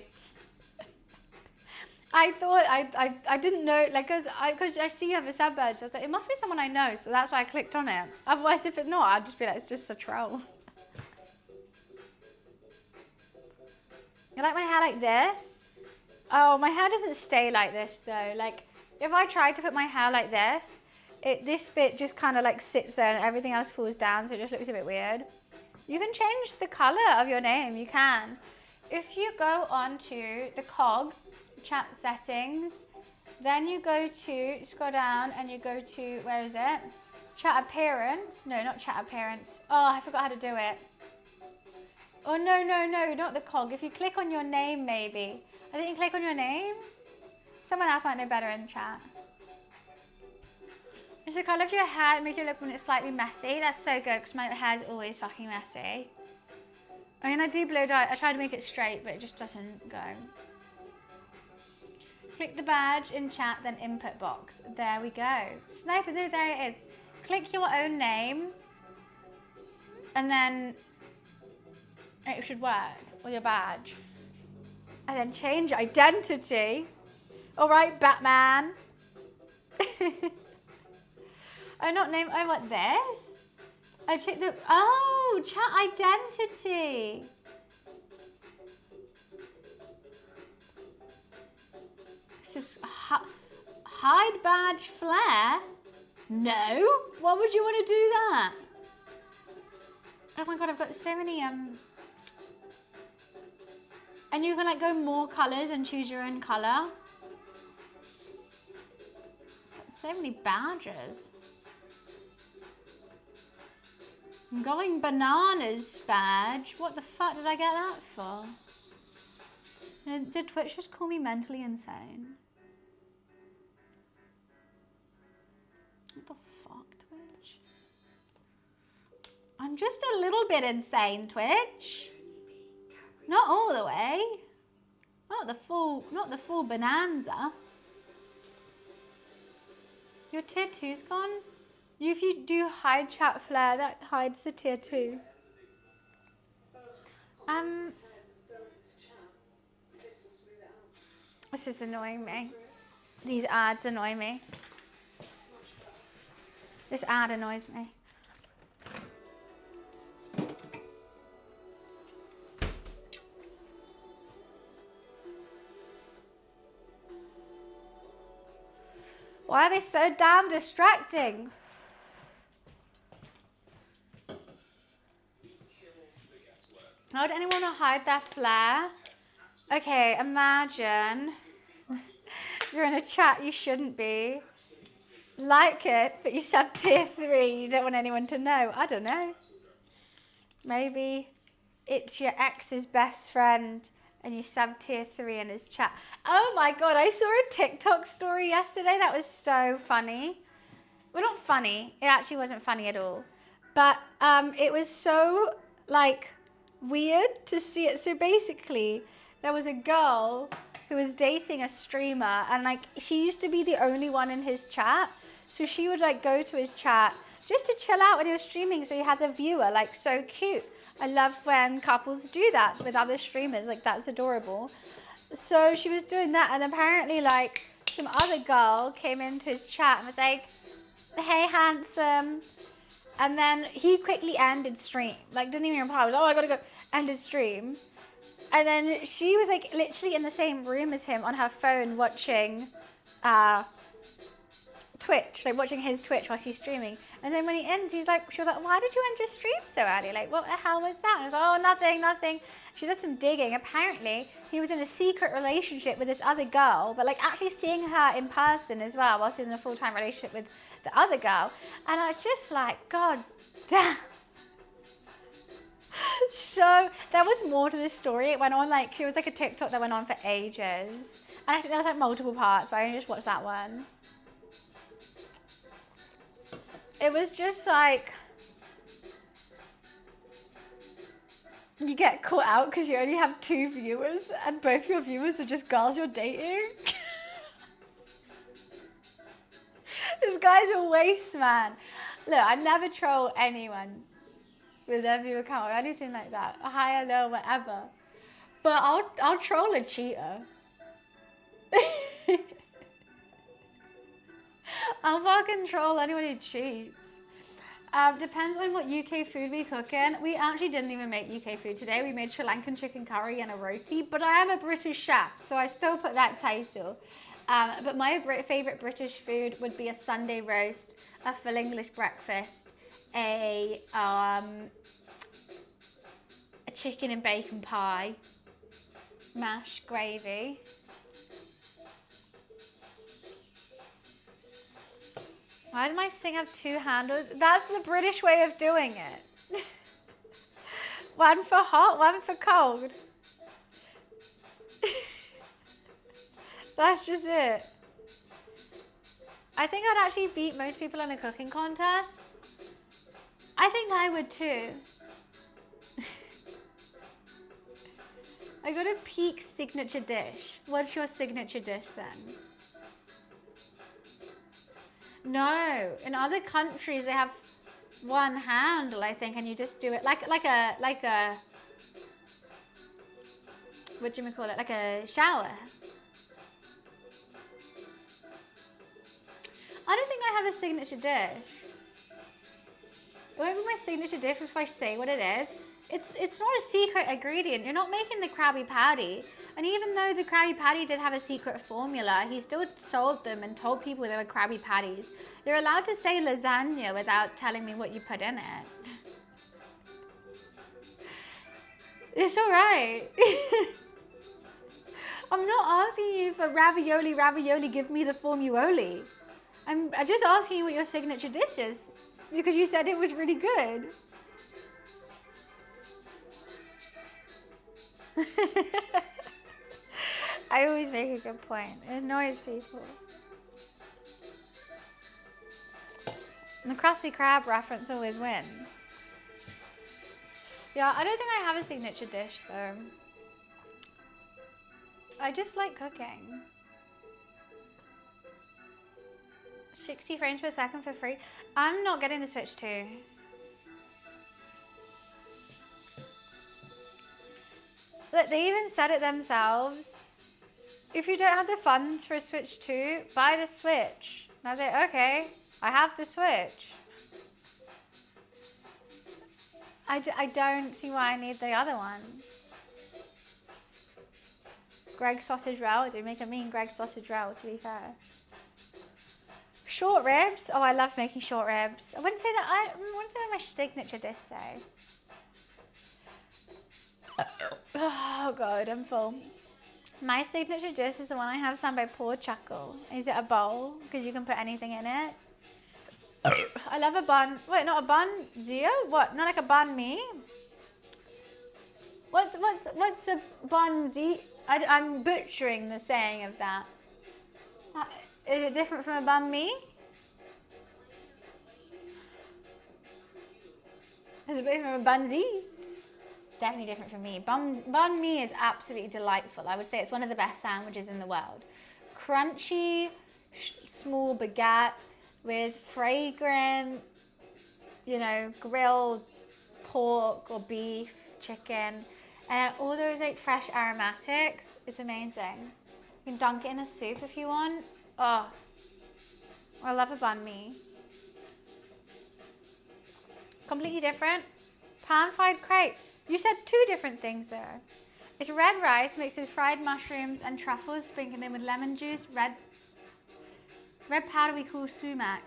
I thought, I didn't know, like, cause I see you have a sub badge. I was like, it must be someone I know, so that's why I clicked on it. Otherwise, if it's not, I'd just be like, it's just a troll. You like my hair like this? Oh, my hair doesn't stay like this though. Like, if I try to put my hair like this, this bit just kind of like sits there and everything else falls down, so it just looks a bit weird. You can change the color of your name, you can. If you go on to the cog, chat settings, then you go to, scroll down and you go to, where is it? Chat appearance. No, not chat appearance. Oh, I forgot how to do it. Oh, no, not the cog. If you click on your name, maybe. I think you click on your name. Someone else might know better in chat. It's the colour of your hair. It makes you look when it's slightly messy. That's so good because my hair is always fucking messy. I mean, I do blow dry. I try to make it straight, but it just doesn't go. Click the badge in chat, then input box. There we go. Sniper, no, there it is. Click your own name, and then it should work with your badge. And then change identity. All right, Batman. Oh, not name. Oh, what, this? I check the. Oh, chat identity. This is hide badge flare. No. Why would you want to do that? Oh my god, I've got so many and you can like go more colors and choose your own color. So many badges. I'm going bananas, badge. What the fuck did I get that for? Did Twitch just call me mentally insane? What the fuck, Twitch? I'm just a little bit insane, Twitch. Not all the way. Not the full bonanza. Your tier 2's gone? If you do hide chat flare, that hides the tier 2. This is annoying me. These ads annoy me. This ad annoys me. Why are they so damn distracting? How would anyone want to hide their flare? Okay, imagine you're in a chat you shouldn't be. Like it, but you sub tier 3. You don't want anyone to know. I don't know. Maybe it's your ex's best friend and you sub tier 3 in his chat. Oh my god, I saw a TikTok story yesterday that was so funny. Well, not funny. It actually wasn't funny at all. But it was so, like, weird to see it. So basically, there was a girl who was dating a streamer, and like she used to be the only one in his chat. So she would like go to his chat just to chill out when he was streaming, so he has a viewer. Like, so cute. I love when couples do that with other streamers. Like, that's adorable. So she was doing that, and apparently like some other girl came into his chat and was like, "Hey, handsome." And then he quickly ended stream. Like, didn't even reply. I was like, "Oh, I gotta go." Ended stream. And then she was like literally in the same room as him on her phone watching Twitch, like watching his Twitch while he's streaming. And then when he ends, she was like, "Why did you end your stream so early? Like, what the hell was that?" And I was like, "Oh, nothing." She does some digging. Apparently, he was in a secret relationship with this other girl, but like actually seeing her in person as well, whilst he was in a full-time relationship with the other girl. And I was just like, God damn. So there was more to this story. It went on like, she was like a TikTok that went on for ages. And I think there was like multiple parts, but I only just watched that one. It was just like, you get caught out because you only have 2 viewers and both your viewers are just girls you're dating. This guy's a waste man. Look, I never troll anyone with their viewer count or anything like that. Hi, hello, whatever. But I'll troll a cheater. I'll fucking troll anyone who cheats. Depends on what UK food we cook in. We actually didn't even make UK food today. We made Sri Lankan chicken curry and a roti, but I am a British chef, so I still put that title. But my favourite British food would be a Sunday roast, a full English breakfast, a chicken and bacon pie, mash, gravy. Why does my sink have 2 handles? That's the British way of doing it. One for hot, one for cold. That's just it. I think I'd actually beat most people in a cooking contest. I think I would too. I got a peak signature dish. What's your signature dish then? No, in other countries they have 1 handle, I think, and you just do it like a what do you call it? Like a shower. I don't think I have a signature dish. It won't be my signature dish if I say what it is. It's not a secret ingredient. You're not making the Krabby Patty. And even though the Krabby Patty did have a secret formula, he still sold them and told people they were Krabby Patties. You're allowed to say lasagna without telling me what you put in it. It's alright. I'm not asking you for ravioli, give me the formuoli. I'm just asking you what your signature dish is because you said it was really good. I always make a good point. It annoys people. And the Krusty Krab reference always wins. Yeah, I don't think I have a signature dish though. I just like cooking. 60 frames per second for free. I'm not getting the Switch 2. Look, they even said it themselves. If you don't have the funds for a Switch 2, buy the Switch. And I was like, okay, I have the Switch. I don't see why I need the other one. Greg sausage roll. Do make a mean Greg sausage roll, to be fair. Short ribs. Oh, I love making short ribs. I wouldn't say that. I wouldn't say that my signature dish though. Oh god, I'm full. My signature dish is the one I have signed by Poor Chuckle. Is it a bowl? Because you can put anything in it. I love a bun. Wait, not a bun zio? What? Not like a bun me? What's a bun z? I'm butchering the saying of that. Is it different from a bun me? Is it different from a bun z? Definitely different from me. Bun me is absolutely delightful. I would say it's one of the best sandwiches in the world. Crunchy, small baguette with fragrant, you know, grilled pork or beef, chicken, and all those like fresh aromatics. It's amazing. You can dunk it in a soup if you want. Oh, I love a banh mi. Completely different. Pan-fried crepe. You said two different things there. It's red rice mixed with fried mushrooms and truffles, sprinkled in with lemon juice, red powder we call sumac.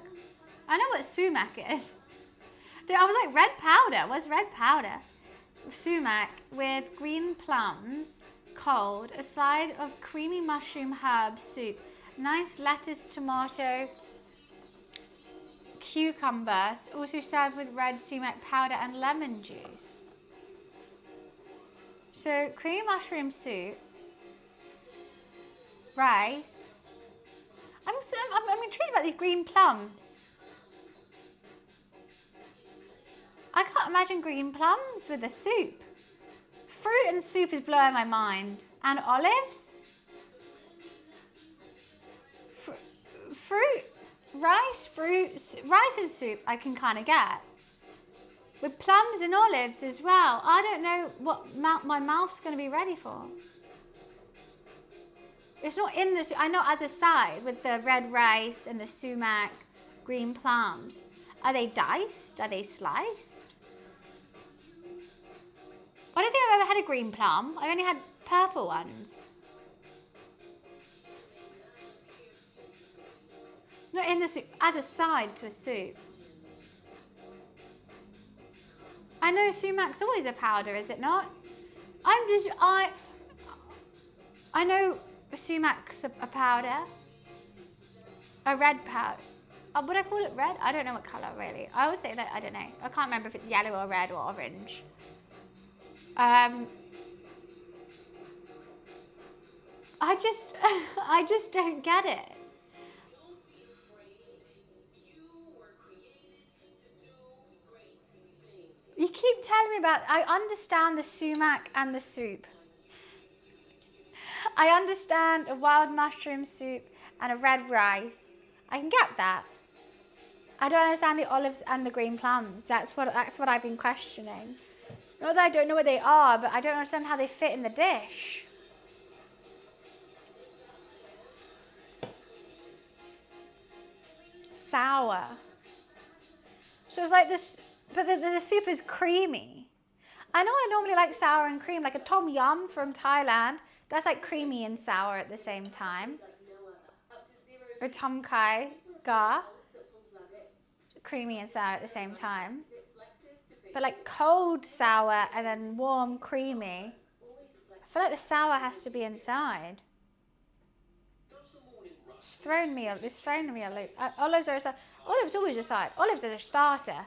I know what sumac is. Dude, I was like, red powder? What's red powder? Sumac with green plums, cold, a side of creamy mushroom herb soup, nice lettuce, tomato, cucumbers, also served with red sumac powder and lemon juice. So, creamy mushroom soup, rice. I'm intrigued about these green plums. I can't imagine green plums with a soup. Fruit and soup is blowing my mind. And olives? Rice and soup I can kind of get. With plums and olives as well. I don't know what my mouth's going to be ready for. It's not in the soup. I know as a side with the red rice and the sumac, green plums. Are they diced? Are they sliced? I don't think I've ever had a green plum. I only had purple ones. Not in the soup, as a side to a soup. I know sumac's always a powder, is it not? I know sumac's a powder. A red powder. Would I call it red? I don't know what colour really. I would say that, I don't know. I can't remember if it's yellow or red or orange. I just don't get it. You keep telling me about, I understand the sumac and the soup. I understand a wild mushroom soup and a red rice. I can get that. I don't understand the olives and the green plums. That's what I've been questioning. Not that I don't know what they are, but I don't understand how they fit in the dish. Sour. So it's like this, but the soup is creamy. I know I normally like sour and cream, like a tom yum from Thailand. That's like creamy and sour at the same time. Or tom kai ga. Creamy and sour at the same time. But like cold sour and then warm creamy. I feel like the sour has to be inside. It's thrown me a loop. Olives are a side. Olives always a side. Olives are a starter.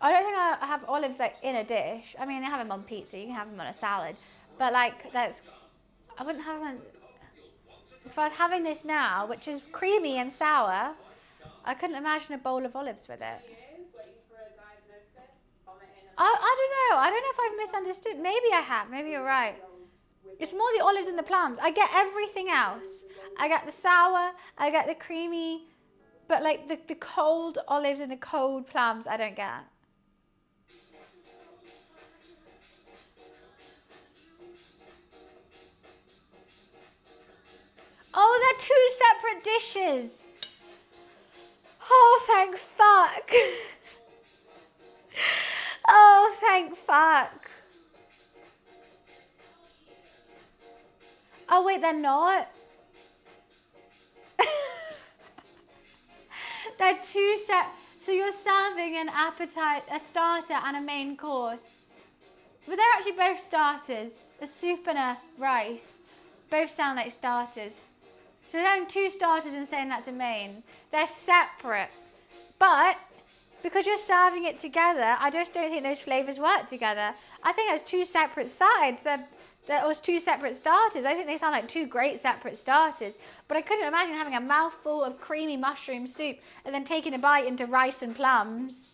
I don't think I have olives like in a dish. I mean, I have them on pizza. You can have them on a salad, but like I wouldn't have them on. If I was having this now, which is creamy and sour, I couldn't imagine a bowl of olives with it. I don't know. I don't know if I've misunderstood. Maybe I have. Maybe you're right. It's more the olives and the plums. I get everything else. I get the sour. I get the creamy. But like the cold olives and the cold plums, I don't get. Oh, they're two separate dishes. Oh, thank fuck. Oh, thank fuck. Oh, wait, they're not. They're two set. So you're serving an appetite, a starter, and a main course. But they're actually both starters. A soup and a rice. Both sound like starters. So they're having two starters and saying that's a main. They're separate. But because you're serving it together, I just don't think those flavours work together. I think there's two separate sides. There was two separate starters. I think they sound like two great separate starters. But I couldn't imagine having a mouthful of creamy mushroom soup and then taking a bite into rice and plums.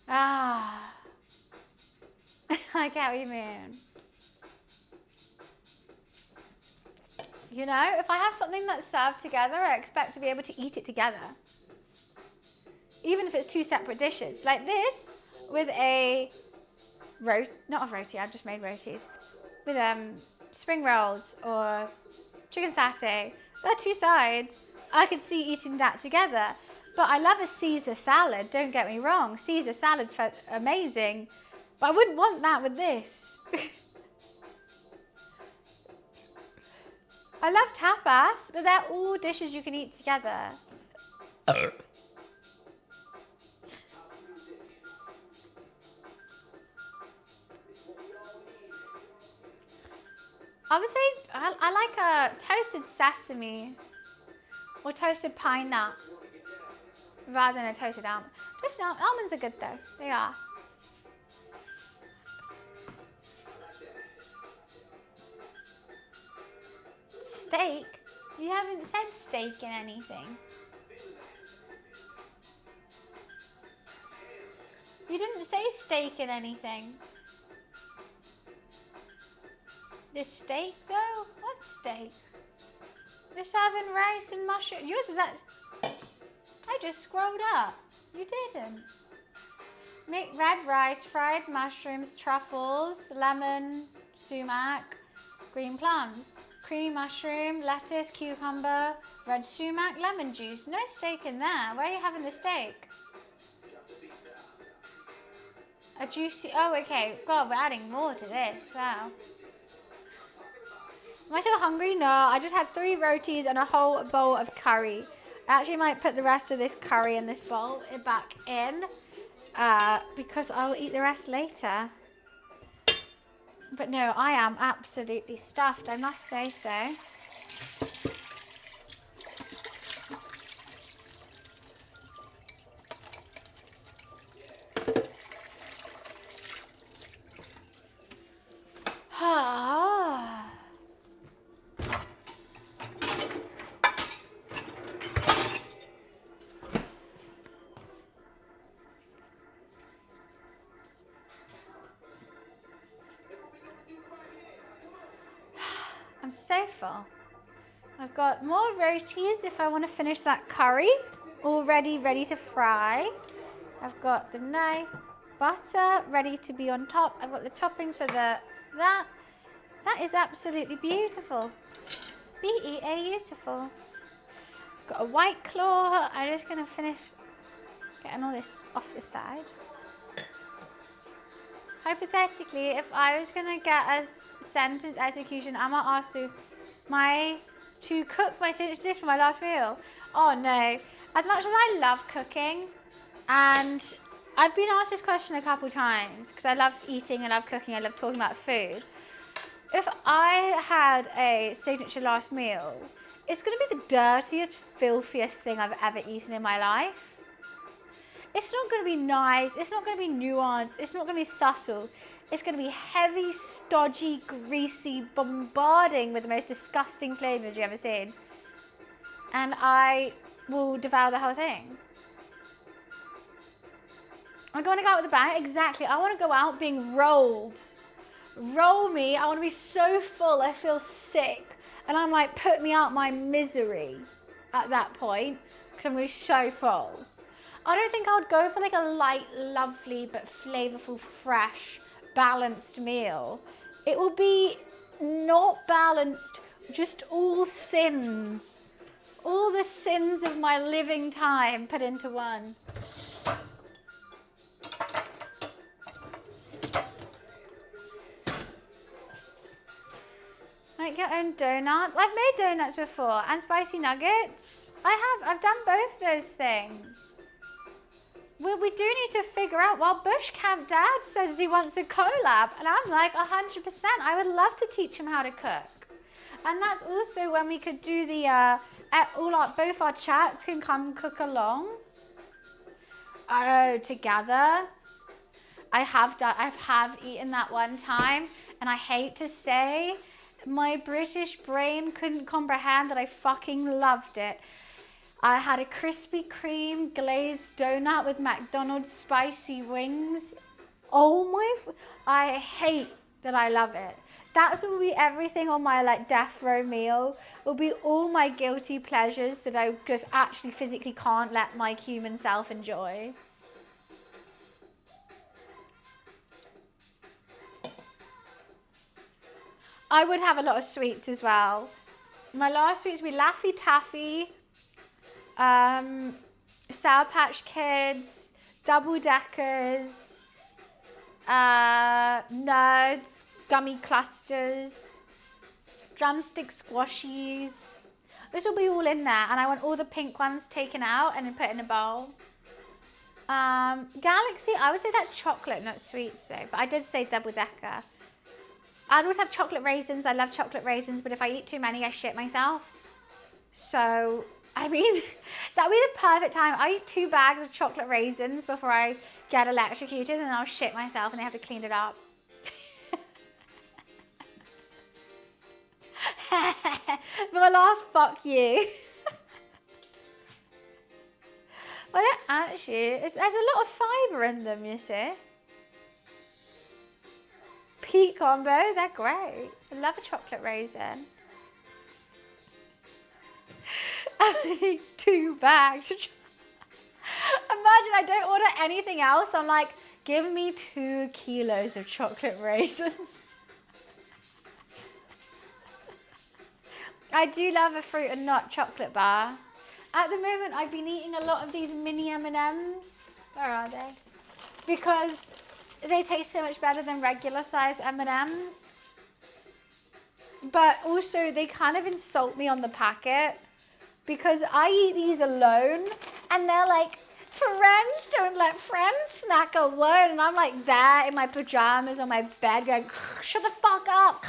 Ah. I get what you mean. You know, if I have something that's served together, I expect to be able to eat it together. Even if it's two separate dishes. Like this, with a not a roti, I've just made rotis. With spring rolls or chicken satay. They're two sides. I could see eating that together. But I love a Caesar salad, don't get me wrong. Caesar salad's amazing. But I wouldn't want that with this. I love tapas, but they're all dishes you can eat together. I would say I like a toasted sesame or toasted pine nut rather than a toasted almond. Toasted almonds are good though, they are. Steak? You haven't said steak in anything. You didn't say steak in anything. This steak though? What steak? You're serving rice and mushroom. Yours is that? I just scrolled up. You didn't. Make red rice, fried mushrooms, truffles, lemon, sumac, green plums. Creamy mushroom, lettuce, cucumber, red sumac, lemon juice. No steak in there. Where are you having the steak? A juicy, oh okay. God, we're adding more to this, wow. Am I still hungry? No, I just had 3 rotis and a whole bowl of curry. I actually might put the rest of this curry in this bowl back in because I'll eat the rest later. But no, I am absolutely stuffed, I must say so. I'm so full. I've got more rotis if I want to finish that curry, already ready to fry. I've got the butter ready to be on top. I've got the toppings for that. That is absolutely beautiful. Beautiful. Got a white claw. I'm just gonna finish getting all this off the side. Hypothetically, if I was gonna get a sentence execution, I might ask to cook my signature dish for my last meal. Oh no. As much as I love cooking, and I've been asked this question a couple times, because I love eating, I love cooking, I love talking about food. If I had a signature last meal, it's gonna be the dirtiest, filthiest thing I've ever eaten in my life. It's not going to be nice. It's not going to be nuanced. It's not going to be subtle. It's going to be heavy, stodgy, greasy, bombarding with the most disgusting flavors you've ever seen. And I will devour the whole thing. I want to go out with a bang. Exactly. I want to go out being rolled. Roll me. I want to be so full. I feel sick. And I'm like, put me out my misery at that point. Because I'm going to be so full. I don't think I would go for like a light, lovely, but flavorful, fresh, balanced meal. It will be not balanced, just all sins. All the sins of my living time put into one. Make your own donuts. I've made donuts before and spicy nuggets. I've done both those things. Well, we do need to figure out, while Bush Camp Dad says he wants a collab, and I'm like 100%, I would love to teach him how to cook. And that's also when we could do the, both our chats can come cook along. Oh, together. I have eaten that one time, and I hate to say, my British brain couldn't comprehend that I fucking loved it. I had a Krispy Kreme glazed donut with McDonald's spicy wings. Oh my, I hate that I love it. That will be everything on my like death row meal. Will be all my guilty pleasures that I just actually physically can't let my human self enjoy. I would have a lot of sweets as well. My last sweets would be Laffy Taffy, Sour Patch Kids, Double Deckers, Nerds, Gummy Clusters, Drumstick Squashies. This will be all in there, and I want all the pink ones taken out and then put in a bowl. Galaxy, I would say that's chocolate, not sweets though, but I did say Double Decker. I'd also have chocolate raisins. I love chocolate raisins, but if I eat too many, I shit myself. So, I mean, that would be the perfect time. I eat 2 bags of chocolate raisins before I get electrocuted, and I'll shit myself, and they have to clean it up. But my last fuck you. Well, actually, there's a lot of fibre in them, you see. Peak combo, they're great. I love a chocolate raisin. I eat 2 bags. Imagine I don't order anything else. I'm like, give me 2 kilos of chocolate raisins. I do love a fruit and nut chocolate bar. At the moment, I've been eating a lot of these mini M&Ms. Where are they? Because they taste so much better than regular size M&Ms. But also, they kind of insult me on the packet. Because I eat these alone, and they're like, friends don't let friends snack alone. And I'm like there in my pajamas on my bed going, shut the fuck up.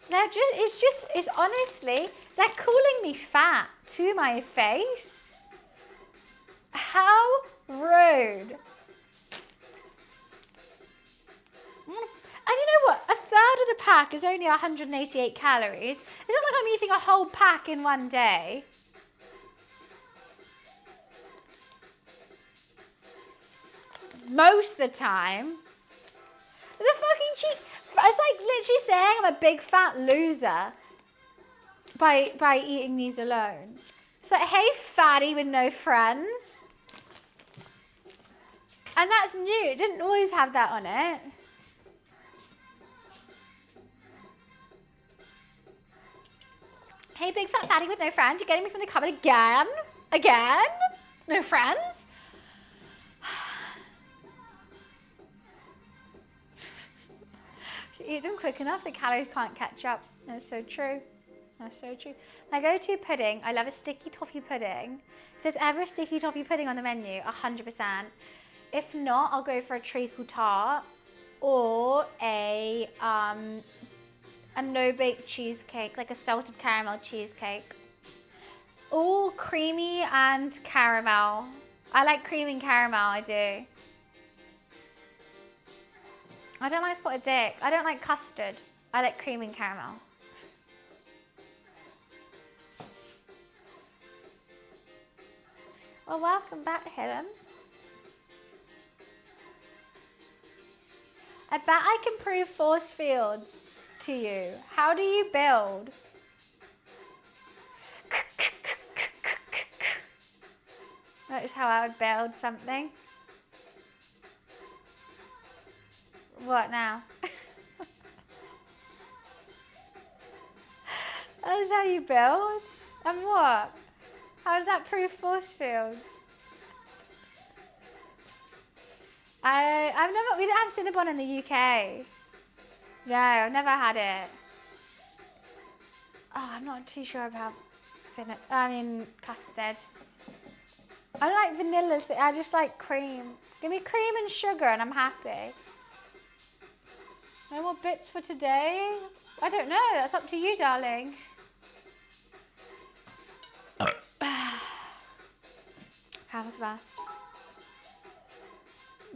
It's honestly, they're calling me fat to my face. How rude. And you know what? A third of the pack is only 188 calories. It's not like I'm eating a whole pack in one day. Most of the time. The fucking cheek. It's like literally saying I'm a big fat loser by eating these alone. It's like, hey fatty with no friends. And that's new. It didn't always have that on it. Hey, big fat fatty with no friends, you're getting me from the cupboard again? Again? No friends? If you eat them quick enough, the calories can't catch up. That's so true. That's so true. My go-to pudding, I love a sticky toffee pudding. If there's ever a sticky toffee pudding on the menu, 100%. If not, I'll go for a treacle tart or a no-bake cheesecake, like a salted caramel cheesecake. All creamy and caramel. I like cream and caramel, I do. I don't like spotted dick. I don't like custard. I like cream and caramel. Well, welcome back, Helen. I bet I can prove force fields to you. How do you build? That is how I would build something. What now? That is how you build? And what? How does that prove force fields? We don't have Cinnabon in the UK. No, I've never had it. Oh, I'm not too sure about custard. I don't like vanilla, I just like cream. Give me cream and sugar and I'm happy. No more bits for today? I don't know, that's up to you, darling. Cam's best.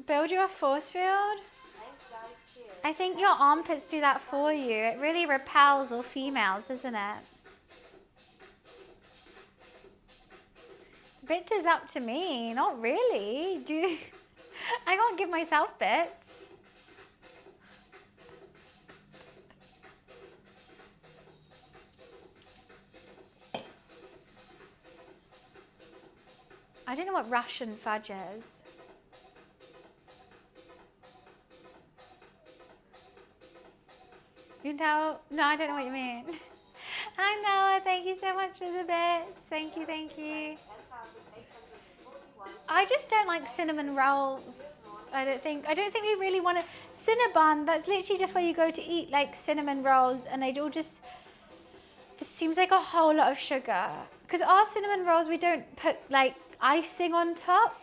Build you a force field? I think your armpits do that for you. It really repels all females, doesn't it? Bits is up to me. Not really. I can't give myself bits. I don't know what Russian fudge is. You know? No, I don't know what you mean. Hi Noah, thank you so much for the bits. Thank you, thank you. I just don't like cinnamon rolls. I don't think we really want to. Cinnabon, that's literally just where you go to eat like cinnamon rolls and they'd all just, it seems like a whole lot of sugar. Because our cinnamon rolls, we don't put like icing on top.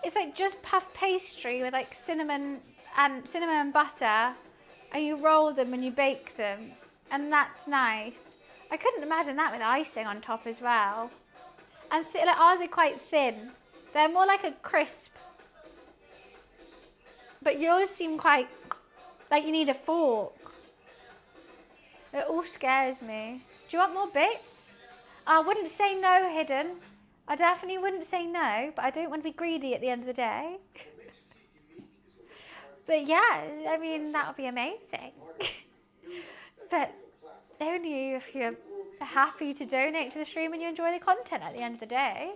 It's like just puff pastry with like cinnamon and butter. And you roll them and you bake them. And that's nice. I couldn't imagine that with icing on top as well. And like ours are quite thin. They're more like a crisp. But yours seem quite like you need a fork. It all scares me. Do you want more bits? I wouldn't say no, Hidden. I definitely wouldn't say no, but I don't want to be greedy at the end of the day. But yeah, I mean, that would be amazing. But only if you're happy to donate to the stream and you enjoy the content at the end of the day.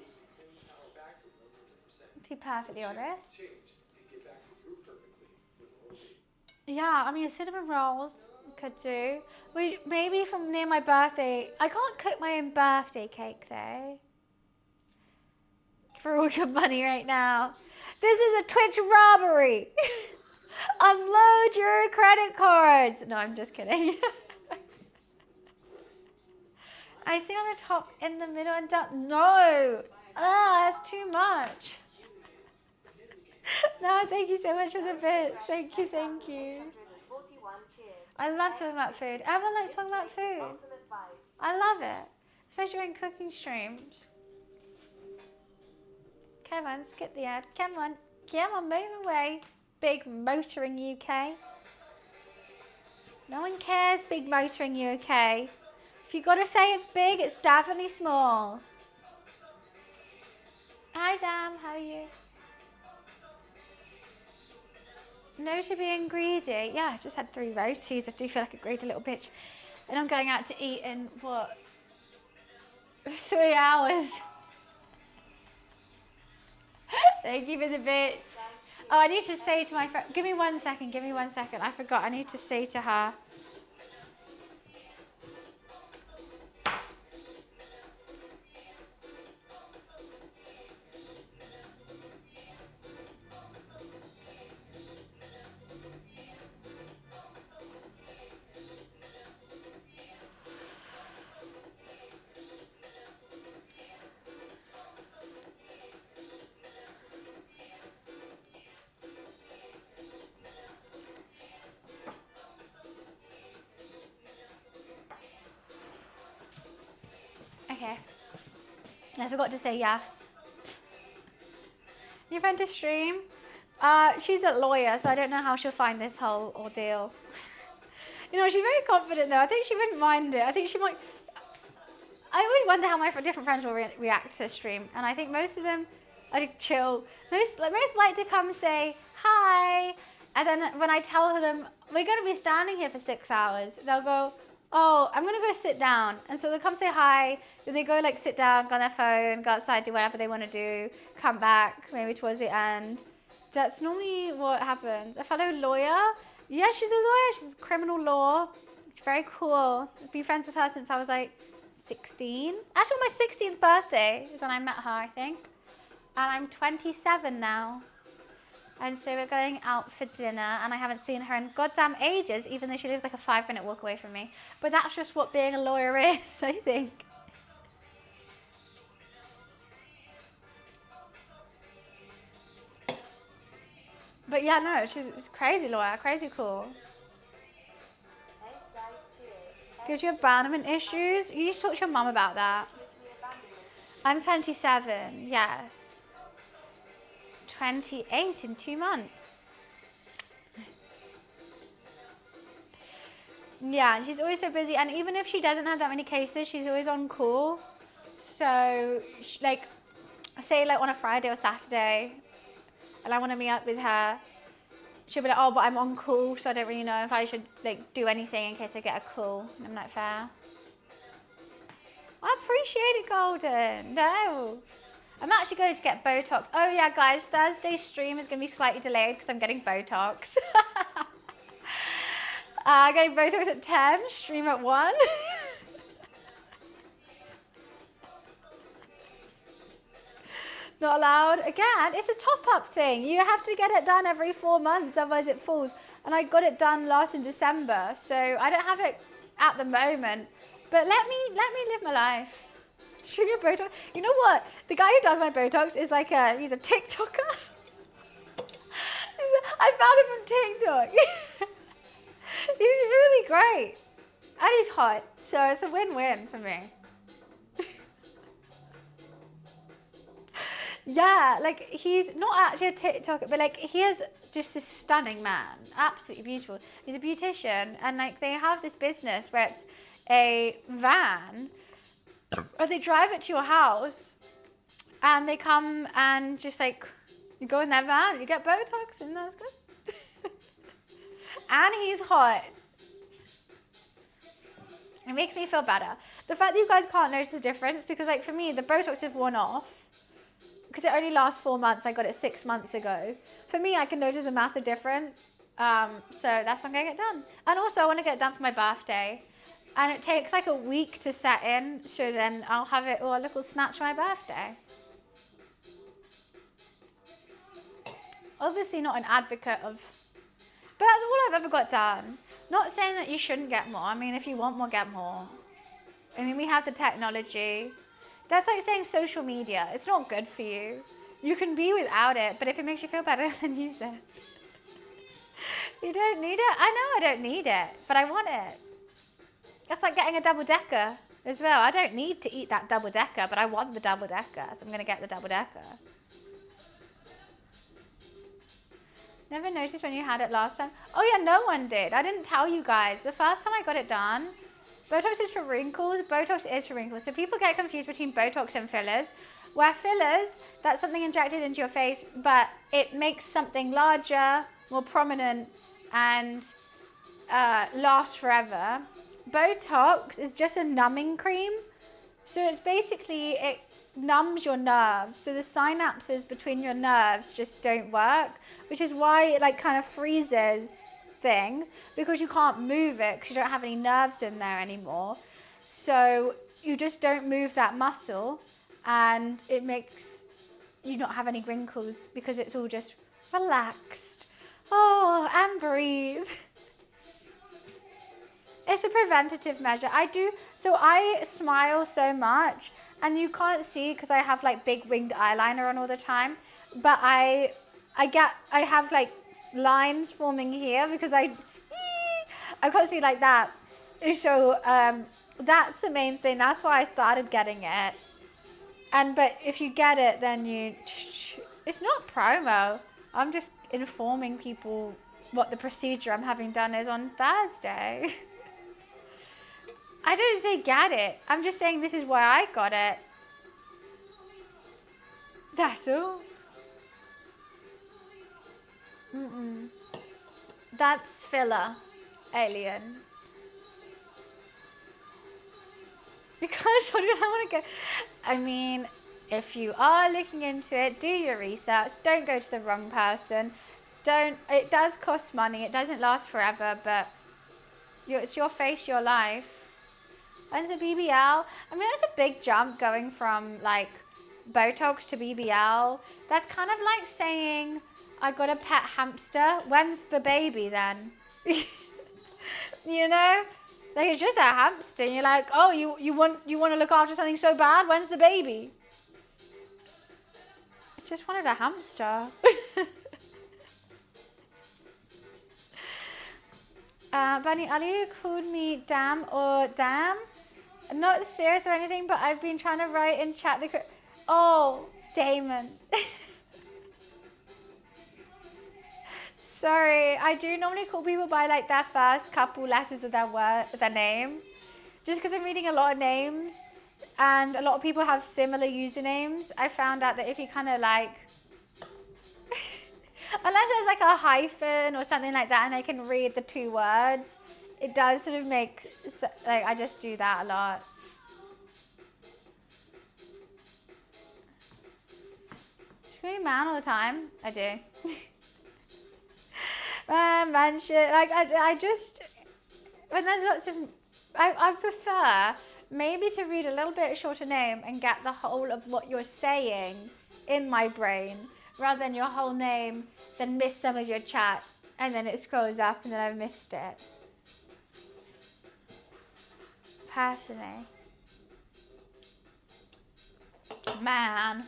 To be perfectly honest. Yeah, I mean, cinnamon rolls could do. Maybe from near my birthday. I can't cook my own birthday cake though. For all your money right now. This is a Twitch robbery. Unload your credit cards. No, I'm just kidding. Icing on the top, in the middle, and down. No. That's too much. No, thank you so much for the bits. Thank you, thank you. I love talking about food. Everyone likes talking about food. I love it. Especially when cooking streams. Come on, skip the ad. Come on, move away. Big motoring UK. No one cares, big motoring UK. If you gotta say it's big, it's definitely small. Hi Dam, how are you? No to being greedy. Yeah, I just had 3 rotis. I do feel like a greedy little bitch. And I'm going out to eat in, what? 3 hours. Thank you for the bits. Oh, I need to say to my friend, give me 1 second, I forgot, I need to say to her. Okay. I forgot to say yes. Your friend to stream? She's a lawyer, so I don't know how she'll find this whole ordeal. You know, she's very confident though. I think she wouldn't mind it. I think she might. I always wonder how my different friends will react to stream, and I think most of them are chill. Most like to come say hi, and then when I tell them we're going to be standing here for 6 hours, they'll go, "Oh, I'm going to go sit down," and so they'll come say hi. Then they go like sit down, go on their phone, go outside, do whatever they want to do, come back maybe towards the end. That's normally what happens. A fellow lawyer. Yeah, she's a lawyer. She's criminal law. It's very cool. I've been friends with her since I was like 16. Actually, my 16th birthday is when I met her, I think. And I'm 27 now. And so we're going out for dinner, and I haven't seen her in goddamn ages, even though she lives like a 5-minute walk away from me. But that's just what being a lawyer is, I think. But yeah, no, she's a crazy lawyer, crazy cool. Gives you abandonment issues? You need to talk to your mum about that. I'm 27, yes. 28 in 2 months. Yeah, and she's always so busy. And even if she doesn't have that many cases, she's always on call. So, like, say like on a Friday or Saturday, and I want to meet up with her, she'll be like, oh, but I'm on call, so I don't really know if I should like do anything in case I get a call. And I'm like, fair. I appreciate it, Golden. No. I'm actually going to get Botox. Oh yeah, guys, Thursday's stream is going to be slightly delayed because I'm getting Botox. Getting Botox at 10, stream at 1. Not allowed. Again, it's a top-up thing. You have to get it done every 4 months, otherwise it falls. And I got it done last in December, so I don't have it at the moment. But let me live my life. Stream your Botox. You know what? The guy who does my Botox is like he's a TikToker. I found him from TikTok. He's really great. And he's hot, so it's a win-win for me. Yeah, like he's not actually a TikToker, but like he is just a stunning man, absolutely beautiful. He's a beautician, and like they have this business where it's a van, and they drive it to your house, and they come and just like you go in their van, you get Botox, and that's good. And he's hot. It makes me feel better. The fact that you guys can't notice the difference, because like for me, the Botox is worn off. Because it only lasts 4 months, I got it 6 months ago. For me, I can notice a massive difference. So that's what I'm going to get done. And also, I want to get it done for my birthday. And it takes like a week to set in. So then I'll have it all a little snatch for my birthday. Obviously not an advocate of... But that's all I've ever got done. Not saying that you shouldn't get more. I mean, if you want more, get more. I mean, we have the technology. That's like saying social media. It's not good for you. You can be without it, but if it makes you feel better, then use it. You don't need it? I know I don't need it, but I want it. That's like getting a double-decker as well. I don't need to eat that double-decker, but I want the double-decker, so I'm going to get the double-decker. Never noticed when you had it last time? Oh yeah, no one did. I didn't tell you guys. The first time I got it done, Botox is for wrinkles. Botox is for wrinkles. So people get confused between Botox and fillers. Where fillers, that's something injected into your face, but it makes something larger, more prominent, and lasts forever. Botox is just a numbing cream. So it's basically, it numbs your nerves. So the synapses between your nerves just don't work, which is why it like kind of freezes things, because you can't move it because you don't have any nerves in there anymore. So you just don't move that muscle, and it makes you not have any wrinkles because it's all just relaxed. Oh, and breathe. It's a preventative measure. I smile so much, and you can't see because I have like big winged eyeliner on all the time, but I have like lines forming here because I can't see like that. So that's the main thing. That's why I started getting it. But if you get it, then It's not promo. I'm just informing people what the procedure I'm having done is on Thursday. I don't say get it. I'm just saying this is why I got it. That's all. That's filler, alien. Because what do I want to go? I mean, if you are looking into it, do your research. Don't go to the wrong person. Don't. It does cost money. It doesn't last forever, but it's your face, your life. When's a BBL? I mean, that's a big jump going from like Botox to BBL. That's kind of like saying I got a pet hamster. When's the baby then? You know, like it's just a hamster. And you're like, oh, you want to look after something so bad. When's the baby? I just wanted a hamster. Bunny Ali called me damn or damn. I'm not serious or anything, but I've been trying to write in chat the. Oh, Damon. Sorry, I do normally call people by like their first couple letters of their name, just because I'm reading a lot of names, and a lot of people have similar usernames. I found out that if you kind of like, unless there's like a hyphen or something like that, and I can read the two words, it does sort of make like I just do that a lot. Should be man all the time. I do. Man shit. Like I just when there's lots of I prefer maybe to read a little bit shorter name and get the whole of what you're saying in my brain rather than your whole name, then miss some of your chat and then it scrolls up and then I've missed it. Personally. Man.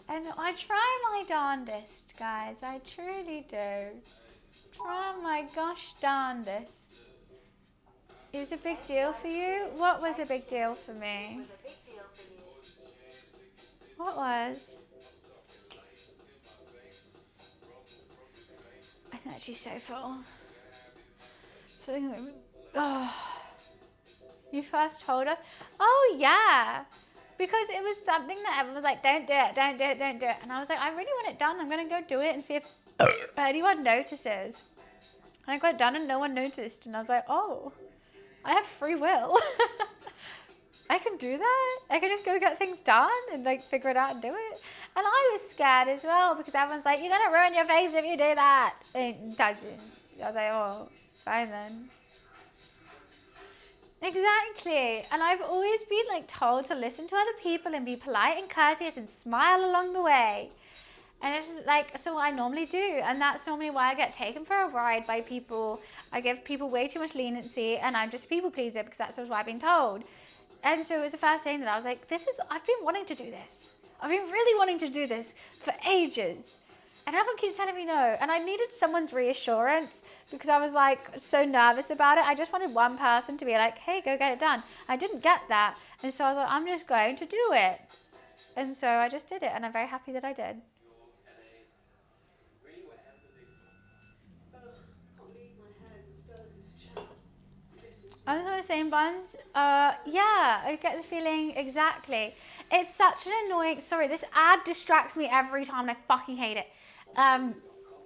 And I try my darndest, guys. I truly do. Try my gosh darndest. It was a big deal for you? What was a big deal for me? It was a big deal for you. What was? I'm actually so full. Oh. You first told her? Oh, yeah. Because it was something that everyone was like, don't do it, don't do it, don't do it. And I was like, I really want it done. I'm going to go do it and see if anyone notices. And I got it done and no one noticed. And I was like, oh, I have free will. I can do that. I can just go get things done and like figure it out and do it. And I was scared as well because everyone's like, you're going to ruin your face if you do that. And it doesn't. I was like, oh, fine then. Exactly. And I've always been like told to listen to other people and be polite and courteous and smile along the way. And it's just like, so I normally do. And that's normally why I get taken for a ride by people. I give people way too much leniency and I'm just a people pleaser because that's what I've been told. And so it was the first thing that I was like, I've been wanting to do this. I've been really wanting to do this for ages. And everyone keeps telling me no. And I needed someone's reassurance because I was like so nervous about it. I just wanted one person to be like, hey, go get it done. I didn't get that. And so I was like, I'm just going to do it. And so I just did it. And I'm very happy that I did. I was saying, Buns, yeah, I get the feeling exactly. It's such an annoying, sorry, this ad distracts me every time and I fucking hate it.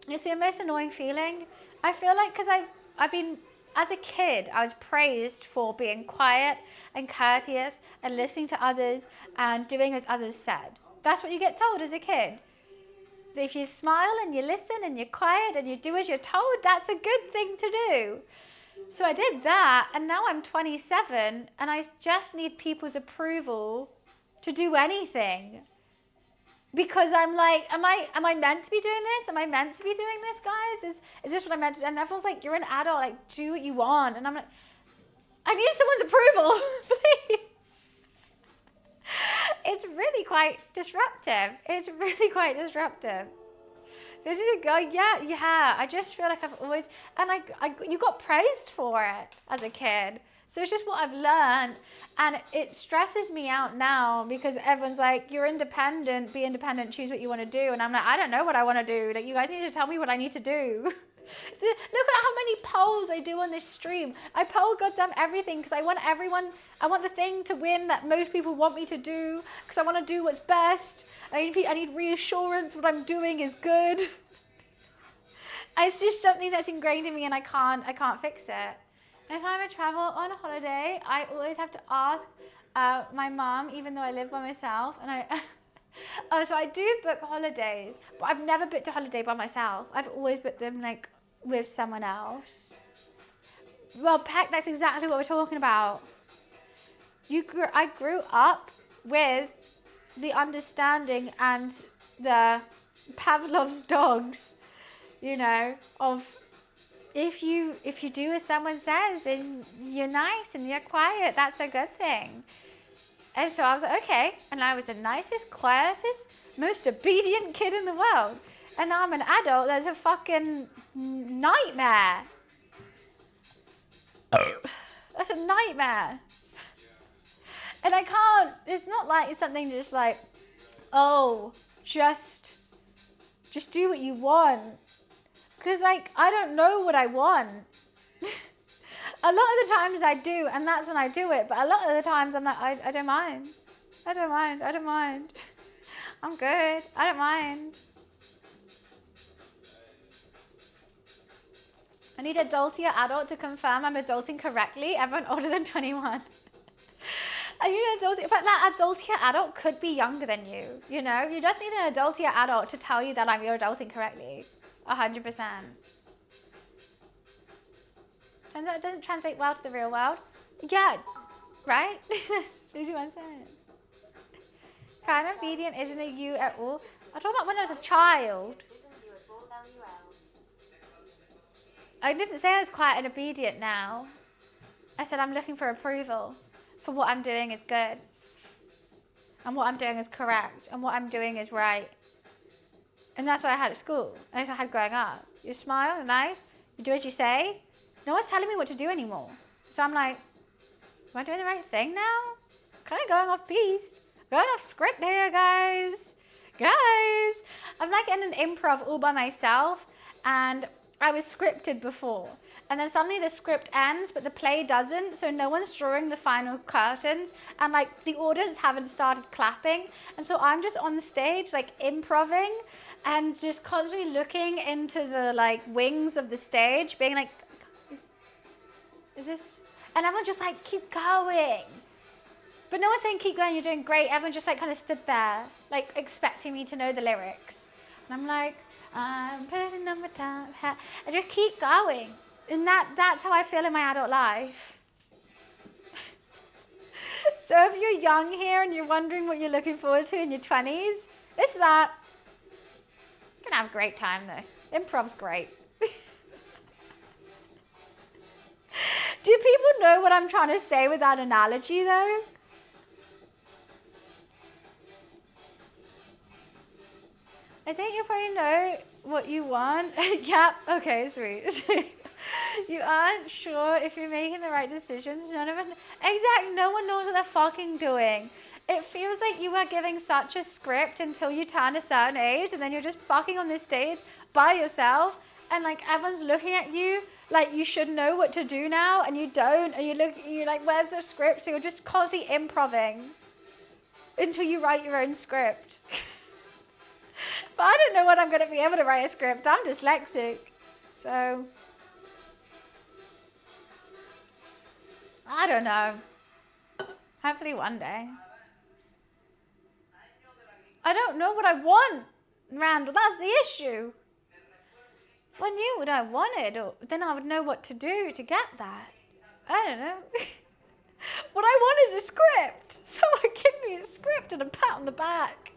It's the most annoying feeling. I feel like because I've been, as a kid, I was praised for being quiet and courteous and listening to others and doing as others said. That's what you get told as a kid. If you smile and you listen and you're quiet and you do as you're told, that's a good thing to do. So I did that, and now I'm 27, and I just need people's approval to do anything. Because I'm like, am I meant to be doing this? Am I meant to be doing this, guys? Is this what I'm meant to do? And everyone's like, you're an adult, like, do what you want. And I'm like, I need someone's approval, please. It's really quite disruptive. It's really quite disruptive. This is a guy, yeah. I just feel like I've always, and you got praised for it as a kid. So it's just what I've learned, and it stresses me out now because everyone's like, you're independent, be independent, choose what you want to do. And I'm like, I don't know what I want to do. Like, you guys need to tell me what I need to do. Look at how many polls I do on this stream. I poll goddamn everything because I want the thing to win that most people want me to do because I want to do what's best. I need reassurance what I'm doing is good. It's just something that's ingrained in me and I can't fix it. If I'm to travel on a holiday, I always have to ask my mom, even though I live by myself. And so I do book holidays, but I've never booked a holiday by myself. I've always booked them like with someone else. Well, Peck, that's exactly what we're talking about. I grew up with the understanding and the Pavlov's dogs, you know, of if you do as someone says, then you're nice and you're quiet, that's a good thing. And so I was like, okay. And I was the nicest, quietest, most obedient kid in the world. And now I'm an adult, there's a fucking nightmare. That's a nightmare. And I can't, it's not like it's something just like, oh, just do what you want. Because, like, I don't know what I want. A lot of the times I do, and that's when I do it. But a lot of the times I'm like, I don't mind. I don't mind. I don't mind. I'm good. I don't mind. I need adultier adult to confirm I'm adulting correctly. Everyone older than 21. Are you an adult? But that adultier adult could be younger than you, you know? You just need an adultier adult to tell you that you're adulting correctly. 100%. Turns out it doesn't translate well to the real world. Yeah, right? Easy one saying. Kind of obedient isn't it you at all? I talked about when I was a child. I didn't say I was quiet and obedient now. I said I'm looking for approval. For what I'm doing is good. And what I'm doing is correct. And what I'm doing is right. And that's what I had at school. That's what I had growing up. You smile, you're nice, you do as you say. No one's telling me what to do anymore. So I'm like, am I doing the right thing now? Kind of going off piste. Going off script here, guys. Guys. I'm like in an improv all by myself. And I was scripted before. And then suddenly the script ends, but the play doesn't. So no one's drawing the final curtains. And like the audience haven't started clapping. And so I'm just on stage, like improving. And just constantly looking into the like wings of the stage, being like, is this? And everyone's just like, keep going. But no one's saying keep going, you're doing great. Everyone just like kind of stood there, like expecting me to know the lyrics. And I'm like, I'm putting on my top hat. And just keep going. And that's how I feel in my adult life. So if you're young here and you're wondering what you're looking forward to in your 20s, it's that. You're gonna have a great time though. Improv's great. Do people know what I'm trying to say with that analogy though? I think you probably know what you want. Yep, okay, sweet. You aren't sure if you're making the right decisions. None of it. Exactly, no one knows what they're fucking doing. It feels like you are giving such a script until you turn a certain age and then you're just fucking on this stage by yourself and like everyone's looking at you like you should know what to do now and you don't and you're like, where's the script? So you're just constantly improving until you write your own script. But I don't know when I'm going to be able to write a script. I'm dyslexic. So I don't know. Hopefully one day. I don't know what I want, Randall. That's the issue. If I knew what I wanted, then I would know what to do to get that. I don't know. What I want is a script. Someone give me a script and a pat on the back.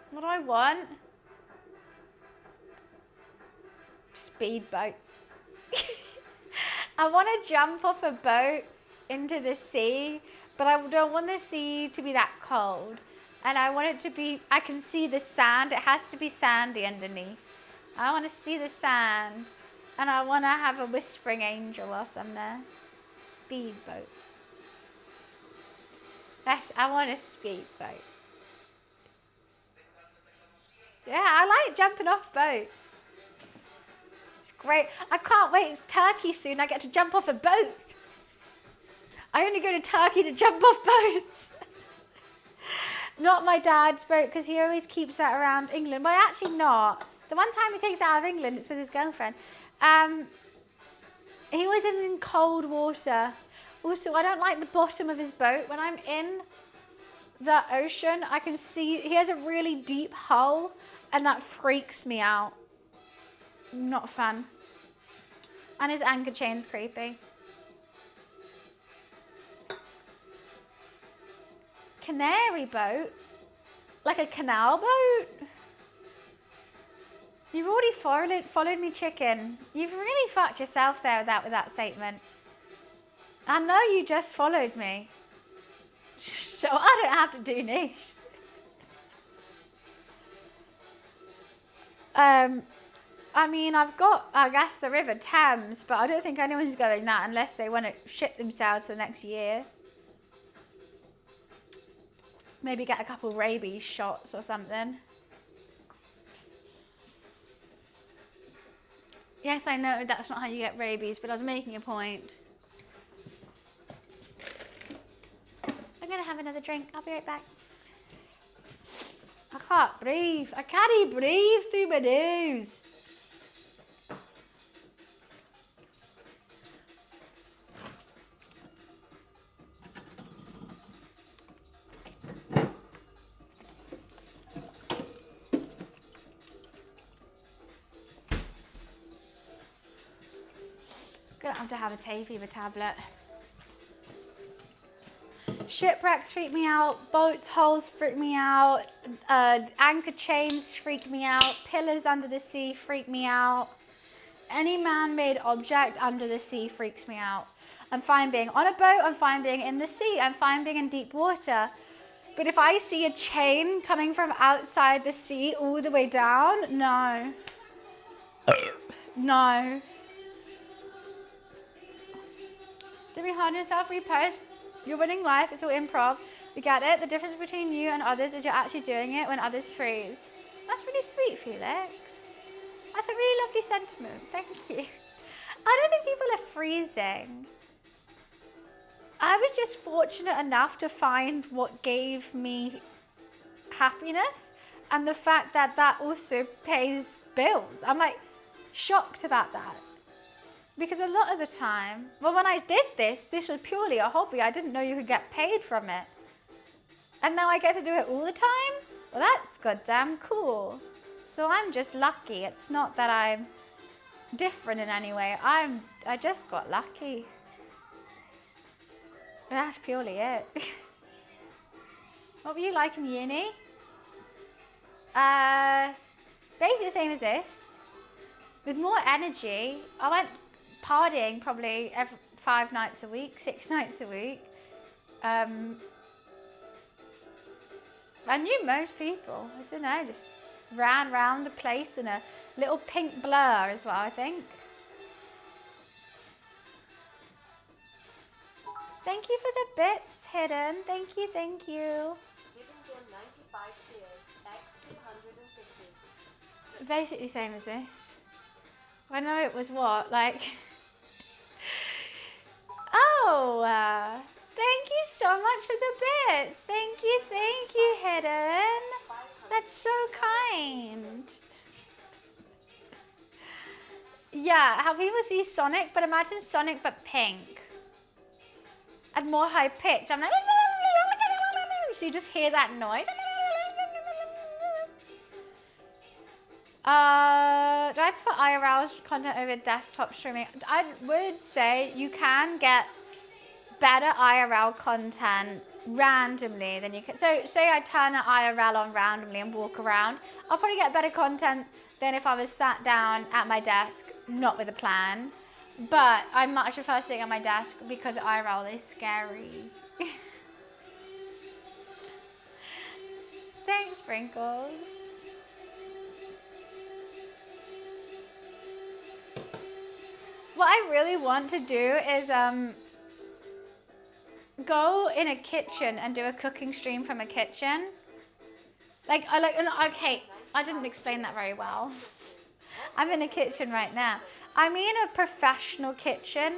What do I want? Speedboat. I want to jump off a boat into the sea, but I don't want the sea to be that cold. And I want it to be, I can see the sand. It has to be sandy underneath. I want to see the sand. And I want to have a whispering angel whilst I'm there. Speedboat. I want a speedboat. Yeah, I like jumping off boats. It's great. I can't wait. It's Turkey soon. I get to jump off a boat. I only go to Turkey to jump off boats. Not my dad's boat, because he always keeps that around England. Well, actually not. The one time he takes it out of England, it's with his girlfriend. He was in cold water. Also, I don't like the bottom of his boat. When I'm in the ocean, I can see he has a really deep hull, and that freaks me out. Not fun. And his anchor chain's creepy. Canary boat? Like a canal boat? You've already followed me, chicken. You've really fucked yourself there with that statement. I know you just followed me. So I don't have to do niche. I mean, I've got, I guess, the River Thames, but I don't think anyone's going that unless they want to shit themselves for the next year. Maybe get a couple rabies shots or something. Yes, I know that's not how you get rabies, but I was making a point. I'm going to have another drink. I'll be right back. I can't breathe. I can't even breathe through my nose. Gonna have to have a hay fever tablet. Shipwrecks freak me out, boats hulls freak me out, anchor chains freak me out, pillars under the sea freak me out. Any man-made object under the sea freaks me out. I'm fine being on a boat, I'm fine being in the sea, I'm fine being in deep water. But if I see a chain coming from outside the sea all the way down, no. No. Don't be hard on yourself, repost. You're winning life, it's all improv. We get it. The difference between you and others is you're actually doing it when others freeze. That's really sweet, Felix. That's a really lovely sentiment. Thank you. I don't think people are freezing. I was just fortunate enough to find what gave me happiness, and the fact that that also pays bills. I'm like shocked about that. Because a lot of the time, well, when I did this was purely a hobby. I didn't know you could get paid from it. And now I get to do it all the time? Well, that's goddamn cool. So I'm just lucky. It's not that I'm different in any way. I just got lucky. That's purely it. What were you like in uni? Basically the same as this. With more energy. I went partying probably 5 nights a week, 6 nights a week. I knew most people. I don't know, just ran around the place in a little pink blur as well, I think. Thank you for the bits, Hidden. Thank you, thank you. Giving them 95 cheers, X 250. Basically same as this. I know it was what, like... Oh, thank you so much for the bits. Thank you, Hidden. That's so kind. Yeah, how people see Sonic, but imagine Sonic but pink. And more high pitch. I'm like, so you just hear that noise. Do I prefer IRL content over desktop streaming? I would say you can get better IRL content randomly than you can. So say I turn an IRL on randomly and walk around, I'll probably get better content than if I was sat down at my desk, not with a plan. But I much prefer sitting at my desk because IRL is scary. Thanks, Sprinkles. What I really want to do is go in a kitchen and do a cooking stream from a kitchen. Okay, I didn't explain that very well. I'm in a kitchen right now. I mean a professional kitchen.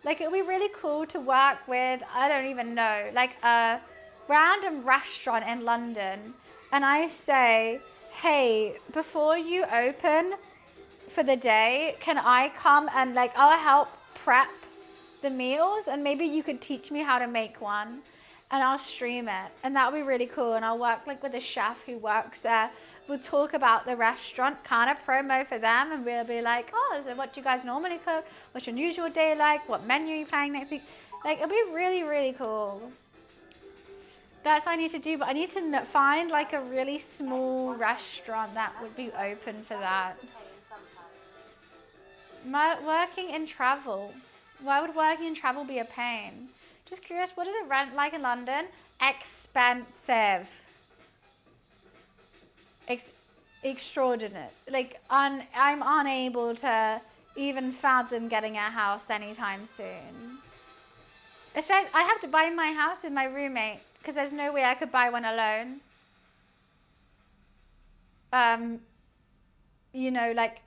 Like, it would be really cool to work with, I don't even know, like a random restaurant in London. And I say, hey, before you open for the day, can I come and like, I'll help prep the meals and maybe you could teach me how to make one and I'll stream it. And that would be really cool. And I'll work like with a chef who works there. We'll talk about the restaurant, kind of promo for them, and we'll be like, oh, so what do you guys normally cook? What's your usual day like? What menu are you planning next week? Like, it'll be really, really cool. That's what I need to do, but I need to find like a really small restaurant that would be open for that. Working in travel. Why would working in travel be a pain? Just curious, what is the rent like in London? Expensive. Extraordinary. Like, I'm unable to even fathom getting a house anytime soon. Especially, I have to buy my house with my roommate because there's no way I could buy one alone. You know, like,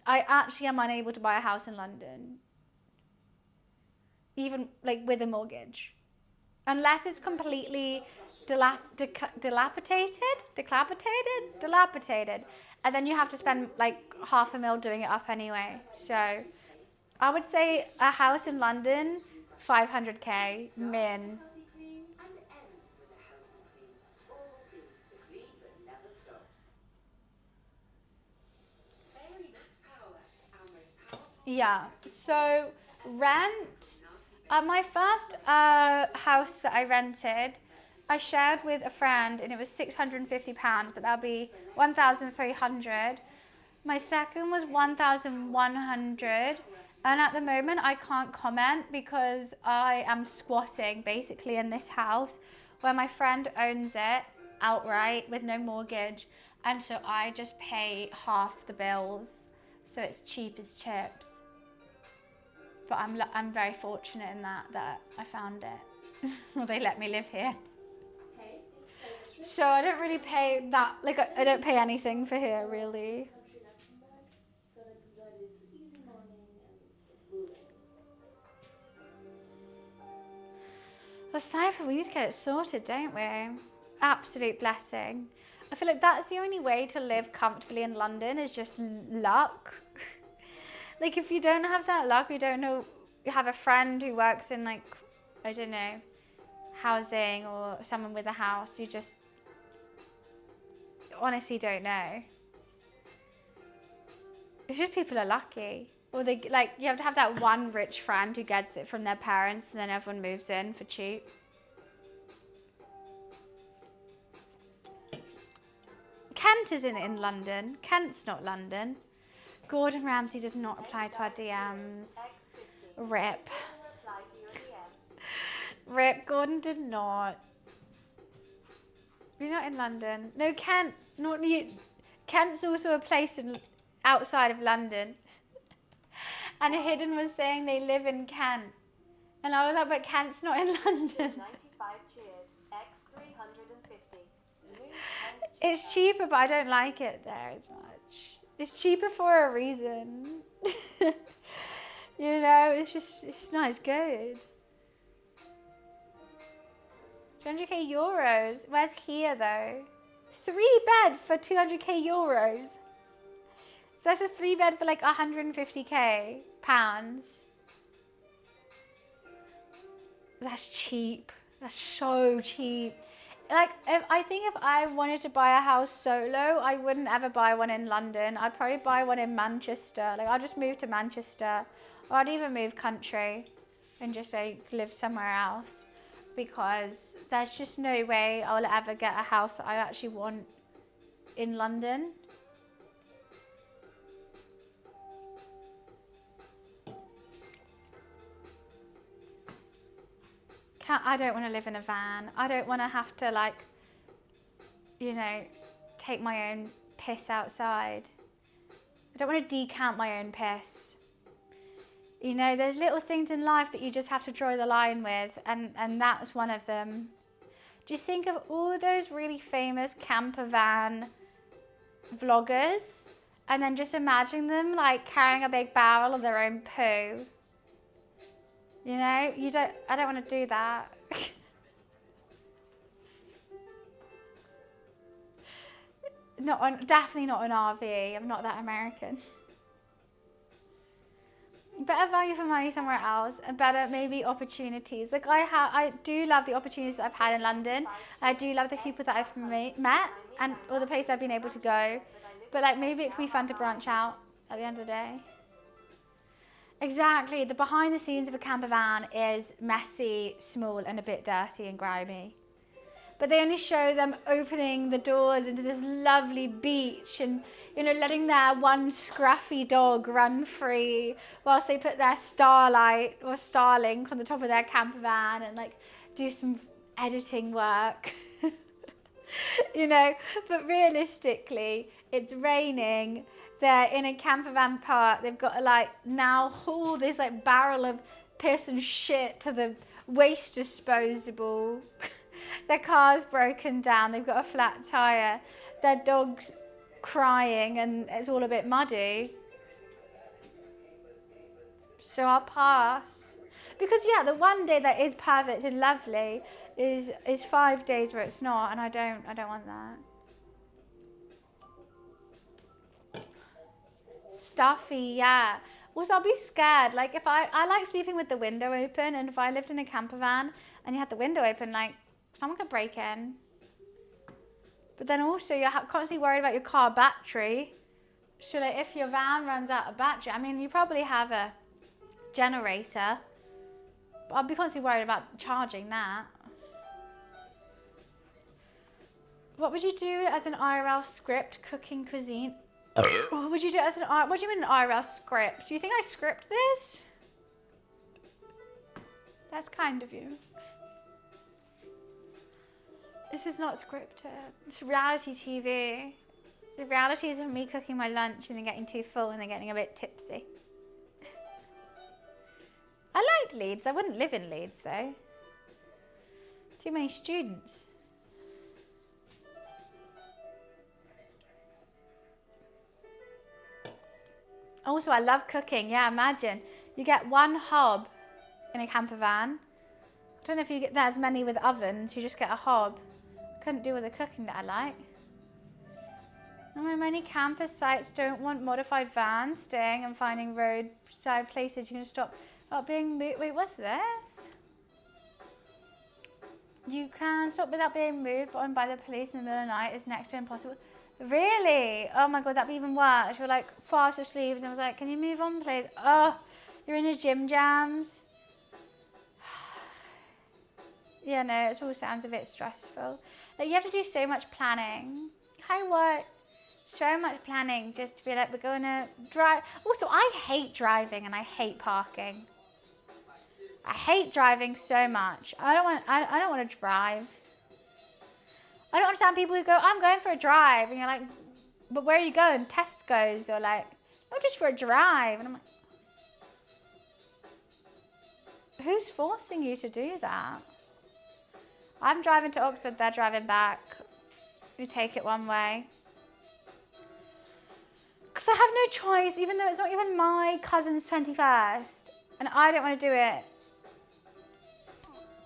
I actually am unable to buy a house in London. Even, like, with a mortgage. Unless it's completely dilapidated, and then you have to spend like $500,000 doing it up anyway. So I would say a house in London, 500k min. Yeah, so rent, my first house that I rented, I shared with a friend and it was £650, but that'll be 1,300. My second was 1,100. And at the moment I can't comment because I am squatting basically in this house where my friend owns it outright with no mortgage. And so I just pay half the bills. So it's cheap as chips. But I'm very fortunate in that I found it. Well, they let me live here. So I don't really pay that, like I don't pay anything for here really. Well, Cypher, we need to get it sorted, don't we? Absolute blessing. I feel like that's the only way to live comfortably in London is just luck. Like, if you don't have that luck, you don't know, you have a friend who works in, like, I don't know, housing or someone with a house, you just honestly don't know. It's just people are lucky. Or they, like, you have to have that one rich friend who gets it from their parents and then everyone moves in for cheap. Kent isn't in London. Kent's not London. Gordon Ramsay did not reply to our DMs. Rip. Rip, Gordon did not. You're not in London. No, Kent. Not you. Kent's also a place outside of London. And Hidden was saying they live in Kent. And I was like, but Kent's not in London. 95 cheered. X 350. It's cheaper, but I don't like it there as much. It's cheaper for a reason. You know, it's not as good. 200k euros. Where's here though? 3-bed for 200k euros. That's a 3-bed for like 150k pounds. That's cheap. That's so cheap. Like, I think if I wanted to buy a house solo, I wouldn't ever buy one in London. I'd probably buy one in Manchester. Like, I'll just move to Manchester. Or I'd even move country and just say live somewhere else. Because there's just no way I'll ever get a house that I actually want in London. I don't want to live in a van. I don't want to have to, like, you know, take my own piss outside. I don't want to decant my own piss. You know, there's little things in life that you just have to draw the line with, and that's one of them. Just think of all those really famous camper van vloggers, and then just imagine them like carrying a big barrel of their own poo. You know, I don't want to do that. Definitely not an RV. I'm not that American. Better value for money somewhere else, and better maybe opportunities. Like I do love the opportunities that I've had in London. I do love the people that I've met and all the places I've been able to go. But like maybe it could be fun to branch out at the end of the day. Exactly. The behind the scenes of a camper van is messy, small, and a bit dirty and grimy. But they only show them opening the doors into this lovely beach and, you know, letting their one scruffy dog run free whilst they put their Starlight or Starlink on the top of their camper van and like do some editing work. You know, but realistically, it's raining. They're in a camper van park. They've got to like now haul this like barrel of piss and shit to the waste disposable. Their car's broken down. They've got a flat tire. Their dog's crying and it's all a bit muddy. So I'll pass. Because yeah, the one day that is perfect and lovely is 5 days where it's not, and I don't want that. Stuffy, yeah. Also, I'll be scared. Like if I like sleeping with the window open, and if I lived in a camper van and you had the window open, like someone could break in. But then also you're constantly worried about your car battery. So like if your van runs out of battery, I mean, you probably have a generator, but I'll be constantly worried about charging that. What would you do as an IRL script cooking cuisine? What would you do as what do you mean an IRL script? Do you think I script this? That's kind of you. This is not scripted. It's reality TV. The reality is of me cooking my lunch and then getting too full and then getting a bit tipsy. I liked Leeds. I wouldn't live in Leeds though. Too many students. Also, I love cooking. Yeah, imagine. You get one hob in a camper van. I don't know if you get that as many with ovens. You just get a hob. Couldn't do with the cooking that I like. Oh, many campus sites don't want modified vans staying and finding roadside places. You can stop being moved. Wait, what's this? You can stop without being moved on by the police in the middle of the night. It's next to impossible. Really? Oh my God, that'd be even worse. You're like fast asleep and I was like, can you move on please? Oh, you're in your gym jams. Yeah, no, it all sounds a bit stressful. Like you have to do so much planning. Hi, what? So much planning just to be like, we're going to drive. Also, I hate driving and I hate parking. I hate driving so much. I don't want to drive. I don't understand people who go, I'm going for a drive. And you're like, but where are you going? Tesco's or like, no, just for a drive. And I'm like, who's forcing you to do that? I'm driving to Oxford, they're driving back. You take it one way. Because I have no choice, even though it's not even my cousin's 21st. And I don't want to do it.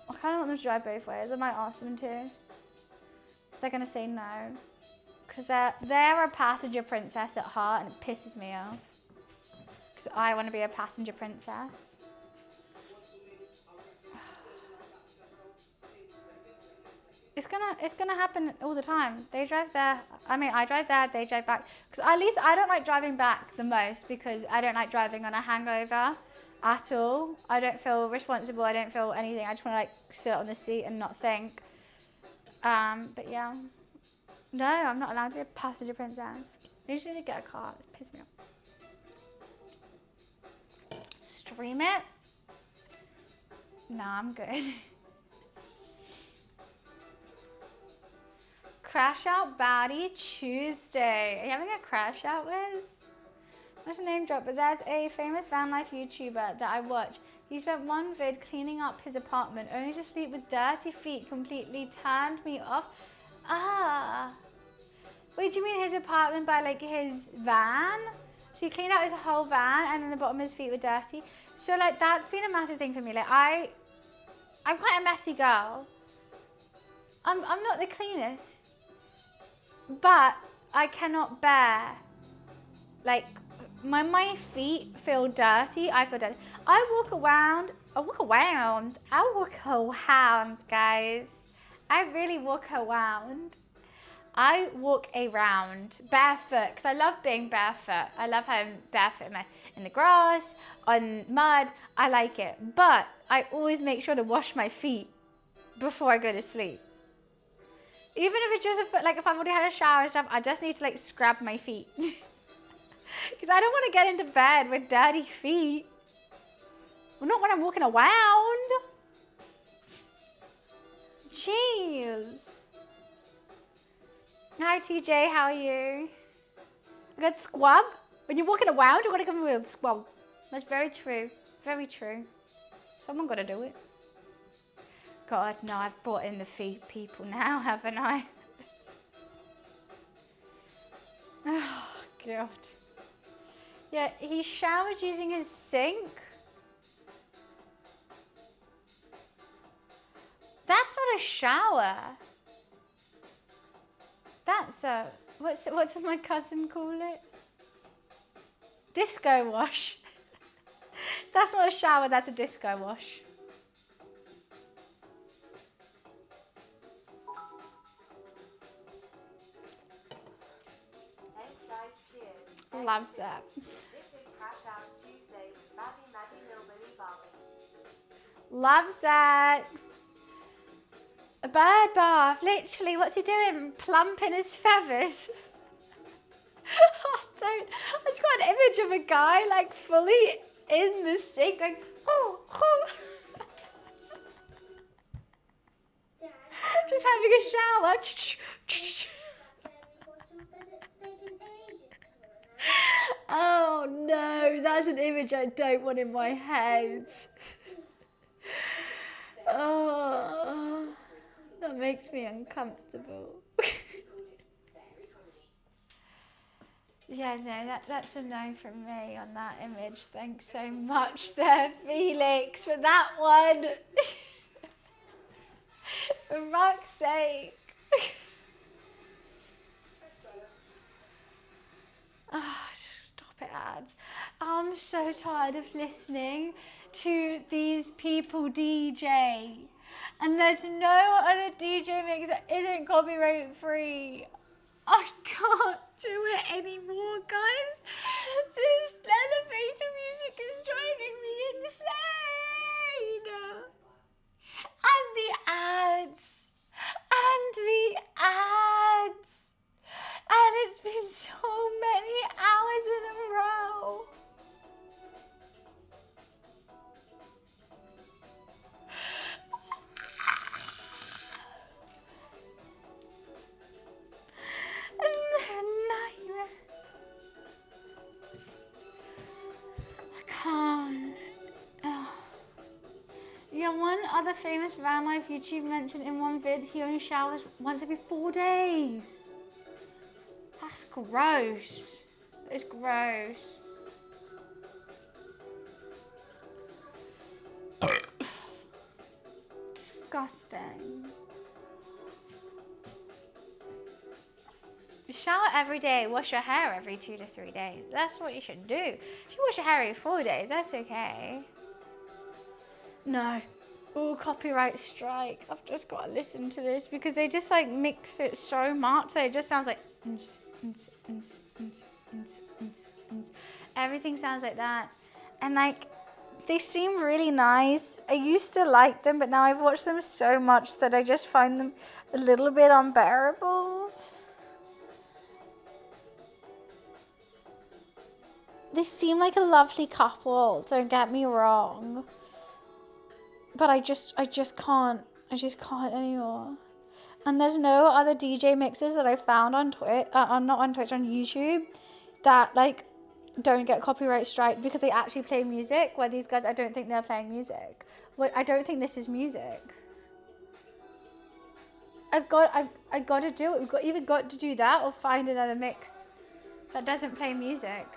I kind of want them to drive both ways. I might ask them to. They're going to say no. Because they're a passenger princess at heart and it pisses me off. Because I want to be a passenger princess. It's gonna happen all the time. They drive there. I mean, I drive there. They drive back. Because at least I don't like driving back the most because I don't like driving on a hangover at all. I don't feel responsible. I don't feel anything. I just want to like sit on the seat and not think. But yeah, no, I'm not allowed to be a passenger princess. I usually need to get a car. It pisses me off. Stream it? No, I'm good. Crash out baddie Tuesday. Are you having a crash out, Liz? Not a name drop, but there's a famous van life YouTuber that I watch. He spent one vid cleaning up his apartment, only to sleep with dirty feet. Completely turned me off. Ah. Wait, do you mean his apartment by like his van? So he cleaned out his whole van and then the bottom of his feet were dirty. So like that's been a massive thing for me. Like I'm quite a messy girl. I'm not the cleanest. But I cannot bear, like, my feet feel dirty. I feel dirty. I walk around, guys. I really walk around. I walk around barefoot because I love being barefoot. I love having barefoot in the grass, on mud. I like it. But I always make sure to wash my feet before I go to sleep. Even if it's just like if I've already had a shower and stuff, I just need to like scrub my feet. Because I don't want to get into bed with dirty feet. Well, not when I'm walking around. Jeez. Hi TJ, how are you? A good squab? When you're walking around, you're going to give me a squab. That's very true. Very true. Someone got to do it. God, no, I've brought in the feet people now, haven't I? Oh, God. Yeah, he showered using his sink. That's not a shower. That's a, what does my cousin call it? Disco wash. That's not a shower, that's a disco wash. Loves that. Loves that. A bird bath, literally. What's he doing? Plumping his feathers. I just got an image of a guy like fully in the sink going, oh, oh. Just having a shower. Oh no, that's an image I don't want in my head. Oh, that makes me uncomfortable. Yeah, no, that's a no from me on that image. Thanks so much there, Felix, for that one. For fuck's sake. Oh, stop it, ads. I'm so tired of listening to these people DJ. And there's no other DJ mix that isn't copyright free. I can't do it anymore, guys. This elevator music is driving me insane. And the ads. And the ads. And it's been so many hours in a row. And they're a nightmare. I can't. Oh. Yeah, one other famous van life YouTuber mentioned in one vid he only showers once every 4 days. That's gross. It's gross. Disgusting. You shower every day, wash your hair every 2 to 3 days. That's what you should do. If you wash your hair every 4 days, that's okay. No. Oh, copyright strike. I've just got to listen to this because they just like mix it so much that it just sounds like everything sounds like that. And like they seem really nice. I used to like them, but now I've watched them so much that I just find them a little bit unbearable. They seem like a lovely couple, don't get me wrong. But I just can't anymore. And there's no other DJ mixes that I found on Twitch, not on Twitch, on YouTube, that like don't get copyright strike because they actually play music, where these guys, I don't think they're playing music. I don't think this is music. I got to do it. We've got to do that or find another mix that doesn't play music.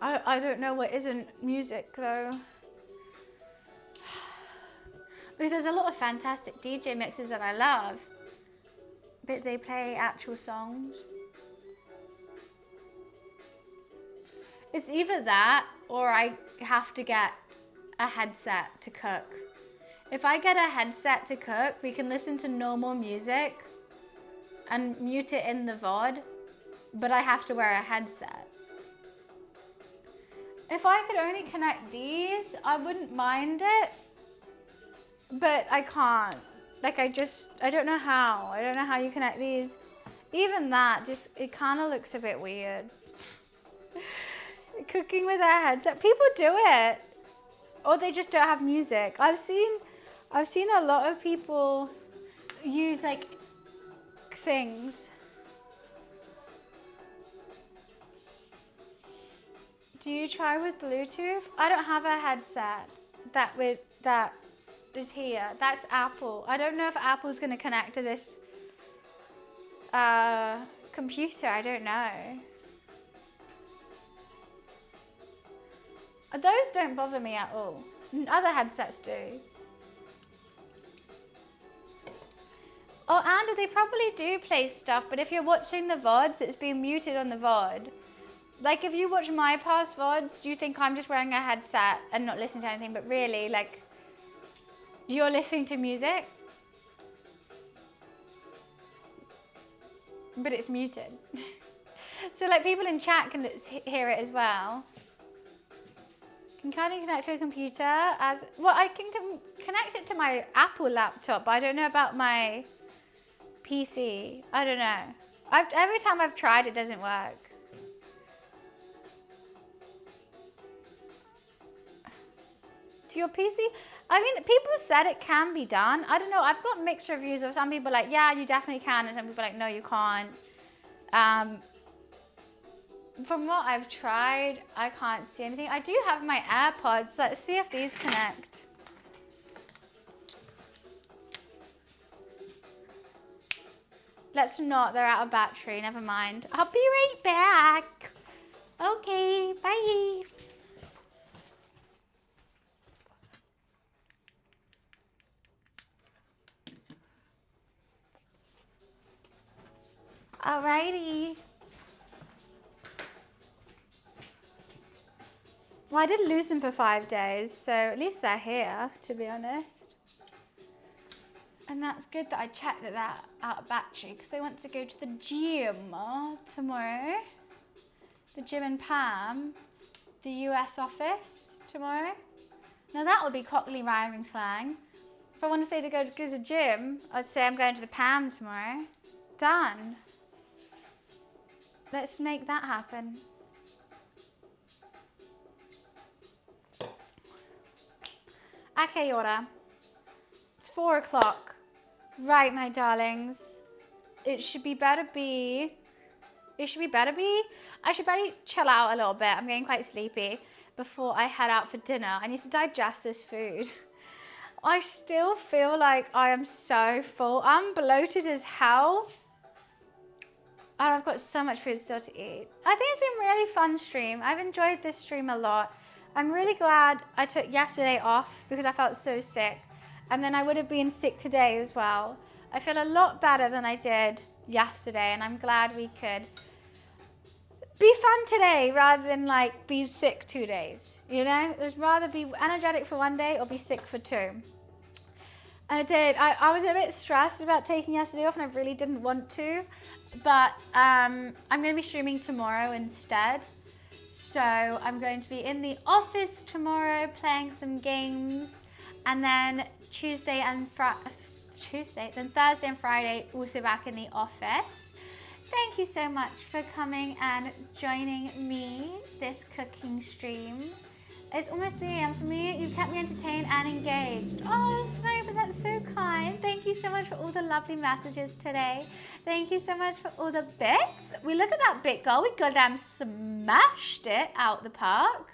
I don't know what isn't music though. Because there's a lot of fantastic DJ mixes that I love, but they play actual songs. It's either that or I have to get a headset to cook. If I get a headset to cook, we can listen to normal music and mute it in the VOD, but I have to wear a headset. If I could only connect these, I wouldn't mind it, but I can't. Like I don't know how. I don't know how you connect these. Even that, it kind of looks a bit weird. Cooking with a headset. People do it. Or they just don't have music. I've seen a lot of people use like things. Do you try with Bluetooth? I don't have a headset that is here. That's Apple. I don't know if Apple's going to connect to this computer. I don't know. Those don't bother me at all. Other headsets do. Oh, and they probably do play stuff, but if you're watching the VODs, it's being muted on the VOD. Like if you watch my past VODs, you think I'm just wearing a headset and not listening to anything, but really, like, you're listening to music, but it's muted. So like people in chat can hear it as well. Can you connect to a computer as, well, I can connect it to my Apple laptop, but I don't know about my PC. I don't know. Every time I've tried, it doesn't work. To your PC? I mean, people said it can be done. I don't know. I've got mixed reviews of some people like, yeah, you definitely can, and some people like, no, you can't. From what I've tried, I can't see anything. I do have my AirPods. Let's see if these connect. Let's not. They're out of battery. Never mind. I'll be right back. Okay, bye. Alrighty. Well, I did lose them for 5 days, so at least they're here, to be honest. And that's good that I checked that they're out of battery, because I want to go to the gym tomorrow. The gym in Pam, the US office tomorrow. Now that would be Cockney rhyming slang. If I want to say to go to the gym, I'd say I'm going to the Pam tomorrow. Done. Let's make that happen. Okay, Yora. It's 4 o'clock. Right, my darlings. I should better be. I should better chill out a little bit. I'm getting quite sleepy before I head out for dinner. I need to digest this food. I still feel like I am so full. I'm bloated as hell. And I've got so much food still to eat. I think it's been a really fun stream. I've enjoyed this stream a lot. I'm really glad I took yesterday off because I felt so sick. And then I would have been sick today as well. I feel a lot better than I did yesterday, and I'm glad we could be fun today rather than like be sick 2 days. You know, it was rather be energetic for 1 day or be sick for 2. I was a bit stressed about taking yesterday off, and I really didn't want to, but I'm going to be streaming tomorrow instead. So I'm going to be in the office tomorrow playing some games, and then Thursday and Friday also back in the office. Thank you so much for coming and joining me this cooking stream. It's almost 3 a.m. for me. You kept me entertained and engaged. Oh, Sniper, that's so kind. Thank you so much for all the lovely messages today. Thank you so much for all the bits. We look at that bit goal. We goddamn smashed it out the park.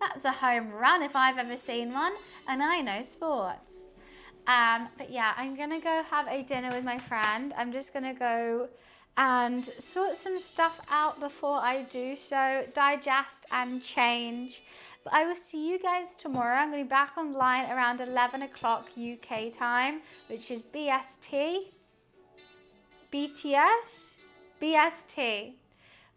That's a home run if I've ever seen one. And I know sports. But yeah, I'm going to go have a dinner with my friend. I'm just going to go and sort some stuff out before I do so, digest and change. But I will see you guys tomorrow. I'm going to be back online around 11 o'clock UK time, which is BST, BST.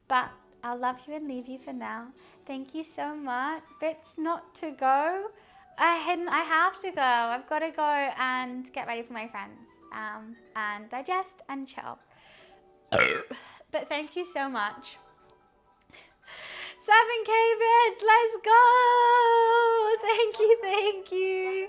But I'll love you and leave you for now. Thank you so much. Bits not to go. I have to go. I've got to go and get ready for my friends and digest and chill. But thank you so much. 7K bits, let's go! Thank you.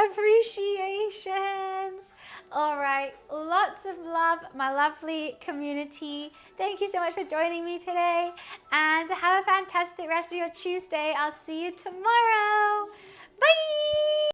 Appreciations. All right, lots of love, my lovely community. Thank you so much for joining me today, and have a fantastic rest of your Tuesday. I'll see you tomorrow.